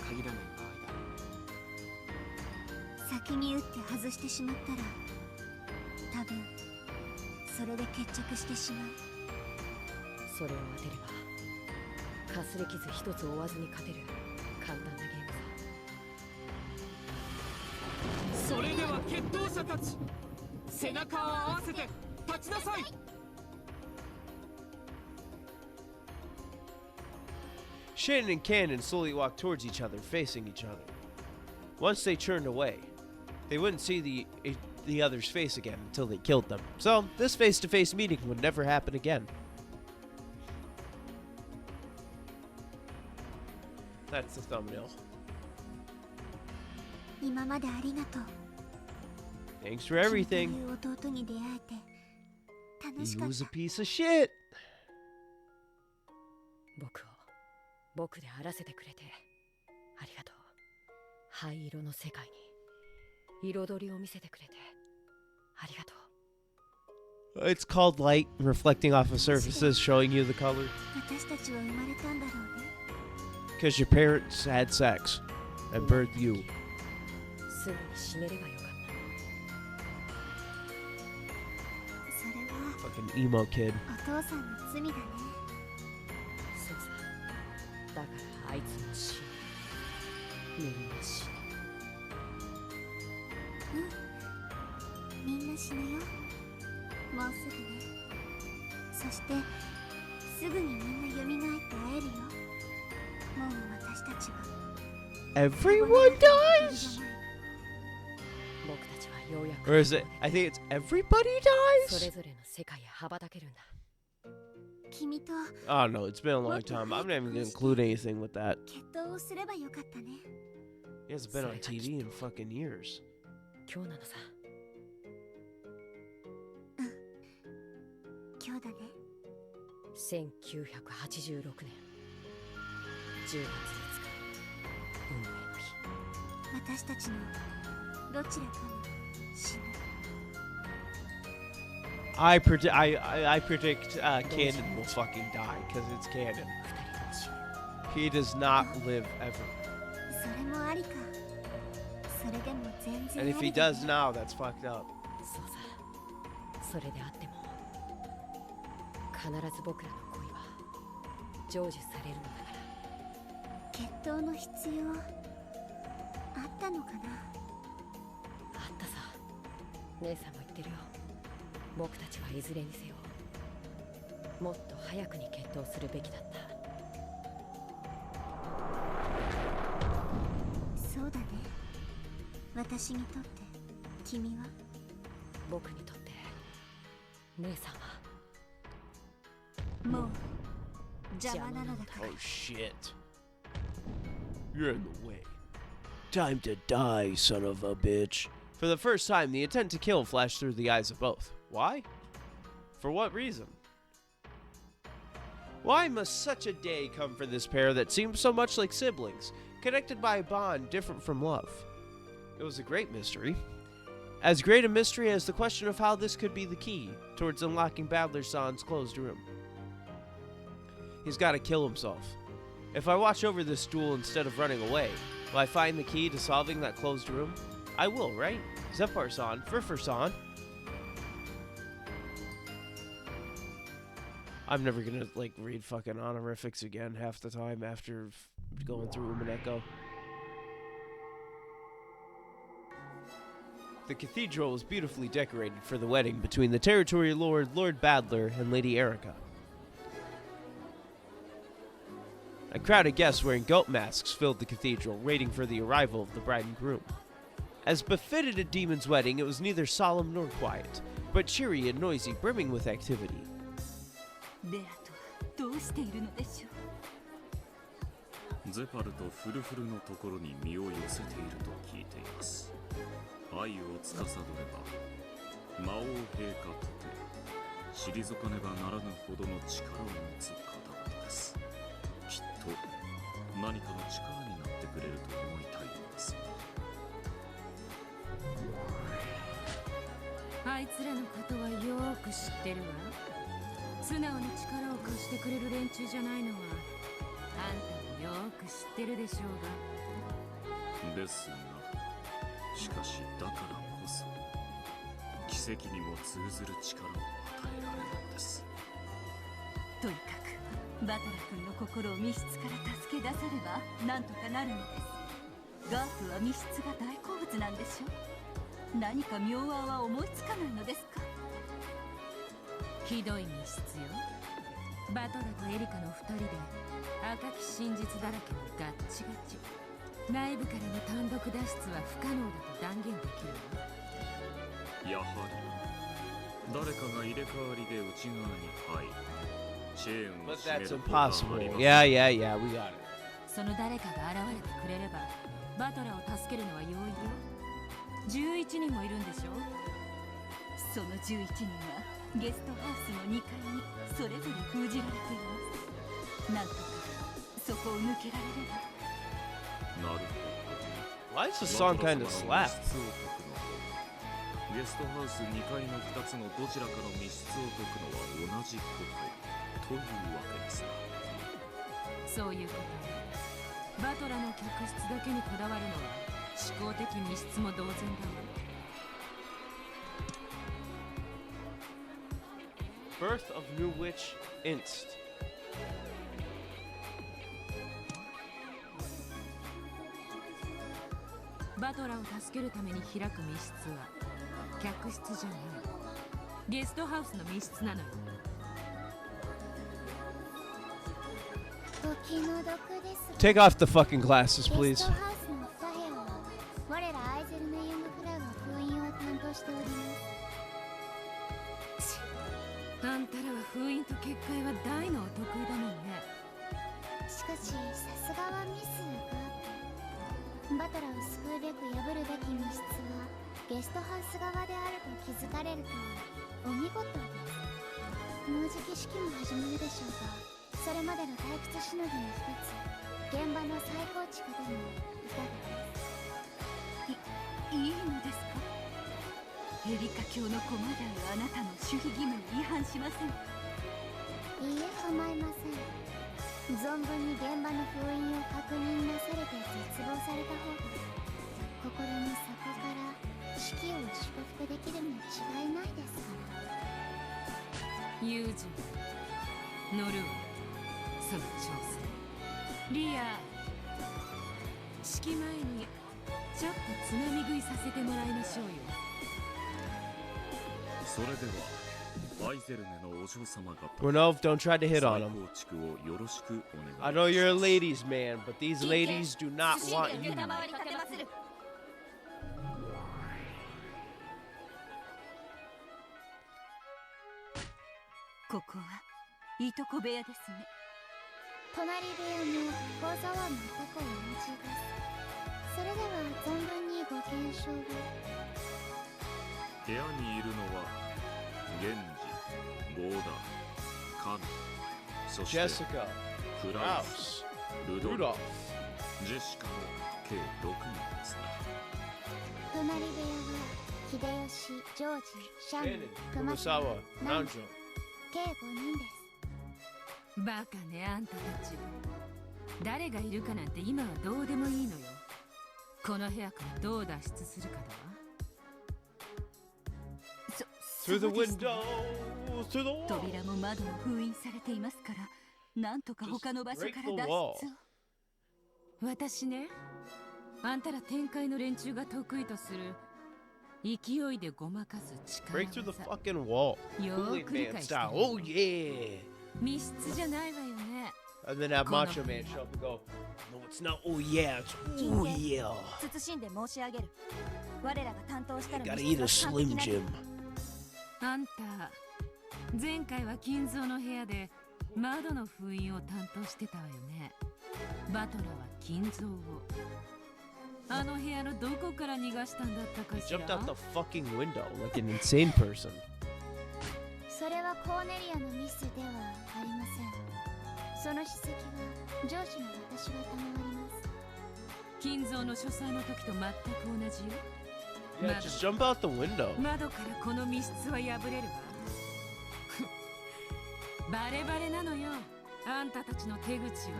限らない場合だ。先に打って外してしまったら、多分それで決着してしまう。それを当てれば、かすれ傷一つ負わずに勝てる簡単なゲームさ。それでは決闘者たち、背中を合わせて立ちなさい。Shannon and Cannon slowly walked towards each other, facing each other. Once they turned away, they wouldn't see the other's face again until they killed them. So, this face-to-face meeting would never happen again. That's the thumbnail. 今までありがとう。 Thanks for everything. 弟に出会えて楽し He かっ was a た。 piece of shit. 僕を僕であらせてくれてありがとう。灰色の世界に彩りを見せてくれてありがとう。 It's called light, reflecting off of surfaces, showing you the color. 私たちは生まれたんだろうね。 Because your parents had sex and birthed you. すぐに死ねればよかった。それは Fucking emo kid. お父さんの罪だね。そうさ。だからあいつも死ぬ。みんな死ぬ。うん。みんな死ぬよ。もうすぐね。そしてすぐにみんな蘇って会えるよ。もう私たちは Everyone dies? 僕たちはようやく Or is it? I think it's everybody それ dies? ぞれの世界へ羽ばたけるんだ。君と Oh no, it's been a long time. I'm not even gonna include anything with that. 決闘をすればよかったね。 He hasn't been on TV in fucking years. 今日なのさ。今日だね。1986年10月5日運命の日。私たちのどちらかが死ぬ。 I predict Cannon will fucking die because it's Cannon. He does not live ever. それもありか。それでも全然 And if he does now, that's fucked up. そうさ。それであっても必ず僕らの恋成就されるのだから。決闘の必要あったのかな。あったさ。姉さんも言ってるよ。僕たちはいずれにせよもっと早くに決闘するべきだった。そうだね。私にとって君は。僕にとって姉さんはもう邪魔なのだから。 Oh shit. You're in the way. Time to die, son of a bitch. For the first time, the intent to kill flashed through the eyes of both. Why? For what reason? Why must such a day come for this pair that seemed so much like siblings, connected by a bond different from love? It was a great mystery. As great a mystery as the question of how this could be the key towards unlocking Badler-san's closed room. He's got to kill himself. If I watch over this duel instead of running away, will I find the key to solving that closed room? I will, right? Zephyr-san, Furfur-san. I'm never gonna, like, read fucking honorifics again half the time after going through Umineko. The cathedral was beautifully decorated for the wedding between the territory lord, Lord Badler, and Lady Erica. A crowd of guests wearing goat masks filled the cathedral, waiting for the arrival of the bride and groom. As befitted a demon's wedding, it was neither solemn nor quiet, but cheery and noisy, brimming with activity. ベアとはどうしているのでしょう。ゼパルとフルフルのところに身を寄せていると聞いています。愛を司れば魔王陛下とて退かねばならぬほどの力を持つ方々です。きっと何かの力になってくれると思いたいのですよ。あいつらのことはよーく知ってるわ。素直に力を貸してくれる連中じゃないのはあんたもよーく知ってるでしょうが。ですがしかしだからこそ奇跡にも通ずる力を与えられるのです。とにかくバトラ君の心を密室から助け出せればなんとかなるのです。ガープは密室が大好物なんでしょ。何か妙案は思いつかないのですか。ひどい密室よ。バトラとエリカの2人で赤き真実だらけのガッチガチ。内部からの単独脱出は不可能だと断言できるわ。やはり誰かが入れ替わりで内側に入りチェーンを締めることがあります。Yeah, we got it. その誰かが現れてくれればバトラを助けるのは容易よ。11人もいるんでしょ。その11人はゲストハウスの2階にそれぞれ封じられています。なんとかそこを抜けられれば。なるほど。 Why does the song kind of slap? ゲストハウス2階の2つのどちらかの密室を解くのは同じことというわけですな。そういうこと。バトラの客室だけにこだわるのは思考的密室も同然だわ。Birth of New Witch Inst. バトラを助けるために開く密室は客室じゃないゲストハウスの密室なのよ。お気の毒です。 Take off the fucking glasses, ゲ please. ストハウスの2部屋は我らアイゼルのユングクラブが封印を担当しております。あんたらは封印と結界は大のお得意だもんね。しかしさすがはミスがバトラを救うべく破るべき密室はゲストハウス側であると気づかれるとはお見事です。もうじき式も始まるでしょうが、それまでの退屈しのぎの一つ現場の再構築でもいかがです。いいのですか。エリカ教の駒であるあなたの守秘義務に違反しません。いいえ、構いません。存分に現場の封印を確認なされて絶望された方が心の底から死期を祝福できるに違いないですから。ユージノルーその調査。リア、式前にちょっとつまみ食いさせてもらいましょうよ。それではアイゼルネのお嬢様方、 Renov, don't try to hit on 再 him. 構築をよろしくお願い I know you're a ladies man, but these ladies do not want you. ここはいとこ部屋ですね。隣部屋も講座は全く同じです。それでは存分にご検証を。部屋にいるのは源氏、ゴーダ、カン、そして Jessica, クラウス、 Rouse, ルドル Rudolph. ジェシカの計6人ですな。隣部屋は秀吉、ジョージ、シャン、 Shannon, 熊沢、 Kumasawa, 南條 Nanjo. 計5人です。バカね、あんたたち。誰がいるかなんて今はどうでもいいのよ。この部屋からどう脱出するかだわ。Through the そうですね。 window, through the wall. 扉も窓も封印されていますから、なんとか他の場所から Just break 脱 the 出 wall. を。私ね、あんたら天界の連中が得意とする勢いでごまかす力 Break through the 技。 fucking wall. よ Kool-Aid ーく理 Man 解して style. ね。 Oh yeah. 密室じゃないわよね。 And then have Macho Man show up and go, no, it's not. Oh yeah, it's oh yeah. 慎んで申し上げる。我らが担当したら Gotta 密 eat a 室は完 Slim 璧な Jim. あんた、前回は金蔵の部屋で窓の封印を担当してたわよね。バトラは金蔵を。あの部屋のどこから逃がしたんだったか He しら。 jumped out the fucking window like an insane person. それはコーネリアのミスではありません。その史跡は上司の私が賜ります。金蔵の書斎の時と全く同じよ。 Yeah, just jump out the window. 窓からこの密室は破れるわ。バレバレなのよ、あんたたちの手口は。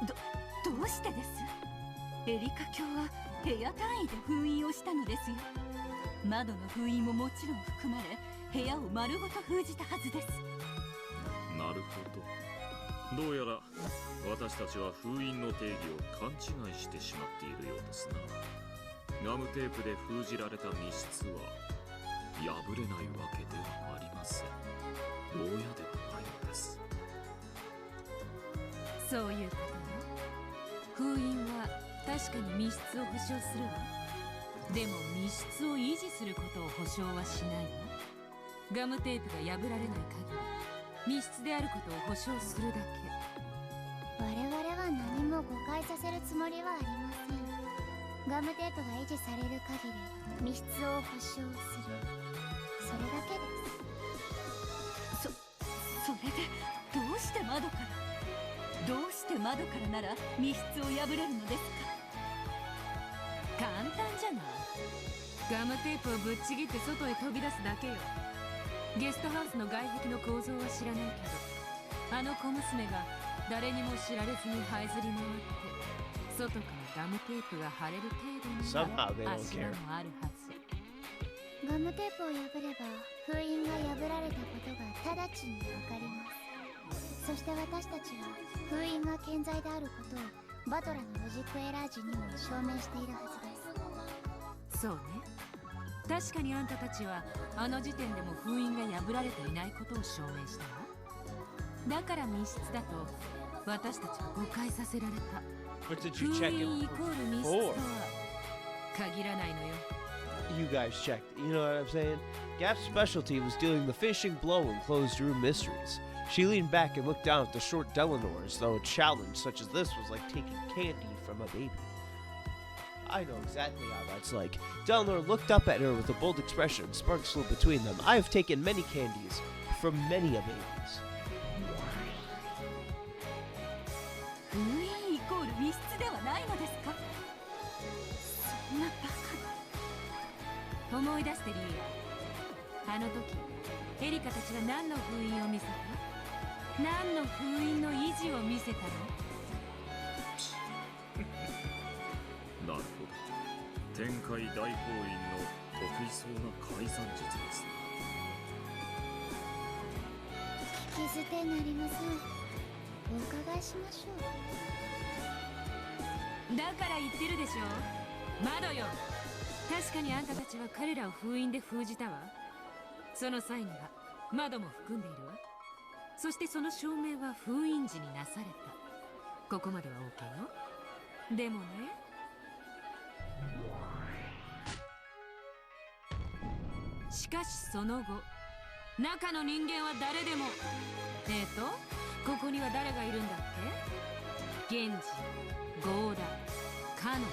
どうしてです？エリカ卿は部屋単位で封印をしたのですよ。窓の封印ももちろん含まれ、部屋を丸ごと封じたはずです。なるほど。どうやら私たちは封印の定義を勘違いしてしまっているようですな。ガムテープで封じられた密室は破れないわけではありません。牢屋ではないのです。そういうことよ。封印は確かに密室を保証するわ。でも密室を維持することを保証はしないわ。ガムテープが破られない限り、密室であることを保証するだけ。我々は何も誤解させるつもりはありません。ガムテープが維持される限り密室を保証する、それだけです。それでどうして窓から、どうして窓からなら密室を破れるのですか？簡単じゃない。ガムテープをぶっちぎって外へ飛び出すだけよ。ゲストハウスの外壁の構造は知らないけど、あの小娘が誰にも知られずに這いずり回って外からガムテープが貼れる程度にSomehow they don't 足場 care. もあるはず。ガムテープを破れば封印が破られたことが直ちに分かります。そして私たちは封印が健在であることをバトラのロジックエラー時にも証明しているはずです。そうね。確かにあんたたちはあの時点でも封印が破られていないことを証明したわ。だから密室だと私たちは誤解させられた。 But did 封 you check 印 it イコール密室と before? は限らないのよ。 You guys checked. You know what I'm saying? Gap's specialty was dealing the finishing blow in closed room mysteries. She leaned back and looked down at the short Delanor as though a challenge such as this was like taking candy from a baby. I know exactly how that's like. Delanor looked up at her with a bold expression, and sparks flew between them. I have taken many candies from many a babies. 封印イコール密室ではないのですか？そんなバカな。思い出してリーア。あの時エリカたちは何の封印を見せた？何の封印の維持を見せたの？なるほど。天界大法院の得意そうな改ざん術ですね。聞きつてなりません。お伺いしましょう。だから言ってるでしょ、窓よ。確かにあんたたちは彼らを封印で封じたわ。その際には窓も含んでいるわ。そしてその証明は封印時になされた。ここまでは OK よ。でもね、しかしその後、中の人間は誰でも、ここには誰がいるんだって？ゲンジ、ゴーダ、カノ、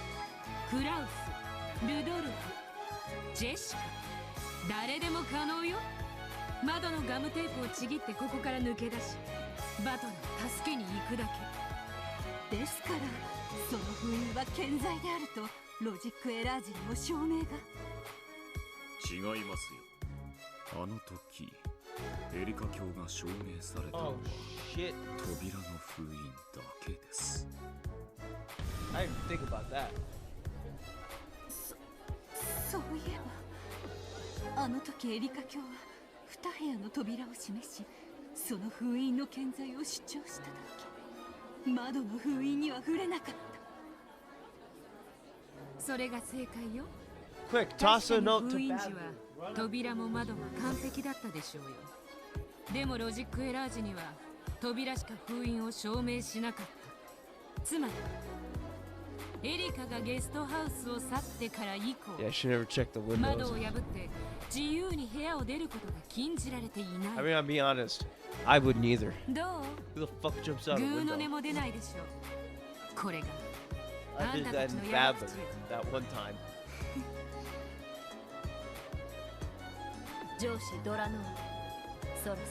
クラウス、ルドルフ、ジェシカ、誰でも可能よ。窓のガムテープをちぎってここから抜け出し、バトルを助けに行くだけですから、その封印は健在であるとロジックエラー時にも証明が。違いますよ。あの時エリカ教が証明されたのは扉の封印だけです。I didn't think about that. そういえばあの時エリカ教は2部屋の扉を示し、その封印の健在を主張しただけ。窓の封印には触れなかった。それが正解よ。 Quick, toss a 確か note に to 封印 Bad. 時は扉も窓も完璧だったでしょうよ。でもロジックエラー時には扉しか封印を証明しなかった。つまりエリカがゲストハウスを去ってから以降、 Yeah, she never checked the 窓 windows. を破って自由に部屋を出ることが禁じられていない。 I mean, I'll be honest. I wouldn't either. どう？ Who the fuck jumps out a グーの音 window? も出ないでしょう。これがあ I ん did たた that ち in のやり Badland 口。 that one time. 上司ドラノー、そろそ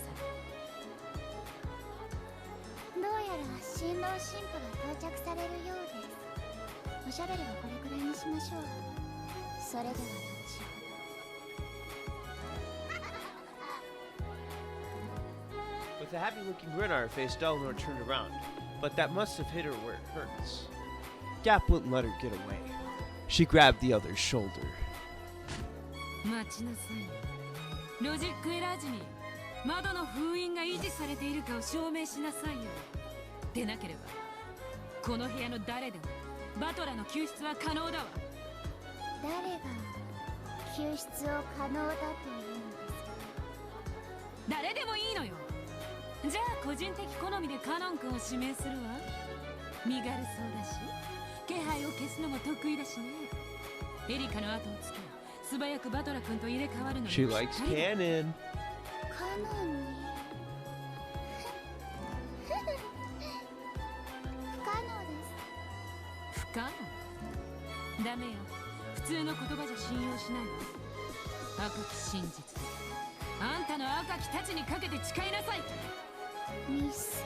ろ。どうやら新郎新婦が到着されるようです。おしゃべりはこれくらいにしましょう。それでは後ほど。 With a happy-looking grin on her face, Eleanor turned around, but that must have hit her where it hurts. Gap wouldn't let her get away. She grabbed the other's shoulder. 待ちなさいよ。ロジックエラー時に窓の封印が維持されているかを証明しなさいよ。でなければこの部屋の誰でもバトラの救出は可能だわ。誰が救出を可能だというのですか？誰でもいいのよ。じゃあ個人的好みでカノン君を指名するわ。身軽そうだし気配を消すのも得意だしね。エリカの後をつけ素早くバトラ君と入れ替わるのに She likes cannon. カノンに不可能です。不可能？ダメよ。普通の言葉じゃ信用しないわ。赤き真実であんたの赤きたちにかけて誓いなさい。ミス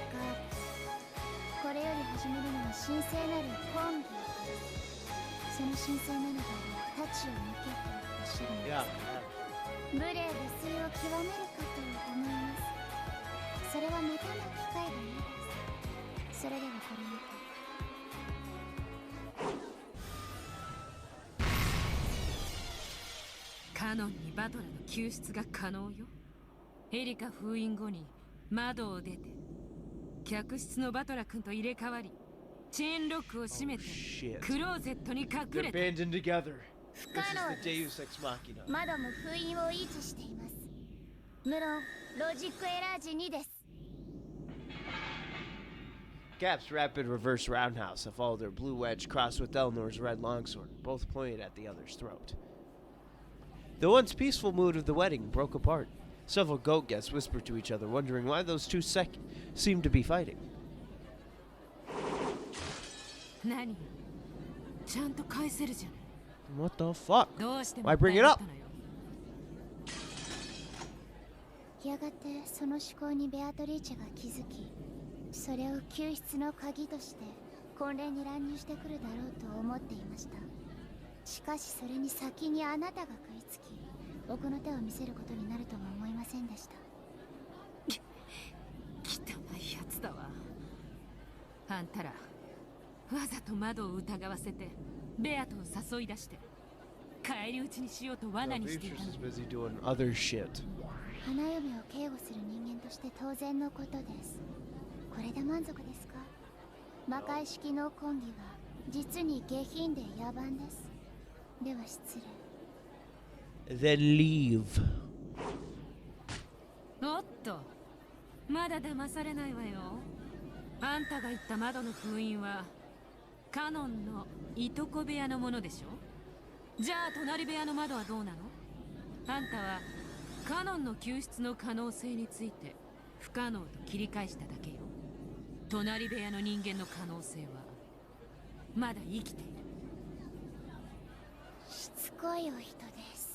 カこれより始めるのは神聖なる本義です。その神聖なる場を太刀を向けておっしゃるのです。 Yeah. 無礼無粋を極めるかと思います。それはまたの機会がいいです。それではこれにて。カノンにバトラの救出が可能よ。エリカ封印後に窓を出て客室のバトラ君と入れ替わりチェーンロックを閉めて Shit. クローゼットに隠 They're れた。 banding together. 不 This 可 is 能 the で Deus す。 Ex Machina. 窓も封印を維持しています。無論ロジックエラー時にです。 Gap's rapid reverse roundhouse that followed their blue wedge crossed with Eleanor's red longsword, both pointed at the other's throat. The once peaceful mood of the wedding broke apart. Several goat guests whispered to each other, wondering why those two seemed to be fighting. 何？ちゃんと返せるじゃない。 What the fuck? どうして Why bring it up? やがてその思考にベアトリーチェが気づき、それを救出の鍵として婚礼に乱入してくるだろうと思っていました。しかしそれに先にあなたが食いつき、奥の手を見せることになるとも思いませんでした。汚いやつだわ。あんたらわざと窓を疑わせてベアトを誘い出して返り討ちにしようと No, 罠にしていた Beatrice の is busy doing other shit. 花嫁を警護する人間として当然のことです。これで満足ですか？魔界式の婚儀は実に下品で野蛮です。では失礼。 Then leave. おっと、まだ騙されないわよ。あんたが言った窓の封印はカノンのいとこ部屋のものでしょ。じゃあ隣部屋の窓はどうなの？あんたはカノンの救出の可能性について不可能と切り返しただけよ。隣部屋の人間の可能性はまだ生きている。しつこいお人です。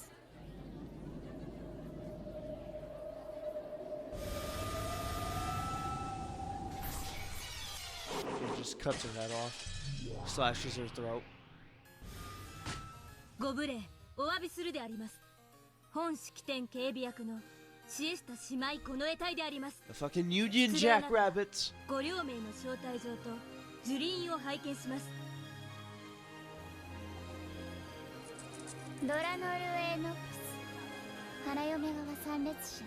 He just cuts her head off, slashes her throat. ご無礼お詫びするであります。本式典警備役のシエスタ姉妹この得体であります。 The fucking Union Jackrabbits. ご両名の招待状と樹林を拝見します。ドラノルエノプス、花嫁側参列者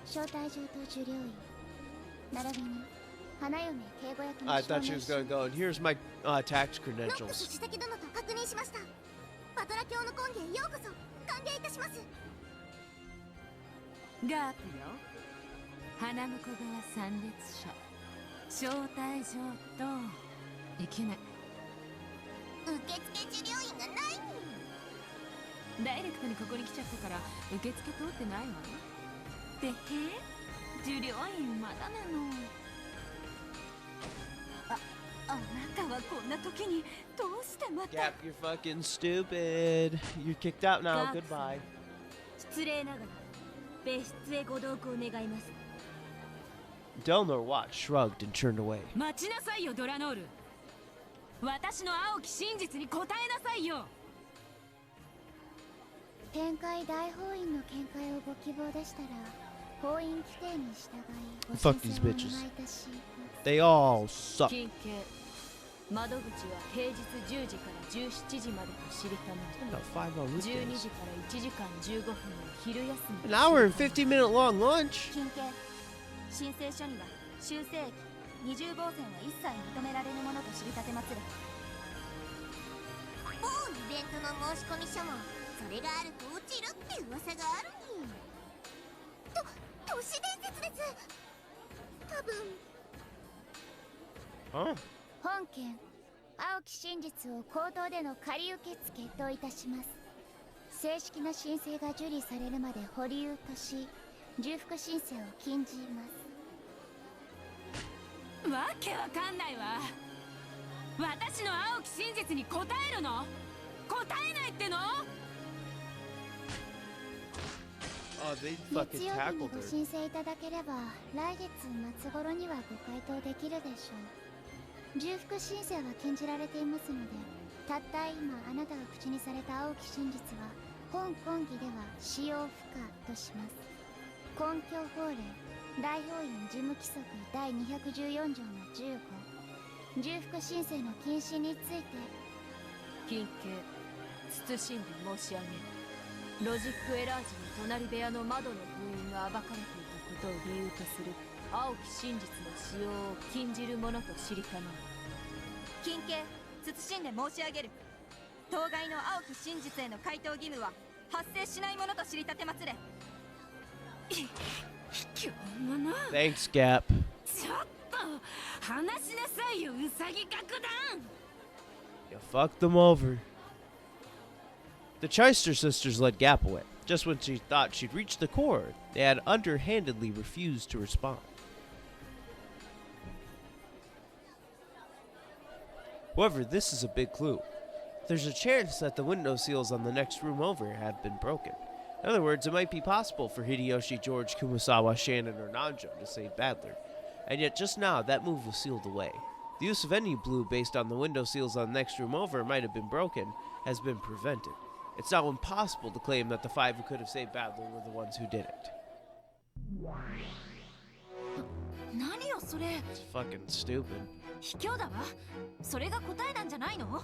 です。招待状と受領員、並びに花嫁警護役の I thought she was gonna go, and here's my tax credentials. 主席殿と確認しました。パトラ教の婚儀へようこそ歓迎いたします。ガープよ、花婿側参列者招待状といけない。受付受領員がない。ダイレクトにここに来ちゃったから受付通ってないわ。でへ受領員まだなの。あなたはこんな時にどうしてまた。 Gap, you're fucking stupid. You're kicked out now. Goodbye. 失礼ながら別室へご同行願います。 Delnor watched, shrugged, and turned away. 待ちなさいよドラノール。私の青き真実に答えなさいよ。天界大法院の見解をご希望でしたら法院規定に従いご Fuck 申 these 請をお bitches. 願いいたします。 They all suck. 近景窓口は平日10時から17時までと知りたまAbout 5 on 12 weekdays. 時から1時間15分の昼休み An hour and 15-minute long lunch. 近景申請書には修正液二重防線は一切認められぬものと知りたてまつれ。某イベントの申し込み書もそれがあると落ちるって噂があるに。都市伝説です。多分 Huh? 本件青き真実を口頭での仮受付といたします。正式な申請が受理されるまで保留とし重複申請を禁じます。わけわかんないわ。私の青き真実に答えるの？答えないってのOh, they 月 fucking 曜日に tackled ご her. 申請いただければ来月末頃にはご回答できるでしょう。重複申請は禁じられていますので、たった今あなたが口にされた青き真実は本婚儀では使用不可とします。根拠法令大法院事務規則第214条の15重複申請の禁止について近景謹んで申し上げる。ロジックエラー時に隣部屋の窓の封印が暴かれていたことを理由とする青き真実の使用を禁じるものと知りたまえ。近景謹んで申し上げる。当該の青き真実への回答義務は発生しないものと知りたてまつれ。今日もな。 Thanks, Gap. ちょっと話しなさいよ、ウサギ楽団。 You fucked them over. The Chester sisters led Gap away. Just when she thought she'd reached the core, they had underhandedly refused to respond. However, this is a big clue. There's a chance that the window seals on the next room over have been broken. In other words, it might be possible for Hideyoshi, George, Kumasawa, Shannon, or Nanjo to save Badler. And yet just now, that move was sealed away. The use of any blue based on the window seals on the next room over might have been broken, has been prevented. It's now impossible to claim that the five who could have saved Badler were the ones who did it. 何よそれ。 It's fucking stupid. 卑怯だわ。それが答えなんじゃないの？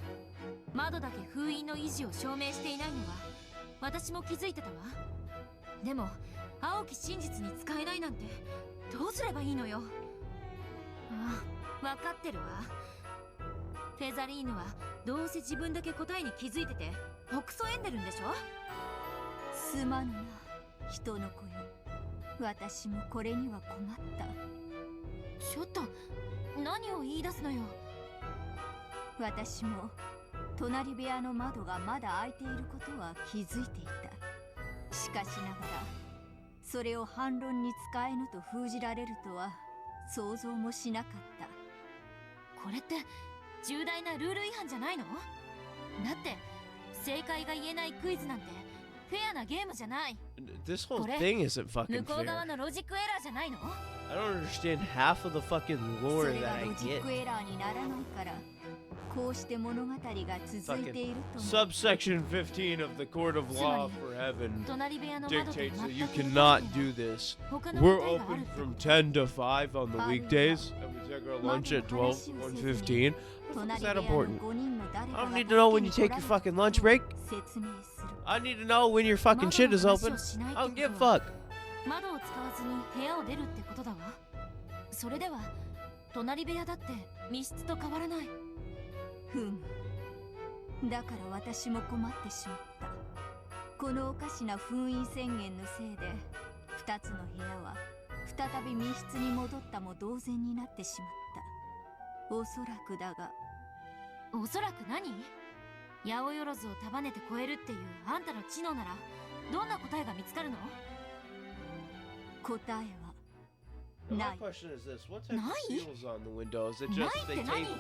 窓だけ封印の維持を証明していないのは私も気づいてたわ。でも青き真実に使えないなんてどうすればいいのよ。ああ、分かってるわ。フェザリーヌはどうせ自分だけ答えに気づいててほくそ笑んでるんでしょ。すまぬな、人の子よ。私もこれには困った。ちょっと何を言い出すのよ。私も隣部屋の窓がまだ開いていることは気づいていた。しかしながらそれを反論に使えぬと封じられるとは想像もしなかった。これって重大なルール違反じゃないの？だって正解が言えないクイズなんてフェアなゲームじゃない。 This whole thing isn't fucking 向こう fair. 側のロジックエラーじゃないの？ I don't understand half of the fucking そ lore れ that が I ロジッ get. クエラーにならないからこうして物語が続いていると思う。 Subsection 15 of the Court of Law for Heaven 隣部屋の窓と dictates that you 全く cannot do this. 他の We're 答えがある open って from 10 to 5 on the weekdays, and we take our lunch at 12:15. What is that important? I don't need to know when you take your fucking lunch break. I need to know when your fucking shit is open. I don't give a fuck. 窓を使わずに部屋を出るってことだわ。それでは隣部屋だって密室と変わらない。ふむ、だから私も困ってしまった。このおかしな封印宣言のせいで2つの部屋は再び密室に戻ったも同然になってしまった。おそらくだが。おそらく何？八百万を束ねて超えるっていうあんたの知能ならどんな答えが見つかるの？答えは My ない。 question is this: What type of seals on the window? Is it just they tape the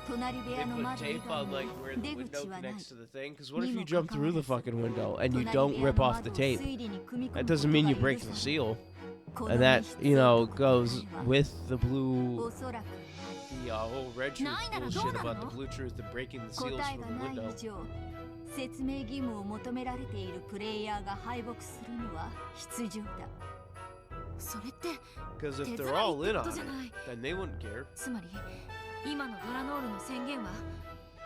隣部 they 屋の put 窓以 tape 外 on に like where the 出 window 口はない。 connects to the thing? Because what if you jump through the fucking window and you don't 隣部屋 rip の off the 窓を tape? 推理に組み込 That むこと doesn't mean が you 許 break さ the れる。 seal, この and that 密室 you know の答 goes えは with the blue おそらく the whole red truth ないなら bullshit どうなる about の？ the blue truth and breaking the 答 seals え from が the ない window. 以上説明義務を求められているプレイヤーが敗北するのは必要だ。それって Because if 手 they're 伝い all って in こ on と it, じゃない。 then they wouldn't care. つまり今のドラノールの宣言は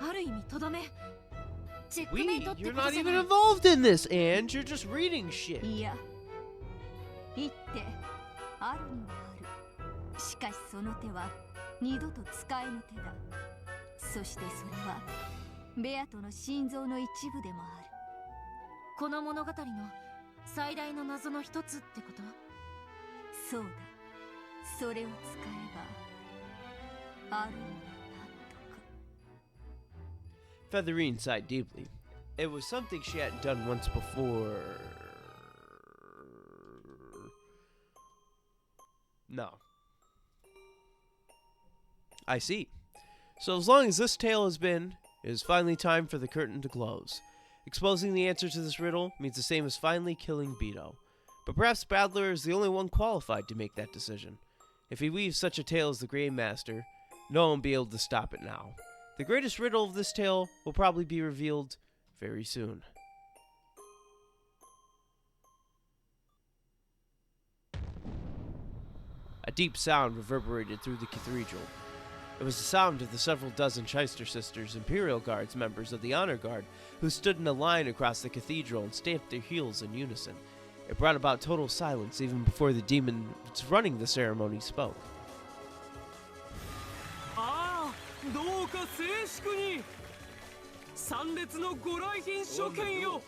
ある意味とどめチェック We, メイトって you're こと not じゃ even ない。 involved in this, and you're just reading shit. いや、言ってあるにはある。しかしその手は二度と使えぬ手だ。そしてそれはベアトの心臓の一部でもある。この物語の最大の謎の一つってこと？そうだ。それを使えばあるいはなんとか。 Featherine sighed deeply. It was something she hadn't done once before. No. I see. So as long as this tale has been, it is finally time for the curtain to close. Exposing the answer to this riddle means the same as finally killing Beto. But perhaps Badler is the only one qualified to make that decision. If he weaves such a tale as the Grey Master, no one will be able to stop it now. The greatest riddle of this tale will probably be revealed very soon. A deep sound reverberated through the cathedral. It was the sound of the several dozen Shyster Sisters, Imperial Guards members of the Honor Guard, who stood in a line across the cathedral and stamped their heels in unison. It brought about total silence even before the demon running the ceremony spoke. ああ、どうか静粛に。参列のご来賓諸見よ。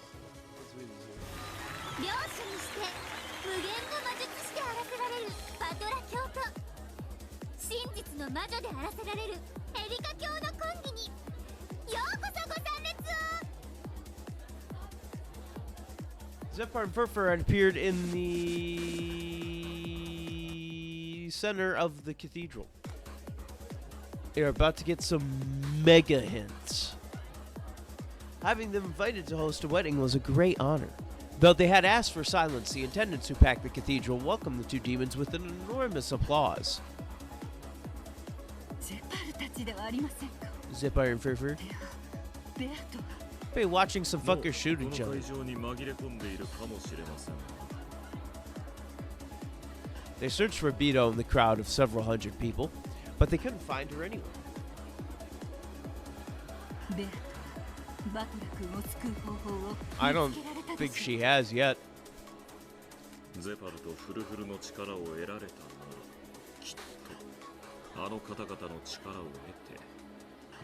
領主にして無限の魔術師であらせられるパトラ教と真実の魔女であらせられるエリカ教の婚儀にようこそご参列を。 Zephyr and Furfur had appeared in the center of the cathedral. You're about to get some mega hints. Having them invited to host a wedding was a great honor. Though they had asked for silence, the attendants who packed the cathedral welcomed the two demons with an enormous applause. ゼパルたちではありませんか。 Zephyr and Furfur ベアトが be watching some fuckers shoot each この other. 会場に紛れ込んでいるかもしれません。 They searched for Beto in the crowd of several hundred people. but they couldn't find her anywhere. ベアとバトラ君を救う方法を I 見 don't つけられたで think しょ she has yet. ゼパルとフルフルの力を得られたならきっとあの方々の力を得て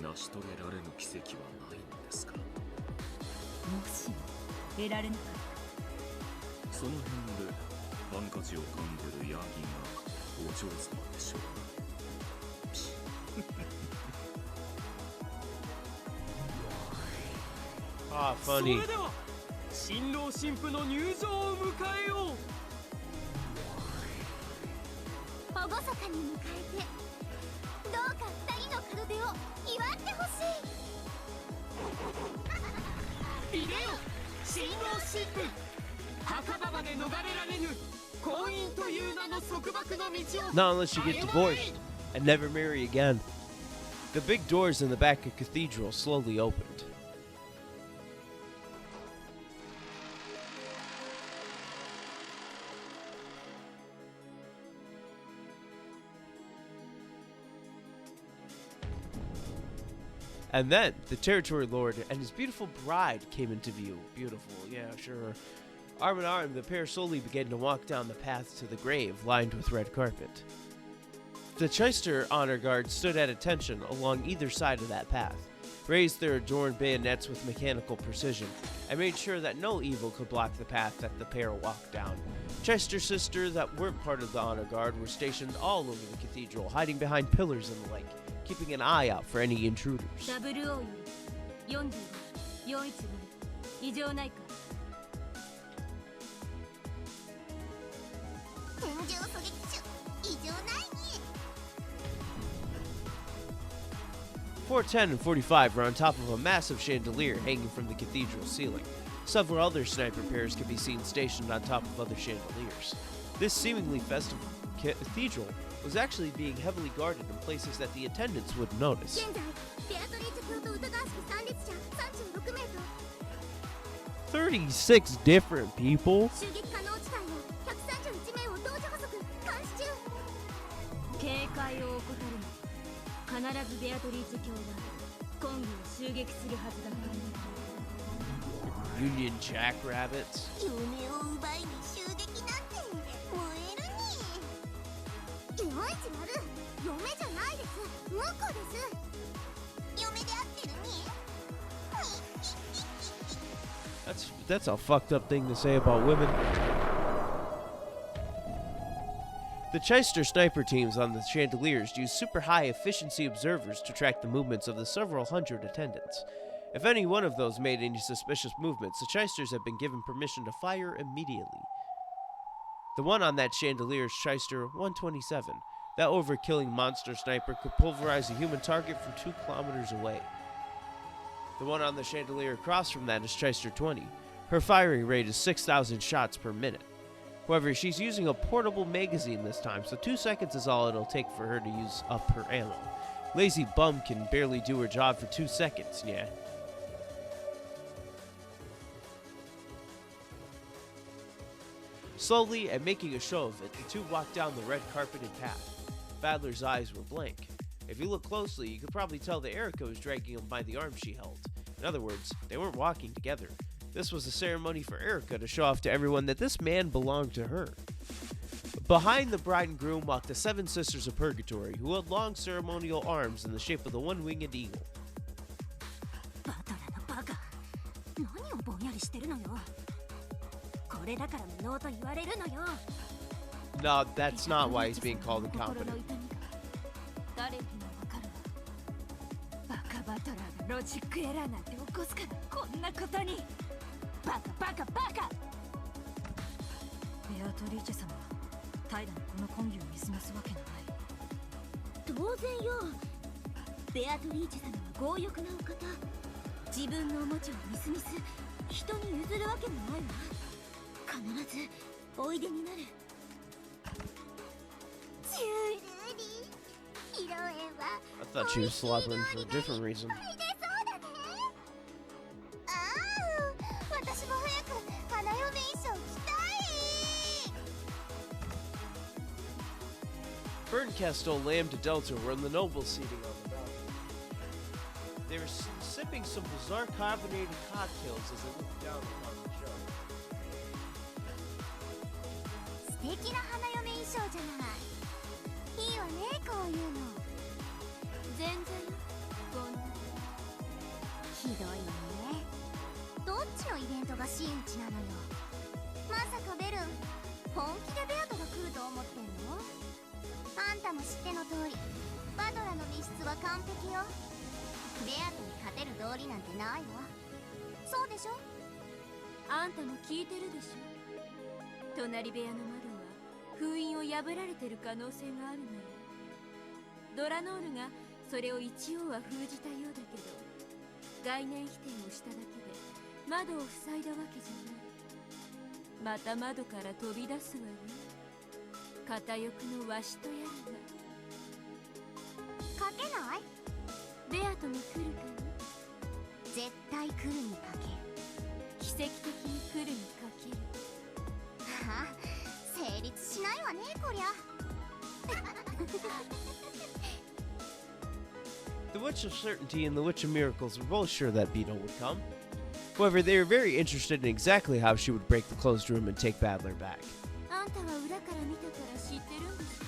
成し遂げられぬ奇跡はないんですか。もしも得られなかっその辺でハンカチを噛んでるヤギがお嬢様でしょう。 Ah, そ funny. れでは新郎新婦の入場を迎えよう。厳かに迎えてどうか二人の門出を祝ってほしい。いでよ新郎新婦、墓場まで逃れられぬ婚姻という名の束縛の道を Not unless you get divorced and never marry again. The big doors in the back of the cathedral slowly opened. And then the territory lord and his beautiful bride came into view. Beautiful, yeah, sure. Arm in arm, the pair slowly began to walk down the path to the grave lined with red carpet. The Chester honor guards stood at attention along either side of that path, raised their adorned bayonets with mechanical precision, and made sure that no evil could block the path that the pair walked down. Chester sisters that weren't part of the honor guard were stationed all over the cathedral, hiding behind pillars and the like, keeping an eye out for any intruders. 00より45、415異常ないか。天井狙撃手異常ないに。 410 and 45 were on top of a massive chandelier hanging from the cathedral ceiling. Several other sniper pairs could be seen stationed on top of other chandeliers. This seemingly festive cathedral was actually being heavily guarded in places that the attendants wouldn't notice. 現在ベアトリーチェ卿と歌川式参列者36名と 36 different people? 襲撃可能地帯の131名を同時捕捉監視中。警戒を怠るな。必ずベアトリーチェ卿は今儀を襲撃するはずだ。 Union jackrabbits? 夢を奪いに襲撃なんて燃えるに。410、嫁じゃないです。婿です。嫁で会ってるに。 That's a fucked up thing to say about women. The Chester sniper teams on the chandeliers use super high efficiency observers to track the movements of the several hundred attendants. If any one of those made any suspicious movements, the Chesters have been given permission to fire immediately. The one on that chandelier is Chester 127. That overkilling monster sniper could pulverize a human target from 2 kilometers away. The one on the chandelier across from that is Chester 20. Her firing rate is 6,000 shots per minute. However, she's using a portable magazine this time, so 2 seconds is all it'll take for her to use up her ammo. Lazy bum can barely do her job for 2 seconds, yeah. Slowly and making a show of it, the two walked down the red carpeted path. Badler's eyes were blank. If you look closely, you could probably tell that Erica was dragging him by the arm she held. In other words, they weren't walking together. This was a ceremony for Erica to show off to everyone that this man belonged to her. Behind the bride and groom walked the 7 sisters of Purgatory, who held long ceremonial arms in the shape of the one-winged eagle. バトラのバカ、何をぼんやりしてるのよ。これだから無能と言われるのよ。 No, that's not why he's being called incompetent. 誰にもわかるわ。バカバトラーがロジックエラーなんて起こすからこんなことに。バカバカバカ。ベアトリーチェ様は怠惰にこの婚儀を見過ごすわけがない。当然よ。ベアトリーチェ様は強欲なお方。自分のおもちゃをみすみす人に譲るわけもないわ。必ずおいでになる。ジュルリ披露宴は I thought she was slobbering for a different reason. そうだね。ああ、私も早く花嫁衣装着たい。Berncastel, Lambda Delta were in the noble seating on the balcony. They were sipping some bizarre carbonated cocktails as they looked down upon the show. 素敵な花嫁衣装じゃない。いいわね、こういうの。全然こんなひどいわね。どっちのイベントが真打ちなのよ。まさかベルン、本気でベアトが来ると思ってんの？あんたも知っての通り、バトラの密室は完璧よ。ベアトに勝てる道理なんてないわ。そうでしょ？あんたも聞いてるでしょ。隣部屋の窓は封印を破られてる可能性があるのよ。ドラノールがそれを一応は封じたようだけど、概念否定をしただけで窓を塞いだわけじゃない。また窓から飛び出すわよ。片翼のわしとやらが。かけない？ベアトも来るかな？絶対来るにかける。奇跡的に来るにかける。はあ、成立しないわね、こりゃ。The Witch of Certainty and the Witch of Miracles were both sure that Beetle would come. However, they were very interested in exactly how she would break the closed room and take Battler back. あんたは裏から見たから知ってるんです。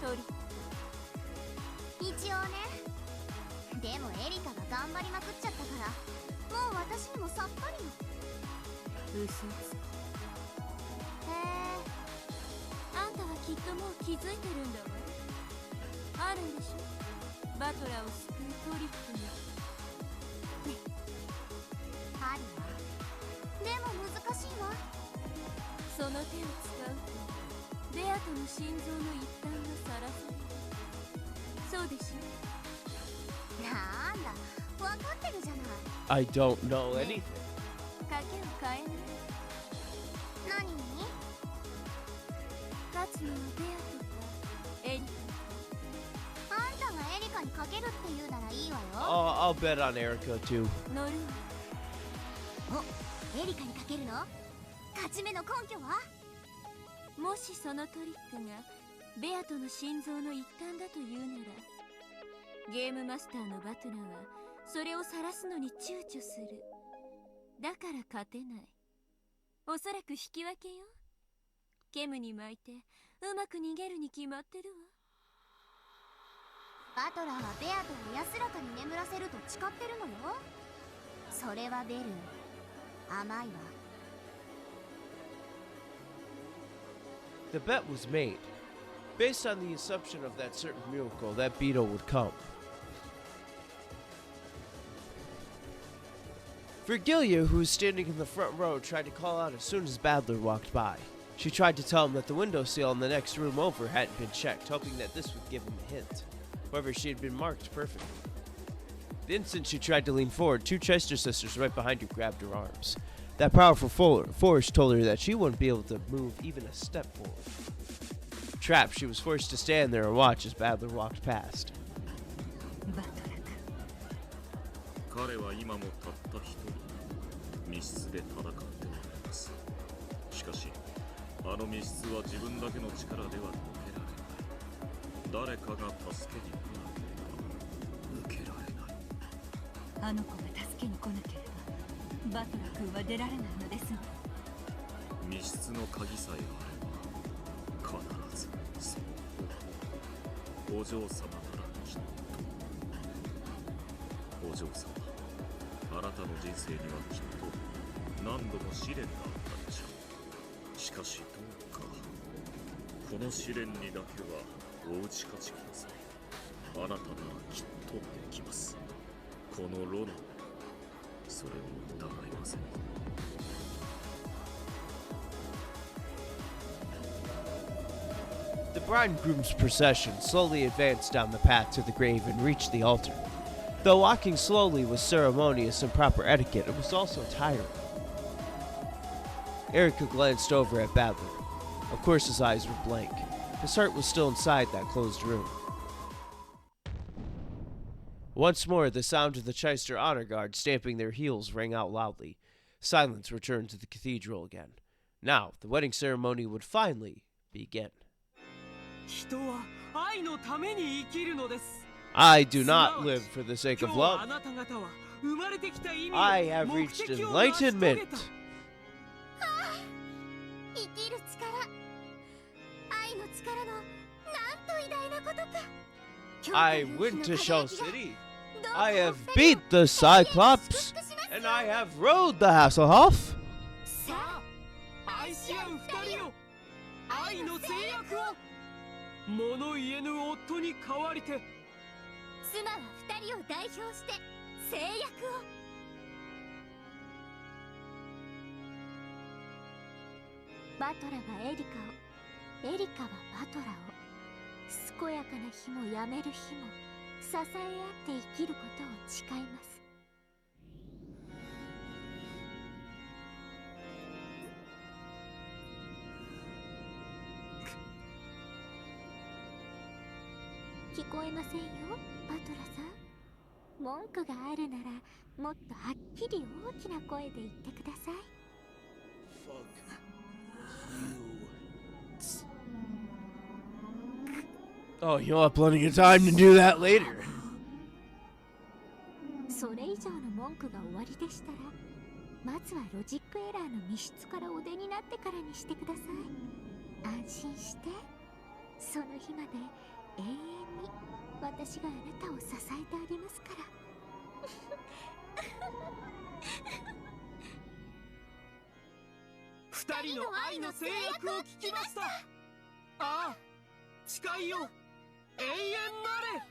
鳥。一応ね。でもエリカが頑張りまくっちゃったから、もう私にもさっぱりよ。嘘つき。あんたはきっともう気づいてるんだわ。あるんでしょ、バトラーを救うトリックが。あるわ。でも難しいわ。その手を使うとベアトの心臓の一端がさらされる。そうでしょ。なんだ、分かってるじゃない。I don't know anything. 賭けを変えない。何に？勝つのはベアトかエリカ。あんたがエリカにかけるって言うならいいわよ。I'll bet on Erica too. 乗るわ。お、エリカにかけるの？勝ち目の根拠は？もしそのトリックがベアトの心臓の一端だというなら、ゲームマスターのバトラーはそれを晒すのに躊躇する。だから勝てない。おそらく引き分けよ。ケムに巻いてうまく逃げるに決まってるわ。バトラーはベアトを安らかに眠らせると誓ってるのよ。それはベルン、甘いわ。The bet was made, based on the assumption of that certain miracle that Beetle would come. Virgilia, who was standing in the front row, tried to call out as soon as Badler walked by. She tried to tell him that the windowsill in the next room over hadn't been checked, hoping that this would give him a hint. However, she had been marked perfectly. The instant she tried to lean forward, two Chester sisters right behind her grabbed her arms. That powerful force told her that she wouldn't be able to move even a step forward. Trapped, she was forced to stand there and watch as Badler walked past. 彼は今もたった一人密室で戦っておられます。しかしあの密室は自分だけの力では抜けられない。誰かが助けに来なければ抜けられない。あの子が助けに来なければバトラ君は出られないのですわ。密室の鍵さえあれば必ずそのお嬢様ならきっと。お嬢様、あなたの人生にはきっと何度も試練があったでしょう。しかしどうかこの試練にだけはお打ち勝ちください。あなたならきっとできます。このロナ、それを疑いません。The bride and groom's procession slowly advanced down the path to the grave and reached the altar. Though walking slowly was ceremonious and proper etiquette, it was also tiring. Erica glanced over at Badler. Of course his eyes were blank. His heart was still inside that closed room. Once more, the sound of the Chester honor guard stamping their heels rang out loudly. Silence returned to the cathedral again. Now, the wedding ceremony would finally begin. 人は愛のために生きるのです。 I do not live for the sake 今 of 日は love. あなた方は生まれてきた意味 I を have 目 reached 的を成し遂げ enlightenment. た。生きる力、愛の力のなんと偉大なことか。 I went to Shell City. I have beat the Cyclops. And I have rode the Hasselhoff. さあ、愛し合う二人よ、愛の制約を。物言えぬ夫に代わりて。妻は二人を代表して制約を。バトラはエリカを、エリカはバトラを。健やかな日もやめる日も支え合って生きることを誓います。聞こえませんよ、バトラさん。文句があるならもっとはっきり大きな声で言ってください。Oh, you'll have plenty of time to do that later. それ以上の文句が終わりでしたら、まずはロジックエラーの密室からお出になってからにしてください。安心して、その日まで永遠に私があなたを支えてあげますから。二人の愛の制約を聞きました。ああ、誓いよ、永遠なれ。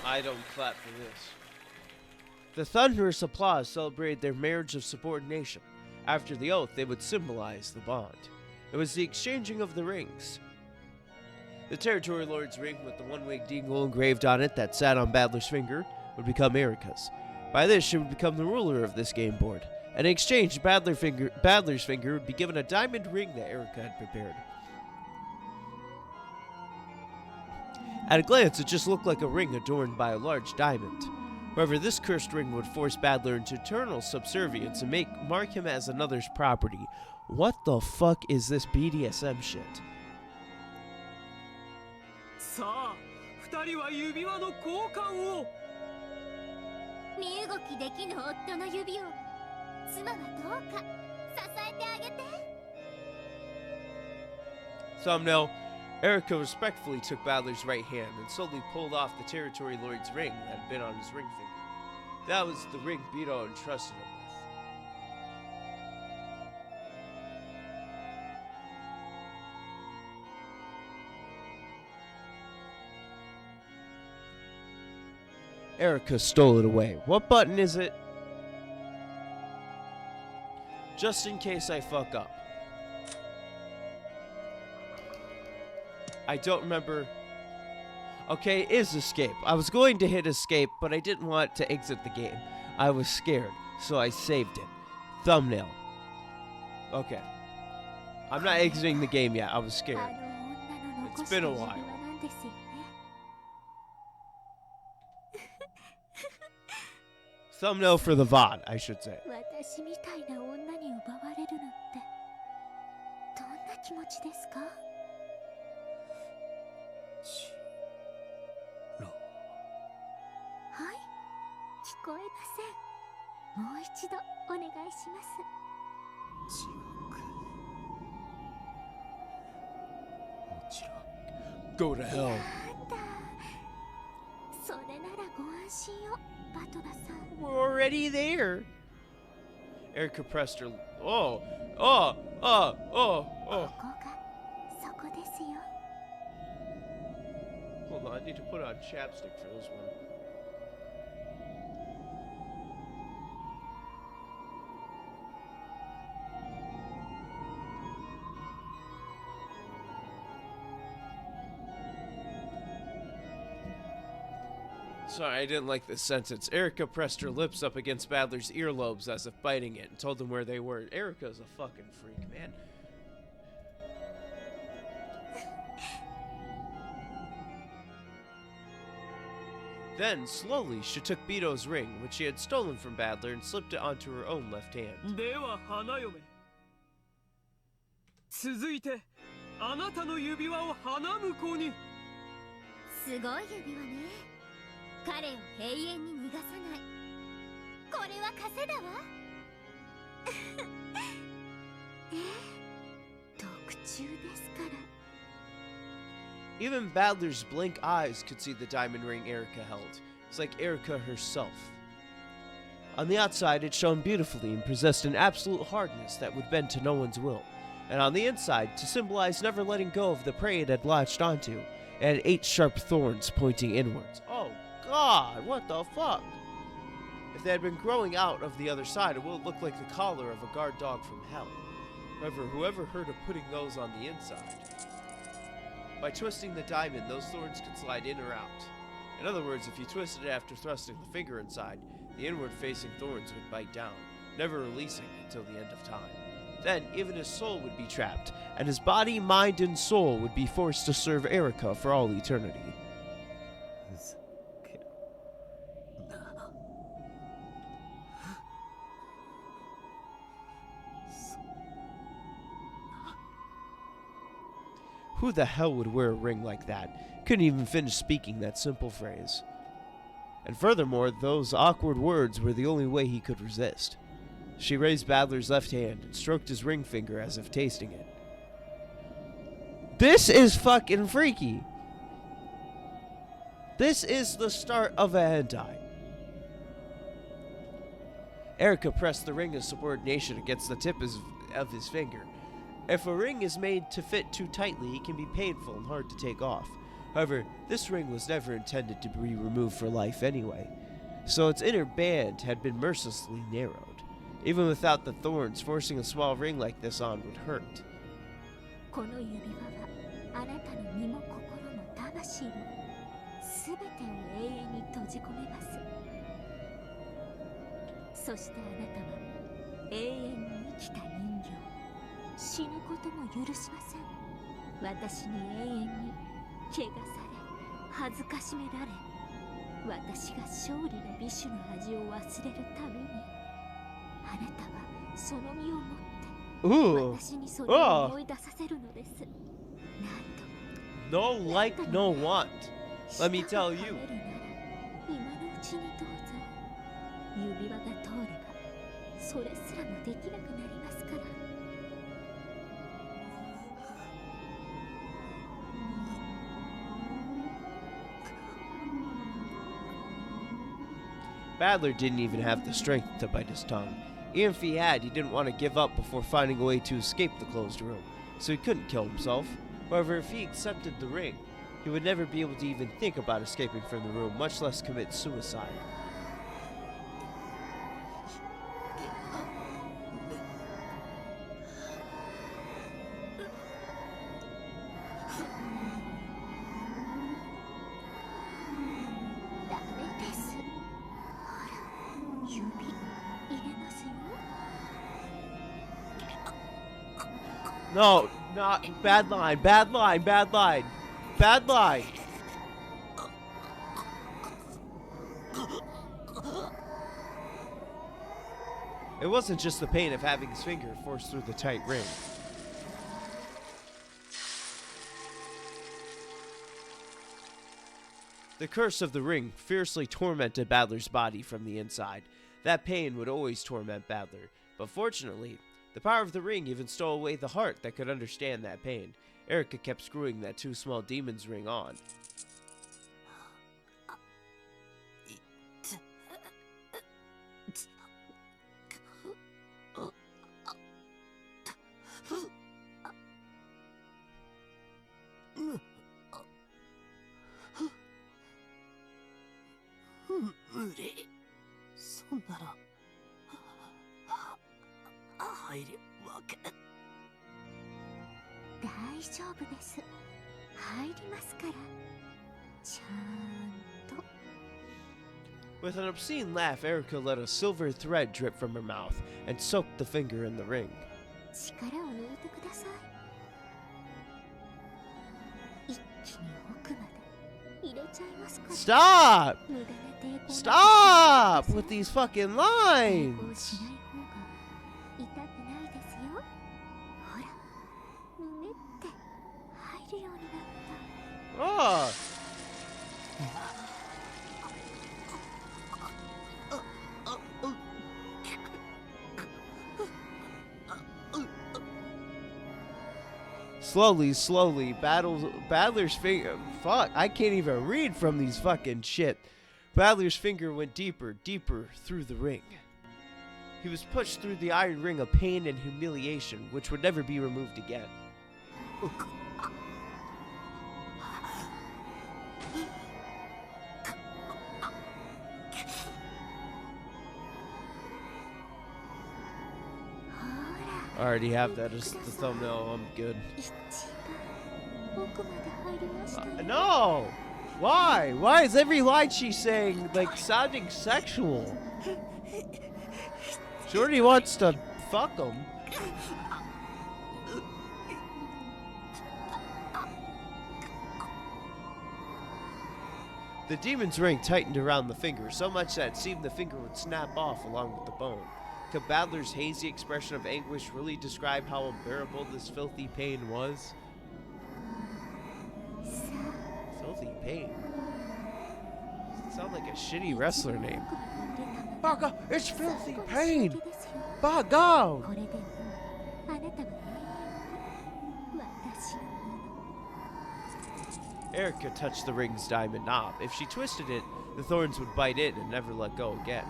I don't clap for this. The thunderous applause celebrated their marriage of subordination. After the oath, they would symbolize the bond. It was the exchanging of the rings. The Territory Lord's ring with the one-winged eagle engraved on it that sat on Badler's finger would become Erika's. By this, she would become the ruler of this game board. And in exchange, Badler's finger would be given a diamond ring that Erika had prepared. At a glance, it just looked like a ring adorned by a large diamond. However, this cursed ring would force Badler into eternal subservience and mark him as another's property. What the fuck is this BDSM shit? さあ、二人は指輪の交換を。身動きできぬ夫の指を妻はどうか支えてあげて。 Thumbnail. Erika respectfully took Badler's right hand and slowly pulled off the Territory Lord's ring that had been on his ring finger. That was the ring Beto entrusted him with. Erika stole it away. What button is it? Just in case I fuck up. I don't remember. Okay, it is escape. I was going to hit escape, but I didn't want to exit the game. I was scared, so I saved it. Thumbnail. Okay. I'm not exiting the game yet. I was scared. It's been a while. Thumbnail for the VOD, I should say. 私みたいな女に奪われるのってどんな気持ちですか？はい、聞こえません。もう一度お願いします。地獄。もちろん。Go to hell. なんだ。それならご安心を、バトラさん。We're already there. Erika pressed her. Oh. ここがそこですよ。 Hold on, I need to put on chapstick for this one. Sorry, I didn't like this sentence. Erika pressed her lips up against Badler's earlobes as if biting it and told him where they were. Erika's a fucking freak, man. Then, slowly, she took Beto's ring, which she had stolen from Badler, and slipped it onto her own left hand. では花嫁、続いてあなたの指輪を花婿に。すごい指輪ね。彼を永遠に逃がさない。これは枷だわ。特注ですから。 Even Badler's blank eyes could see the diamond ring Erica held. It's like Erica herself. On the outside, it shone beautifully and possessed an absolute hardness that would bend to no one's will. And on the inside, to symbolize never letting go of the prey it had latched onto, it had 8 sharp thorns pointing inwards. Oh god, what the fuck? If they had been growing out of the other side, it would look like the collar of a guard dog from hell. However, whoever heard of putting those on the inside? By twisting the diamond, those thorns could slide in or out. In other words, if you twisted it after thrusting the finger inside, the inward-facing thorns would bite down, never releasing until the end of time. Then, even his soul would be trapped, and his body, mind, and soul would be forced to serve Erica for all eternity. Who the hell would wear a ring like that? Couldn't even finish speaking that simple phrase. And furthermore, those awkward words were the only way he could resist. She raised Badler's left hand and stroked his ring finger as if tasting it. This is fucking freaky! This is the start of a hentai. Erica pressed the ring of subordination against the tip of his finger. If a ring is made to fit too tightly, it can be painful and hard to take off. However, this ring was never intended to be removed for life anyway, so its inner band had been mercilessly narrowed. Even without the thorns, forcing a small ring like this on would hurt. この指輪はあなたの身も心も魂も全てを永遠に閉じ込めます。そしてあなたは永遠に生きた人形。死ぬことも許しません。私に永遠に怪我され恥ずかしめられ、私が勝利の美酒の味を忘れるたびに、あなたはその身をもって私にそれを思い出させるのです。なんと No like, no want. Let me tell you. 今のうちにどうぞ。指輪が通ればそれすらもできなくなりますから。Badler didn't even have the strength to bite his tongue. Even if he had, he didn't want to give up before finding a way to escape the closed room, so he couldn't kill himself. However, if he accepted the ring, he would never be able to even think about escaping from the room, much less commit suicide. No, not bad line, bad line, bad line, bad line. It wasn't just the pain of having his finger forced through the tight ring. The curse of the ring fiercely tormented Badler's body from the inside. That pain would always torment Badler, but fortunately, the power of the ring even stole away the heart that could understand that pain. Erica kept screwing that too small demon's ring on. With an obscene laugh, Erica let a silver thread drip from her mouth and soaked the finger in the ring. Stop! Stop with these fucking lines! Ah! Slowly, Battler's finger. Fuck, I can't even read from these fucking shit. Battler's finger went deeper through the ring. He was pushed through the iron ring of pain and humiliation, which would never be removed again. I already have that as the thumbnail. I'm good. No! Why? Why is every line she's saying, like, sounding sexual? Shorty wants to fuck him. The demon's ring tightened around the finger, so much that it seemed the finger would snap off along with the bone. Could Battler's hazy expression of anguish really describe how unbearable this filthy pain was? Filthy pain? Sounds like a shitty wrestler name. Baga, it's filthy pain! Baga! Erica touched the ring's diamond knob. If she twisted it, the thorns would bite in and never let go again.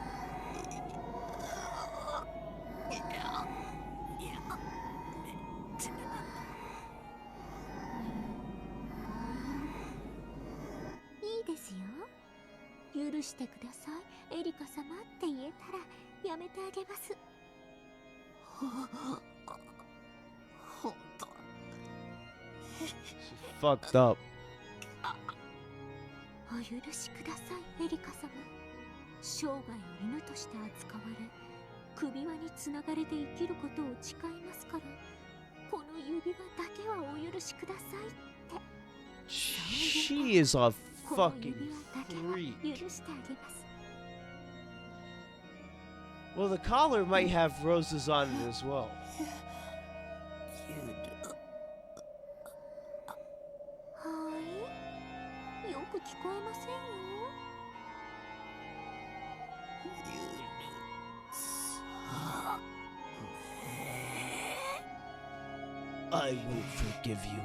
She fucked up. お許しください、エリカ様。生涯を犬として扱われ、首輪につながれて生きることを誓いますから、この指輪だけはお許しくださいって。She is a fucking freak. Well, the collar might have roses on it as well. I won't forgive you.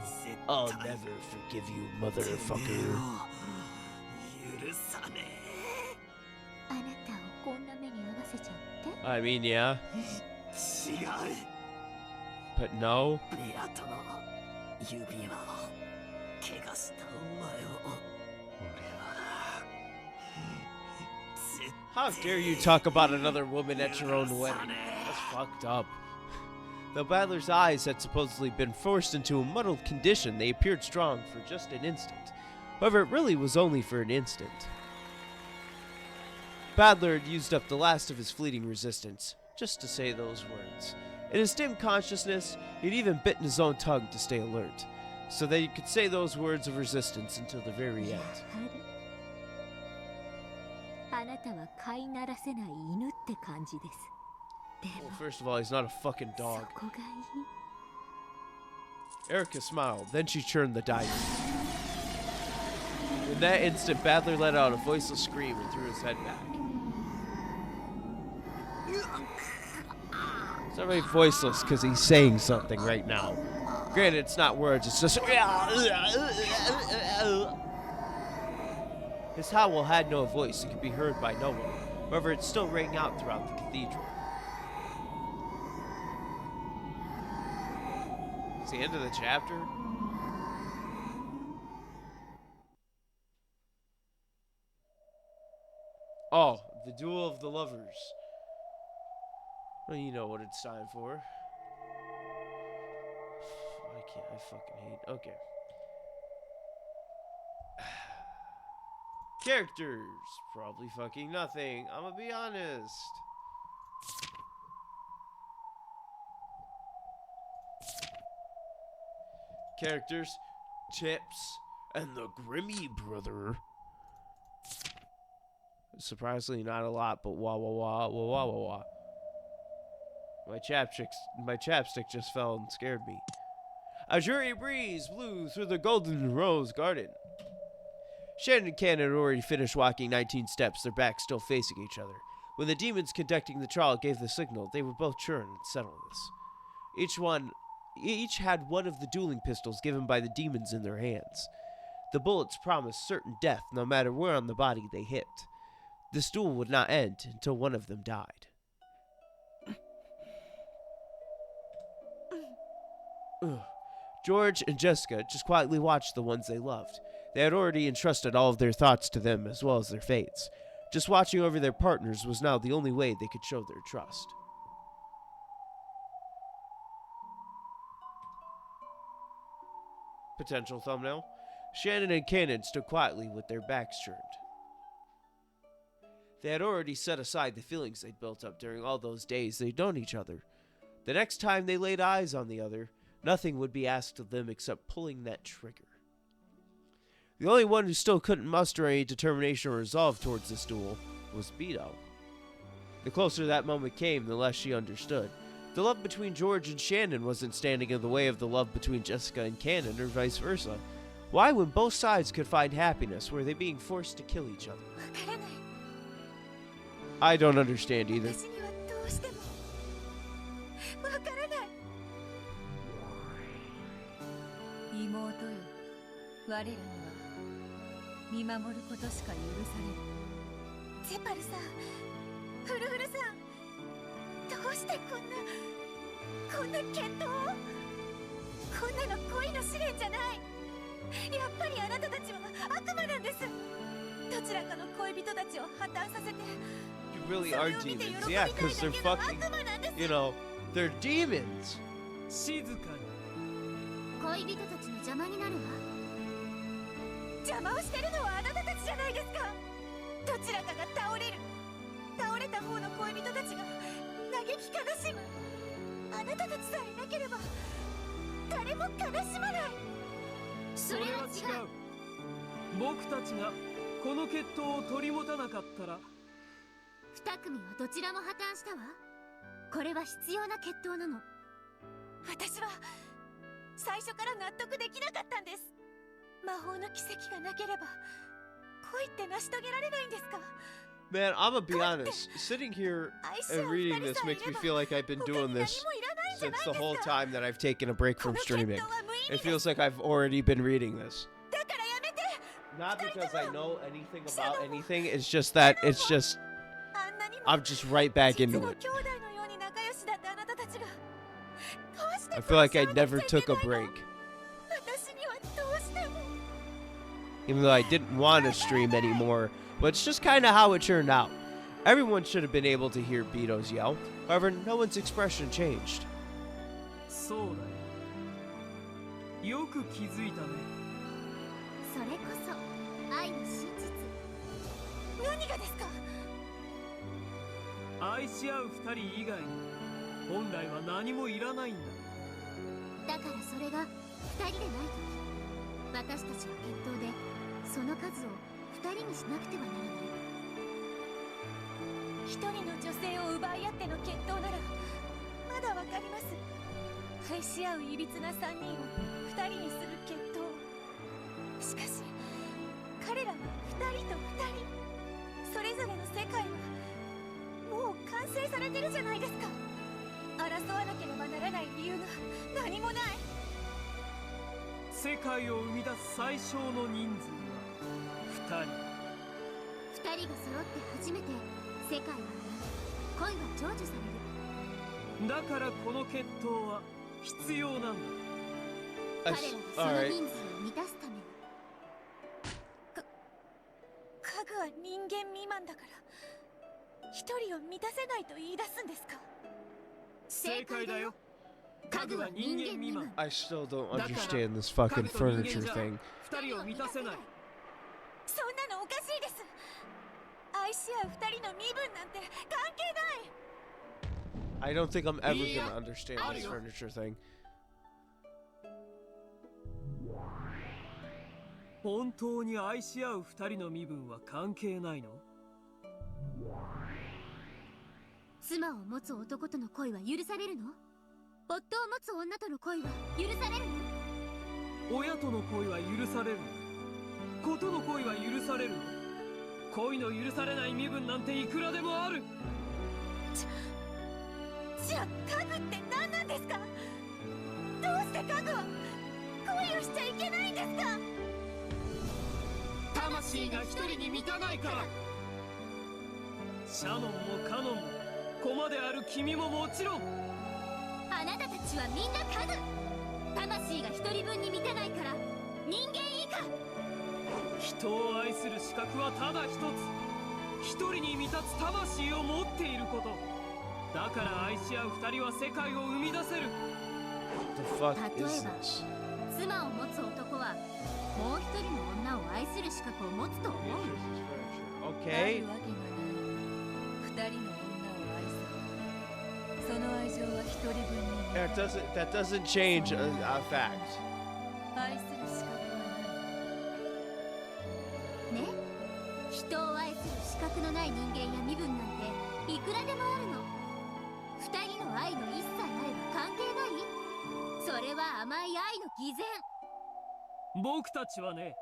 I'll never forgive you, motherfucker. I mean, yeah. But no. How dare you talk about another woman at your own wedding? That's fucked up. The Battler's eyes had supposedly been forced into a muddled condition. They appeared strong for just an instant. However, it really was only for an instant. Battler had used up the last of his fleeting resistance, just to say those words. In his dim consciousness, he'd even bitten his own tongue to stay alert, so that he could say those words of resistance until the very end. Well, first of all, he's not a fucking dog. Erica smiled, then she turned the diamond. In that instant, Battler let out a voiceless scream and threw his head back. It's not really voiceless because he's saying something right now. Granted, it's not words, it's just... His howl had no voice and could be heard by no one. However, it still rang out throughout the cathedral. It's the end of the chapter? Oh, the Duel of the Lovers. Well, you know what it's time for. Why can't I fucking hate? Okay. Characters. Probably fucking nothing. I'm gonna be honest. Characters. Chips. And the Grimmy brother. Surprisingly not a lot, but wah wah wah wah wah wah wah. My chapstick just fell and scared me. A dreary breeze blew through the golden rose garden. Shannon and Cannon had already finished walking 19 steps, their backs still facing each other. When the demons conducting the trial gave the signal, they would both turn and settle this. Each had one of the dueling pistols given by the demons in their hands. The bullets promised certain death no matter where on the body they hit. This duel would not end until one of them died. George and Jessica just quietly watched the ones they loved. They had already entrusted all of their thoughts to them as well as their fates. Just watching over their partners was now the only way they could show their trust. Potential thumbnail. Shannon and Cannon stood quietly with their backs turned. They had already set aside the feelings they'd built up during all those days they'd known each other. The next time they laid eyes on the other, nothing would be asked of them except pulling that trigger. The only one who still couldn't muster any determination or resolve towards this duel was Beto. The closer that moment came, the less she understood. The love between George and Shannon wasn't standing in the way of the love between Jessica and Cannon, or vice versa. Why, when both sides could find happiness, were they being forced to kill each other? I don't understand either. You really are demons, yeah, because they're fucking, you know, they're demons. 恋人たちの邪魔になるわ。邪魔をしてるのはあなたたちじゃないですか。どちらかが倒れる。倒れた方の恋人たちが嘆き悲しむ。あなたたちさえいなければ誰も悲しまない。それは違う。僕たちがこの決闘を取り持たなかったら、二組はどちらも破綻したわ。これは必要な決闘なの。私は最初から納得できなかったんです。魔法の奇跡がなければ恋って成し遂げられないんですか？ Man, I'm gonna be honest. Sitting here and reading this makes me feel like I've been doing this since the whole time that I've taken a break from streaming. It feels like I've already been reading this. Not because I know anything about anything, it's just that I'm just right back into it. I feel like I never took a break. Even though I didn't want to stream anymore, but it's just kind of how it turned out. Everyone should have been able to hear Beto's yell. However, no one's expression changed. そうだよ。よく気づいたね。それこそ愛の真実。何がですか？愛し合う二人以外に本来は何もいらないんだ。だからそれが二人でないとき、私たちは決闘でその数を二人にしなくてはならない。一人の女性を奪い合っての決闘ならまだわかります。愛し合ういびつな三人を二人にする決闘。しかし彼らは二人と二人、それぞれの世界はもう完成されてるじゃないですか。争わなければならない理由が何もない。世界を生み出す最小の人数は2人。2人が揃って初めて世界は恋は成就される。だからこの決闘は必要なんだ。彼らがその人数を満たすために。家具は人間未満だから一人を満たせないと言い出すんですか？正解だよ。家具は人間未満。 I still don't understand this fucking furniture thing. 二人を満たせない。そんなのおかしいです。愛し合う二人の身分なんて関係ない。 I don't think I'm ever gonna understand this furniture thing. 本当に愛し合う二人の身分は関係ないの？妻を持つ男との恋は許されるの？夫を持つ女との恋は許されるの？親との恋は許される。ことの恋は許されるの？恋の許されない身分なんていくらでもある。じゃあ家具って何なんですか？どうして家具は恋をしちゃいけないんですか？魂が一人に満たないから。シャノンもカノンも駒である君ももちろん。あなたたちはみんな家具。魂が一人分に満たないから人間以下。人を愛する資格はただ一つ。一人に満たつ魂を持っていること。だから愛し合う二人は世界を生み出せる。例えば妻を持つ男はもう一人の女を愛する資格を持つと思う。Okay. 二人の女を愛す。その愛情は一人分に。That doesn't change a fact. 愛する資格はね、人を愛する資格のない人間や身分なんていくらでもあるの。二人の愛の一切あれば関係ない？それは甘い愛の偽善。僕たちはね、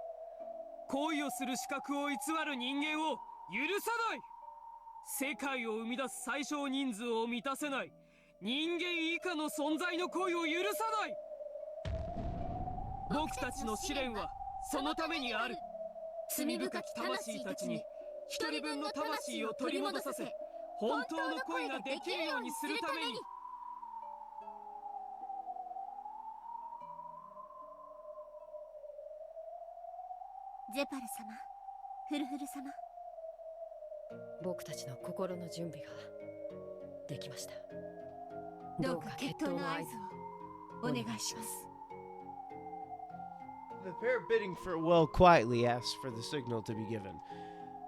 恋をする資格を偽る人間を許さない。世界を生み出す最小人数を満たせない人間以下の存在の恋を許さない。僕たちの試練はそのためにある。罪深き魂たちに一人分の魂を取り戻させ、本当の恋ができるようにするために。ゼパル様、フルフル様、僕たちの心の準備ができました。どうか決闘の合図をお願いします。The pair bidding farewell quietly asked for the signal to be given.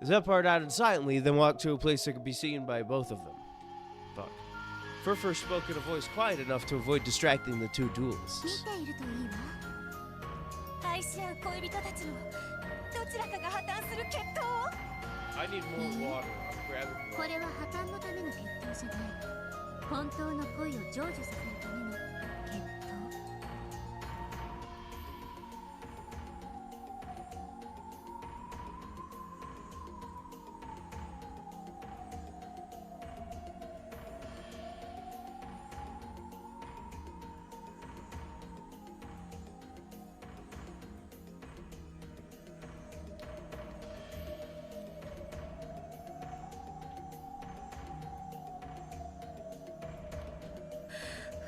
Zephyr nodded silently, then walked to a place that could be seen by both of them. Fuck. Furfur spoke in a voice quiet enough to avoid distracting the two duelists. 見ているといいわ。愛し合う恋人たちのどちらかが破綻する決闘を。 I need more water. I'm grabbing これは破綻のための決闘じゃない。本当の恋を成就させるための決闘。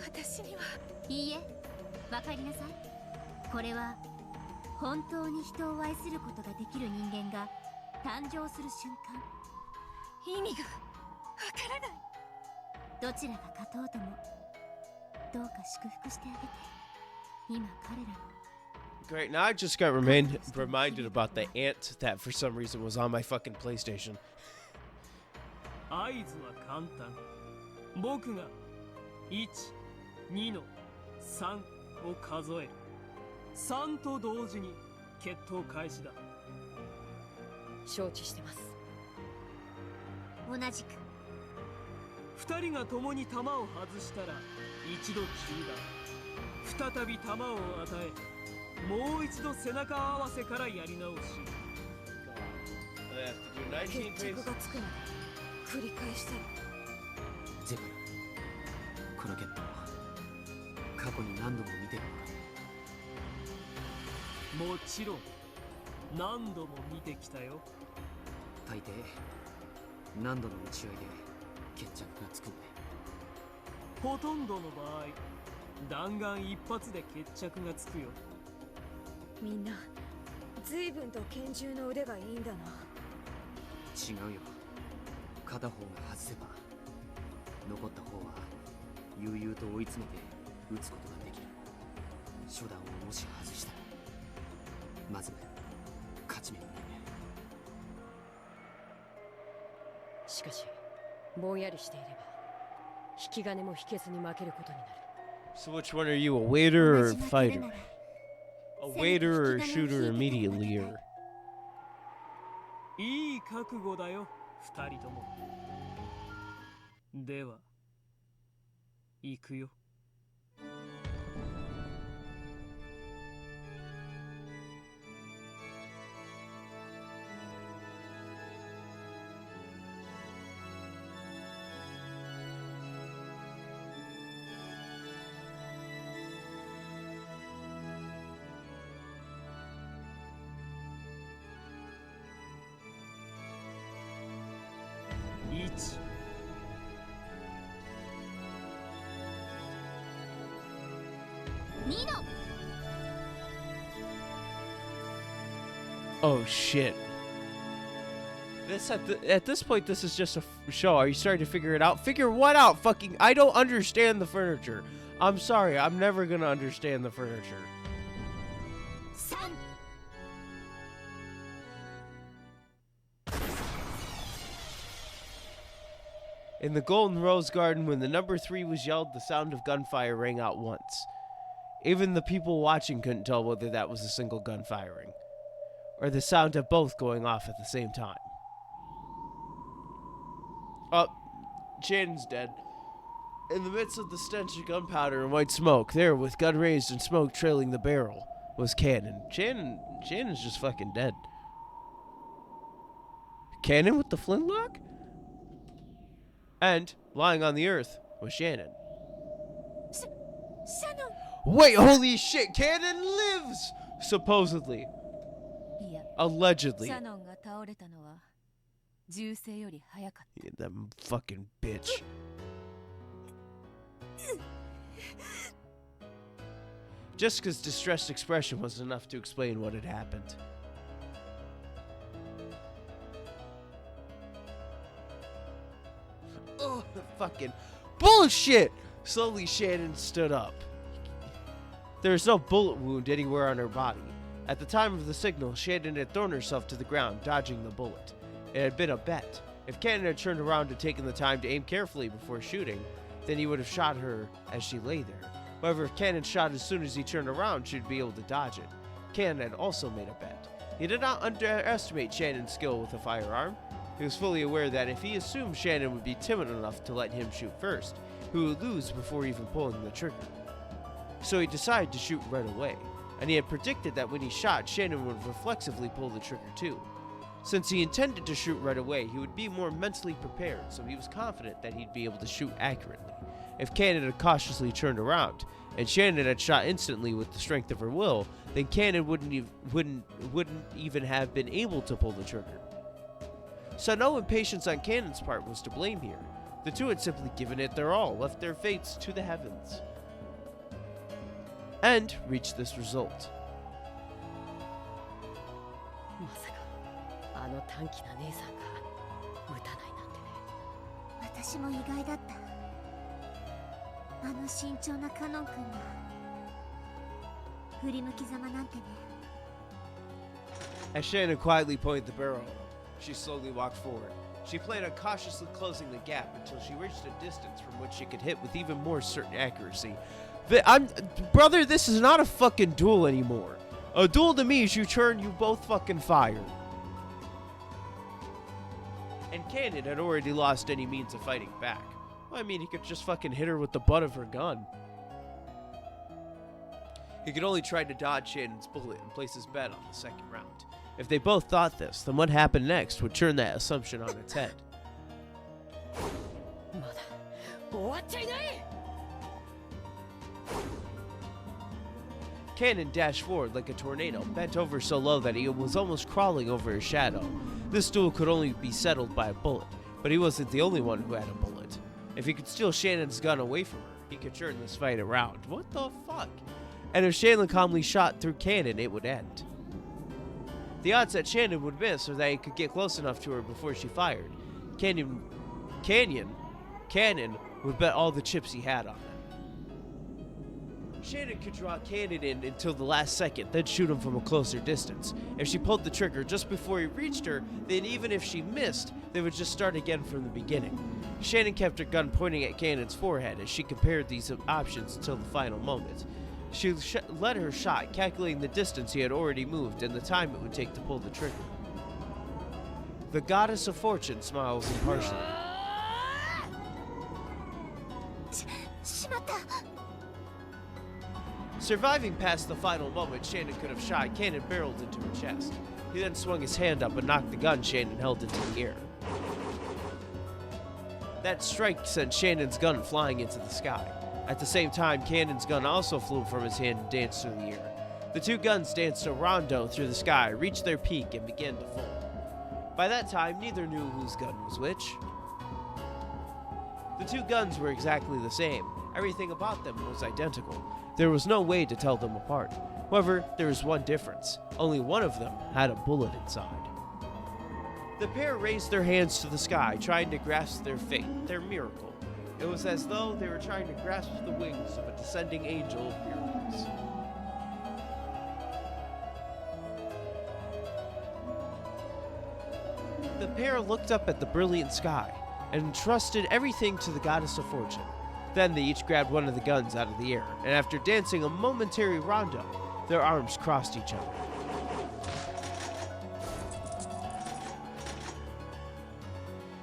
私には。いいえ、わかりなさい。これは本当に人を愛することができる人間が誕生する瞬間。意味がわからない。どちらが勝とうともどうか祝福してあげて。今彼らの Great, now I just got reminded about the ant that for some reason was on my fucking PlayStation. 合図は簡単。僕が1、2の3を数える。3と同時に決闘開始だ。承知してます。同じく。2人が共に弾を外したら一度中断。再び弾を与え、もう一度背中合わせからやり直し。決着がつくまで繰り返したい。ゼパル、この決闘過去に何度も見てるのか？もちろん何度も見てきたよ。大抵何度の打ち合いで決着がつくんで。ほとんどの場合弾丸一発で決着がつくよ。みんな随分と拳銃の腕がいいんだな。違うよ。片方が外せば残った方は悠々と追い詰めて撃つことができる。初段をもし外したらまず勝ち目がないね。しかしぼんやりしていれば引き金も引けずに負けることになる。 So which one are you, a waiter or a fighter? A waiter or a shooter immediately or... いい覚悟だよ、二人とも。では行くよ。ち。ニノ。 Oh shit. At this point, this is just a show. Are you starting to figure it out? Figure what out? Fucking, I don't understand the furniture. I'm sorry, I'm never gonna understand the furniture. In the Golden Rose Garden, when the number 3 was yelled, the sound of gunfire rang out once. Even the people watching couldn't tell whether that was a single gun firing, or the sound of both going off at the same time. Oh, Shannon's dead. In the midst of the stench of gunpowder and white smoke, there, with gun raised and smoke trailing the barrel, was Cannon. Shannon's just fucking dead. Cannon with the flintlock? And, lying on the earth, was Shannon. Shannon! Wait, holy shit, Cannon lives! Supposedly. Allegedly. Shannon が倒れたのは銃声より早かった。 That fucking bitch. Jessica's distressed expression was enough to explain what had happened. Oh, fucking bullshit! Slowly, Shannon stood up. There was no bullet wound anywhere on her body. At the time of the signal, Shannon had thrown herself to the ground, dodging the bullet. It had been a bet. If Cannon had turned around and taken the time to aim carefully before shooting, then he would have shot her as she lay there. However, if Cannon shot as soon as he turned around, she'd be able to dodge it. Cannon had also made a bet. He did not underestimate Shannon's skill with a firearm. He was fully aware that if he assumed Shannon would be timid enough to let him shoot first, he would lose before even pulling the trigger. So he decided to shoot right away, and he had predicted that when he shot, Shannon would reflexively pull the trigger too. Since he intended to shoot right away, he would be more mentally prepared, so he was confident that he'd be able to shoot accurately. If Cannon had cautiously turned around, and Shannon had shot instantly with the strength of her will, then Cannon wouldn't even have been able to pull the trigger. So no impatience on Cannon's part was to blame here. The two had simply given it their all, left their fates to the heavens, and reached this result. まさかあの短気な姉さんが撃たないなんてね。私も意外だった。あの慎重なカノン君が振り向きざまなんてね。 As Shannon quietly pointed the barrel, she slowly walked forward. She planned on cautiously closing the gap until she reached a distance from which she could hit with even more certain accuracy. Brother, this is not a fucking duel anymore. A duel to me is you turn, you both fucking fire. And Cannon had already lost any means of fighting back. Well, I mean, he could just fucking hit her with the butt of her gun. He could only try to dodge Shannon's bullet and place his bet on the second round. If they both thought this, then what happened next would turn that assumption on its head. Cannon dashed forward like a tornado, bent over so low that he was almost crawling over his shadow. This duel could only be settled by a bullet, but he wasn't the only one who had a bullet. If he could steal Shannon's gun away from her, he could turn this fight around. What the fuck? And if Shannon calmly shot through Cannon, it would end. The odds that Shannon would miss or that he could get close enough to her before she fired, Cannon would bet all the chips he had on it. Shannon could draw Cannon in until the last second, then shoot him from a closer distance. If she pulled the trigger just before he reached her, then even if she missed, they would just start again from the beginning. Shannon kept her gun pointing at Cannon's forehead as she compared these options until the final moment. She led her shot, calculating the distance he had already moved and the time it would take to pull the trigger. The goddess of fortune smiles impartially. Surviving past the final moment Shannon could have shot, Cannon barreled into her chest. He then swung his hand up and knocked the gun Shannon held into the air. That strike sent Shannon's gun flying into the sky. At the same time, Cannon's gun also flew from his hand and danced through the air. The two guns danced a rondo through the sky, reached their peak, and began to fold. By that time, neither knew whose gun was which. The two guns were exactly the same. Everything about them was identical. There was no way to tell them apart. However, there was one difference. Only one of them had a bullet inside. The pair raised their hands to the sky, trying to grasp their fate, their miracle. It was as though they were trying to grasp the wings of a descending angel of miracles. The pair looked up at the brilliant sky and entrusted everything to the goddess of fortune. Then they each grabbed one of the guns out of the air, and after dancing a momentary rondo, their arms crossed each other.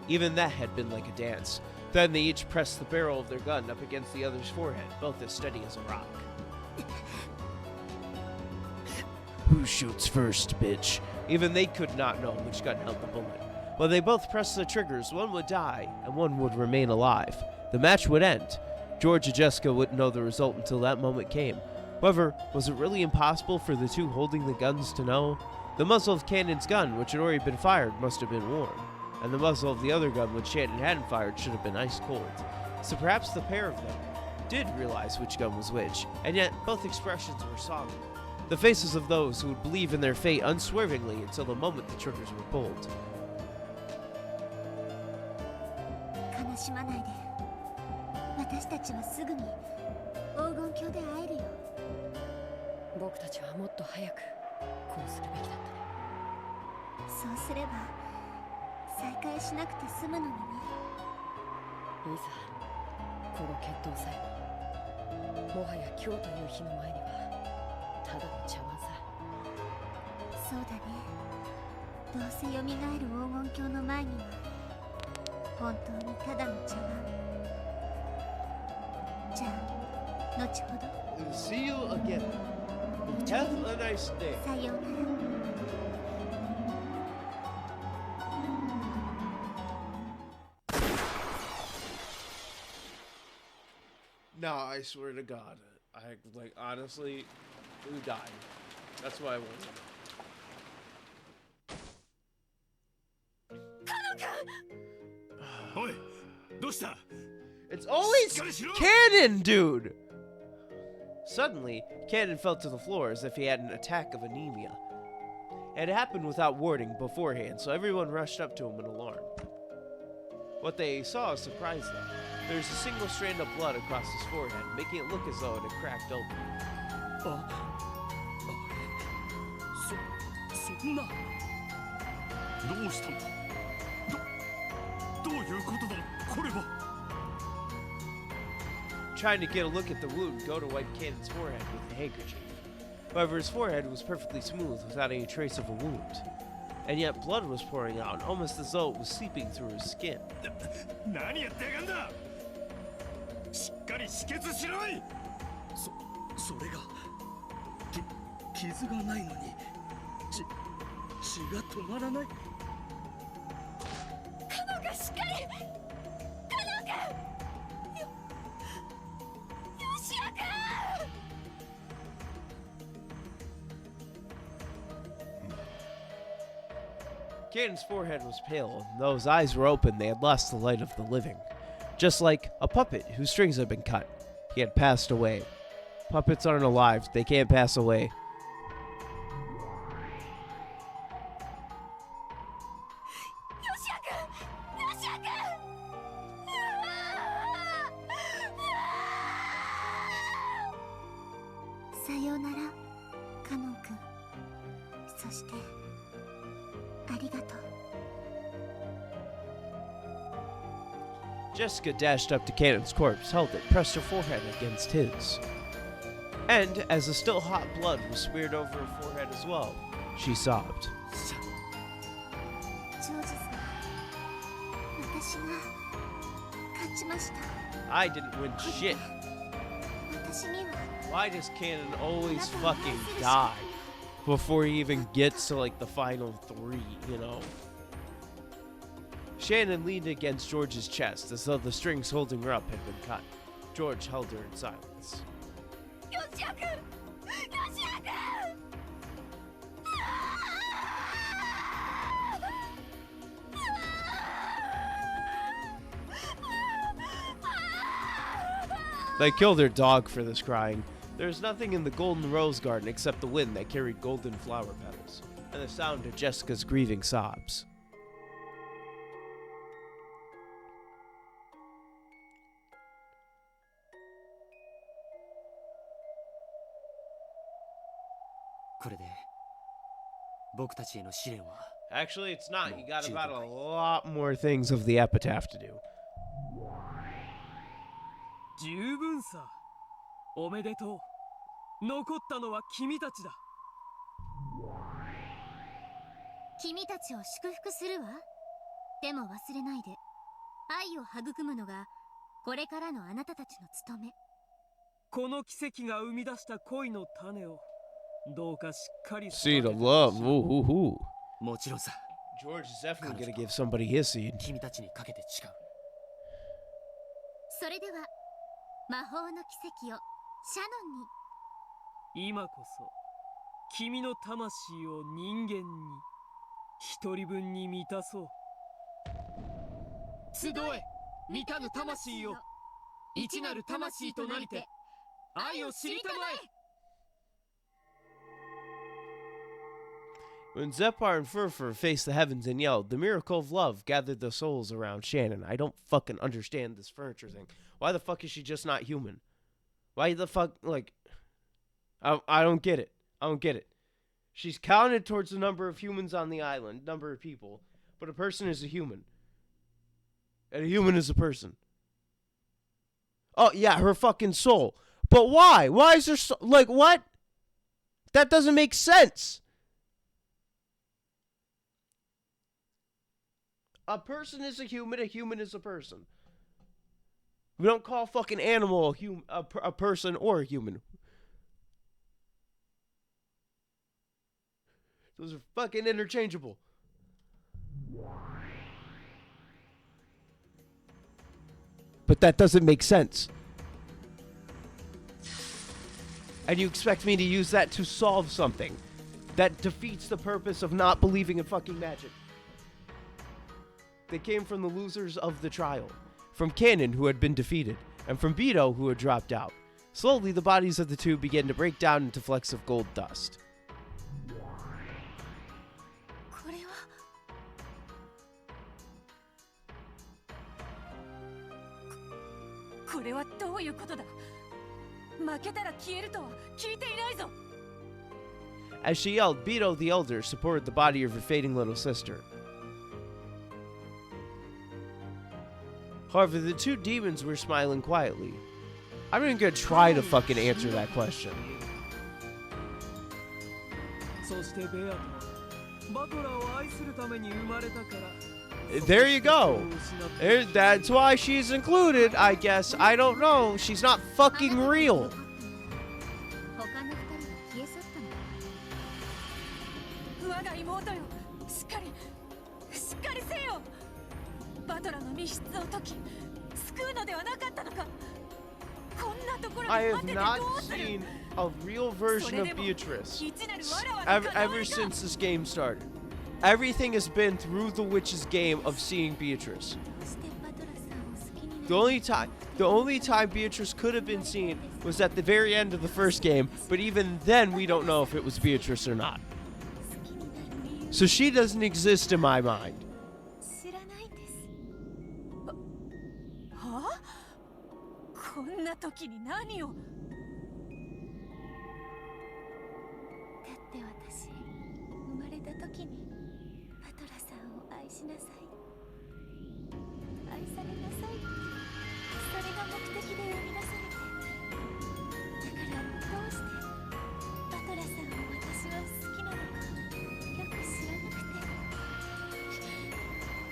Even that had been like a dance. Then they each pressed the barrel of their gun up against the other's forehead, both as steady as a rock. Who shoots first, bitch? Even they could not know which gun held the bullet. When they both pressed the triggers, one would die, and one would remain alive. The match would end. George and Jessica wouldn't know the result until that moment came. However, was it really impossible for the two holding the guns to know? The muzzle of Cannon's gun, which had already been fired, must have been warm, and the muzzle of the other gun, which Shannon hadn't fired, should have been ice cold. So perhaps the pair of them did realize which gun was which, and yet both expressions were somber. The faces of those who would believe in their fate unswervingly until the moment the triggers were pulled. 悲しまないで。私たちはすぐに黄金鏡で会えるよ。僕たちはもっと早くこうするべきだったね。そうすれば再会しなくて済むのにね。いざこの決闘さえもはや今日という日の前にはただの茶碗さ。そうだね。どうせ蘇る黄金鏡の前には本当にただの茶碗。じゃあ後ほど。See you again. Have a nice day. さようなら。No, I swear to God, honestly, who died? That's what I want to know. Oi, どうした? It's always Cannon, dude! Suddenly, Cannon fell to the floor as if he had an attack of anemia. It happened without warning beforehand, so everyone rushed up to him in alarm. What they saw surprised them. There was a single strand of blood across his forehead, making it look as though it had cracked open. そんな。どうしたんだ。どういうことだ、これは。Trying to get a look at the wound, Go to wipe Cannon's forehead with a handkerchief. However, his forehead was perfectly smooth without any trace of a wound. And yet blood was pouring out, almost as though it was seeping through his skin. 何やってやがんだ。しっかり止血しろい。それが傷がないのに血が止まらない。カノンがしっかり。カノンが。よしやくん。Cannon's forehead was pale, and though his eyes were open, they had lost the light of the living. Just like a puppet whose strings had been cut. He had passed away. Puppets aren't alive, they can't pass away. Jessica dashed up to Cannon's corpse, held it, pressed her forehead against his. And, as the still hot blood was smeared over her forehead as well, she sobbed. I didn't win shit. Why does Cannon always fucking die before he even gets to like the final three, you know? Shannon leaned against George's chest as though the strings holding her up had been cut. George held her in silence. They killed their dog for this crying. There's nothing in the golden rose garden except the wind that carried golden flower petals, and the sound of Jessica's grieving sobs. Actually, it's not. You got about a lot more things of the epitaph to do. 十分さ。おめでとう。残ったのは君たちだ。君たちを祝福するわ。でも忘れないで、愛を育むのがこれからのあなたたちの務め。この奇跡が生み出した恋の種をどうかしっかり Seed of love. Ooh, ooh, ooh. もちろんさ。 George is definitely gonna give somebody his seed. 君たちにかけて誓う。それでは魔法の奇跡をシャノンに。今こそ君の魂を人間に一人分に満たそう。集え満たぬ魂よ、一なる魂となりて愛を知りたまえ。 When Zephyr and Furfur faced the heavens and yelled, the miracle of love gathered the souls around Shannon. I don't fucking understand this furniture thing. Why the fuck is she just not human? Why the fuck, like... I don't get it. I don't get it. She's counted towards the number of humans on the island, number of people, but a person is a human. And a human is a person. Oh, yeah, her fucking soul. But why? Why is there so... Like, what? That doesn't make sense. A person is a human is a person. We don't call fucking animal a person or a human. Those are fucking interchangeable. But that doesn't make sense. And you expect me to use that to solve something that defeats the purpose of not believing in fucking magic. They came from the losers of the trial, from Cannon, who had been defeated, and from Beto, who had dropped out. Slowly, the bodies of the two began to break down into flecks of gold dust. これはどういうことだ。負けたら消えるとは聞いていないぞ。 As she yelled, Beto the Elder supported the body of her fading little sister. However, the two demons were smiling quietly. I'm even gonna try to fucking answer that question. There you go. That's why she's included, I guess. I don't know. She's not fucking real. 我が妹よ、しっかりせよ。バトラの密室を解き、救うのではなかったのか。こんなところに I 待って have て not どうする。 seen a real version of Beatrice ever since this game started. Everything has been through the witch's game of seeing Beatrice. The only time Beatrice could have been seen was at the very end of the first game, but even then we don't know if it was Beatrice or not. So she doesn't exist in my mind. 知らないんです。はあ？こんな時に何を？だって私生まれた時にバトラさんを愛しなさい、愛されなさい、それが目的で生み出されて、だからどうしてバトラさんを私は好きなのかよく知らなくて。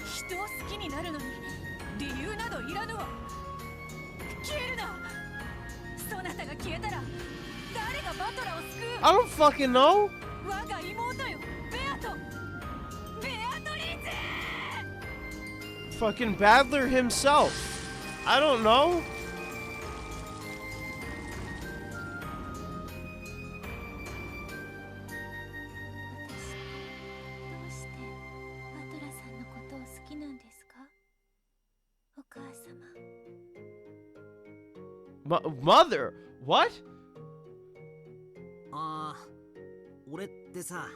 人を好きになるのに理由などいらぬわ。消えるな。そなたが消えたら誰がバトラを救う。 I don't fucking know. 我が妹よ、ベアトリーゼ。 Fucking Battler himself. I don't know. どうしてバトラさんのことを好きなんですか、お母様。Mother? What? 俺ってさ、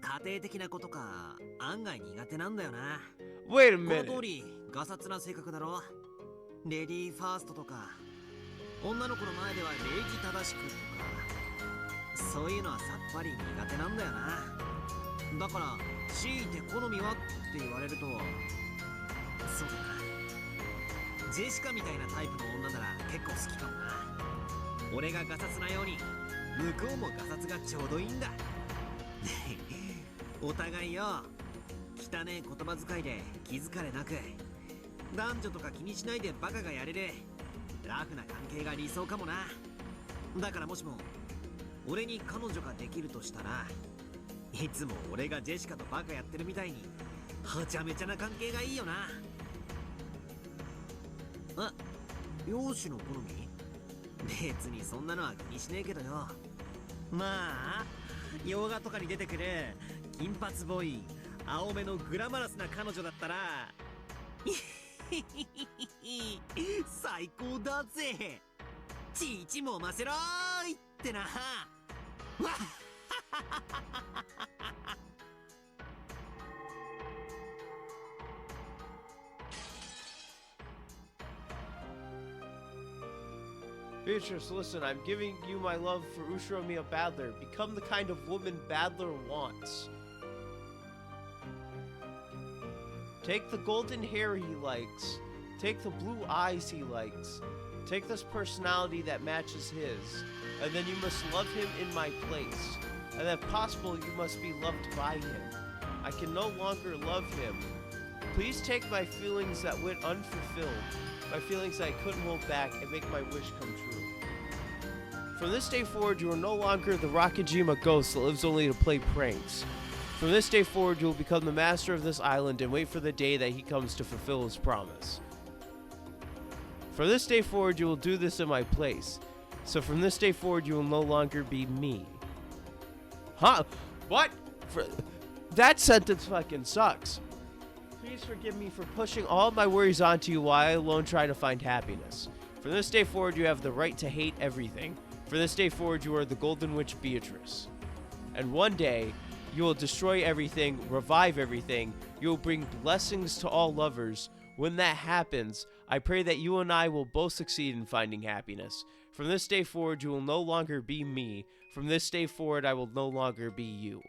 家庭的なことか案外苦手なんだよな。Wait a こ minute. の通りガサツな性格だろ。レディーファーストとか、女の子の前では礼儀正しくとか、そういうのはさっぱり苦手なんだよな。だから強いて好みはって言われると、そうだな、ジェシカみたいなタイプの女なら結構好きかもな。俺がガサツなように向こうもガサツがちょうどいいんだ。お互いよ、汚ねえ言葉遣いで気づかれなく、男女とか気にしないでバカがやれるラフな関係が理想かもな。だからもしも俺に彼女ができるとしたら、いつも俺がジェシカとバカやってるみたいにはちゃめちゃな関係がいいよな。あ、容姿の好み？別にそんなのは気にしねえけどよ。まあ洋画とかに出てくる金髪ボーイ、青目のグラマラスな彼女だったら最高だぜ。ちいちもませろーいってな。わっBeatrice, listen, I'm giving you my love for Ushiromiya Badler. Become the kind of woman Badler wants. Take the golden hair he likes. Take the blue eyes he likes. Take this personality that matches his. And then you must love him in my place. And if possible, you must be loved by him. I can no longer love him. Please take my feelings that went unfulfilled, my feelings I couldn't hold back, and make my wish come true. From this day forward, you are no longer the Rakajima ghost that lives only to play pranks. From this day forward, you will become the master of this island and wait for the day that he comes to fulfill his promise. From this day forward, you will do this in my place. So from this day forward, you will no longer be me. Huh? What? That sentence fucking sucks. Please forgive me for pushing all of my worries onto you while I alone try to find happiness. From this day forward, you have the right to hate everything. From this day forward, you are the Golden Witch Beatrice. And one day, you will destroy everything, revive everything. You will bring blessings to all lovers. When that happens, I pray that you and I will both succeed in finding happiness. From this day forward, you will no longer be me. From this day forward, I will no longer be you.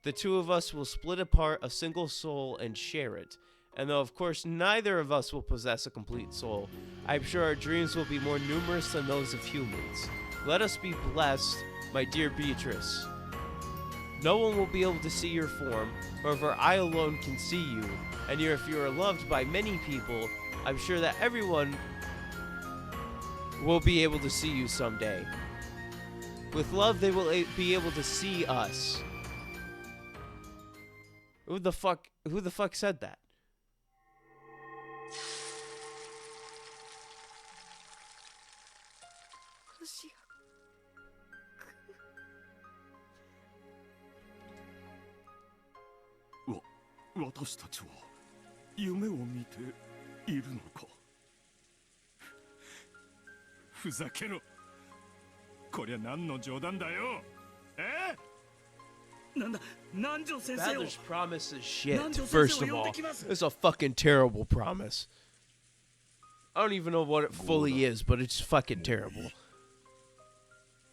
The two of us will split apart a single soul and share it. And though, of course, neither of us will possess a complete soul, I'm sure our dreams will be more numerous than those of humans. Let us be blessed, my dear Beatrice. No one will be able to see your form, however I alone can see you, and if you are loved by many people, I'm sure that everyone will be able to see you someday. With love, they will be able to see us. Who the fuck said that? What? 私たちは夢を見ているのか。ふざけろ。こりゃ何の冗談だよ。え？なんだ、南條先生を。 Badler's promise is shit, first of all. It's a fucking terrible promise. I don't even know what it fully is, but it's fucking terrible.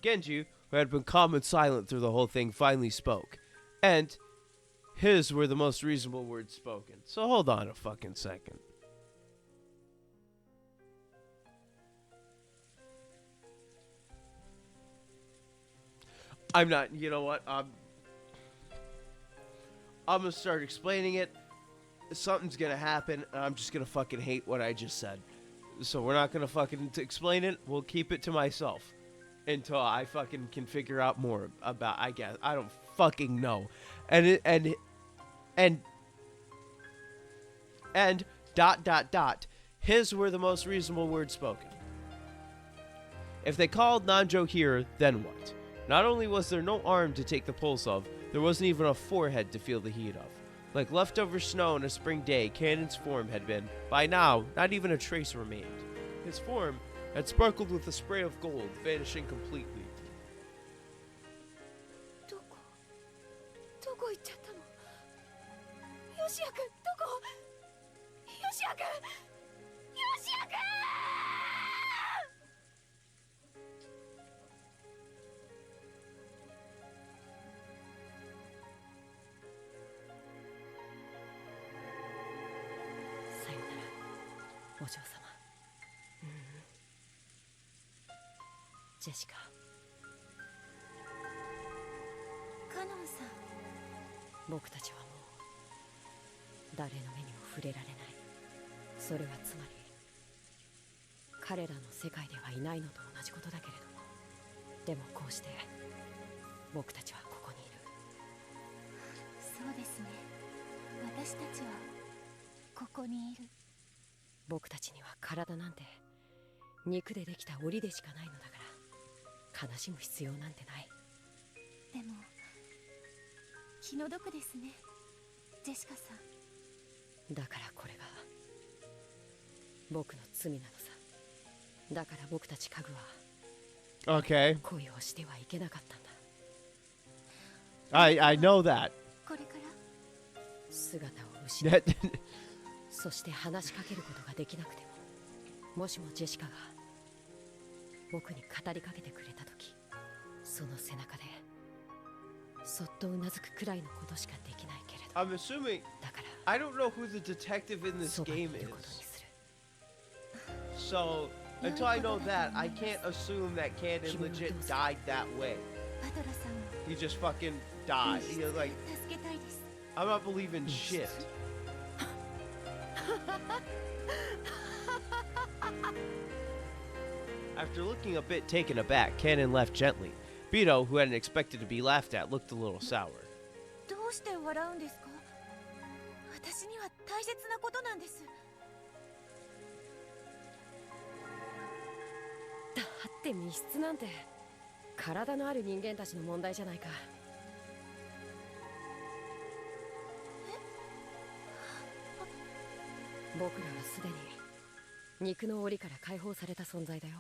Genji, who had been calm and silent through the whole thing, finally spoke. And his were the most reasonable words spoken. So hold on a fucking second. I'm not, you know what, I'm gonna start explaining it. Something's gonna happen, and I'm just gonna fucking hate what I just said. So we're not gonna fucking explain it. We'll keep it to myself until I fucking can figure out more about. I guess I don't fucking know. And his were the most reasonable words spoken. If they called Nanjo here, then what? Not only was there no arm to take the pulse of, there wasn't even a forehead to feel the heat of. Like leftover snow on a spring day, Cannon's form had been, by now, not even a trace remained. His form had sparkled with a spray of gold, vanishing completely. どこ行っちゃったの？ヨシア君、どこ？ヨシア君！ヨシア君！さよなら、お嬢様。ジェシカ。カノンさん。僕たちはもう誰の目にも触れられない。それはつまり彼らの世界ではいないのと同じことだけれども、でもこうして僕たちはここにいる。そうですね。私たちはここにいる。僕たちには体なんて肉でできた檻でしかないのだから、悲しむ必要なんてない。でも気の毒ですね、ジェシカさん。だからこれが僕の罪なのさ。だから僕たち家具は Okay. 恋をしてはいけなかったんだ。I know that. これから姿を失う。そして話しかけることができなくても、もしもジェシカが僕に語りかけてくれた時、その背中でそっとうなずくくらいのことしかできないけれど。 I'm assuming. I don't know who the detective in this game is. So until I know that, I can't assume that Cannon legit died that way. バトラさんを He just fucking died. He was like, 助けたいです。 I'm not believing shit. After looking a bit taken aback, Cannon left gently. Beto, who hadn't expected to be laughed at, looked a little sour. どうして笑うんですか？私には大切なことなんです。だって密室なんて体のある人間たちの問題じゃないか。僕らはすでに肉の檻から解放された存在だよ。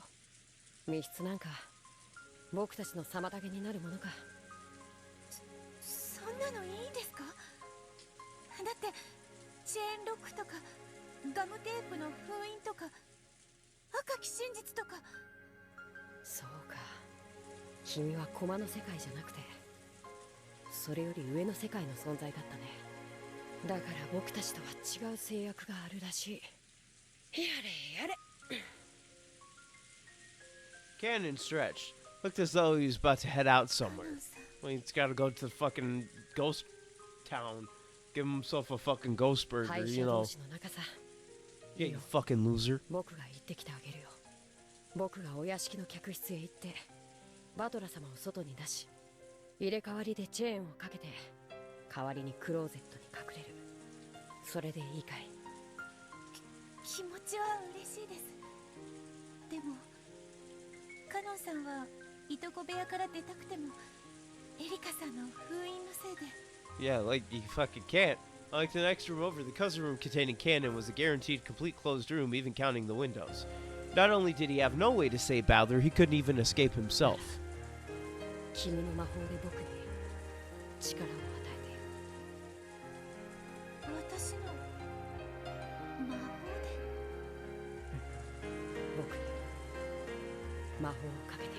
密室なんか僕たちの妨げになるものか。そんなのいいんですか？だってチェーンロックとかガムテープの封印とか赤き真実とか。そうか、君は駒の世界じゃなくてそれより上の世界の存在だったね。だから僕たちとは違う制約があるらしい。やれやれ。Cannon stretched. Looked as though he was about to head out somewhere. Well, he's got to go to the fucking ghost town. Give himself a fucking ghost burger, you know. Yeah, you fucking loser. 僕が行ってきてあげるよ。僕がお屋敷の客室へ行ってバトラ様を外に出し、入れ替わりでチェーンをかけて代わりにクローゼットに隠れる。それでいいかい？気持ちは嬉しいです。でもカノンさんはいとこ部屋から出たくてもエリカさんの封印のせいで。 Yeah, like you fucking can't. Like the next room over, the cousin room containing Cannon was a guaranteed complete closed room, even counting the windows. Not only did he have no way to save Bowser, he couldn't even escape himself. 君の魔法で僕に力を与えてよ。私の魔法で？僕に魔法をかけてよ。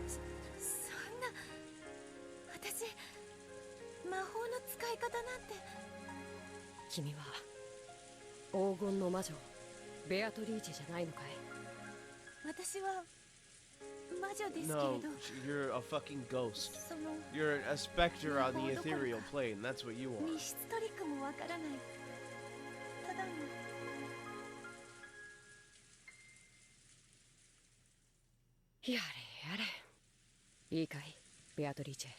そんな、私魔法の使い方なんて。君は黄金の魔女ベアトリーチェじゃないのかい？私は魔女ですけれ No, ど。 you're a fucking ghost. その You're a specter on the ethereal plane. That's what you are. 密室トリックもわからない。ただの。やれやれ。いいかい、ベアトリーチェ。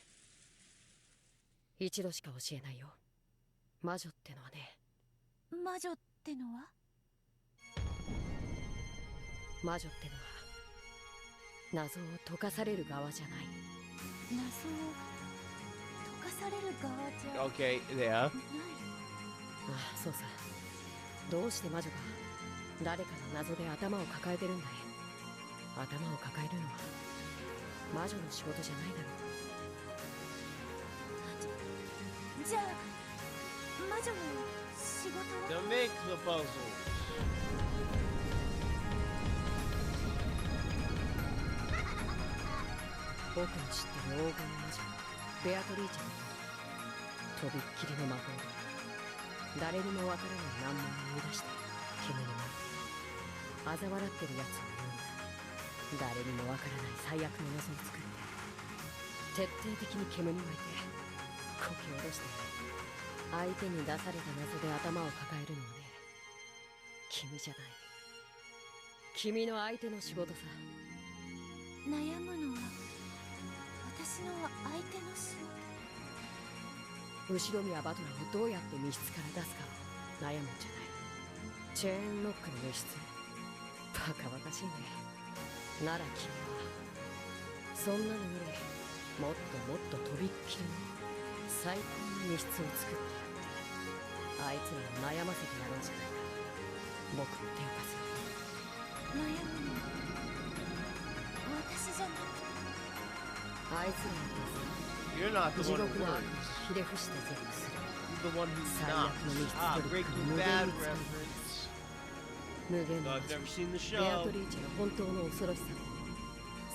一度しか教えないよ。魔女ってのはね。魔女ってのは？魔女ってのは謎を解かされる側じゃない。謎を解かされる側じゃ。 Okay, yeah. ああ、そうさ。どうして魔女が誰かの謎で頭を抱えてるんだい？頭を抱えるのは魔女の仕事じゃないだろう。じゃあ魔女の仕事は To make the puzzle. 僕の知ってる黄金の魔女ベアトリーチェのとびっきりの魔法で誰にもわからない難問を生み出して煙になる嘲笑ってるやつを生んだ誰にもわからない最悪の謎を作って徹底的に煙に巻いてこき下ろして相手に出された謎で頭を抱えるのはね君じゃない君の相手の仕事さ。悩むのは私の相手の仕事。後ろ宮バトラーをどうやって密室から出すか悩むんじゃない。チェーンロックの密室。バカバカしいね。なら君はそんなのよりもっととびっきりの最高の密室を作ってあいつらを悩ませてやろうじゃないか。僕の手を貸す。悩むのは私じゃなくてあいつらに You're not the 地 one 獄 who の works. ひれ伏して絶句する You're the one who 最悪 knocks. の密室 Ah, トリック Breaking 無 Bad 限に使う reference. 無限 No, の I've never seen the ベア show. トリーチェの本当の恐ろしさを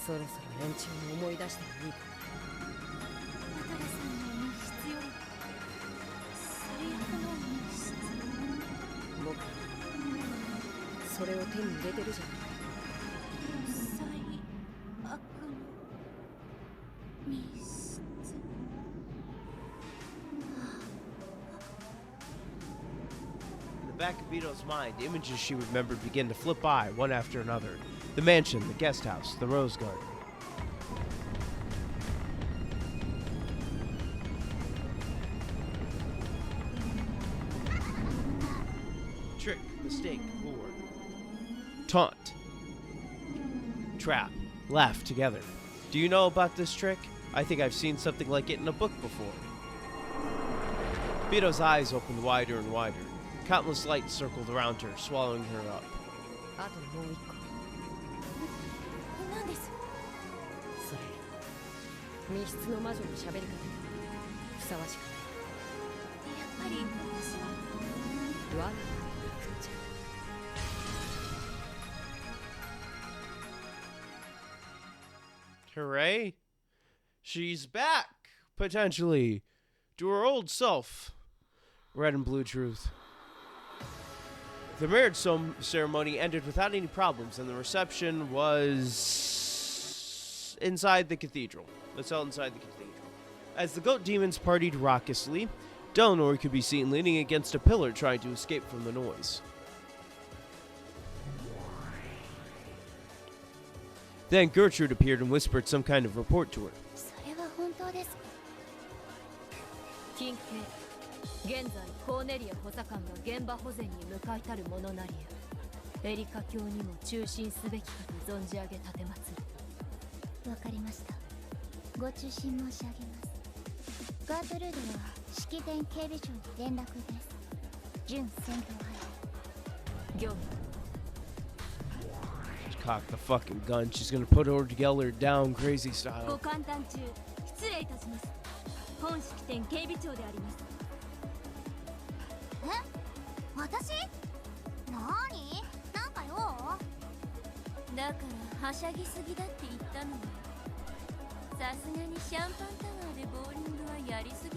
そろそろ連中も思い出してもいいかバトラさんの密室より最悪の密室。僕はそれを手に入れてるじゃない。最悪の密室。 In the back of Vito's mind, images she remembered began to flip by, one after another. The mansion, the guest house, the rose garden. Trick, mistake, lure. Taunt. Trap. Laugh together. Do you know about this trick? I think I've seen something like it in a book before. Vito's eyes opened wider and wider. Countless lights circled around her, swallowing her up. あともう一個。何です？それ密室の魔女の喋り方にふさわしくない。やっぱり私は我がなくっちゃ。 Hooray! She's back, potentially, to her old self. Red and blue truth. The marriage ceremony ended without any problems, and the reception was inside the cathedral. Let's held inside the cathedral. As the goat demons partied raucously, Delnor could be seen leaning against a pillar trying to escape from the noise. Then Gertrude appeared and whispered some kind of report to her. それは本当ですか？近景現在コーネリア補佐官が現場保全に向かいたるものなりやエリカ教にも中心すべきかと存じ上げ立てまつる。わかりました。ご中心申し上げます。ガートルードは式典警備長に連絡です。準戦闘班。業務 Cock the fucking gun. She's gonna put her together down crazy ご style. 歓談中失礼いたします。本式典警備長であります。私？なに？なんかよ。だからはしゃぎすぎだって言ったのにさすがにシャンパンタワーでボーリングはやりすぎだ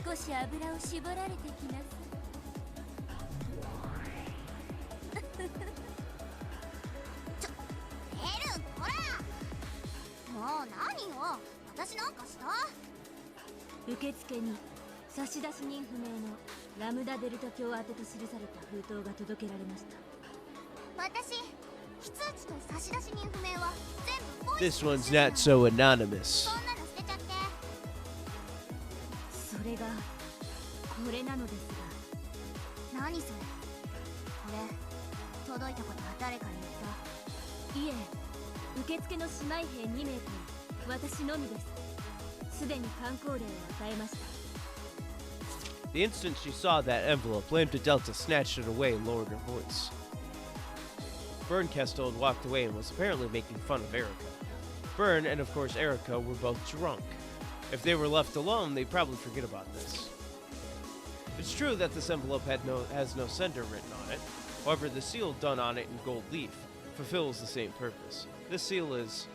ろ。少し油を絞られてきなさい。エル、こら！もう何よ？私なんかした？受付に差出人不明のラムダデルタ教宛てと記された封筒が届けられました。私、非通知と差出人不明は全部ポイ This one's not so anonymous. そんなの捨てちゃって。それがこれなのですが。何それ？これ届いたことは誰かに言った？いえ、受付の姉妹兵2名と私のみです。すでに観光令を与えました。 The instant she saw that envelope, Lambda Delta snatched it away and lowered her voice. Bernkestel had walked away and was apparently making fun of Erica. Bern and of course Erica were both drunk. If they were left alone, they'd probably forget about this. It's true that this envelope has no sender written on it. However, the seal done on it in gold leaf fulfills the same purpose. This seal is...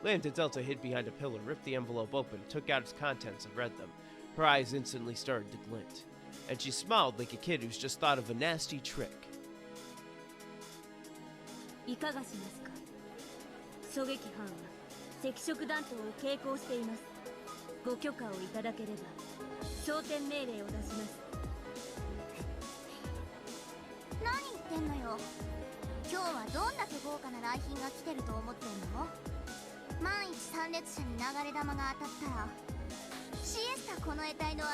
Lambda Delta hid behind a pillar, ripped the envelope open, took out its contents, and read them. Her eyes instantly started to glint, and she smiled like a kid who's just thought of a nasty trick. いかがしますか。狙撃犯は赤色弾頭を携行しています。ご許可をいただければ装填命令を出します。何言ってんのよ。今日はどんだけ豪華な来賓が来てると思ってんの。万一参列者に流れ弾が当たったら、シエスタこの得体の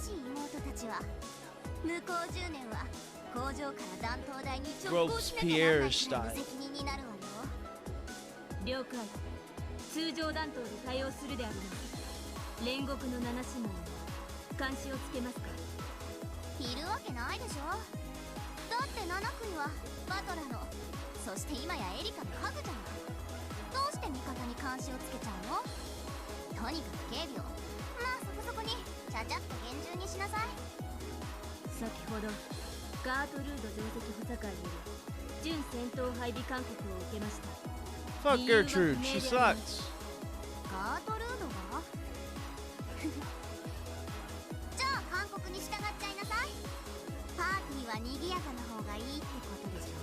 新しい妹たちは向こう10年は工場から弾頭台に直行しなきゃならないくらいの責任になるわよ。了解。通常弾頭で対応するであります。煉獄の七姉妹監視をつけますか。いるわけないでしょ。だって7区にはバトラの、そして今やエリカの家具じゃん。どうして味方に監視をつけちゃうの。とにかく警備をまあそこそこにちゃちゃっと厳重にしなさい。先ほどガートルード上席補佐官より準戦闘配備勧告を受けました。 Fuck Gertrude, she sucks. ガートルードがじゃあ勧告に従っちゃいなさい。パーティーは賑やかな方がいいってことでしょ。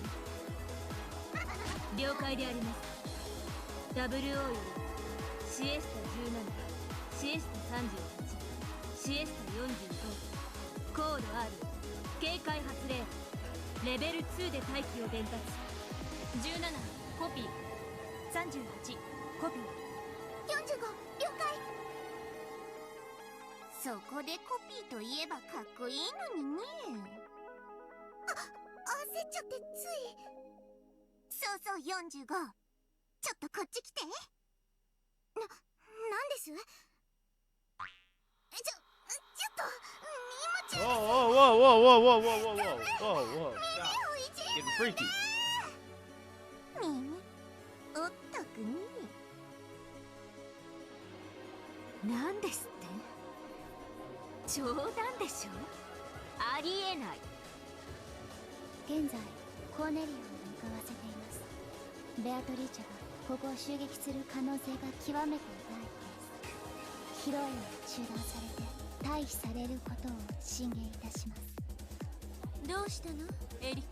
了解であります。WO よりシエスタ17、シエスタ38、シエスタ45、コード R、警戒発令、レベル2で待機を伝達。17コピー、38コピー、45了解。そこでコピーといえばかっこいいのにね。焦っちゃってつい。そうそう45。ちょっとこっち来て。なんです。ちょっと今ちゃん。Whoa, whoa, whoa, whoa, whoa, whoa, whoa, whoa, whoa, whoa, stop. Getting freaky. 耳おっとくに。なんですって。冗談でしょ。ありえない。現在コーネリアを向かわせています。ベアトリーチェがここを襲撃する可能性が極めて大です。披露宴が中断されて退避されることを進言いたします。どうしたのエリカ。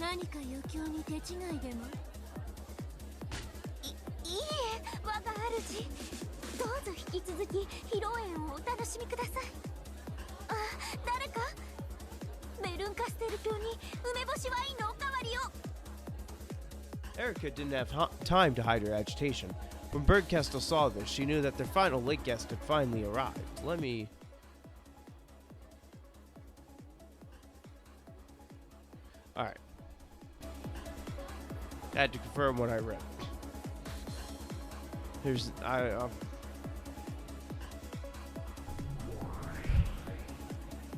何か余興に手違いでも。いいえ、我が主。どうぞ引き続き披露宴をお楽しみください。あ、誰かベルンカステル卿に梅干しワインのおかわりを。Erica didn't have time to hide her agitation. When Bernkestel saw this, she knew that their final late guest had finally arrived. Let me... Alright. I had to confirm what I read. Here's...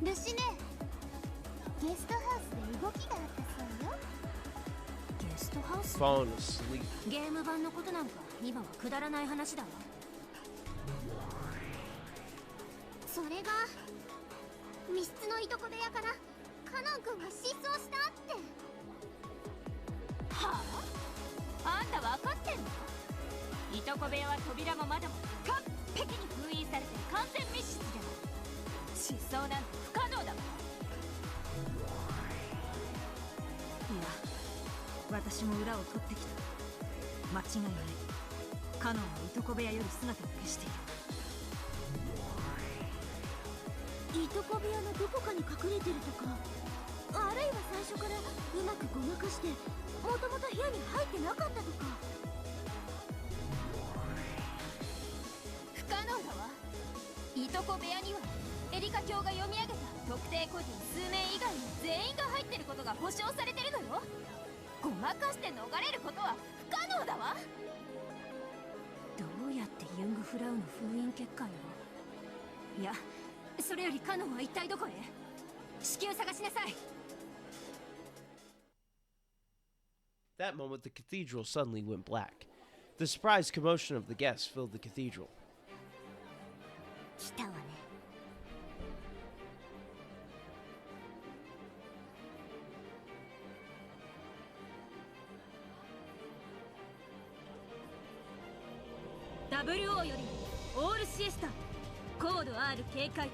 ルシネ、ゲストハウスで動きがあったそうよ。ゲストハウス。 fallen asleep. ゲーム版のことなんか今はくだらない話だわ。それが密室のいとこ部屋からカノン君が失踪したって。はあ、あんた分かってんの。いとこ部屋は扉も窓も完璧に封印されてる完全密室じゃない。失踪なんて不可能だわ。いや、私も裏を取ってきた。間違いない。カノンはいとこ部屋より姿を消している。いとこ部屋のどこかに隠れてるとか、あるいは最初からうまくごまかしてもともと部屋に入ってなかったとか。不可能だわ。いとこ部屋にはエリカ卿が読み上げた特定個人数名以外の全員が入ってることが保証されてるのよ。ごまかして逃れることは不可能だわ。どうやってユングフラウの封印結界を。いや、それよりカノンは一体どこへ。至急探しなさい。that moment, the cathedral suddenly went black. The surprised commotion of the guests filled the cathedral. 来たわね。WO よりオールシエスタコード R 警戒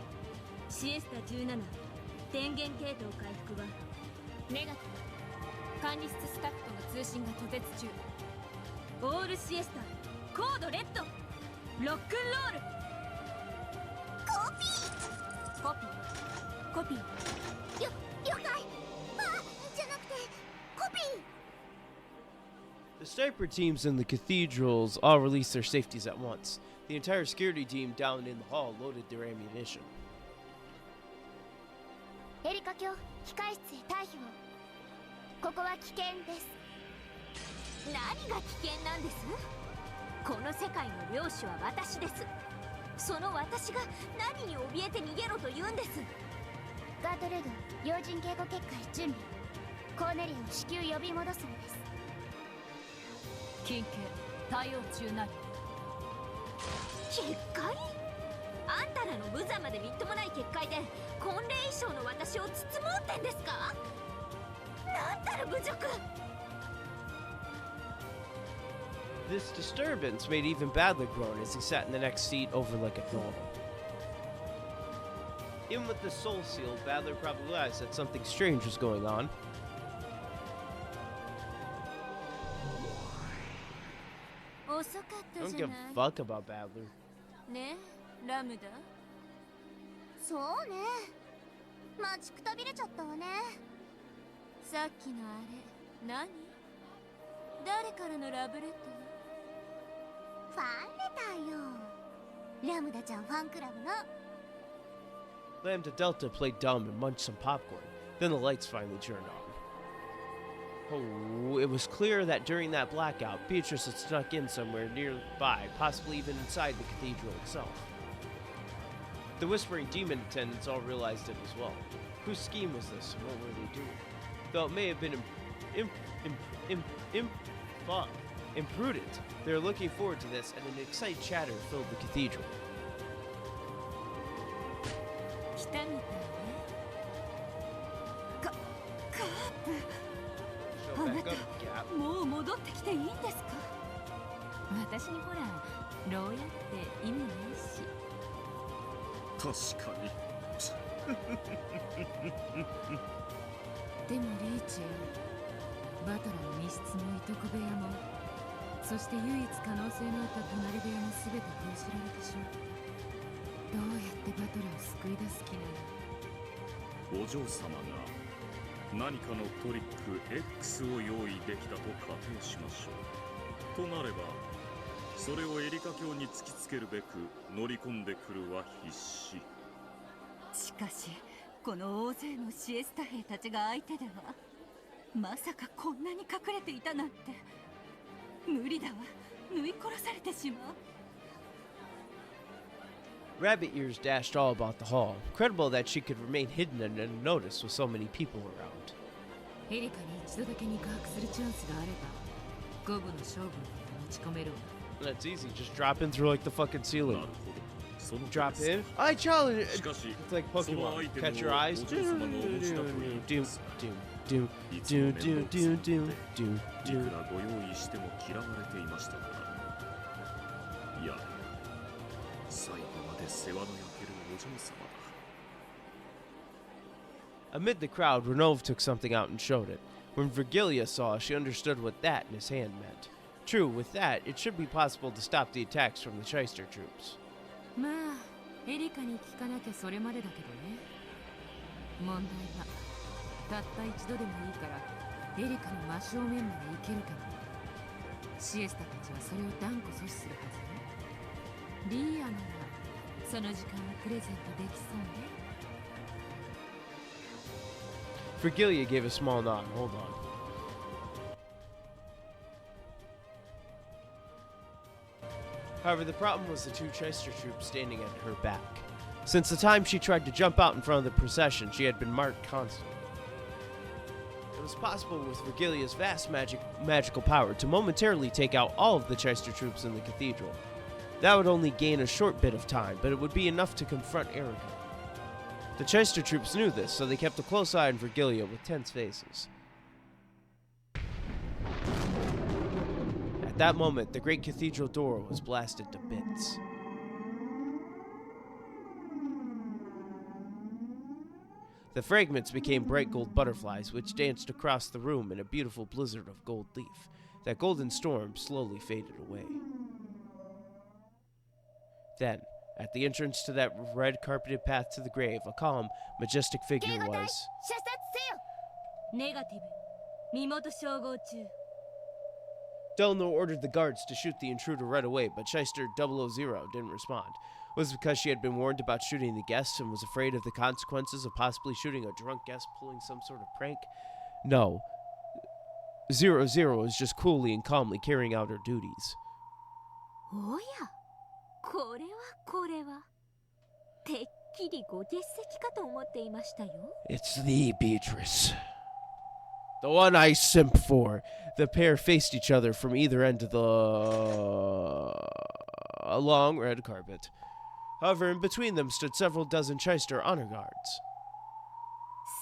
シエスタ17電源系統回復はネガティブ管理室スタッフとの通信が途絶中。オールシエスタコードレッドロックンロールコピーコピーコピー了解。あ、じゃなくてコピー。 The sniper teams in the cathedrals all released their safeties at once. The entire security team down in the hall loaded their ammunition. エリカ卿、控室へ退避を。ここは危険です。何が危険なんです？この世界の領主は私です。その私が何に怯えて逃げろと言うんです？ガートルード、要人警護結界準備。コーネリアを至急呼び戻すのです。緊急対応中なり。結界？あんたらの無残までみっともない結界で婚礼衣装の私を包もうってんですか？なんたら侮辱！ This disturbance made even Badler groan as he sat in the next seat over like a normal. Even with the soul seal, Badler probably realized that something strange was going on. I don't give a fuck about Badler. ねえ、ラムダ。そうね。待ちくたびれちゃったわね。さっきのあれ、何？誰からのラブレット？ファンレターよ。ラムダちゃんファンクラブの。Lambda Delta played dumb and munched some popcorn. Then the lights finally turned on. Oh, it was clear that during that blackout, Beatrice had snuck in somewhere nearby, possibly even inside the cathedral itself. The whispering demon attendants all realized it as well. Whose scheme was this, and what were they doing? Though it may have been imprudent, they were looking forward to this, and an excited chatter filled the cathedral. 来たみたいね。カープ。 Show back up, Gap. もう戻ってきていいんですか？私にほら牢屋って意味ないし。確かに。でもレイチェル、バトラの密室のいとこ部屋も、そして唯一可能性のあった隣部屋も全て封じられてしまった。どうやってバトラを救い出す気なの？お嬢様が何かのトリック X を用意できたと仮定しましょう。となればそれをエリカ卿に突きつけるべく乗り込んでくるは必死。しかしこの大勢のシエスタ兵たちが相手ではまさかこんなに隠れていたなんて無理だわ。縫い殺されてしまう。 Rabbit Ears dashed all about the hall. Incredible that she could remain hidden and unnoticed with so many people around. エリカに一度だけ肉薄するチャンスがあれば、五分の勝負に持ち込めるわ。 That's easy. Just drop in through like the fucking ceiling. なるほど。その Drop in. I challenge. しかし It's like そのアイ Pokemon. テムを Catch your eyes. お嬢様がお持ちだということですが、 Do いつも面倒くさくて do いくらご用意しても嫌われていましたから。いや、最後まで世話の焼けるお嬢様だ。 Amid the crowd, Renov took something out and showed it. When Virgilia saw, she understood what that in his hand meant. True, with that, it should be possible to stop the attacks from the Shyster troops. まあ、エリカに聞かなきゃそれまでだけどね。問題は、たった一度でもいいから、エリカの真正面まで行けるかも。シエスタたちはそれを断固阻止するはずね。リーアなら、その時間をプレゼントできそうね。 Virgilia gave a small nod. Hold on. However, the problem was the two Chester troops standing at her back. Since the time she tried to jump out in front of the procession, she had been marked constantly. It was possible with Virgilia's vast magical power to momentarily take out all of the Chester troops in the cathedral. That would only gain a short bit of time, but it would be enough to confront Erica. The Chester troops knew this, so they kept a close eye on Virgilia with tense faces. At that moment, the great cathedral door was blasted to bits. The fragments became bright gold butterflies, which danced across the room in a beautiful blizzard of gold leaf. That golden storm slowly faded away. Then, at the entrance to that red-carpeted path to the grave, a calm, majestic figure was... ネガティブ身元照合中 Delano ordered the guards to shoot the intruder right away, but Shyster 000 didn't respond. Was it because she had been warned about shooting the guests and was afraid of the consequences of possibly shooting a drunk guest pulling some sort of prank? No. 00 was just coolly and calmly carrying out her duties. おや、これはてっきりご欠席かと思っていましたよ。 It's thee, Beatrice. The one I simp for. The pair faced each other from either end of a long red carpet. However, in between them stood several dozen Chester honor guards.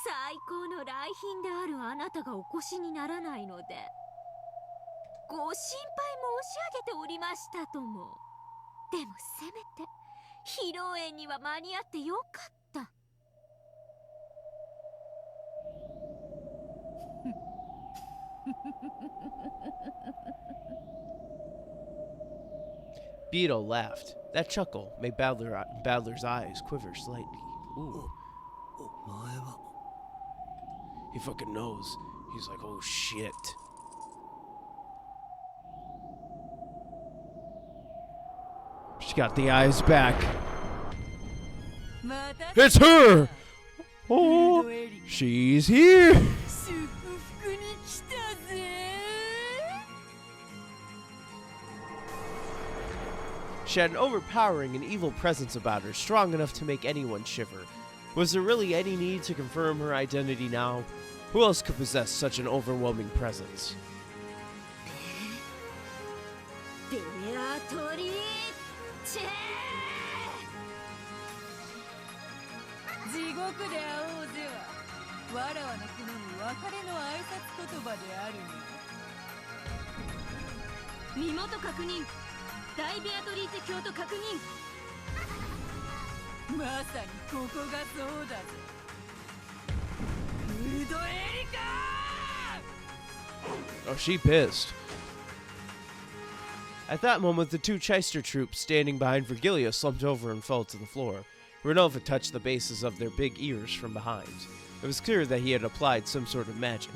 最高の来賓であるあなたがお越しにならないので、ご心配申し上げておりましたとも。でもせめて披露宴には間に合ってよかった。Beto laughed. That chuckle made Badler's eyes quiver slightly. Ooh. He fucking knows. He's like, oh shit. She got the eyes back. It's her! Oh, she's here! She had an overpowering and evil presence about her, strong enough to make anyone shiver. Was there really any need to confirm her identity now? Who else could possess such an overwhelming presence? 地獄で会おうぜはわらわの好む別れの挨拶言葉であるに。身元確認大ベアトリーチェ教徒確認。まさにここがそうだぜ。ウルドエリカ Oh, she pissed. At that moment, the two Chester troops standing behind Virgilia slumped over and fell to the floor. Renova touched the bases of their big ears from behind. It was clear that he had applied some sort of magic.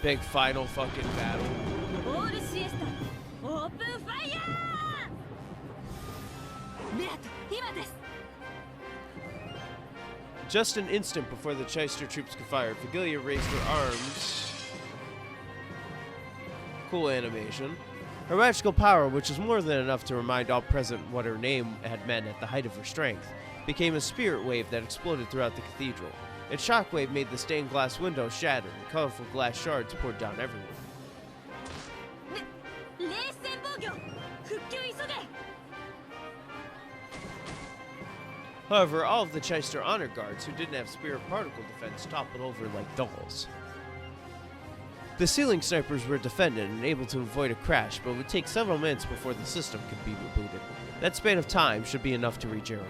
Big final fucking battle. All siesta, open fire! Just an instant before the Chester troops could fire, Virgilia raised her arms. Cool animation. Her magical power, which was more than enough to remind all present what her name had meant at the height of her strength, became a spirit wave that exploded throughout the cathedral. Its shockwave made the stained glass window shatter, and colorful glass shards poured down everywhere. However, all of the Chester honor guards who didn't have spirit particle defense toppled over like dolls. The ceiling snipers were defended and able to avoid a crash, but it would take several minutes before the system could be rebooted. That span of time should be enough to reach Erica.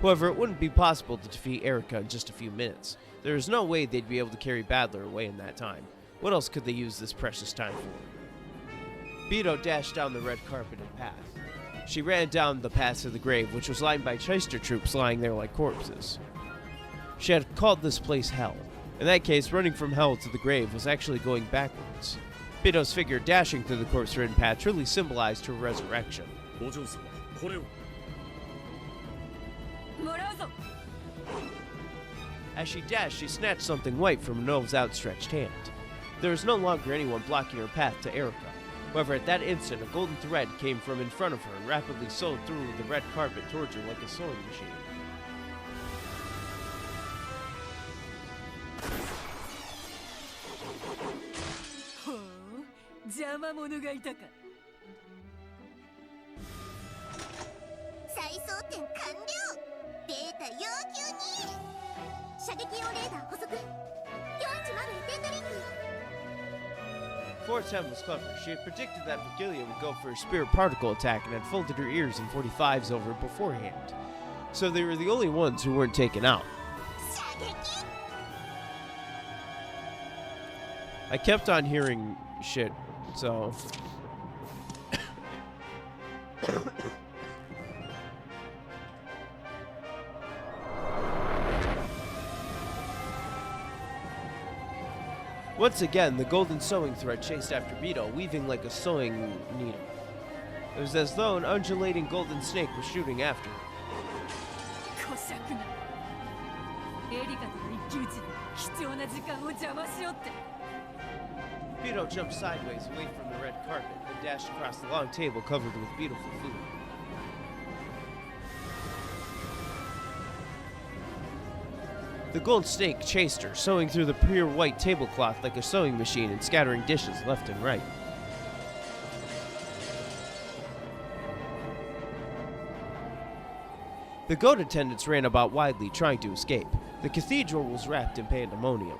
However, it wouldn't be possible to defeat Erica in just a few minutes. There is no way they'd be able to carry Badler away in that time. What else could they use this precious time for? Beto dashed down the red carpeted path. She ran down the path to the grave, which was lined by Chester troops lying there like corpses. She had called this place hell. In that case, running from hell to the grave was actually going backwards. Beto's figure dashing through the corpse-ridden path truly symbolized her resurrection. As she dashed, she snatched something white from Nove's outstretched hand. There was no longer anyone blocking her path to Erica. However, at that instant, a golden thread came from in front of her and rapidly sewed through the red carpet towards her like a sewing machine. Fortem was clever. She had predicted that Virgilia would go for a spirit particle attack and had folded her ears and 45s over beforehand. So they were the only ones who weren't taken out. I kept on hearing shit, so... Once again, the golden sewing thread chased after Beetle, weaving like a sewing needle. It was as though an undulating golden snake was shooting after her. Beetle jumped sideways away from the red carpet and dashed across the long table covered with beautiful food. The gold snake chased her, sewing through the pure white tablecloth like a sewing machine and scattering dishes left and right. The goat attendants ran about widely, trying to escape. The cathedral was wrapped in pandemonium.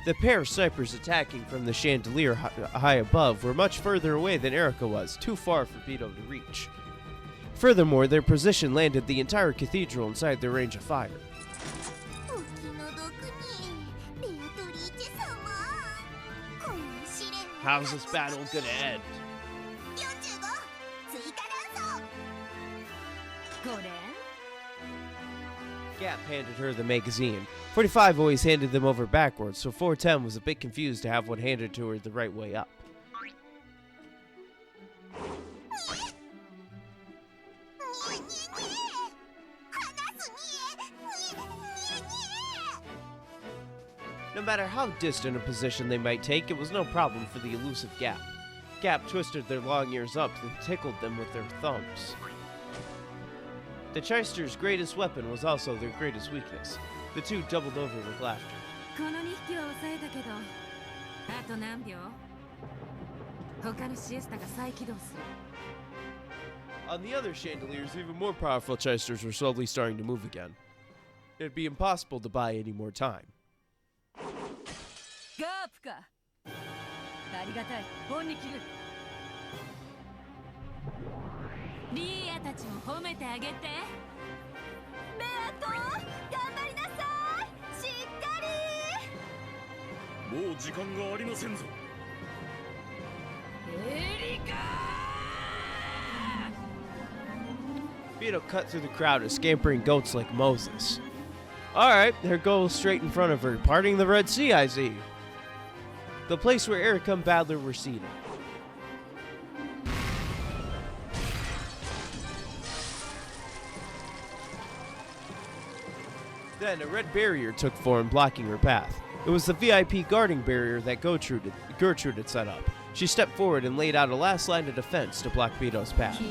The pair of snipers attacking from the chandelier high above were much further away than Erika was, too far for Beto to reach. Furthermore, their position landed the entire cathedral inside their range of fire. How's this battle gonna end? Gap handed her the magazine. 45 always handed them over backwards, so 410 was a bit confused to have one handed to her the right way up. No matter how distant a position they might take, it was no problem for the elusive Gap. Gap twisted their long ears up and tickled them with their thumbs. The Chysters' greatest weapon was also their greatest weakness. The two doubled over with laughter. On the other chandeliers, even more powerful Chysters were slowly starting to move again. It'd be impossible to buy any more time. Beetle cut through the crowd as scampering goats like Moses. Alright, there goes straight in front of her, parting the Red Sea, I see. The place where Erika and Badler were seated. Then a red barrier took form, blocking her path. It was the VIP guarding barrier that Gertrude had set up. She stepped forward and laid out a last line of defense to block Beeto's path.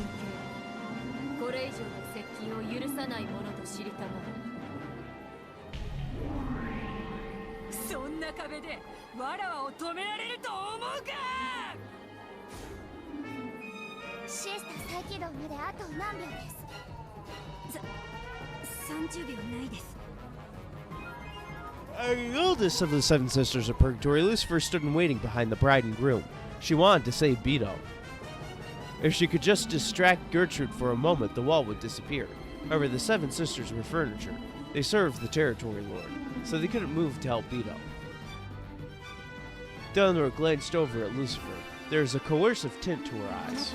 The oldest of the seven sisters of Purgatory, Lucifer stood in waiting behind the bride and groom. She wanted to save Beto. If she could just distract Gertrude for a moment, the wall would disappear. However, the seven sisters were furniture. They served the territory lord, so they couldn't move to help Beto. Eleanor glanced over at Lucifer. There was a coercive tint to her eyes.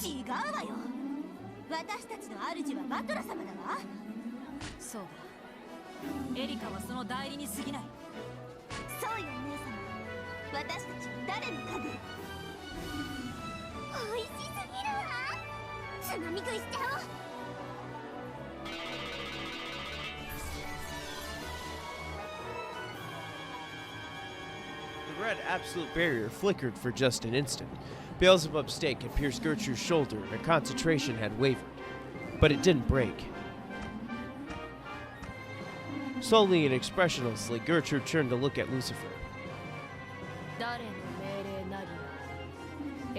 違うわよ。私たちの主はバトラ様だわ。そうだ、エリカはその代理に過ぎない。そうよお姉様、私たちは誰の家具。美味しすぎるわ。つまみ食いしちゃおう。The red absolute barrier flickered for just an instant. Beelzebub's stake had pierced Gertrude's shoulder and her concentration had wavered. But it didn't break. Slowly and expressionlessly, Gertrude turned to look at Lucifer. 誰の命令なり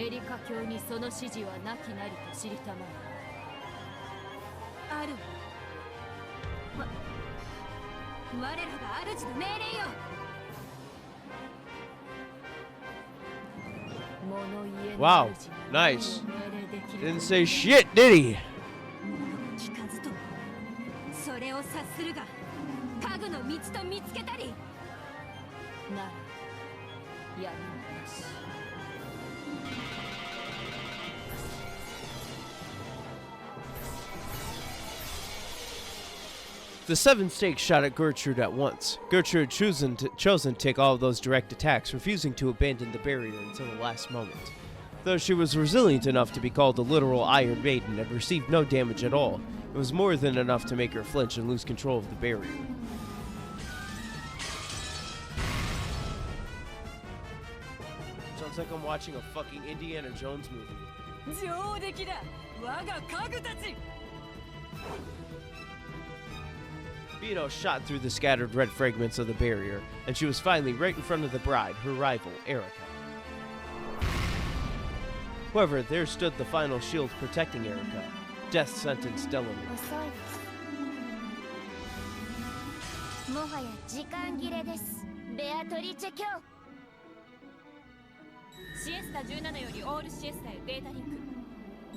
や、エリカ教にその指示はなきなりと知りたまえ。あるわ。我らが主の命令よ。Wow, nice. Didn't say shit, did he? 聞かずとそれを察するが、家具の道と見つけたりならやむなし。The seven stakes shot at Gertrude at once. Gertrude had chosen to take all of those direct attacks, refusing to abandon the barrier until the last moment. Though she was resilient enough to be called a literal Iron Maiden and received no damage at all, it was more than enough to make her flinch and lose control of the barrier. Sounds like I'm watching a fucking Indiana Jones movie. 上出来だ、我が家具たち。Beto shot through the scattered red fragments of the barrier, and she was finally right in front of the bride, her rival, Erica. However, there stood the final shield protecting Erica, death sentence Delaware. もはや時間切れです。ベアトリチェ卿。シエスタ17よりオールシエスタへデータリンク。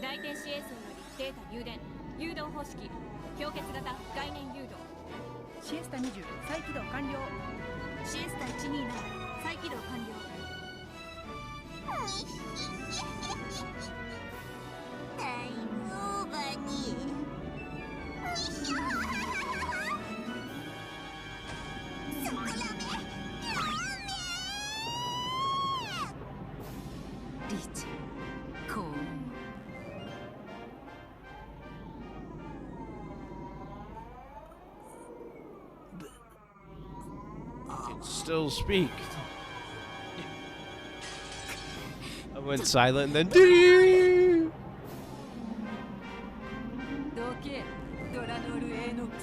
大天使衛星よりデータ入電。誘導方式氷結型概念誘導。シエスタ20再起動完了。シエスタ127再起動完了。タイムオーバーに。そこらめ。リーチ、幸運。Still speak. I went silent and then. どけ、ドラノール・エノックス。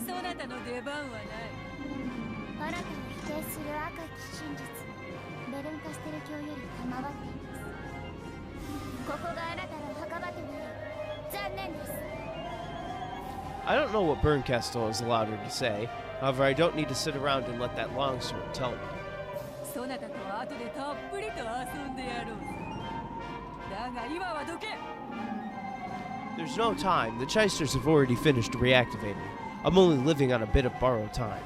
そなたの出番はない。あなたを否定する赤き真実。ベルンカステル教より賜っています。ここがあなたの墓場となり、残念です。I don't know what Bernkastel has allowed her to say. However, I don't need to sit around and let that longsword tell me. そなたとは後でたっぷりと遊んでやろう。だが今はどけ。There's no time. The Chysters have already finished reactivating. I'm only living on a bit of borrowed time.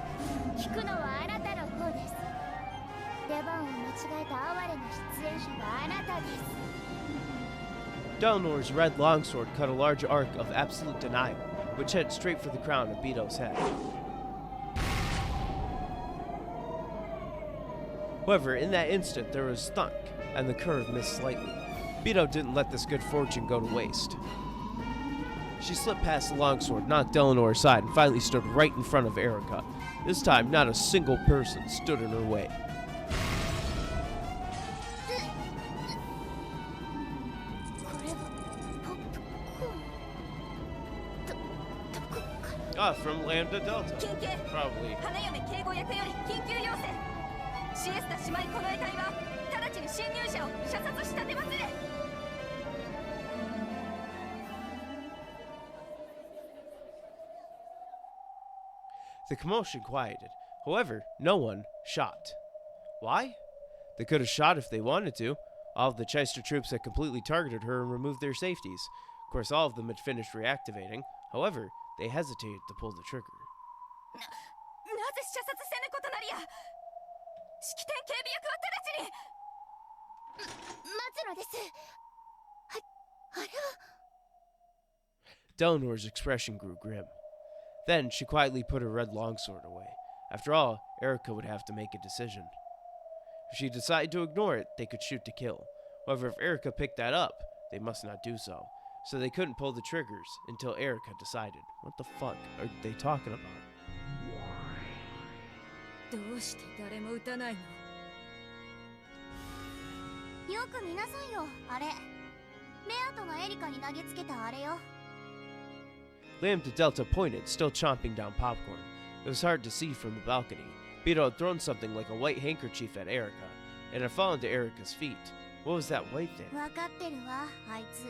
聞くのはあなたの方です。出番を間違えた哀れな出演者はあなたです。Delnor's red longsword cut a large arc of absolute denial, which headed straight for the crown of Beto's head. However, in that instant, there was thunk, and the curve missed slightly. Beto didn't let this good fortune go to waste. She slipped past the longsword, knocked Eleanor aside, and finally stood right in front of Erica. This time, not a single person stood in her way. Ah, from Lambda Delta. Probably. 花嫁警護役より緊急要請。シエスタ姉妹この得体は直ちに侵入者を射殺したてますれ。The commotion quieted. However, no one shot. Why? They could have shot if they wanted to. All of the Chyster troops had completely targeted her and removed their safeties. Of course, all of them had finished reactivating. However, they hesitated to pull the trigger. なぜ射殺せぬことなりや。式典警備役は直ちに。待つのです。Delanor's expression grew grim. Then she quietly put her red longsword away. After all, Erica would have to make a decision. If she decided to ignore it, they could shoot to kill. However, if Erica picked that up, they must not do so. So they couldn't pull the triggers until Erica decided. What the fuck are they talking about? どうして誰も撃たないの？よく見なさいよ、あれ。ベアトがエリカに投げつけたあれよ。Lambda Delta pointed, still chomping down popcorn. It was hard to see from the balcony. Beto had thrown something like a white handkerchief at Erica, and had fallen to Erica's feet. What was that white thing? わかってるわ、あいつ。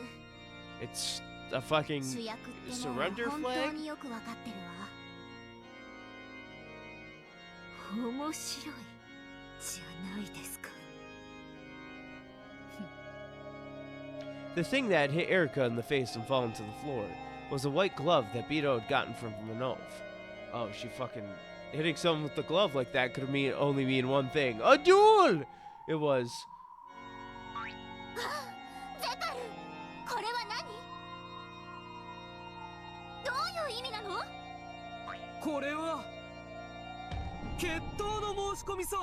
It's a fucking 主役ってね、 surrender 本当 flag? によくわかってるわ。面白いじゃないですか。 The thing that had hit Erica in the face and fallen to the floor was a white glove that Beto had gotten from Manov. Oh, she fucking... Hitting someone with the glove like that could only mean one thing. A duel! It was... ゼタル、これは何？どういう意味なの？これは決闘の申し込みさ。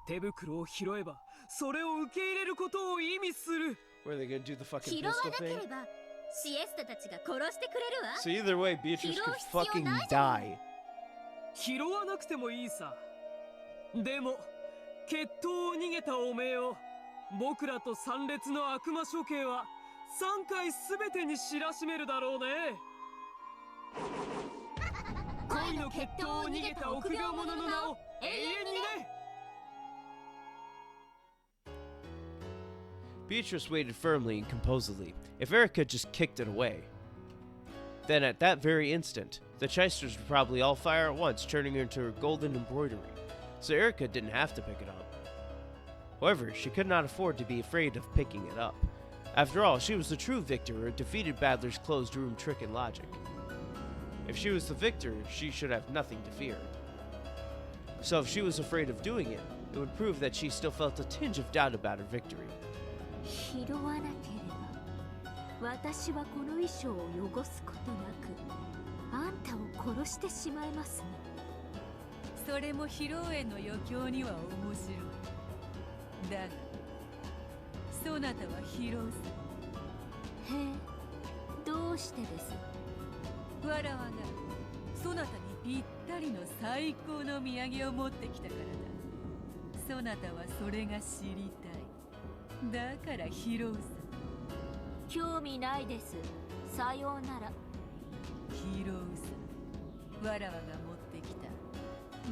手袋を拾えばそれを受け入れることを意味する。 Were they gonna do the fucking 拾わ pistol なけ thing? ればシエスタたちが殺してくれるわ。 So either way, Beatrice could fucking 拾う必要ないじゃん。 die. 拾わなくてもいいさ。でも決闘を逃げたおめえを僕らと参列の悪魔処刑は3回全てに知らしめるだろうね。恋の決闘を逃げた臆病者の名を永遠にね。 Beatrice waited firmly and composedly. If Erica just kicked it away. Then at that very instant, the chysters would probably all fire at once, turning her into her golden embroidery. So Erica didn't have to pick it up. However, she could not afford to be afraid of picking it up. After all, she was the true victor who had defeated Badler's closed room trick and logic. If she was the victor, she should have nothing to fear. So if she was afraid of doing it, it would prove that she still felt a tinge of doubt about her victory. 拾わなければ私はこの衣装を汚すことなくあんたを殺してしまいますね。それも披露宴の余興には面白い。だがそなたは披露さ。へえ、どうしてです？わらわがそなたにぴったりの最高の土産を持ってきたからだ。そなたはそれが知りたい。だから披露さ。興味ないです。さようなら。披露さ。わらわが持ってきた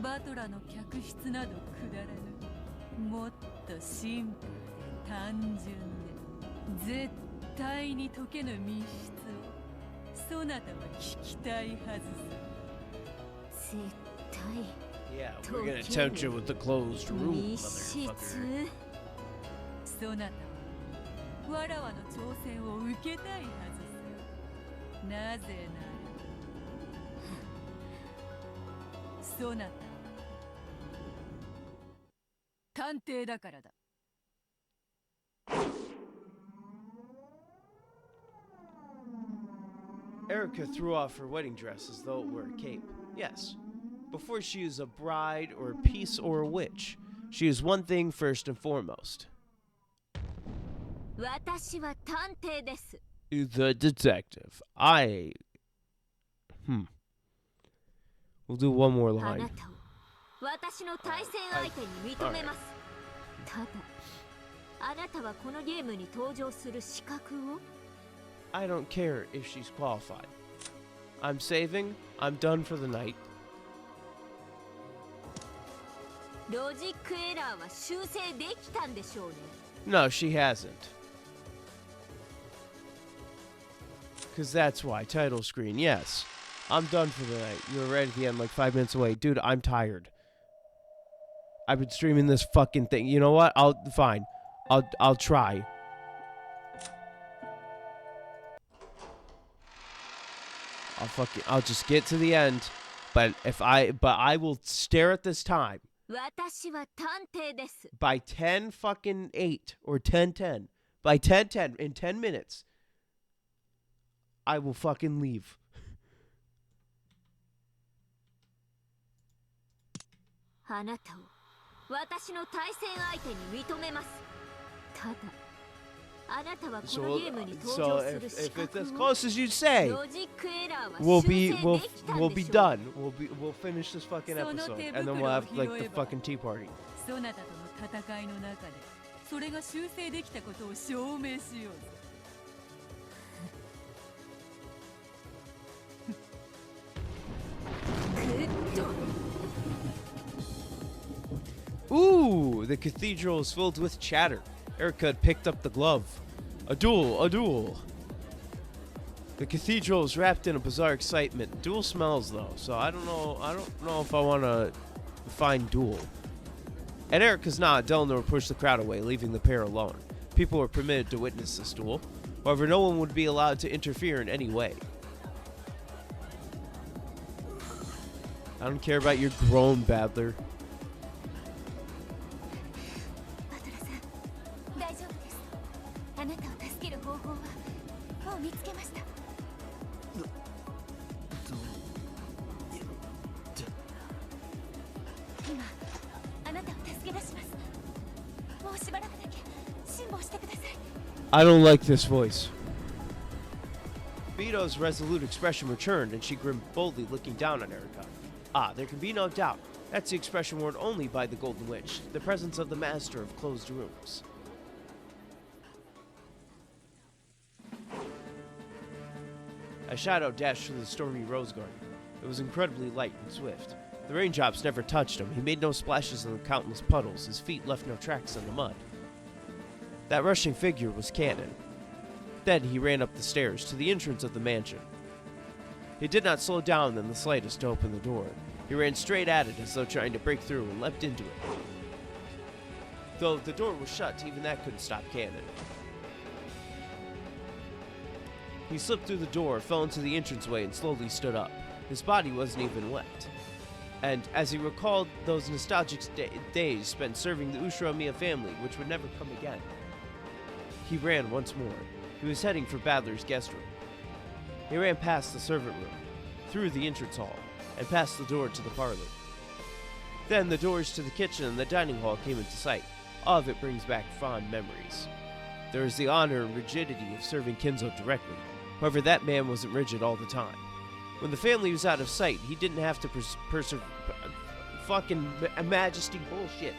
バトラの客室などくだらぬ。もっとシンプルで単純で絶対に解けぬ密室をそなたは聞きたいはずさ。絶対 Yeah, we're gonna tempt you with the closed room, 密 motherfucker. 室。そなたはわらわの挑戦を受けたいはずさ。なぜならそなたは探偵だからだ。Erica threw off her wedding dress as though it were a cape. Yes. Before she is a bride or a piece or a witch, she is one thing first and foremost. 私は探偵です。 The detective. We'll do one more あ line. なたを私の対戦相手に認めます。ただ、あなたはこのゲームに登場する資格を I don't care if she's qualified. I'm saving. I'm done for the night. ロジックエラーは修正できたんでしょうね。 No, she hasn't. Because that's why. Title screen. Yes. I'm done for the night. You're right at the end, like 5 minutes away. Dude, I'm tired. I've been streaming this fucking thing. You know what? Fine. I'll try. I'll just get to the end. But I will stare at this time. 私は探偵です。 By 10 fucking 8 or 10:10. By 10:10 in 10 minutes. I will fucking leave. あなたを私の対戦相手に認めます。ただあなたはこのゲームに登場する資 if it's 格 as を close as you say, ロジックエラーは we'll 修 be 正 we'll できたん we'll で be しょう。 done. We'll finish this fucking episode, and then we'll have like the fucking tea party. そなたとの戦いの中でそれが修正できたことを証明しようぞ。Ooh, the cathedral is filled with chatter. Erica had picked up the glove. A duel, a duel. The cathedral is wrapped in a bizarre excitement. Duel smells though, so I don't know if I want to find duel. At Erica's nod, Delnor pushed the crowd away, leaving the pair alone. People were permitted to witness this duel. However, no one would be allowed to interfere in any way. I don't care about your groan, babbler. バトラさん、大丈夫です。あなたを助ける方法はもう見つけました。今、あなたを助け出します。もうしばらくだけ辛抱してください。I don't like this voice. Vito's resolute expression returned, and she grinned boldly, looking down on Erica. Ah, there can be no doubt. That's the expression worn only by the Golden Witch, the presence of the master of closed rooms. A shadow dashed through the stormy rose garden. It was incredibly light and swift. The raindrops never touched him. He made no splashes in the countless puddles. His feet left no tracks in the mud. That rushing figure was Cannon. Then he ran up the stairs to the entrance of the mansion. He did not slow down in the slightest to open the door. He ran straight at it as though trying to break through and leapt into it. Though the door was shut, even that couldn't stop Cannon. He slipped through the door, fell into the entranceway, and slowly stood up. His body wasn't even wet. And as he recalled those nostalgic days spent serving the Ushiromiya family, which would never come again, he ran once more. He was heading for Badler's guest room. He ran past the servant room, through the entrance hall, and past the door to the parlor. Then the doors to the kitchen and the dining hall came into sight. All of it brings back fond memories. There is the honor and rigidity of serving Kinzo directly. However, that man wasn't rigid all the time. When the family was out of sight, he didn't have to fucking majesty bullshit.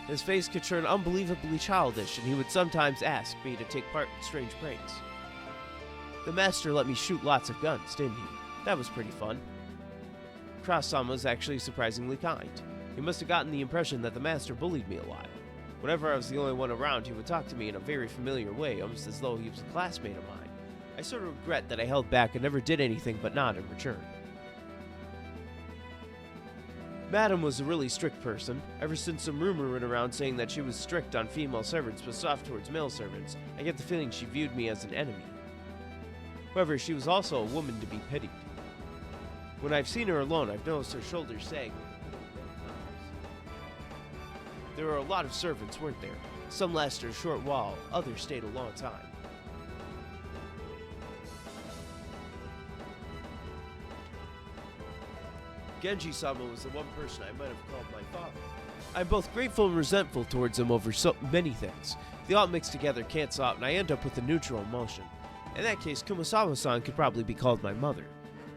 His face could turn unbelievably childish, and he would sometimes ask me to take part in strange pranks. The master let me shoot lots of guns, didn't he? That was pretty fun. Cross-sama was actually surprisingly kind. He must have gotten the impression that the master bullied me a lot. Whenever I was the only one around, he would talk to me in a very familiar way, almost as though he was a classmate of mine. I sort of regret that I held back and never did anything but nod in return. Madam was a really strict person. Ever since some rumor went around saying that she was strict on female servants but soft towards male servants, I get the feeling she viewed me as an enemy. However, she was also a woman to be pitied. When I've seen her alone, I've noticed her shoulders sag. There were a lot of servants, weren't there? Some lasted a short while, others stayed a long time. Genji-sama was the one person I might have called my father. I'm both grateful and resentful towards him over so many things. They all mix together, cancel out, and I end up with a neutral emotion. In that case, Kumasawa-san could probably be called my mother.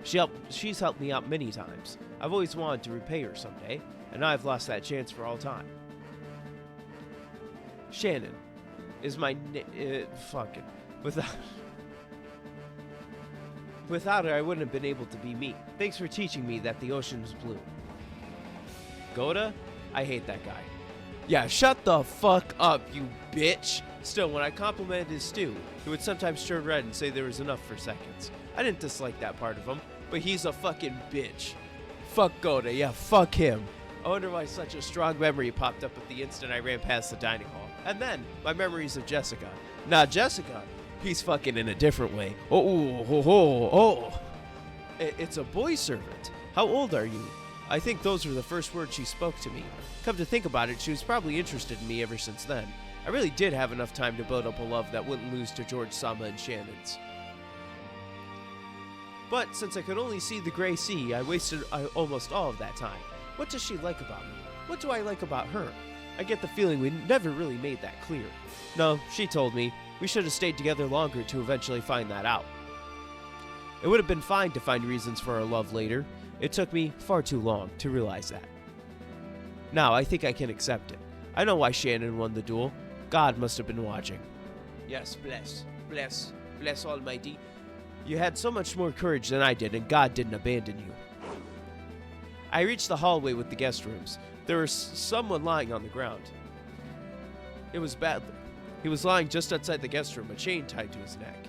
She's helped me out many times. I've always wanted to repay her someday, and now I've lost that chance for all time. Shannon is my fucking Without her, I wouldn't have been able to be me. Thanks for teaching me that the ocean is blue. Goda? I hate that guy. Yeah, shut the fuck up, you bitch! Still, when I complimented his stew, he would sometimes turn red and say there was enough for seconds. I didn't dislike that part of him, but he's a fucking bitch. Fuck Goda, yeah, fuck him. I wonder why such a strong memory popped up at the instant I ran past the dining hall. And then, my memories of Jessica. Not Jessica. He's fucking in a different way. It's a boy servant. How old are you? I think those were the first words she spoke to me. Come to think about it, she was probably interested in me ever since then. I really did have enough time to build up a love that wouldn't lose to George Sama and Shannon's. But since I could only see the gray sea, I wasted almost all of that time. What does she like about me? What do I like about her? I get the feeling we never really made that clear. No, she told me. We should have stayed together longer to eventually find that out. It would have been fine to find reasons for our love later. It took me far too long to realize that. Now, I think I can accept it. I know why Shannon won the duel. God must have been watching. Yes, bless Almighty. You had so much more courage than I did, and God didn't abandon you. I reached the hallway with the guest rooms. There was someone lying on the ground. It was Badler. He was lying just outside the guest room, a chain tied to his neck.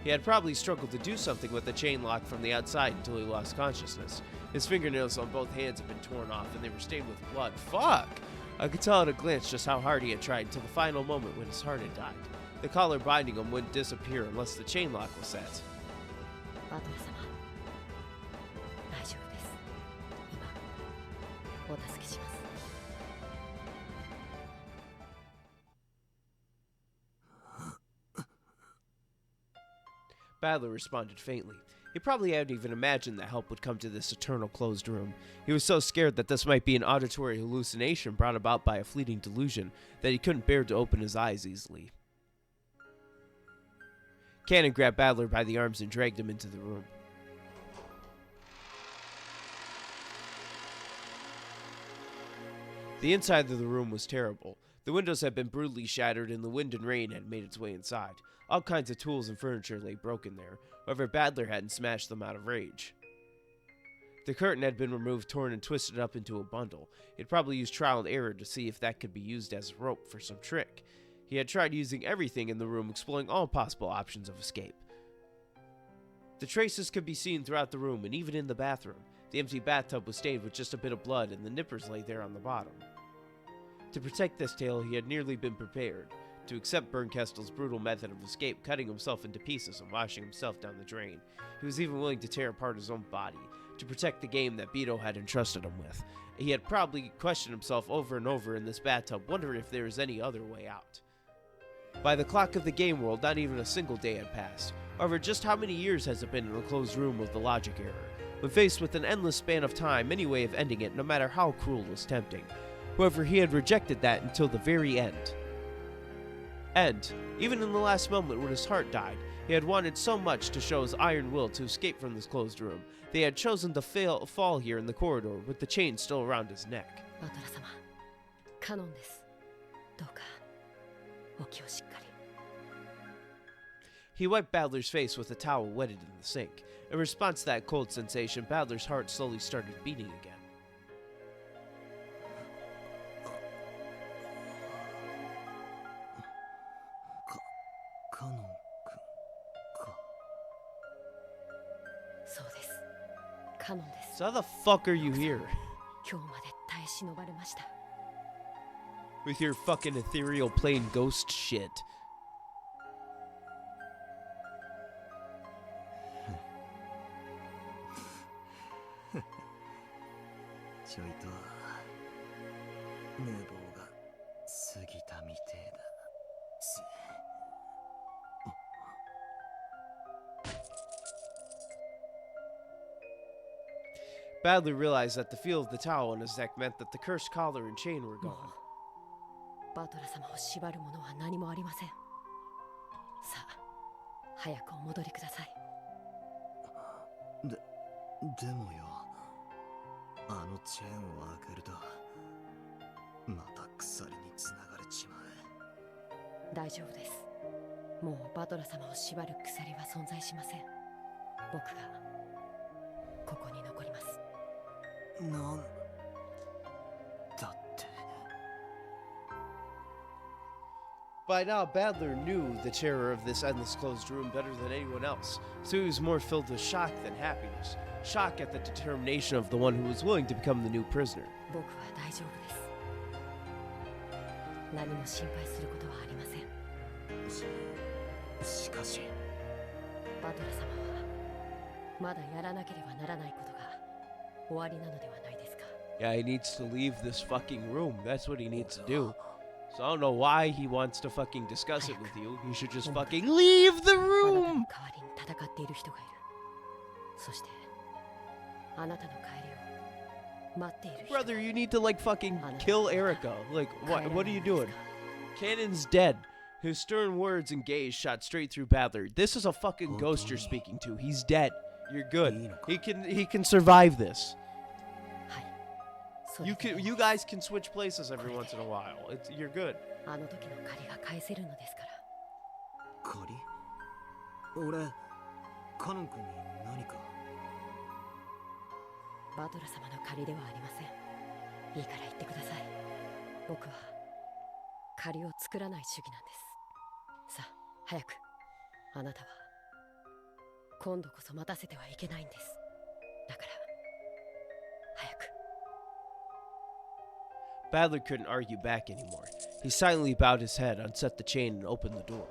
He had probably struggled to do something with the chain lock from the outside until he lost consciousness. His fingernails on both hands had been torn off, and they were stained with blood. Fuck! I could tell at a glance just how hard he had tried until the final moment when his heart had died. The collar binding him wouldn't disappear unless the chain lock was set. Badler responded faintly. He probably hadn't even imagined that help would come to this eternal closed room. He was so scared that this might be an auditory hallucination brought about by a fleeting delusion that he couldn't bear to open his eyes easily. Cannon grabbed Badler by the arms and dragged him into the room. The inside of the room was terrible. The windows had been brutally shattered and the wind and rain had made its way inside. All kinds of tools and furniture lay broken there. However, Badler hadn't smashed them out of rage. The curtain had been removed, torn, and twisted up into a bundle. He'd probably used trial and error to see if that could be used as a rope for some trick. He had tried using everything in the room, exploring all possible options of escape. The traces could be seen throughout the room and even in the bathroom. The empty bathtub was stained with just a bit of blood, and the nippers lay there on the bottom. To protect this tale, he had nearly been prepared to accept Bernkestel's brutal method of escape, cutting himself into pieces and washing himself down the drain. He was even willing to tear apart his own body to protect the game that Beto had entrusted him with. He had probably questioned himself over and over in this bathtub, wondering if there was any other way out. By the clock of the game world, not even a single day had passed. However, just how many years has it been in a closed room with the logic error? When faced with an endless span of time, any way of ending it, no matter how cruel, was tempting. However, he had rejected that until the very end. And, even in the last moment when his heart died, he had wanted so much to show his iron will to escape from this closed room. They had chosen to fall here in the corridor with the chain still around his neck. He wiped Badler's face with a towel wetted in the sink. In response to that cold sensation, Badler's heart slowly started beating again. So how the fuck are you here? With your fucking ethereal plane ghost shit. Badly realized that the feel of the towel on his neck meant that the cursed collar and chain were gone. By now, Badler knew the terror of this endless closed room better than anyone else, so he was more filled with shock than happiness. Shock at the determination of the one who was willing to become the new prisoner. Yeah, he needs to leave this fucking room. That's what he needs to do. So I don't know why he wants to fucking discuss it with you. He should just fucking leave the room! そしてあなたの帰りを待っている人。 Brother, you need to like fucking kill Erica. Like, what are you doing? Cannon's dead. His stern words and gaze shot straight through Badler. This is a fucking ghost you're speaking to. He's dead. You're good. He can survive this. You guys can switch places every once in a while. You're good. あの時の借りが返せるのですから。借り？俺、カノン君に何か。バトラ様の借りではありません。いいから言ってください。僕は借りを作らない主義なんです。さあ、早く。あなたは今度こそ待たせてはいけないんです。だから早く。 Badler couldn't argue back anymore. He silently bowed his head, unset the chain, and opened the door.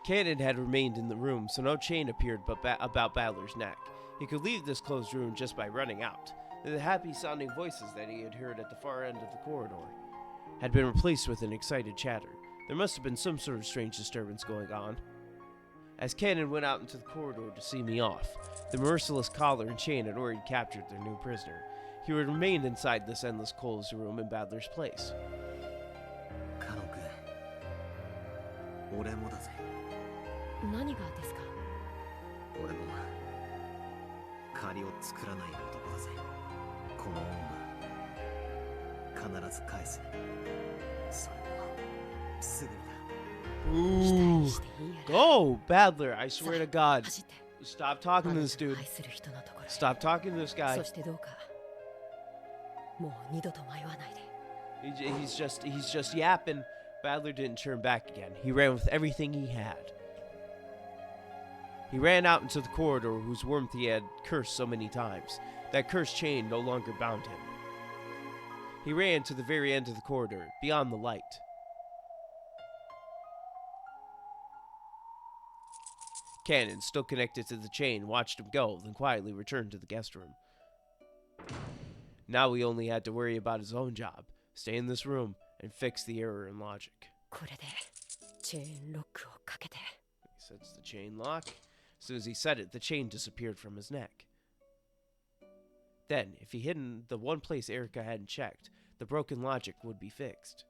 Cannon had remained in the room, so no chain appeared about Badler's neck. He could leave this closed room just by running out. The happy-sounding voices that he had heard at the far end of the corridor had been replaced with an excited chatter. There must have been some sort of strange disturbance going on. As Cannon went out into the corridor to see me off, the merciless collar and chain had already captured their new prisoner. He would remain inside this endless closed room in Badler's place. カノン君、俺もだぜ。何がですか？俺も借りを作らない男だぜ。この恩は必ず返す。それもすぐにだ。 Ooh. Go, Badler, I swear to God. Stop talking to this dude. Stop talking to this guy. He's just yapping. Badler didn't turn back again. He ran with everything he had. He ran out into the corridor whose warmth he had cursed so many times. That cursed chain no longer bound him. He ran to the very end of the corridor, beyond the light. Cannon, still connected to the chain, watched him go, then quietly returned to the guest room. Now he only had to worry about his own job, stay in this room, and fix the error in logic. He sets the chain lock. As soon as he said it, the chain disappeared from his neck. Then, if he hid in the one place Erica hadn't checked, the broken logic would be fixed.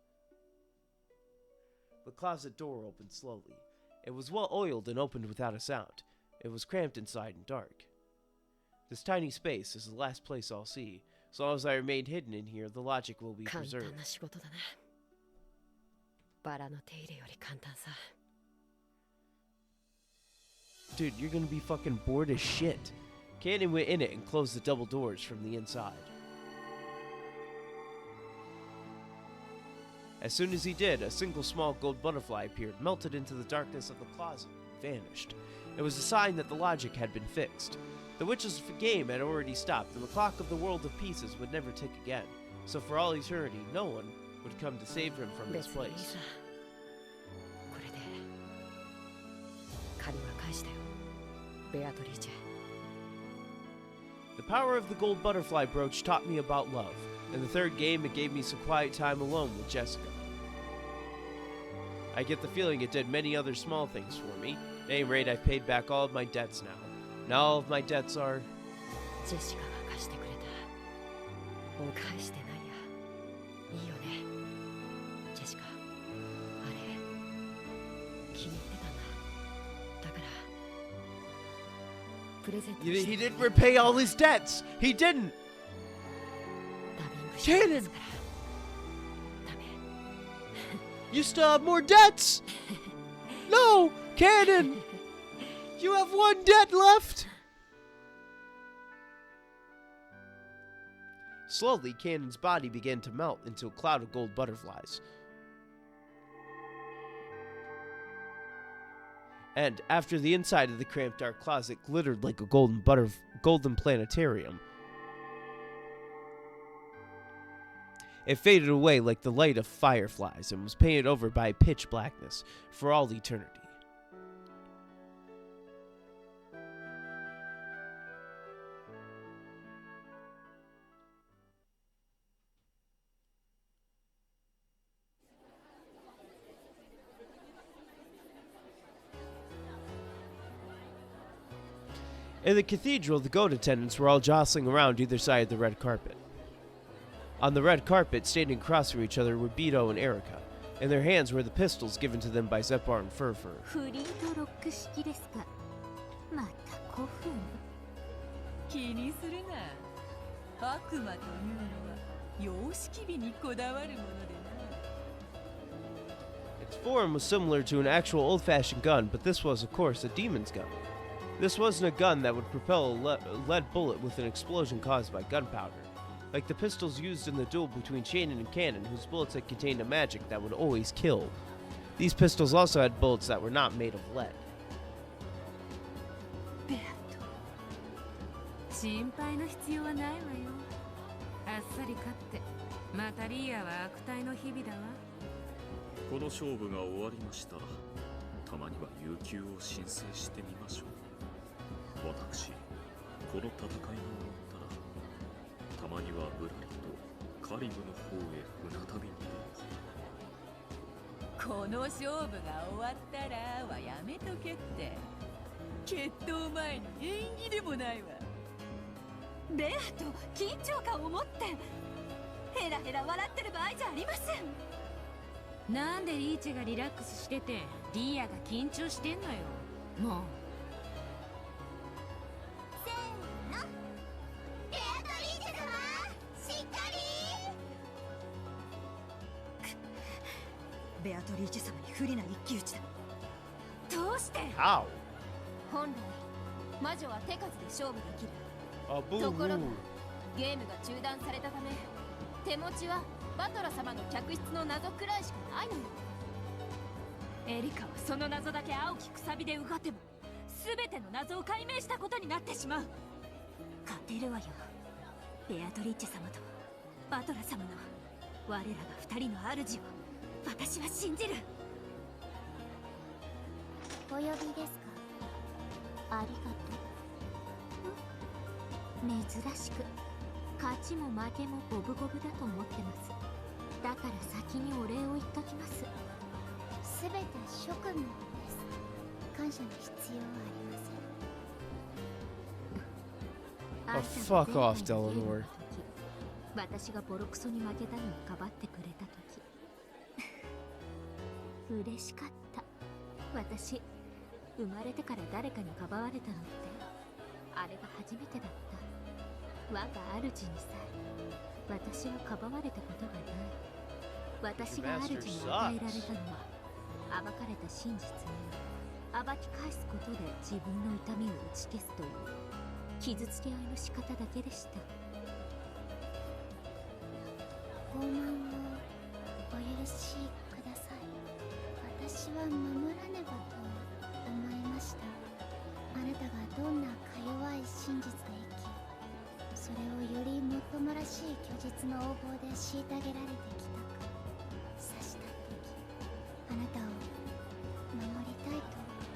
The closet door opened slowly. It was well oiled and opened without a sound. It was cramped inside and dark. This tiny space is the last place I'll see. As long as I remain hidden in here, the logic will be preserved. Dude, you're gonna be fucking bored as shit. Cannon went in it and closed the double doors from the inside. As soon as he did, a single small gold butterfly appeared, melted into the darkness of the closet, and vanished. It was a sign that the logic had been fixed. The witch's game had already stopped, and the clock of the world of pieces would never tick again. So for all eternity, no one would come to save him from this place. The power of the gold butterfly brooch taught me about love. In the third game, it gave me some quiet time alone with Jessica. I get the feeling it did many other small things for me. At any rate, I've paid back all of my debts now. Now all of my debts are... He didn't repay all his debts! He didn't! Cannon! You still have more debts! No! Cannon! You have one debt left! Slowly, Cannon's body began to melt into a cloud of gold butterflies. And after the inside of the cramped dark closet glittered like a golden planetarium, it faded away like the light of fireflies and was painted over by pitch blackness for all eternity. In the cathedral, the goat attendants were all jostling around either side of the red carpet. On the red carpet, standing across from each other, were Beto and Erica. In their hands were the pistols given to them by Zepar and Furfur. フリードロック式ですか。また古風。気にするな。悪魔というのは様式美にこだわるものでな。Its form was similar to an actual old-fashioned gun, but this was, of course, a demon's gun. This wasn't a gun that would propel a lead bullet with an explosion caused by gunpowder, like the pistols used in the duel between Shannon and Cannon, whose bullets had contained a magic that would always kill. These pistols also had bullets that were not made of lead. ベアト、心配の必要はないわよ。あっさり勝って、またリーアは悪態の日々だわ。この勝負が終わりましたら、たまには有給を申請してみましょう。私、この戦いが終わったら、たまにはぶらりとカリブの方へ船旅にこの勝負が終わったらはやめとけって。決闘前に演技でもないわ。ベアと緊張感を持ってヘラヘラ笑ってる場合じゃありません。なんでリーチェがリラックスしててリーアが緊張してんのよ。もうせーの、ベアトリーチェ様、しっかり。ベアトリーチェ様に不利な一騎打ちだ。どうして？ How? 本来魔女は手数で勝負できる。 Boo ところが hoo. ゲームが中断されたため、手持ちはバトラ様の客室の謎くらいしかないのよ。エリカはその謎だけ青きくさびでうがっても全ての謎を解明したことになってしまう。勝てるわよ、ベアトリッチェ様とバトラ様の我らが二人の主を私は信じる。お呼びですか？ありがとう。珍しく勝ちも負けも五分五分だと思ってます。だから先にお礼を言っときます。すべて職務です。感謝の必要はありません。 Oh, fuck off, Delanor. 私がボロクソに負けたのをかばってくれた時嬉しかった。私生まれてから誰かにかばわれたのってあれが初めてだった。我が主にさえ私はかばわれたことがない。私が主に与えられたのは暴かれた真実を暴き返すことで自分の痛みを打ち消すという傷つけ合いの仕方だけでした。傲慢をお許しください。私は守らねばと思いました。あなたがどんなか弱い真実で生き、それをよりもっともらしい虚実の横暴で虐げられてきたか察した時、あなたを守りたいと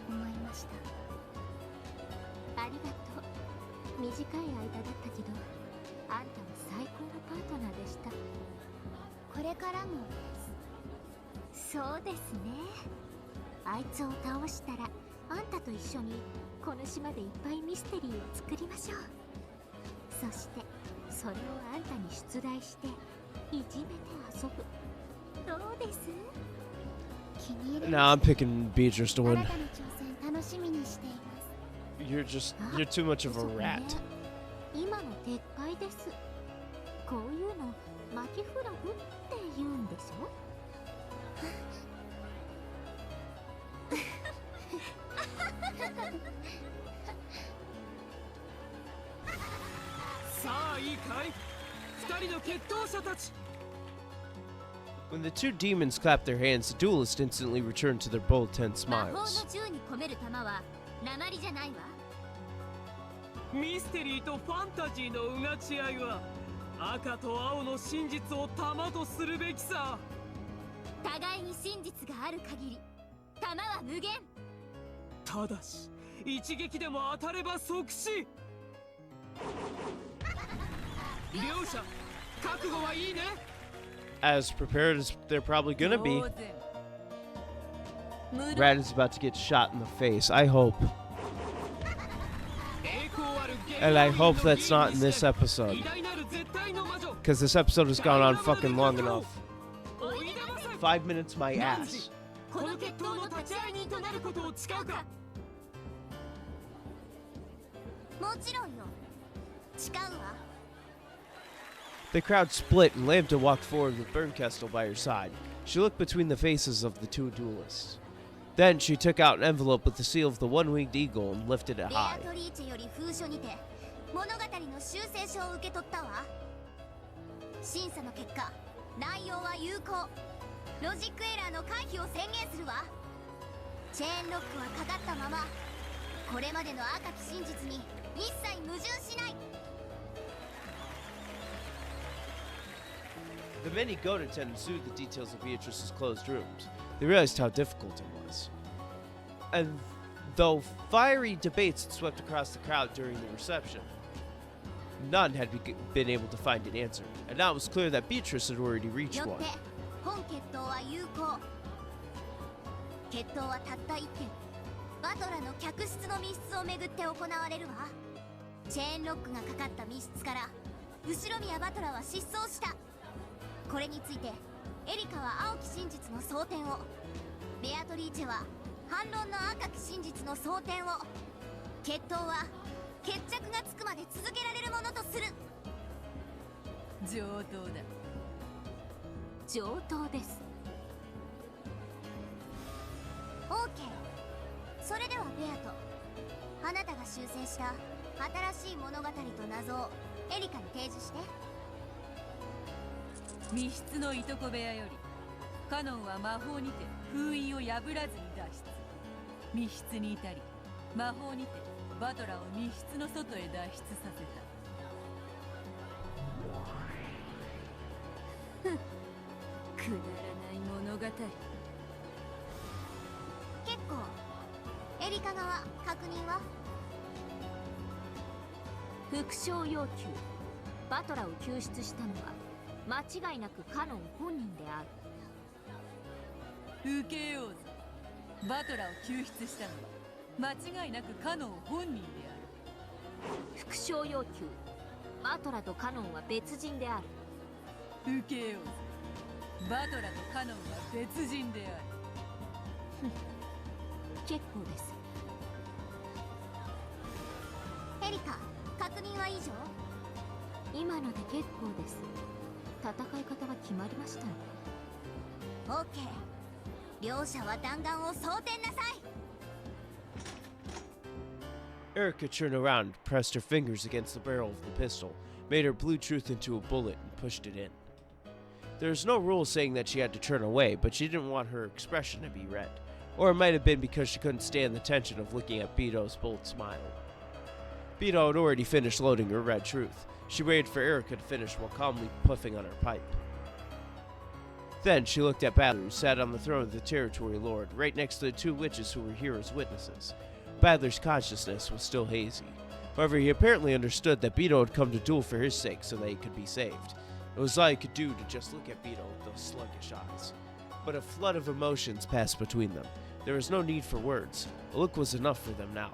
思いました。ありがとう。短い間だったけどあんたは最高のパートナーでした。これからもです。そうですね。あいつを倒したらあんたと一緒にこの島でいっぱいミステリーを作りましょう。そしてそれをあんたに出題していじめて遊ぶ。どうです？気に入る。 Nah, I'm picking Beatrice to あ win. なたの挑戦楽しみにしています。You're too much of a rat. 今の撤回です。こういうのマキフラグって言うんでしょ。さあいいかい、二人の決闘者たち。 When the two demons clapped their hands, the duelists instantly returned to their bold, tense 魔法の smiles. 銃に込める弾は鉛じゃないわ。ミステリーとファンタジーのうがち合いは赤と青の真実を弾とするべきさ。互いに真実がある限り弾は無限。ただし一撃でも当たれば即死。両者覚悟はいいね。 As prepared as they're probably gonna be. Rat is about to get shot in the face. I hope. 栄光 And I hope that's not in this episode. Because this episode has gone on fucking long enough. 5 minutes my ass. この決闘の立ち会い人となることを誓うか。もちろんよ。誓うわ。 The crowd split and Lambda walked forward with Bernkestel by her side. She looked between the faces of the two duelists. Then she took out an envelope with the seal of the one-winged eagle and lifted it high. ベアトリーチェより封書にて物語の修正書を受け取ったわ。審査の結果、内容は有効。ロジックエラーの回避を宣言するわ。チェーンロックはかかったまま、これまでの赤き真実に一切矛盾しない。 The many goat attendants knew the details of Beatrice's closed rooms. They realized how difficult it was. And though fiery debates had swept across the crowd during the reception, none had been able to find an answer. And now it was clear that Beatrice had already reached one. 本決闘は有効。決闘はたった一点。バトラの客室の密室をめぐって行われるわ。チェーンロックがかかった密室から後ろ宮バトラは失踪した。これについてエリカは青き真実の争点を、ベアトリーチェは反論の赤き真実の争点を、決闘は決着がつくまで続けられるものとする。上等だ。上等です。 OK。 それではベアト、あなたが修正した新しい物語と謎をエリカに提示して。密室のいとこ部屋よりカノンは魔法にて封印を破らずに脱出。密室に至り魔法にてバトラを密室の外へ脱出させた。ふん、くだらない物語。結構。エリカ側確認は？副賞要求。バトラを救出したのは間違いなくカノン本人である。受けようぜ。バトラを救出したのは間違いなくカノン本人である。副賞要求。バトラとカノンは別人である。受けようぜ。バトラとカノンは別人である。結構です。エリカ、確認は以上？今ので結構です。戦い方は決まりましたね。オッケー。両者は弾丸を装填なさい。 Erica turned around, pressed her fingers against the barrel of the pistol, made her Bluetooth into a bullet, and pushed it in. There was no rule saying that she had to turn away, but she didn't want her expression to be read. Or it might have been because she couldn't stand the tension of looking at Beto's bold smile. Beto had already finished loading her red truth. She waited for Erica to finish while calmly puffing on her pipe. Then she looked at Badler, who sat on the throne of the Territory Lord, right next to the two witches who were here as witnesses. Badler's consciousness was still hazy. However, he apparently understood that Beto had come to duel for his sake so that he could be saved. It was all he could do to just look at Beto with those sluggish eyes. But a flood of emotions passed between them. There was no need for words. A look was enough for them now.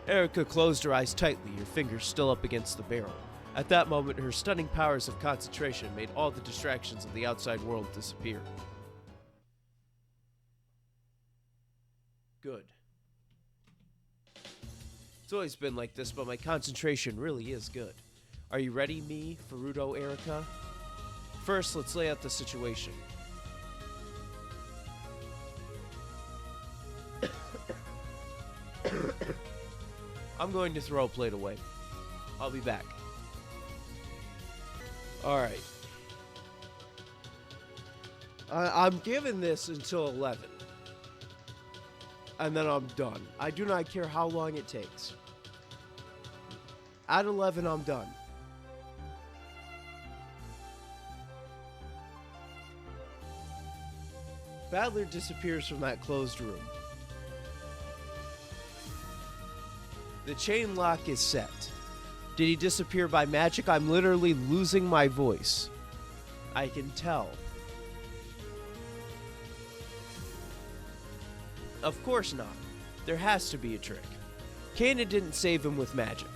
Erica closed her eyes tightly, her fingers still up against the barrel. At that moment, her stunning powers of concentration made all the distractions of the outside world disappear. Good. It's always been like this, but my concentration really is good. Are you ready, me, Furuto, Erica? First, let's lay out the situation. I'm going to throw a plate away. I'll be back. Alright. I'm giving this until 11. And then I'm done. I do not care how long it takes. At 11, I'm done. Badler disappears from that closed room. The chain lock is set. Did he disappear by magic? I'm literally losing my voice. I can tell. Of course not. There has to be a trick. Kanan didn't save him with magic.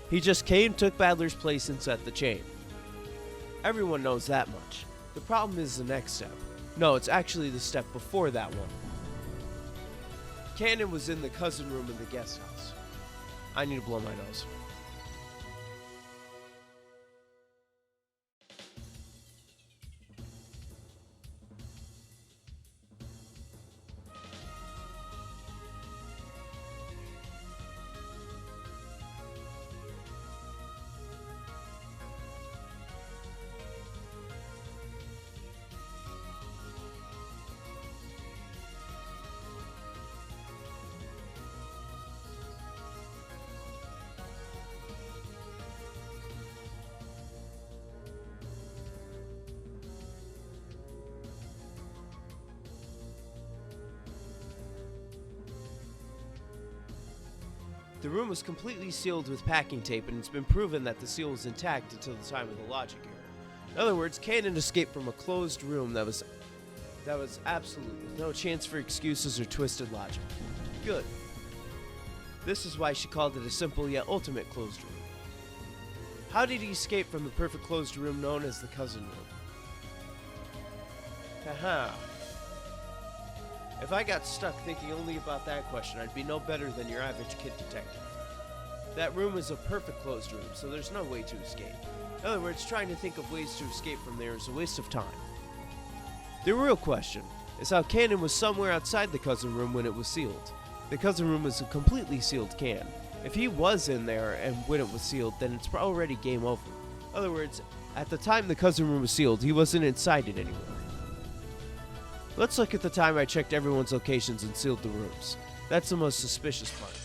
He just came, took Badler's place, and set the chain. Everyone knows that much. The problem is the next step. No, it's actually the step before that one. Kanan was in the cousin room in the guest house. I need to blow my nose. The room was completely sealed with packing tape, and it's been proven that the seal was intact until the time of the logic error. In other words, Kanan escaped from a closed room that was absolute, with no chance for excuses or twisted logic. Good. This is why she called it a simple yet ultimate closed room. How did he escape from the perfect closed room known as the cousin room? Haha. If I got stuck thinking only about that question, I'd be no better than your average kid detective. That room is a perfect closed room, so there's no way to escape. In other words, trying to think of ways to escape from there is a waste of time. The real question is how Kanan was somewhere outside the cousin room when it was sealed. The cousin room is a completely sealed can. If he was in there and when it was sealed, then it's already game over. In other words, at the time the cousin room was sealed, he wasn't inside it anymore. Let's look at the time I checked everyone's locations and sealed the rooms. That's the most suspicious part.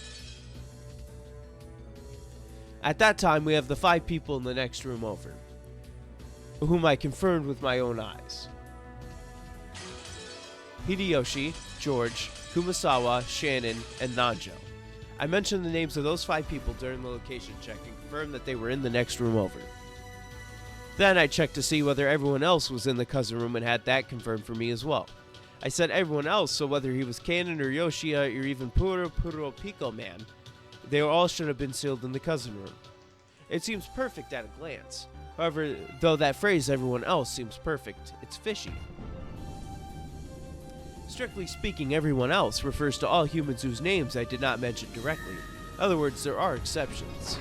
At that time, we have the 5 people in the next room over, whom I confirmed with my own eyes. Hideyoshi, George, Kumasawa, Shannon, and Nanjo. I mentioned the names of those 5 people during the location check and confirmed that they were in the next room over. Then I checked to see whether everyone else was in the cousin room and had that confirmed for me as well. I said everyone else, so whether he was Kanan or Yoshia or even Puro Pico Man, they all should have been sealed in the cousin room. It seems perfect at a glance. However, though that phrase everyone else seems perfect, it's fishy. Strictly speaking, everyone else refers to all humans whose names I did not mention directly. In other words, there are exceptions.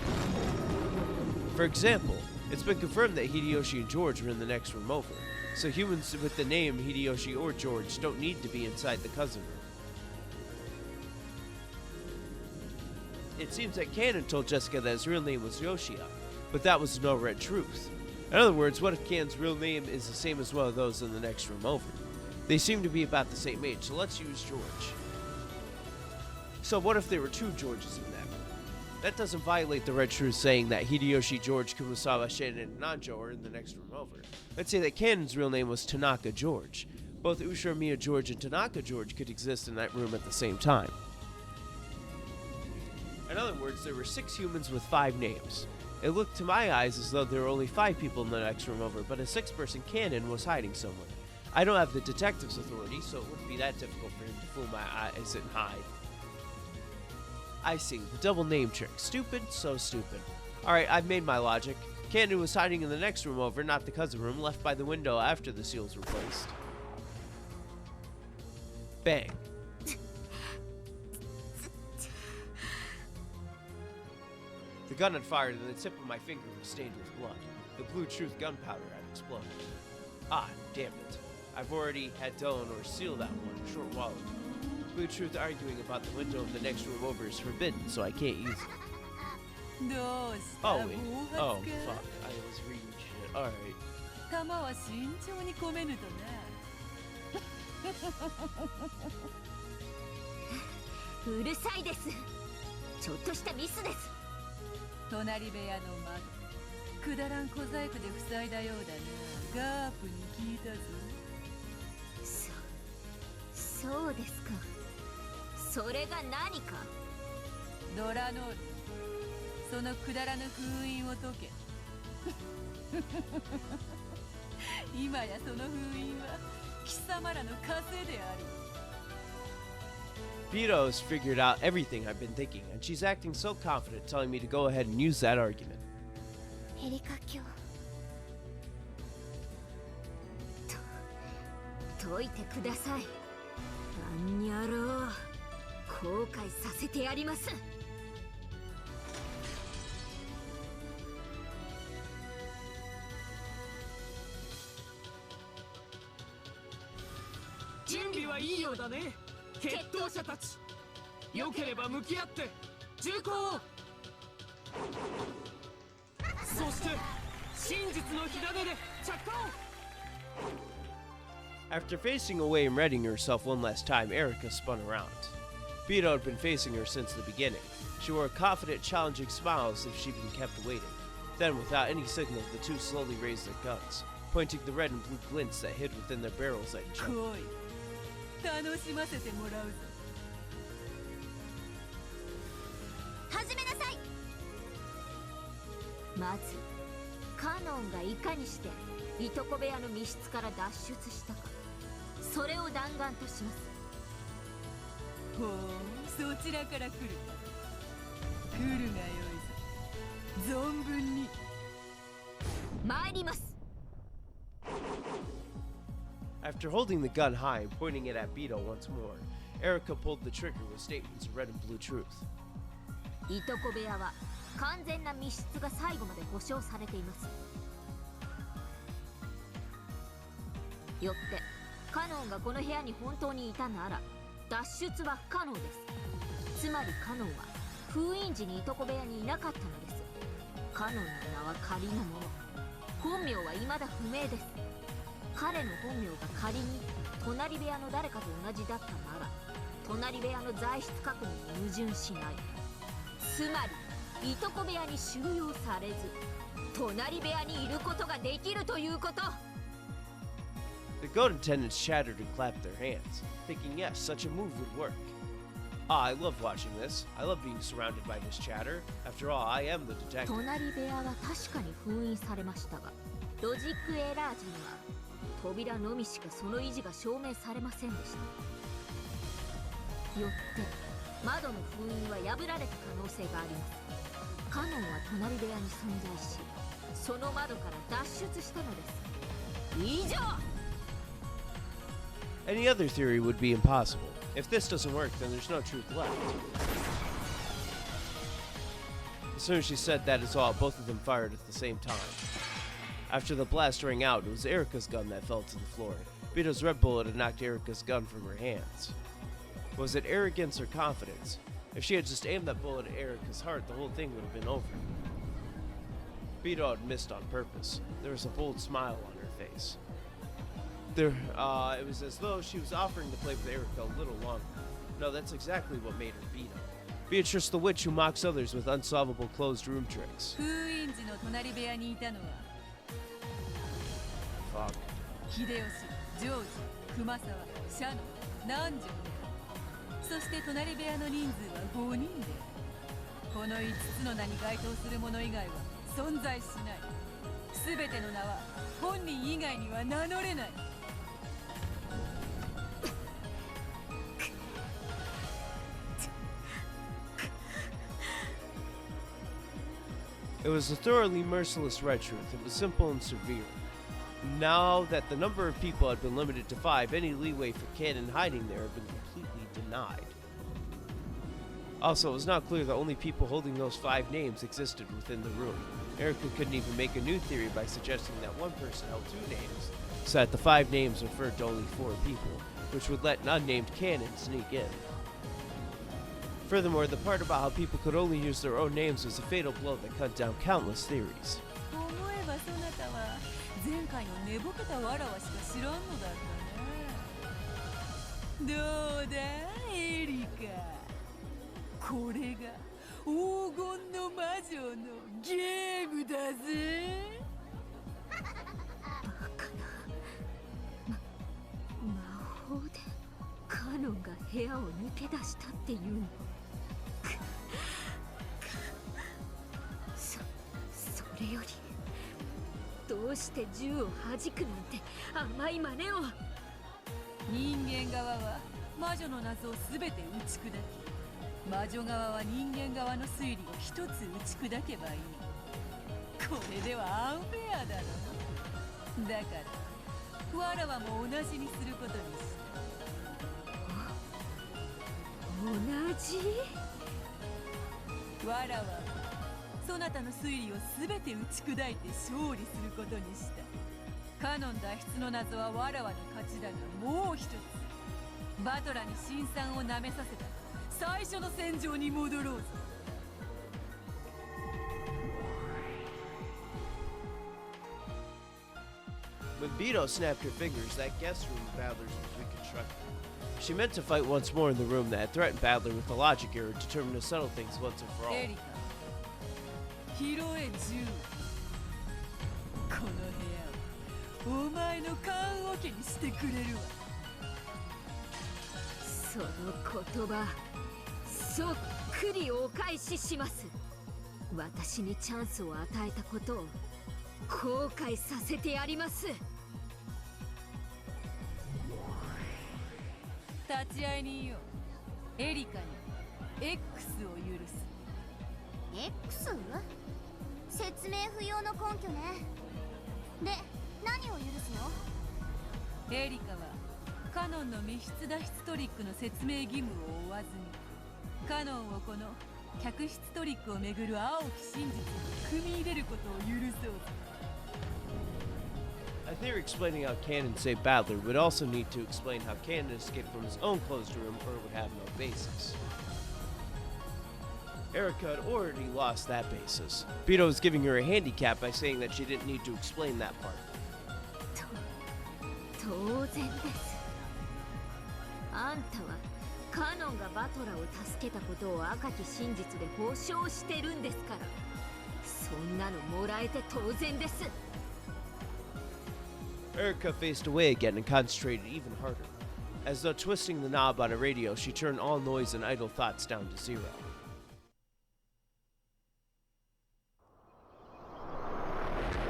For example, it's been confirmed that Hideyoshi and George are in the next room over, so humans with the name Hideyoshi or George don't need to be inside the cousin room. It seems that Kanan told Jessica that his real name was Yoshia, but that was no red truth. In other words, what if Kanan's real name is the same as one of those in the next room over? They seem to be about the same age, so let's use George. So what if there were 2 Georges in that room? That doesn't violate the red truth saying that Hideyoshi, George, Kumasawa, Shannon, and Nanjo are in the next room over. Let's say that Kanan's real name was Tanaka George. Both Ushiromiya George and Tanaka George could exist in that room at the same time. In other words, there were 6 humans with 5 names. It looked to my eyes as though there were only 5 people in the next room over, but a 6th-person Kanan was hiding somewhere. I don't have the detective's authority, so it wouldn't be that difficult for him to fool my eyes and hide. I see, the double name trick. Stupid, so stupid. Alright, I've made my logic. Kanan was hiding in the next room over, not the cousin room, left by the window after the seals were placed. Bang. The gun had fired and the tip of my finger was stained with blood. The Blue Truth gunpowder had exploded. Ah, damn it. I've already had done or sealed that one a short while ago. Blue Truth arguing about the window of the next room over is forbidden, so I can't use it. Oh, wait. Oh, fuck. I was reading shit. Alright. 弾は慎重に込めぬとな。うるさいです。ちょっとしたミスです。隣部屋の窓、くだらん小細工で塞いだようだな。ガープに聞いたぞ。そうですか。それが何か。ドラノール、そのくだらぬ封印を解け。今やその封印は貴様らの枷である。Vito's figured out everything I've been thinking, and she's acting so confident, telling me to go ahead and use that argument. エリカ卿解いてください。あんにゃろう、後悔させてやります。準備はいいようだね、決闘者たち。良ければ向き合って銃口を。そして真実の火種で着火を。After facing away and readying herself one last time, Erica spun around. Vito had been facing her since the beginning. She wore a confident, challenging smile as if she'd been kept waiting. Then, without any signal, the two slowly raised their guns, pointing the red and blue glints that hid within their barrels at each other. 楽しませてもらうぞ。始めなさい。まずカノンがいかにしていとこ部屋の密室から脱出したか、それを弾丸とします。ほう、そちらから来るか。来るがよいぞ、存分に。参ります。After holding the gun high and pointing it at Vito once more, Erica pulled the trigger with statements of red and blue truth. いとこ部屋は完全な密室が最後まで保証されています。よってカノンがこの部屋に本当にいたなら脱出は不可能です。つまりカノンは封印時にいとこ部屋にいなかったのです。カノンの名は仮のもの、本名は未だ不明です。彼の本名が仮に隣部屋の誰かと同じだったなら、隣部屋の在室確認に矛盾しない。つまりいとこ部屋に収容されず隣部屋にいることができるということ。 The goat attendants chattered and clapped their hands, thinking yes, such a move would work. I love watching this. I love being surrounded by this chatter. After all, I am the detective. 隣部屋は確かに封印されましたが、ロジックエラー時には扉のみしかその維持が証明されませんでした。よって窓の封印は破られた可能性があります。カノンは隣部屋に存在し、その窓から脱出したのです。以上。 Any other theory would be impossible. If this doesn't work, then there's no truth left. As soon as she said that is all, both of them fired at the same time. After the blast rang out, it was Erica's gun that fell to the floor. Vito's red bullet had knocked Erica's gun from her hands. Was it arrogance or confidence? If she had just aimed that bullet at Erica's heart, the whole thing would have been over. Vito had missed on purpose. There was a bold smile on her face. It was as though she was offering to play with Erica a little longer. No, that's exactly what made her Vito. Beatrice the witch who mocks others with unsolvable closed room tricks. 封印時の隣部屋にいたのは Fuck. 秀吉、ジョージ、熊沢、シャノ、南條。そして隣部屋の人数は5人で、この5つの名に該当する者以外は存在しない。すべての名は本人以外には名乗れない。 It was a thoroughly merciless red truth. It was simple and severe. Now that the number of people had been limited to 5, any leeway for canon hiding there had been completely denied. Also, it was not clear that only people holding those 5 names existed within the room. Erica couldn't even make a new theory by suggesting that one person held 2 names, so that the 5 names referred to only 4 people, which would let an unnamed canon sneak in. Furthermore, the part about how people could only use their own names was a fatal blow that cut down countless theories. 思えばそなたは前回の寝ぼけたわらわしか知らんのだったな。どうだエリカ、これが黄金の魔女のゲームだぜ。バカな。魔法でカノンが部屋を抜け出したっていうの。それよりどうして銃を弾くなんて甘い真似を。人間側は魔女の謎を全て打ち砕き、魔女側は人間側の推理を一つ打ち砕けばいい。これではアンフェアだろ。だからわらわも同じにすることにした。同じ？わらわはそなたの推理を全て打ち砕いて勝利することにした。カノン脱出の謎はわらわの勝ちだが、もう一つバトラに辛酸をなめさせた最初の戦場に戻ろうぞ。When Beto snapped her fingers, that guest room of Badler's was reconstructed. She meant to fight once more in the room that had threatened Badler with a logic error determined to settle things once and for all. エリカ、拾え銃。この部屋をお前の棺桶にしてくれるわ。その言葉、そっくりお返しします。私にチャンスを与えたことを後悔させてやります。立ち会いによ、エリカに X を許す。 X？ 説明不要の根拠ね。で、何を許すの？エリカはカノンの密室脱出トリックの説明義務を負わずに、カノンをこの客室トリックをめぐる青き真実に組み入れることを許そう。I think explaining how Cannon saved Badler would also need to explain how Cannon escaped from his own closed room, or it would have no basis. Erica had already lost that basis. Beto was giving her a handicap by saying that she didn't need to explain that part. 当然です。あんたはカノンがバトラを助けたことを赤き真実で保証してるんですから、そんなのもらえて当然です。Erica faced away again and concentrated even harder. As though twisting the knob on a radio, she turned all noise and idle thoughts down to zero.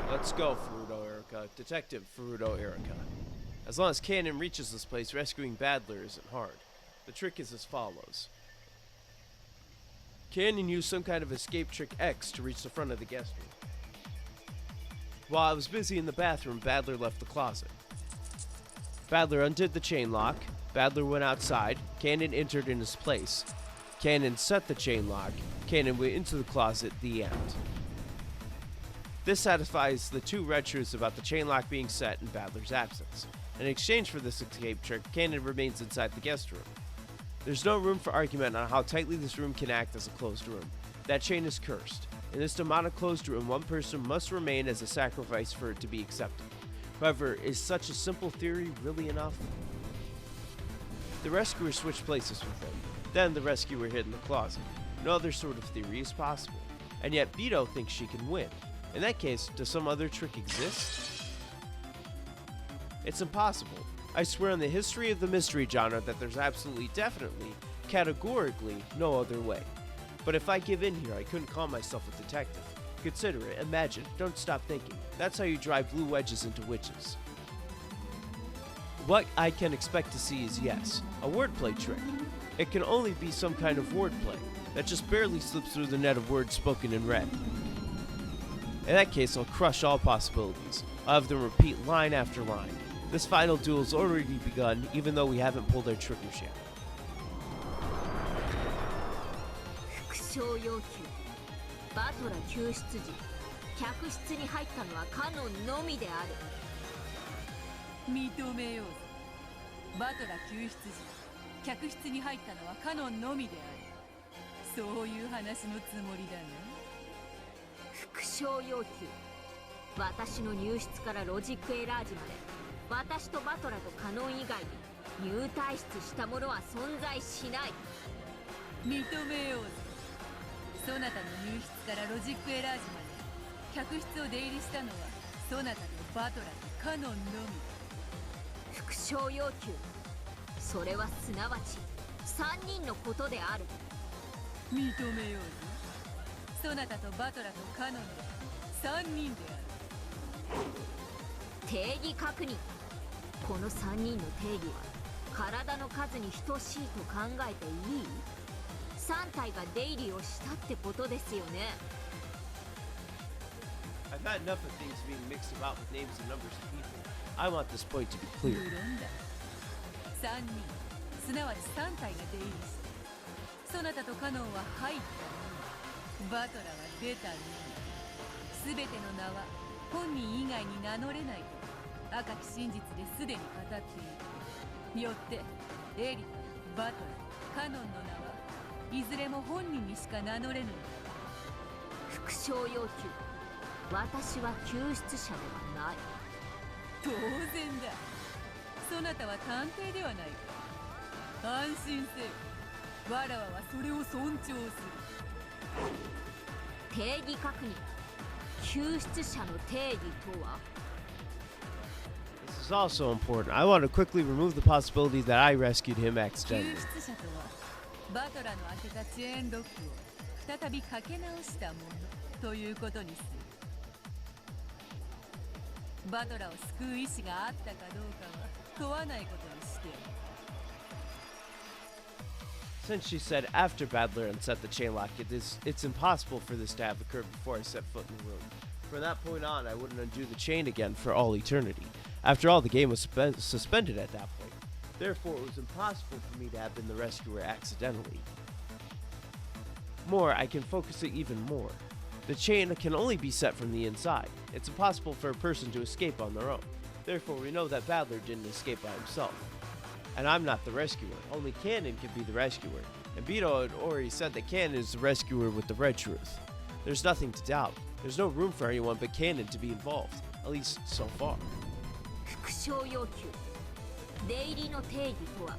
Let's go, Furuto Erica. Detective Furuto Erica. As long as Cannon reaches this place, rescuing Badler isn't hard. The trick is as follows. Cannon used some kind of escape trick X to reach the front of the guest room. While I was busy in the bathroom, Badler left the closet. Badler undid the chain lock. Badler went outside. Cannon entered in his place. Cannon set the chain lock. Cannon went into the closet. The end. This satisfies the two red truths about the chain lock being set and Badler's absence. In exchange for this escape trick, Cannon remains inside the guest room. There's no room for argument on how tightly this room can act as a closed room. That chain is cursed. In this demonic closed room, one person must remain as a sacrifice for it to be accepted. However, is such a simple theory really enough? The rescuer switched places with him. Then the rescuer hid in the closet. No other sort of theory is possible. And yet Beto thinks she can win. In that case, does some other trick exist? It's impossible. I swear on the history of the mystery genre that there's absolutely, definitely, categorically no other way. But if I give in here, I couldn't call myself a detective. Consider it, imagine, don't stop thinking. That's how you drive blue wedges into witches. What I can expect to see is, yes, a wordplay trick. It can only be some kind of wordplay that just barely slips through the net of words spoken and read. In that case, I'll crush all possibilities. I'll have them repeat line after line. This final duel's already begun, even though we haven't pulled our triggers yet. 復唱要求。バトラ救出時、客室に入ったのはカノンのみである。認めようぞ。バトラ救出時、客室に入ったのはカノンのみである。そういう話のつもりだね。復唱要求。私の入室からロジックエラージまで、私とバトラとカノン以外に入退室した者は存在しない。認めようぞ。そなたの入室からロジックエラージまで客室を出入りしたのはそなたとバトラとカノンのみ。復唱要求。それはすなわち3人のことである。認めようぞ。そなたとバトラとカノンで3人である。定義確認。この3人の定義は体の数に等しいと考えていい？3体が出入りをしたってことですよね。 I've had enough of things being mixed about with names and numbers of people. I want this point to be clear. 無論だ。3人、すなわち3体が出入りして、そなたとカノンは入ったのみ、バトラは出たのみ。すべての名は本人以外に名乗れないと赤き真実ですでに語っている。よってエリカ、バトラ、カノンの名はいずれも本人にしか名乗れぬ。復唱要求。私は救出者ではない。当然だ。そなたは探偵ではないか。安心せよ。わらわはそれを尊重する。定義確認。救出者の定義とは？ This is also important. I want to quickly remove the possibility that I rescued him 救 accidentally. 出者とはバトラの開けたチェーンロックを再びかけ直したものということにする。バトラを救う意志があったかどうかは問わないことにしてる。 Since she said after Badler unset the chain lock, it's impossible for this to have occurred before I set foot in the room. From that point on, I wouldn't undo the chain again for all eternity. After all, the game was suspended at that point. Therefore, it was impossible for me to have been the rescuer accidentally. More, I can focus it even more. The chain can only be set from the inside. It's impossible for a person to escape on their own. Therefore, we know that Badler didn't escape by himself. And I'm not the rescuer. Only Canon can be the rescuer. And Beto had already said that Canon is the rescuer with the red truth. There's nothing to doubt. There's no room for anyone but Canon to be involved. At least so far. 復唱要求。出入りの定義とは、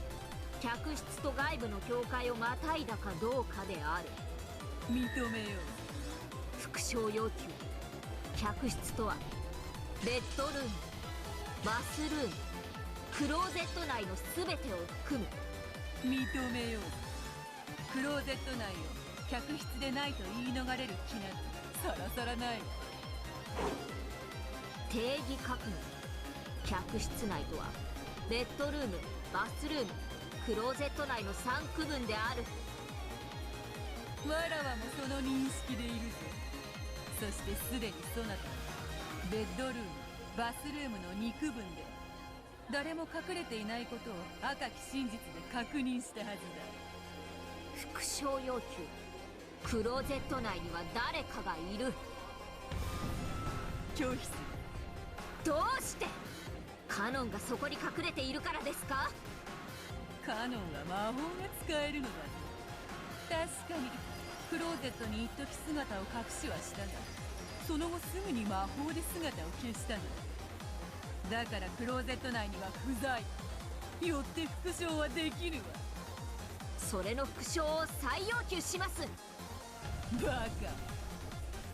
客室と外部の境界をまたいだかどうかである。認めよう。復唱要求。客室とは、ベッドルーム、バスルーム、クローゼット内のすべてを含む。認めよう。クローゼット内を客室でないと言い逃れる気なんてさらさらない。定義確認。客室内とはベッドルーム、バスルーム、クローゼット内の3区分である。わらわもその認識でいるぞ。そしてすでにそなたはベッドルーム、バスルームの2区分で誰も隠れていないことを赤き真実で確認したはずだ。復唱要求。クローゼット内には誰かがいる。拒否する。どうして？カノンがそこに隠れているからですか？カノンは魔法が使えるのだ。確かにクローゼットに一時姿を隠しはしたが、その後すぐに魔法で姿を消したのだ。だからクローゼット内には不在。よって復唱はできるわ。それの復唱を再要求します。バカ。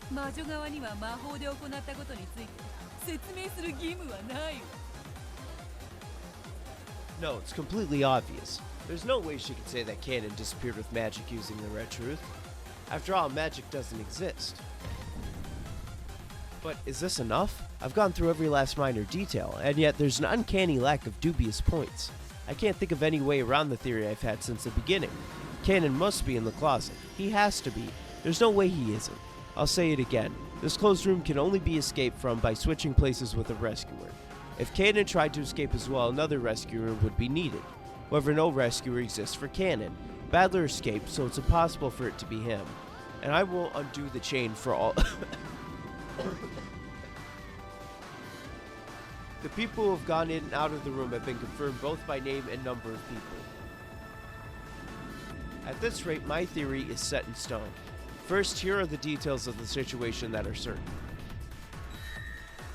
魔女側には魔法で行ったことについて説明する義務はないわ。No, it's completely obvious. There's no way she could say that Canon disappeared with magic using the red truth. After all, magic doesn't exist. But is this enough? I've gone through every last minor detail, and yet there's an uncanny lack of dubious points. I can't think of any way around the theory I've had since the beginning. Canon must be in the closet. He has to be. There's no way he isn't. I'll say it again. This closed room can only be escaped from by switching places with a rescuer. If Canon tried to escape as well, another rescuer would be needed. However, no rescuer exists for Canon. Badler escaped, so it's impossible for it to be him. And I won't undo the chain for all... The people who have gone in and out of the room have been confirmed both by name and number of people. At this rate, my theory is set in stone. First, here are the details of the situation that are certain.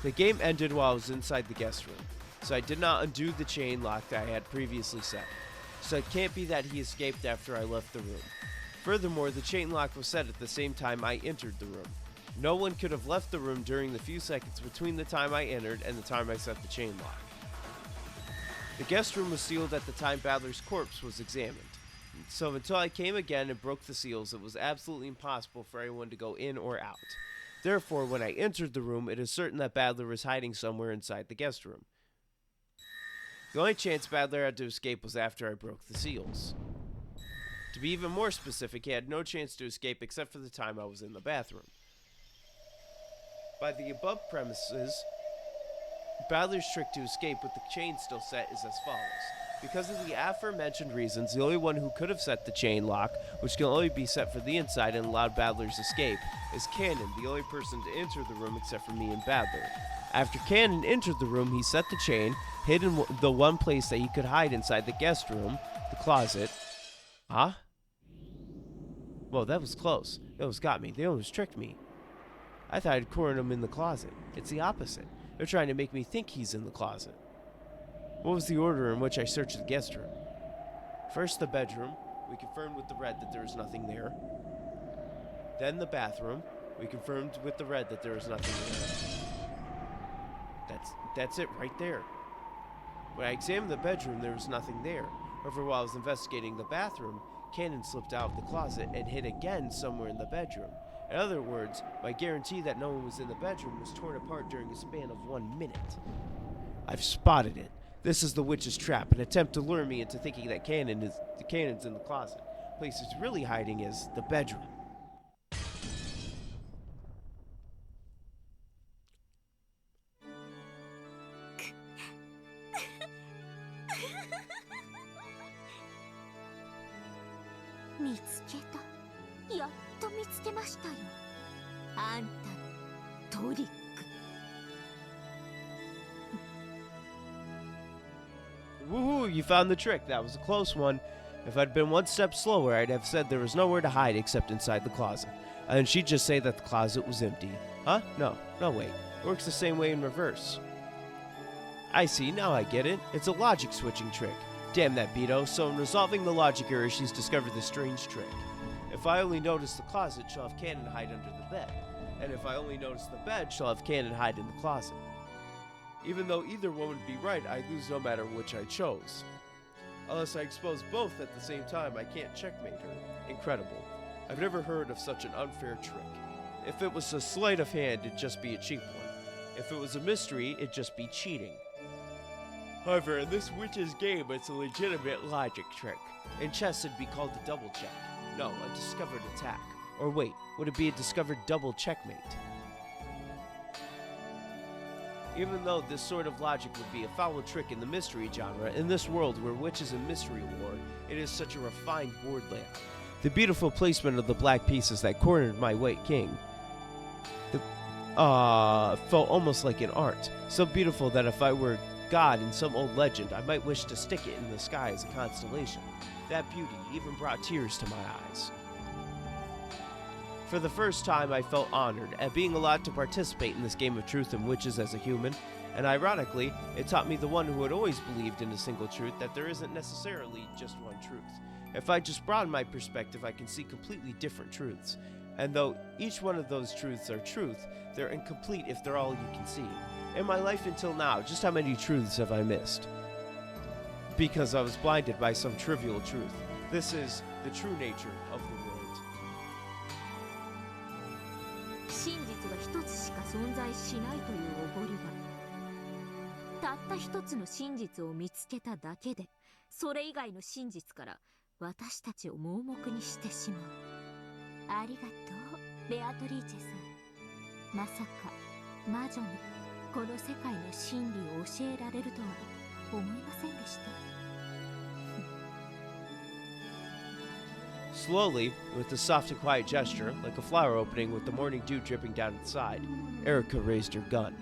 The game ended while I was inside the guest room, so I did not undo the chain lock that I had previously set. So it can't be that he escaped after I left the room. Furthermore, the chain lock was set at the same time I entered the room. No one could have left the room during the few seconds between the time I entered and the time I set the chain lock. The guest room was sealed at the time Badler's corpse was examined. So until I came again and broke the seals, it was absolutely impossible for anyone to go in or out. Therefore, when I entered the room, it is certain that Badler was hiding somewhere inside the guest room. The only chance Badler had to escape was after I broke the seals. To be even more specific, he had no chance to escape except for the time I was in the bathroom. By the above premises, Badler's trick to escape with the chain still set is as follows. Because of the aforementioned reasons, the only one who could have set the chain lock, which can only be set for the inside and allowed Badler's escape, is Cannon, the only person to enter the room except for me and Badler. After Cannon entered the room, he set the chain, hid in the one place that he could hide inside the guest room, the closet. Huh? Whoa, that was close. They almost got me. They almost tricked me. I thought I'd cornered him in the closet. It's the opposite. They're trying to make me think he's in the closet. What was the order in which I searched the guest room? First the bedroom. We confirmed with the red that there was nothing there. Then the bathroom. We confirmed with the red that there was nothing there. That's it right there. When I examined the bedroom, there was nothing there. However, while I was investigating the bathroom, Cannon slipped out of the closet and hid again somewhere in the bedroom. In other words, my guarantee that no one was in the bedroom was torn apart during a span of 1 minute. I've spotted it. This is the witch's trap, an attempt to lure me into thinking that Cannon's in the closet. The place he's really hiding is the bedroom. Woohoo, you found the trick. That was a close one. If I'd been one step slower, I'd have said there was nowhere to hide except inside the closet. And then she'd just say that the closet was empty. Huh? No, wait. It works the same way in reverse. I see, now I get it. It's a logic switching trick. Damn that Beto. So in resolving the logic error, she's discovered this strange trick. If I only notice the closet, she'll have Cannon hide under the bed. And if I only notice the bed, she'll have Cannon hide in the closet. Even though either one would be right, I'd lose no matter which I chose. Unless I expose both at the same time, I can't checkmate her. Incredible. I've never heard of such an unfair trick. If it was a sleight of hand, it'd just be a cheap one. If it was a mystery, it'd just be cheating. However, in this witch's game, it's a legitimate logic trick. In chess, it'd be called a double check. No, a discovered attack. Or wait, would it be a discovered double checkmate? Even though this sort of logic would be a foul trick in the mystery genre, in this world where witches and mystery war, it is such a refined board layout. The beautiful placement of the black pieces that cornered my white king felt almost like an art. So beautiful that if I were God in some old legend, I might wish to stick it in the sky as a constellation. That beauty even brought tears to my eyes. For the first time, I felt honored at being allowed to participate in this game of truth and witches as a human, and ironically, it taught me the one who had always believed in a single truth that there isn't necessarily just one truth. If I just broaden my perspective, I can see completely different truths. And though each one of those truths are truth, they're incomplete if they're all you can see. In my life until now, just how many truths have I missed? Because I was blinded by some trivial truth. This is the true nature of the world. 真実が一つしか存在しないというおごりが、たった一つの真実を見つけただけで、それ以外の真実から私たちを盲目にしてしまう。ありがとう、ベアトリーチェさん。まさか魔女にこの世界の真理を教えられるとは思いませんでした。Slowly, with a soft and quiet gesture, like a flower opening with the morning dew dripping down inside, Erica raised her gun.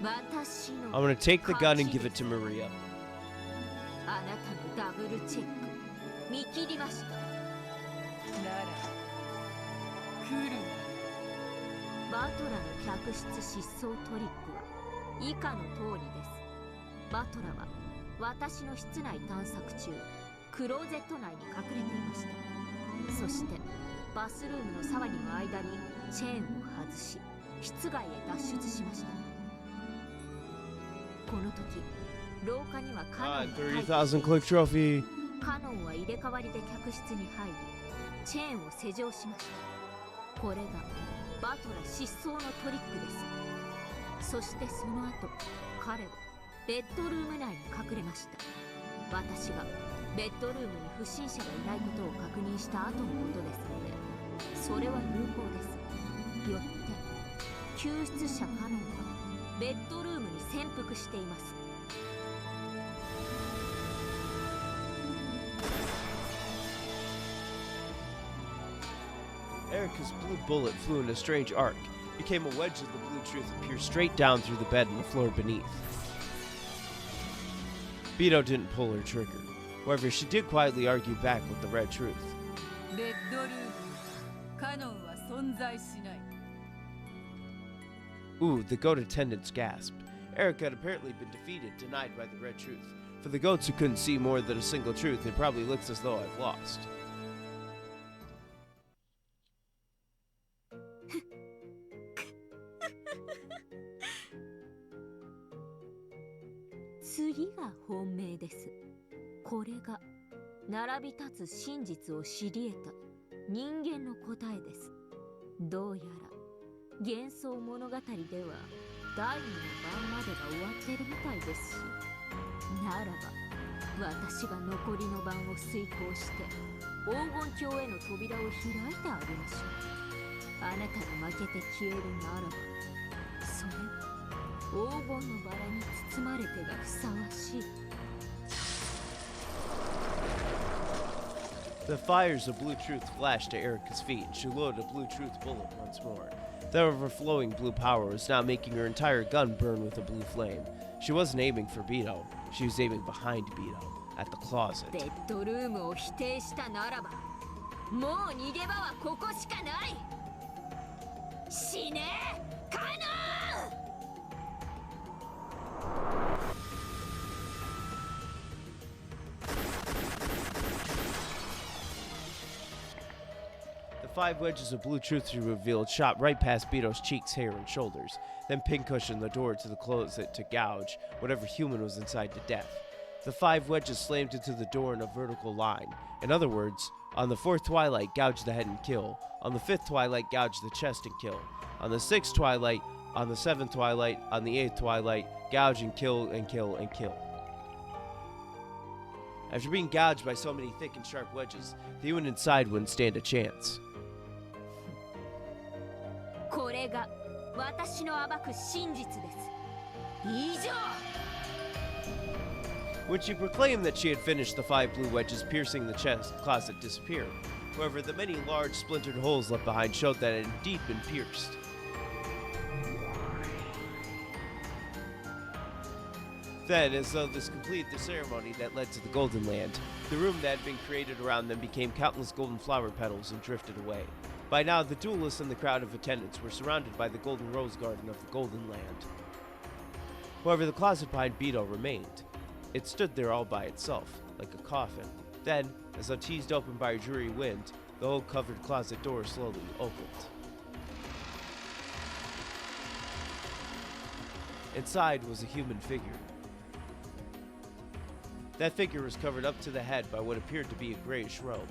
I'm gonna take the gun and give it to Maria. あなたのダブルチェック見切りました。なら来る。バトラの客室失踪トリックは以下の通りです。バトラは私の室内探索中、クローゼット内に隠れていました。そしてバスルームの騒ぎの間にチェーンを外し、室外へ脱出しました。この時、廊下にはカノンが入って30,000 click trophy. カノンは入れ替わりで客室に入り、チェーンを施錠しました。これがバトラ失踪のトリックです。そしてその後彼はベッドルーム内に隠れました。私がベッドルームに不審者がいないことを確認した後のことですので、それは有効です。よって救出者カノンはベッドルームに潜伏しています。Erica's blue bullet flew in a strange arc, became a wedge of the blue truth and pierced straight down through the bed and the floor beneath. Beto didn't pull her trigger. However, she did quietly argue back with the red truth. Ooh, the goat attendants gasped. Erica had apparently been defeated, denied by the red truth. For the goats who couldn't see more than a single truth, it probably looks as though I've lost. 次が本命です。これが並び立つ真実を知り得た人間の答えです。どうやら幻想物語では第2の晩までが終わってるみたいですし、ならば私が残りの晩を遂行して黄金鏡への扉を開いてあげましょう。あなたが負けて消えるならば、それは黄金のバラに包まれてがふさわしい。The fires of blue truth flashed to Erica's feet, and she loaded a blue truth bullet once more. The overflowing blue power was now making her entire gun burn with a blue flame. She wasn't aiming for Beto. She was aiming behind Beto, at the closet. ベッドルームを否定したならば、もう逃げ場はここしかない。死ね、カノン！ The 5 wedges of blue truth she revealed shot right past Beto's cheeks, hair, and shoulders, then pincushioned the door to the closet to gouge whatever human was inside to death. The 5 wedges slammed into the door in a vertical line. In other words, on the 4th twilight, gouge the head and kill. On the 5th twilight, gouge the chest and kill. On the 6th twilight, on the 7th twilight, on the 8th twilight, gouge and kill and kill and kill. After being gouged by so many thick and sharp wedges, the human inside wouldn't stand a chance. これが私の暴く真実です。以上。 When she proclaimed that she had finished, the 5 blue wedges piercing the chest closet disappeared. However, the many large splintered holes left behind showed that it had indeed been pierced. Then, as though this completed the ceremony that led to the Golden Land, the room that had been created around them became countless golden flower petals and drifted away. By now, the duelists and the crowd of attendants were surrounded by the golden rose garden of the Golden Land. However, the closet behind Beto remained. It stood there all by itself, like a coffin. Then, as though teased open by a dreary wind, the old covered closet door slowly opened. Inside was a human figure. That figure was covered up to the head by what appeared to be a grayish robe.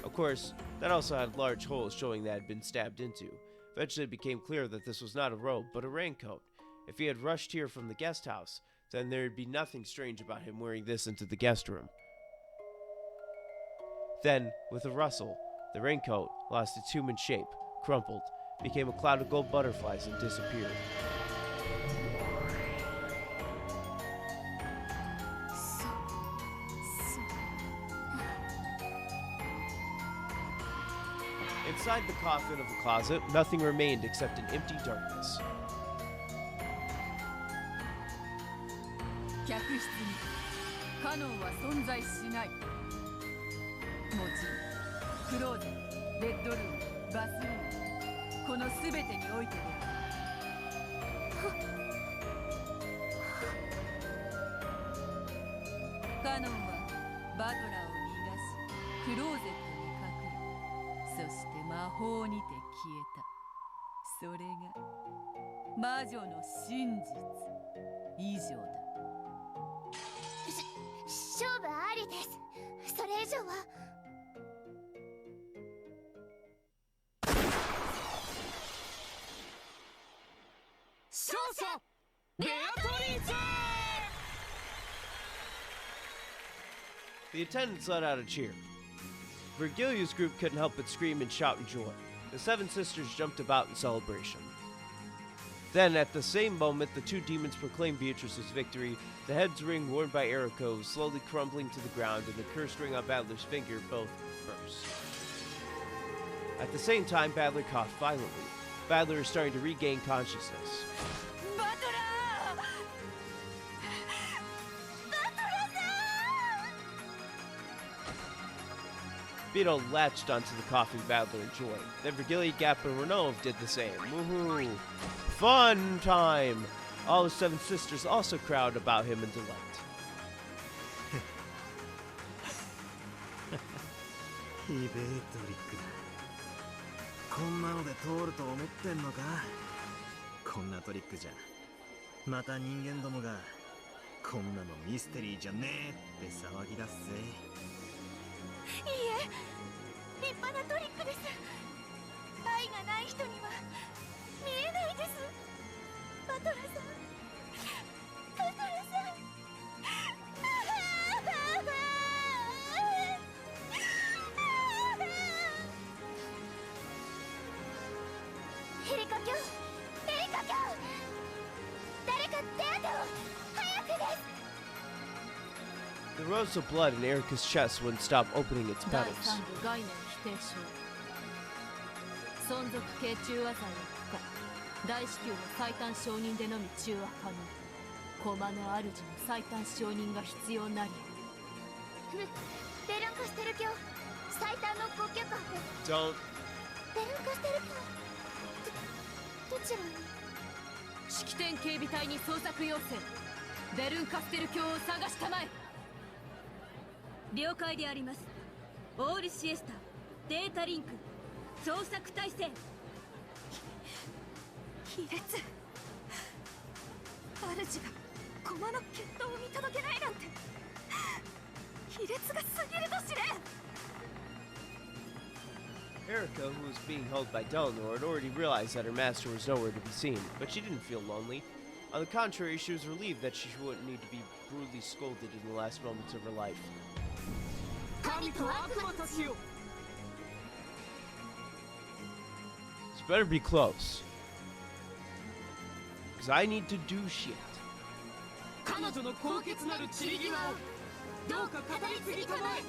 Of course, that also had large holes showing that it had been stabbed into. Eventually it became clear that this was not a robe, but a raincoat. If he had rushed here from the guest house, then there would be nothing strange about him wearing this into the guest room. Then, with a rustle, the raincoat lost its human shape, crumpled, became a cloud of gold butterflies, and disappeared. Inside the coffin of the closet, nothing remained except an empty darkness. 客室にカノンは存在しない。もちろんクローゼット、ベッドルーム、バスルーム、この全てにおいてである。カノンはバトラーを逃がしクローゼットに隠れ、そして魔法にて消えた。それが魔女の真実以上だ。勝負ありです。それ以上は。勝者 The attendants let out a cheer. Virgilia's group couldn't help but scream and shout in joy. The seven sisters jumped about in celebration. Then, at the same moment, the two demons proclaimed Beatrice's victory. The head's ring worn by Eriko was slowly crumbling to the ground, and the cursed ring on Battler's finger both burst. At the same time, Battler coughed violently. Battler is starting to regain consciousness. Beetle latched onto the coughing Battler in joy. Then Virgilia, Gap, and Renov did the same. Woohoo! Fun time! All the seven sisters also crowded about him in delight. ひべえトリックだ。こんなので通ると思ってんのか。こんなトリックじゃまた人間どもがこんなのミステリーじゃねえって騒ぎ出すぜ。いいえ、立派なトリックです。愛がない人には見えないです。バトラさん、バトラさん。エリカ卿、エリカ卿、誰か手当てを早くです。 The rose of blood in Erika's chest wouldn't stop opening its petals. 概念否定書存続系中和剤を不可大至急の最短承認でのみ中和可能駒の主の最短承認が必要なりベルンカステル卿、最短のご許可を。 Don't. ベルンカステル卿、どちらに？式典警備隊に捜索要請ベルンカステル卿を探したまえ。了解であります。オールシエスタデータリンク捜索体制。卑劣。主が駒の決闘を見届けないなんて卑劣が過ぎると知れ。 Erika, who was being held by Delanor, had already realized that her master was nowhere to be seen, but she didn't feel lonely. On the contrary, she was relieved that she wouldn't need to be brutally scolded in the last moments of her life. This better be close. Because I need to do shit. 彼女の高潔なる散り際をどうか語り継ぎたまえ。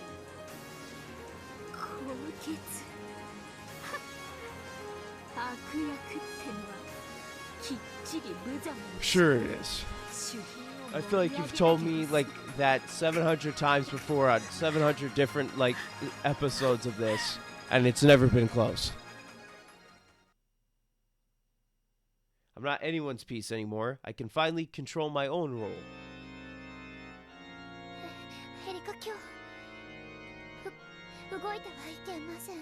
高潔。悪役ってのはきっちり無残に。 Sure it is. I feel like you've told me like that 700 times before on 700 different like episodes of this, and it's never been close. I'm not anyone's piece anymore. I can finally control my own role. エリカ卿、動いてはいけません。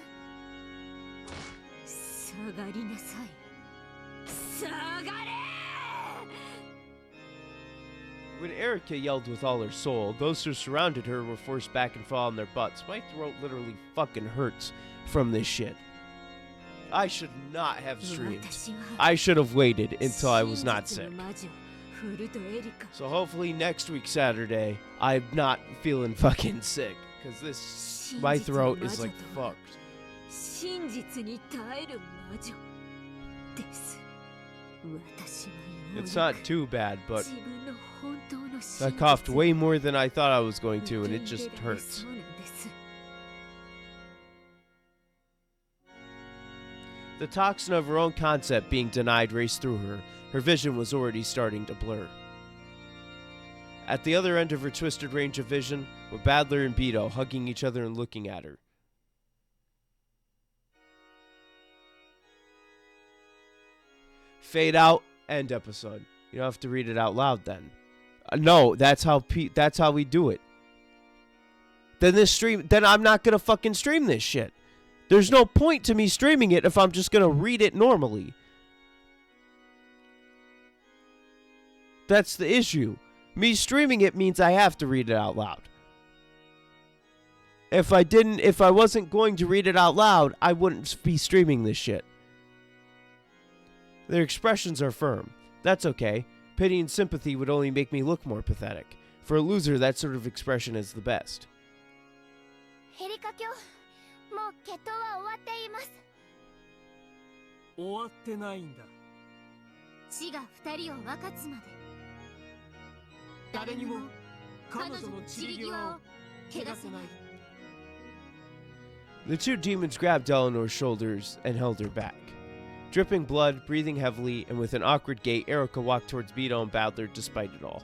下がりなさい。下がれ！ When Erika yelled with all her soul, those who surrounded her were forced back and fall on their butts. My throat literally fucking hurts from this shit. I should not have streamed. I should have waited until I was not sick. So hopefully next week Saturday, I'm not feeling fucking sick. Because this, my throat is like fucked. 真実に耐える魔女です。私は It's not too bad, but I coughed way more than I thought I was going to, and it just hurts. The toxin of her own concept being denied raced through her. Her vision was already starting to blur. At the other end of her twisted range of vision were Badler and Beto hugging each other and looking at her. Fade out, end episode. You don't have to read it out loud then. No, that's how we do it. Then I'm not gonna fucking stream this shit. There's no point to me streaming it if I'm just gonna read it normally. That's the issue. Me streaming it means I have to read it out loud. If I wasn't going to read it out loud, I wouldn't be streaming this shit. Their expressions are firm. That's okay. Pity and sympathy would only make me look more pathetic. For a loser, that sort of expression is the best. ヘリカ卿、もう決闘は終わっています。終わってないんだ。死が二人を分かつまで誰にも彼女の散り際を汚せない。 The two demons grabbed Eleanor's shoulders and held her back. Dripping blood, breathing heavily, and with an awkward gait, Erica walked towards Beto and Badler despite it all.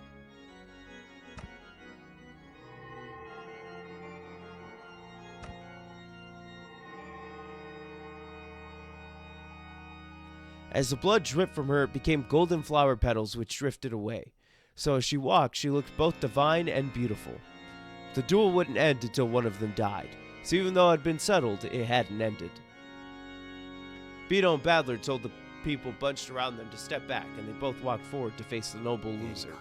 As the blood dripped from her, it became golden flower petals which drifted away. So as she walked, she looked both divine and beautiful. The duel wouldn't end until one of them died, so even though it had been settled, it hadn't ended. Beto and Badler told the people bunched around them to step back, and they both walked forward to face the noble loser.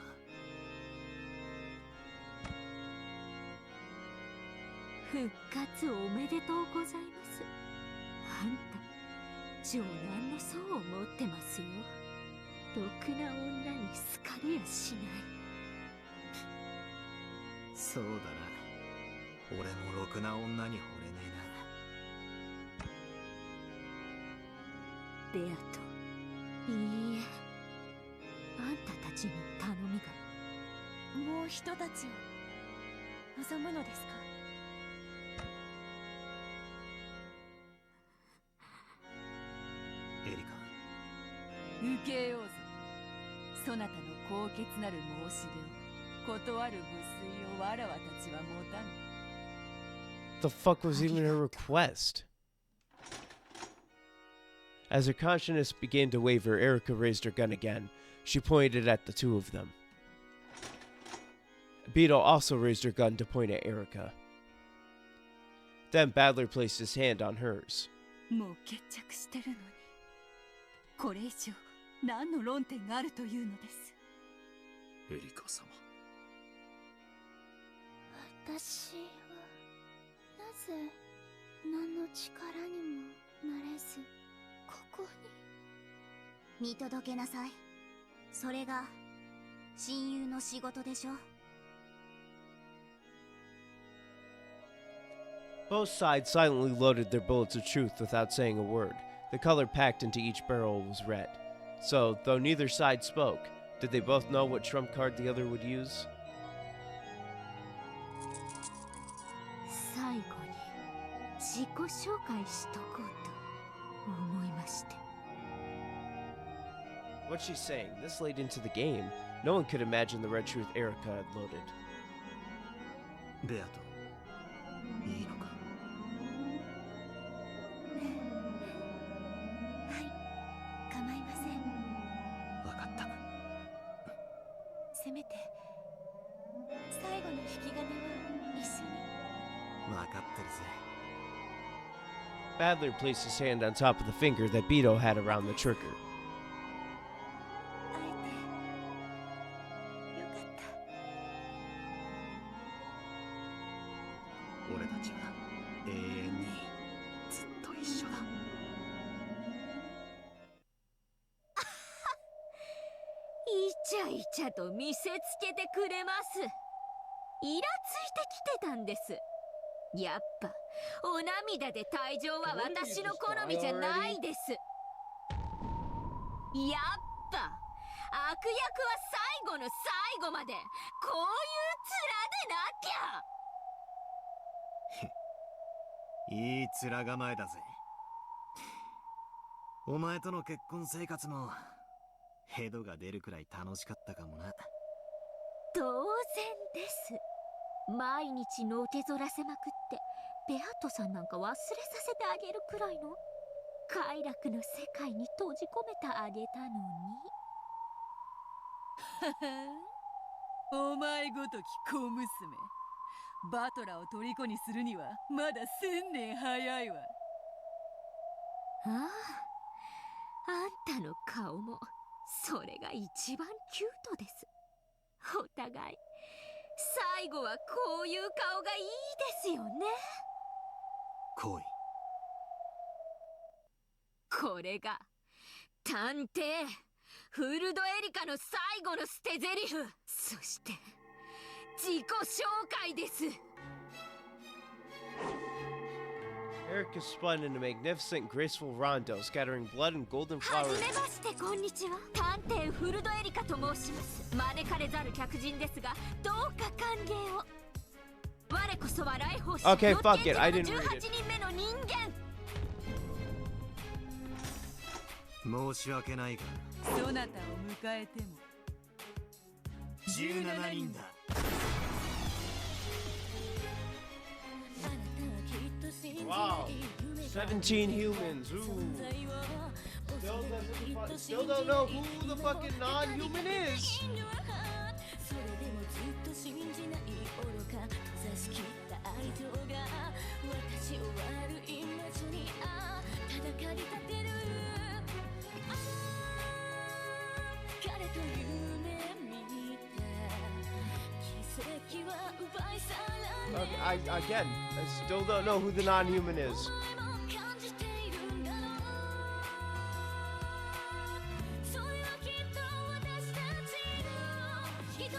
復活おめでとうございます。あんた、情難の層を持ってますよ。ろくな女に好かれやしない。そうだな。俺もろくな女に惚れねベアト、いいえ、あんたたちに頼みが。もう人たちを望むのですか？えな。エリカ。受けようぞ。そなたの高潔なる申し出を断る無粋をわらわたちは持たぬ。The fuck was even her request? As her consciousness began to waver, Erica raised her gun again. She pointed at the two of them. Beto also raised her gun to point at Erica. Then Badler placed his hand on hers. もう決着してるのに、これ以上何の論点があるというのです。エリカ様。私はなぜ何の力にもなれずここに。見届けなさい。それが親友の仕事でしょ。Both sides silently loaded their bullets of truth without saying a word. The color packed into each barrel was red. So, though neither side spoke, did they both know what trump card the other would use? 最後に自己紹介しとこうと思いまして。 What's she saying? This late into the game, no one could imagine the red truth Erica had loaded. ベアト、いいのか？はい、構いません。わかった。せめて最後の引き金は一緒に。わかってるぜ。Badler placed his hand on top of the finger that Beto had around the trigger. 俺たちは永遠にずっと一緒だ。イチャイチャと見せつけてくれます。イラついてきてたんです。やっぱお涙で退場は私の好みじゃないです。やっぱ悪役は最後の最後までこういう面でなきゃ。いい面構えだぜ。お前との結婚生活もヘドが出るくらい楽しかったかもな。当然です。毎日のけぞらせまくってベアトさんなんか忘れさせてあげるくらいの快楽の世界に閉じ込めてあげたのに。お前ごとき小娘、バトラを虜にするにはまだ1000年早いわ。ああ、あんたの顔もそれが一番キュートです。お互い最後はこういう顔がいいですよね。恋。これが探偵フルドエリカの最後の捨て台詞、そして自己紹介です。 Erica spun in a magnificent, graceful rondo, scattering blood and golden は flowers. じめましてこんにちは。探偵フルドエリカと申します。招かれざる客人ですが、どうか歓迎を。我こそは来訪者 Okay, fuck it. I didn't read 18 it. 人目の人間。申し訳ないがそなたを迎えても17人だ。 Wow. 17 humans. Ooh. Still don't know who the fucking non-human is. それでもずっと信じない愚か閉ざしきった愛情が私を悪い魔女にただ駆り立てる。彼と夢見た奇跡は奪い去られ Again, I still don't know who the non-human is. 感じているんだろう。それはきっと私たちの瞳。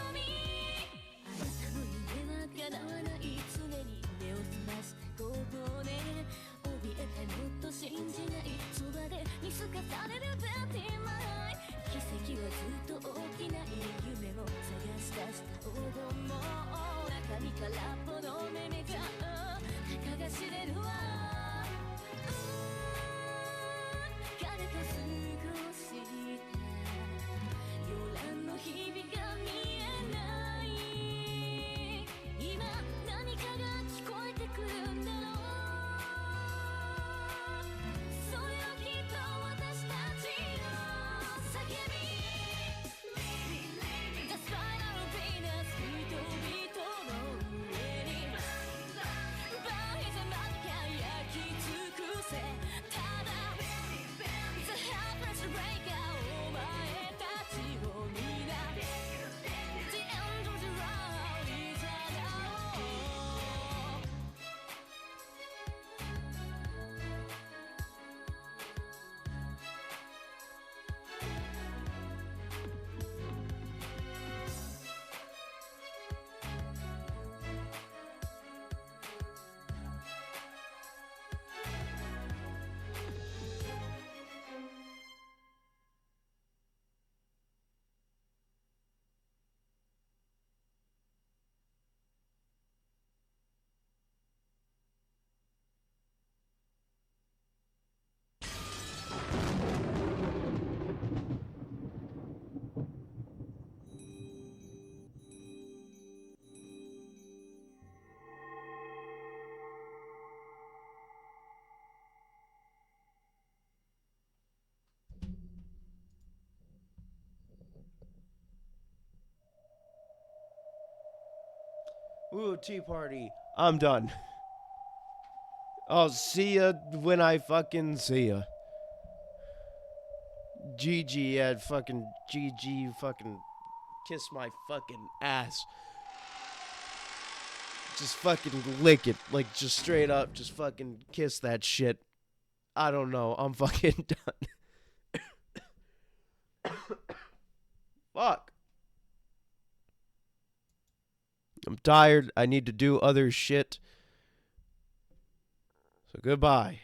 あなたの夢は叶わない。常に目を覚ましてここね怯えてもっと信じない。そばで見透かされるベティマイ。奇跡はずっと大きな夢を探し出した黄金も中身空っぽの目目がたかが知れるわ。彼と過ごした夜乱の日々が見えない。今何かが聞こえてくるんだろう。それはきっと私たちの叫び。The Spiral Venus 人々の上に奪いざまに輝き尽くせ。ただ The Helpless Breaker お前たちを皆 The End of the Road いざだろう。 Ooh, tea party. I'm done. I'll see ya when I fucking see ya. GG at fucking GG fucking kiss my fucking ass. Just fucking lick it. Like, just straight up, just fucking kiss that shit. I don't know. I'm fucking done. Fuck. I'm tired. I need to do other shit. So goodbye.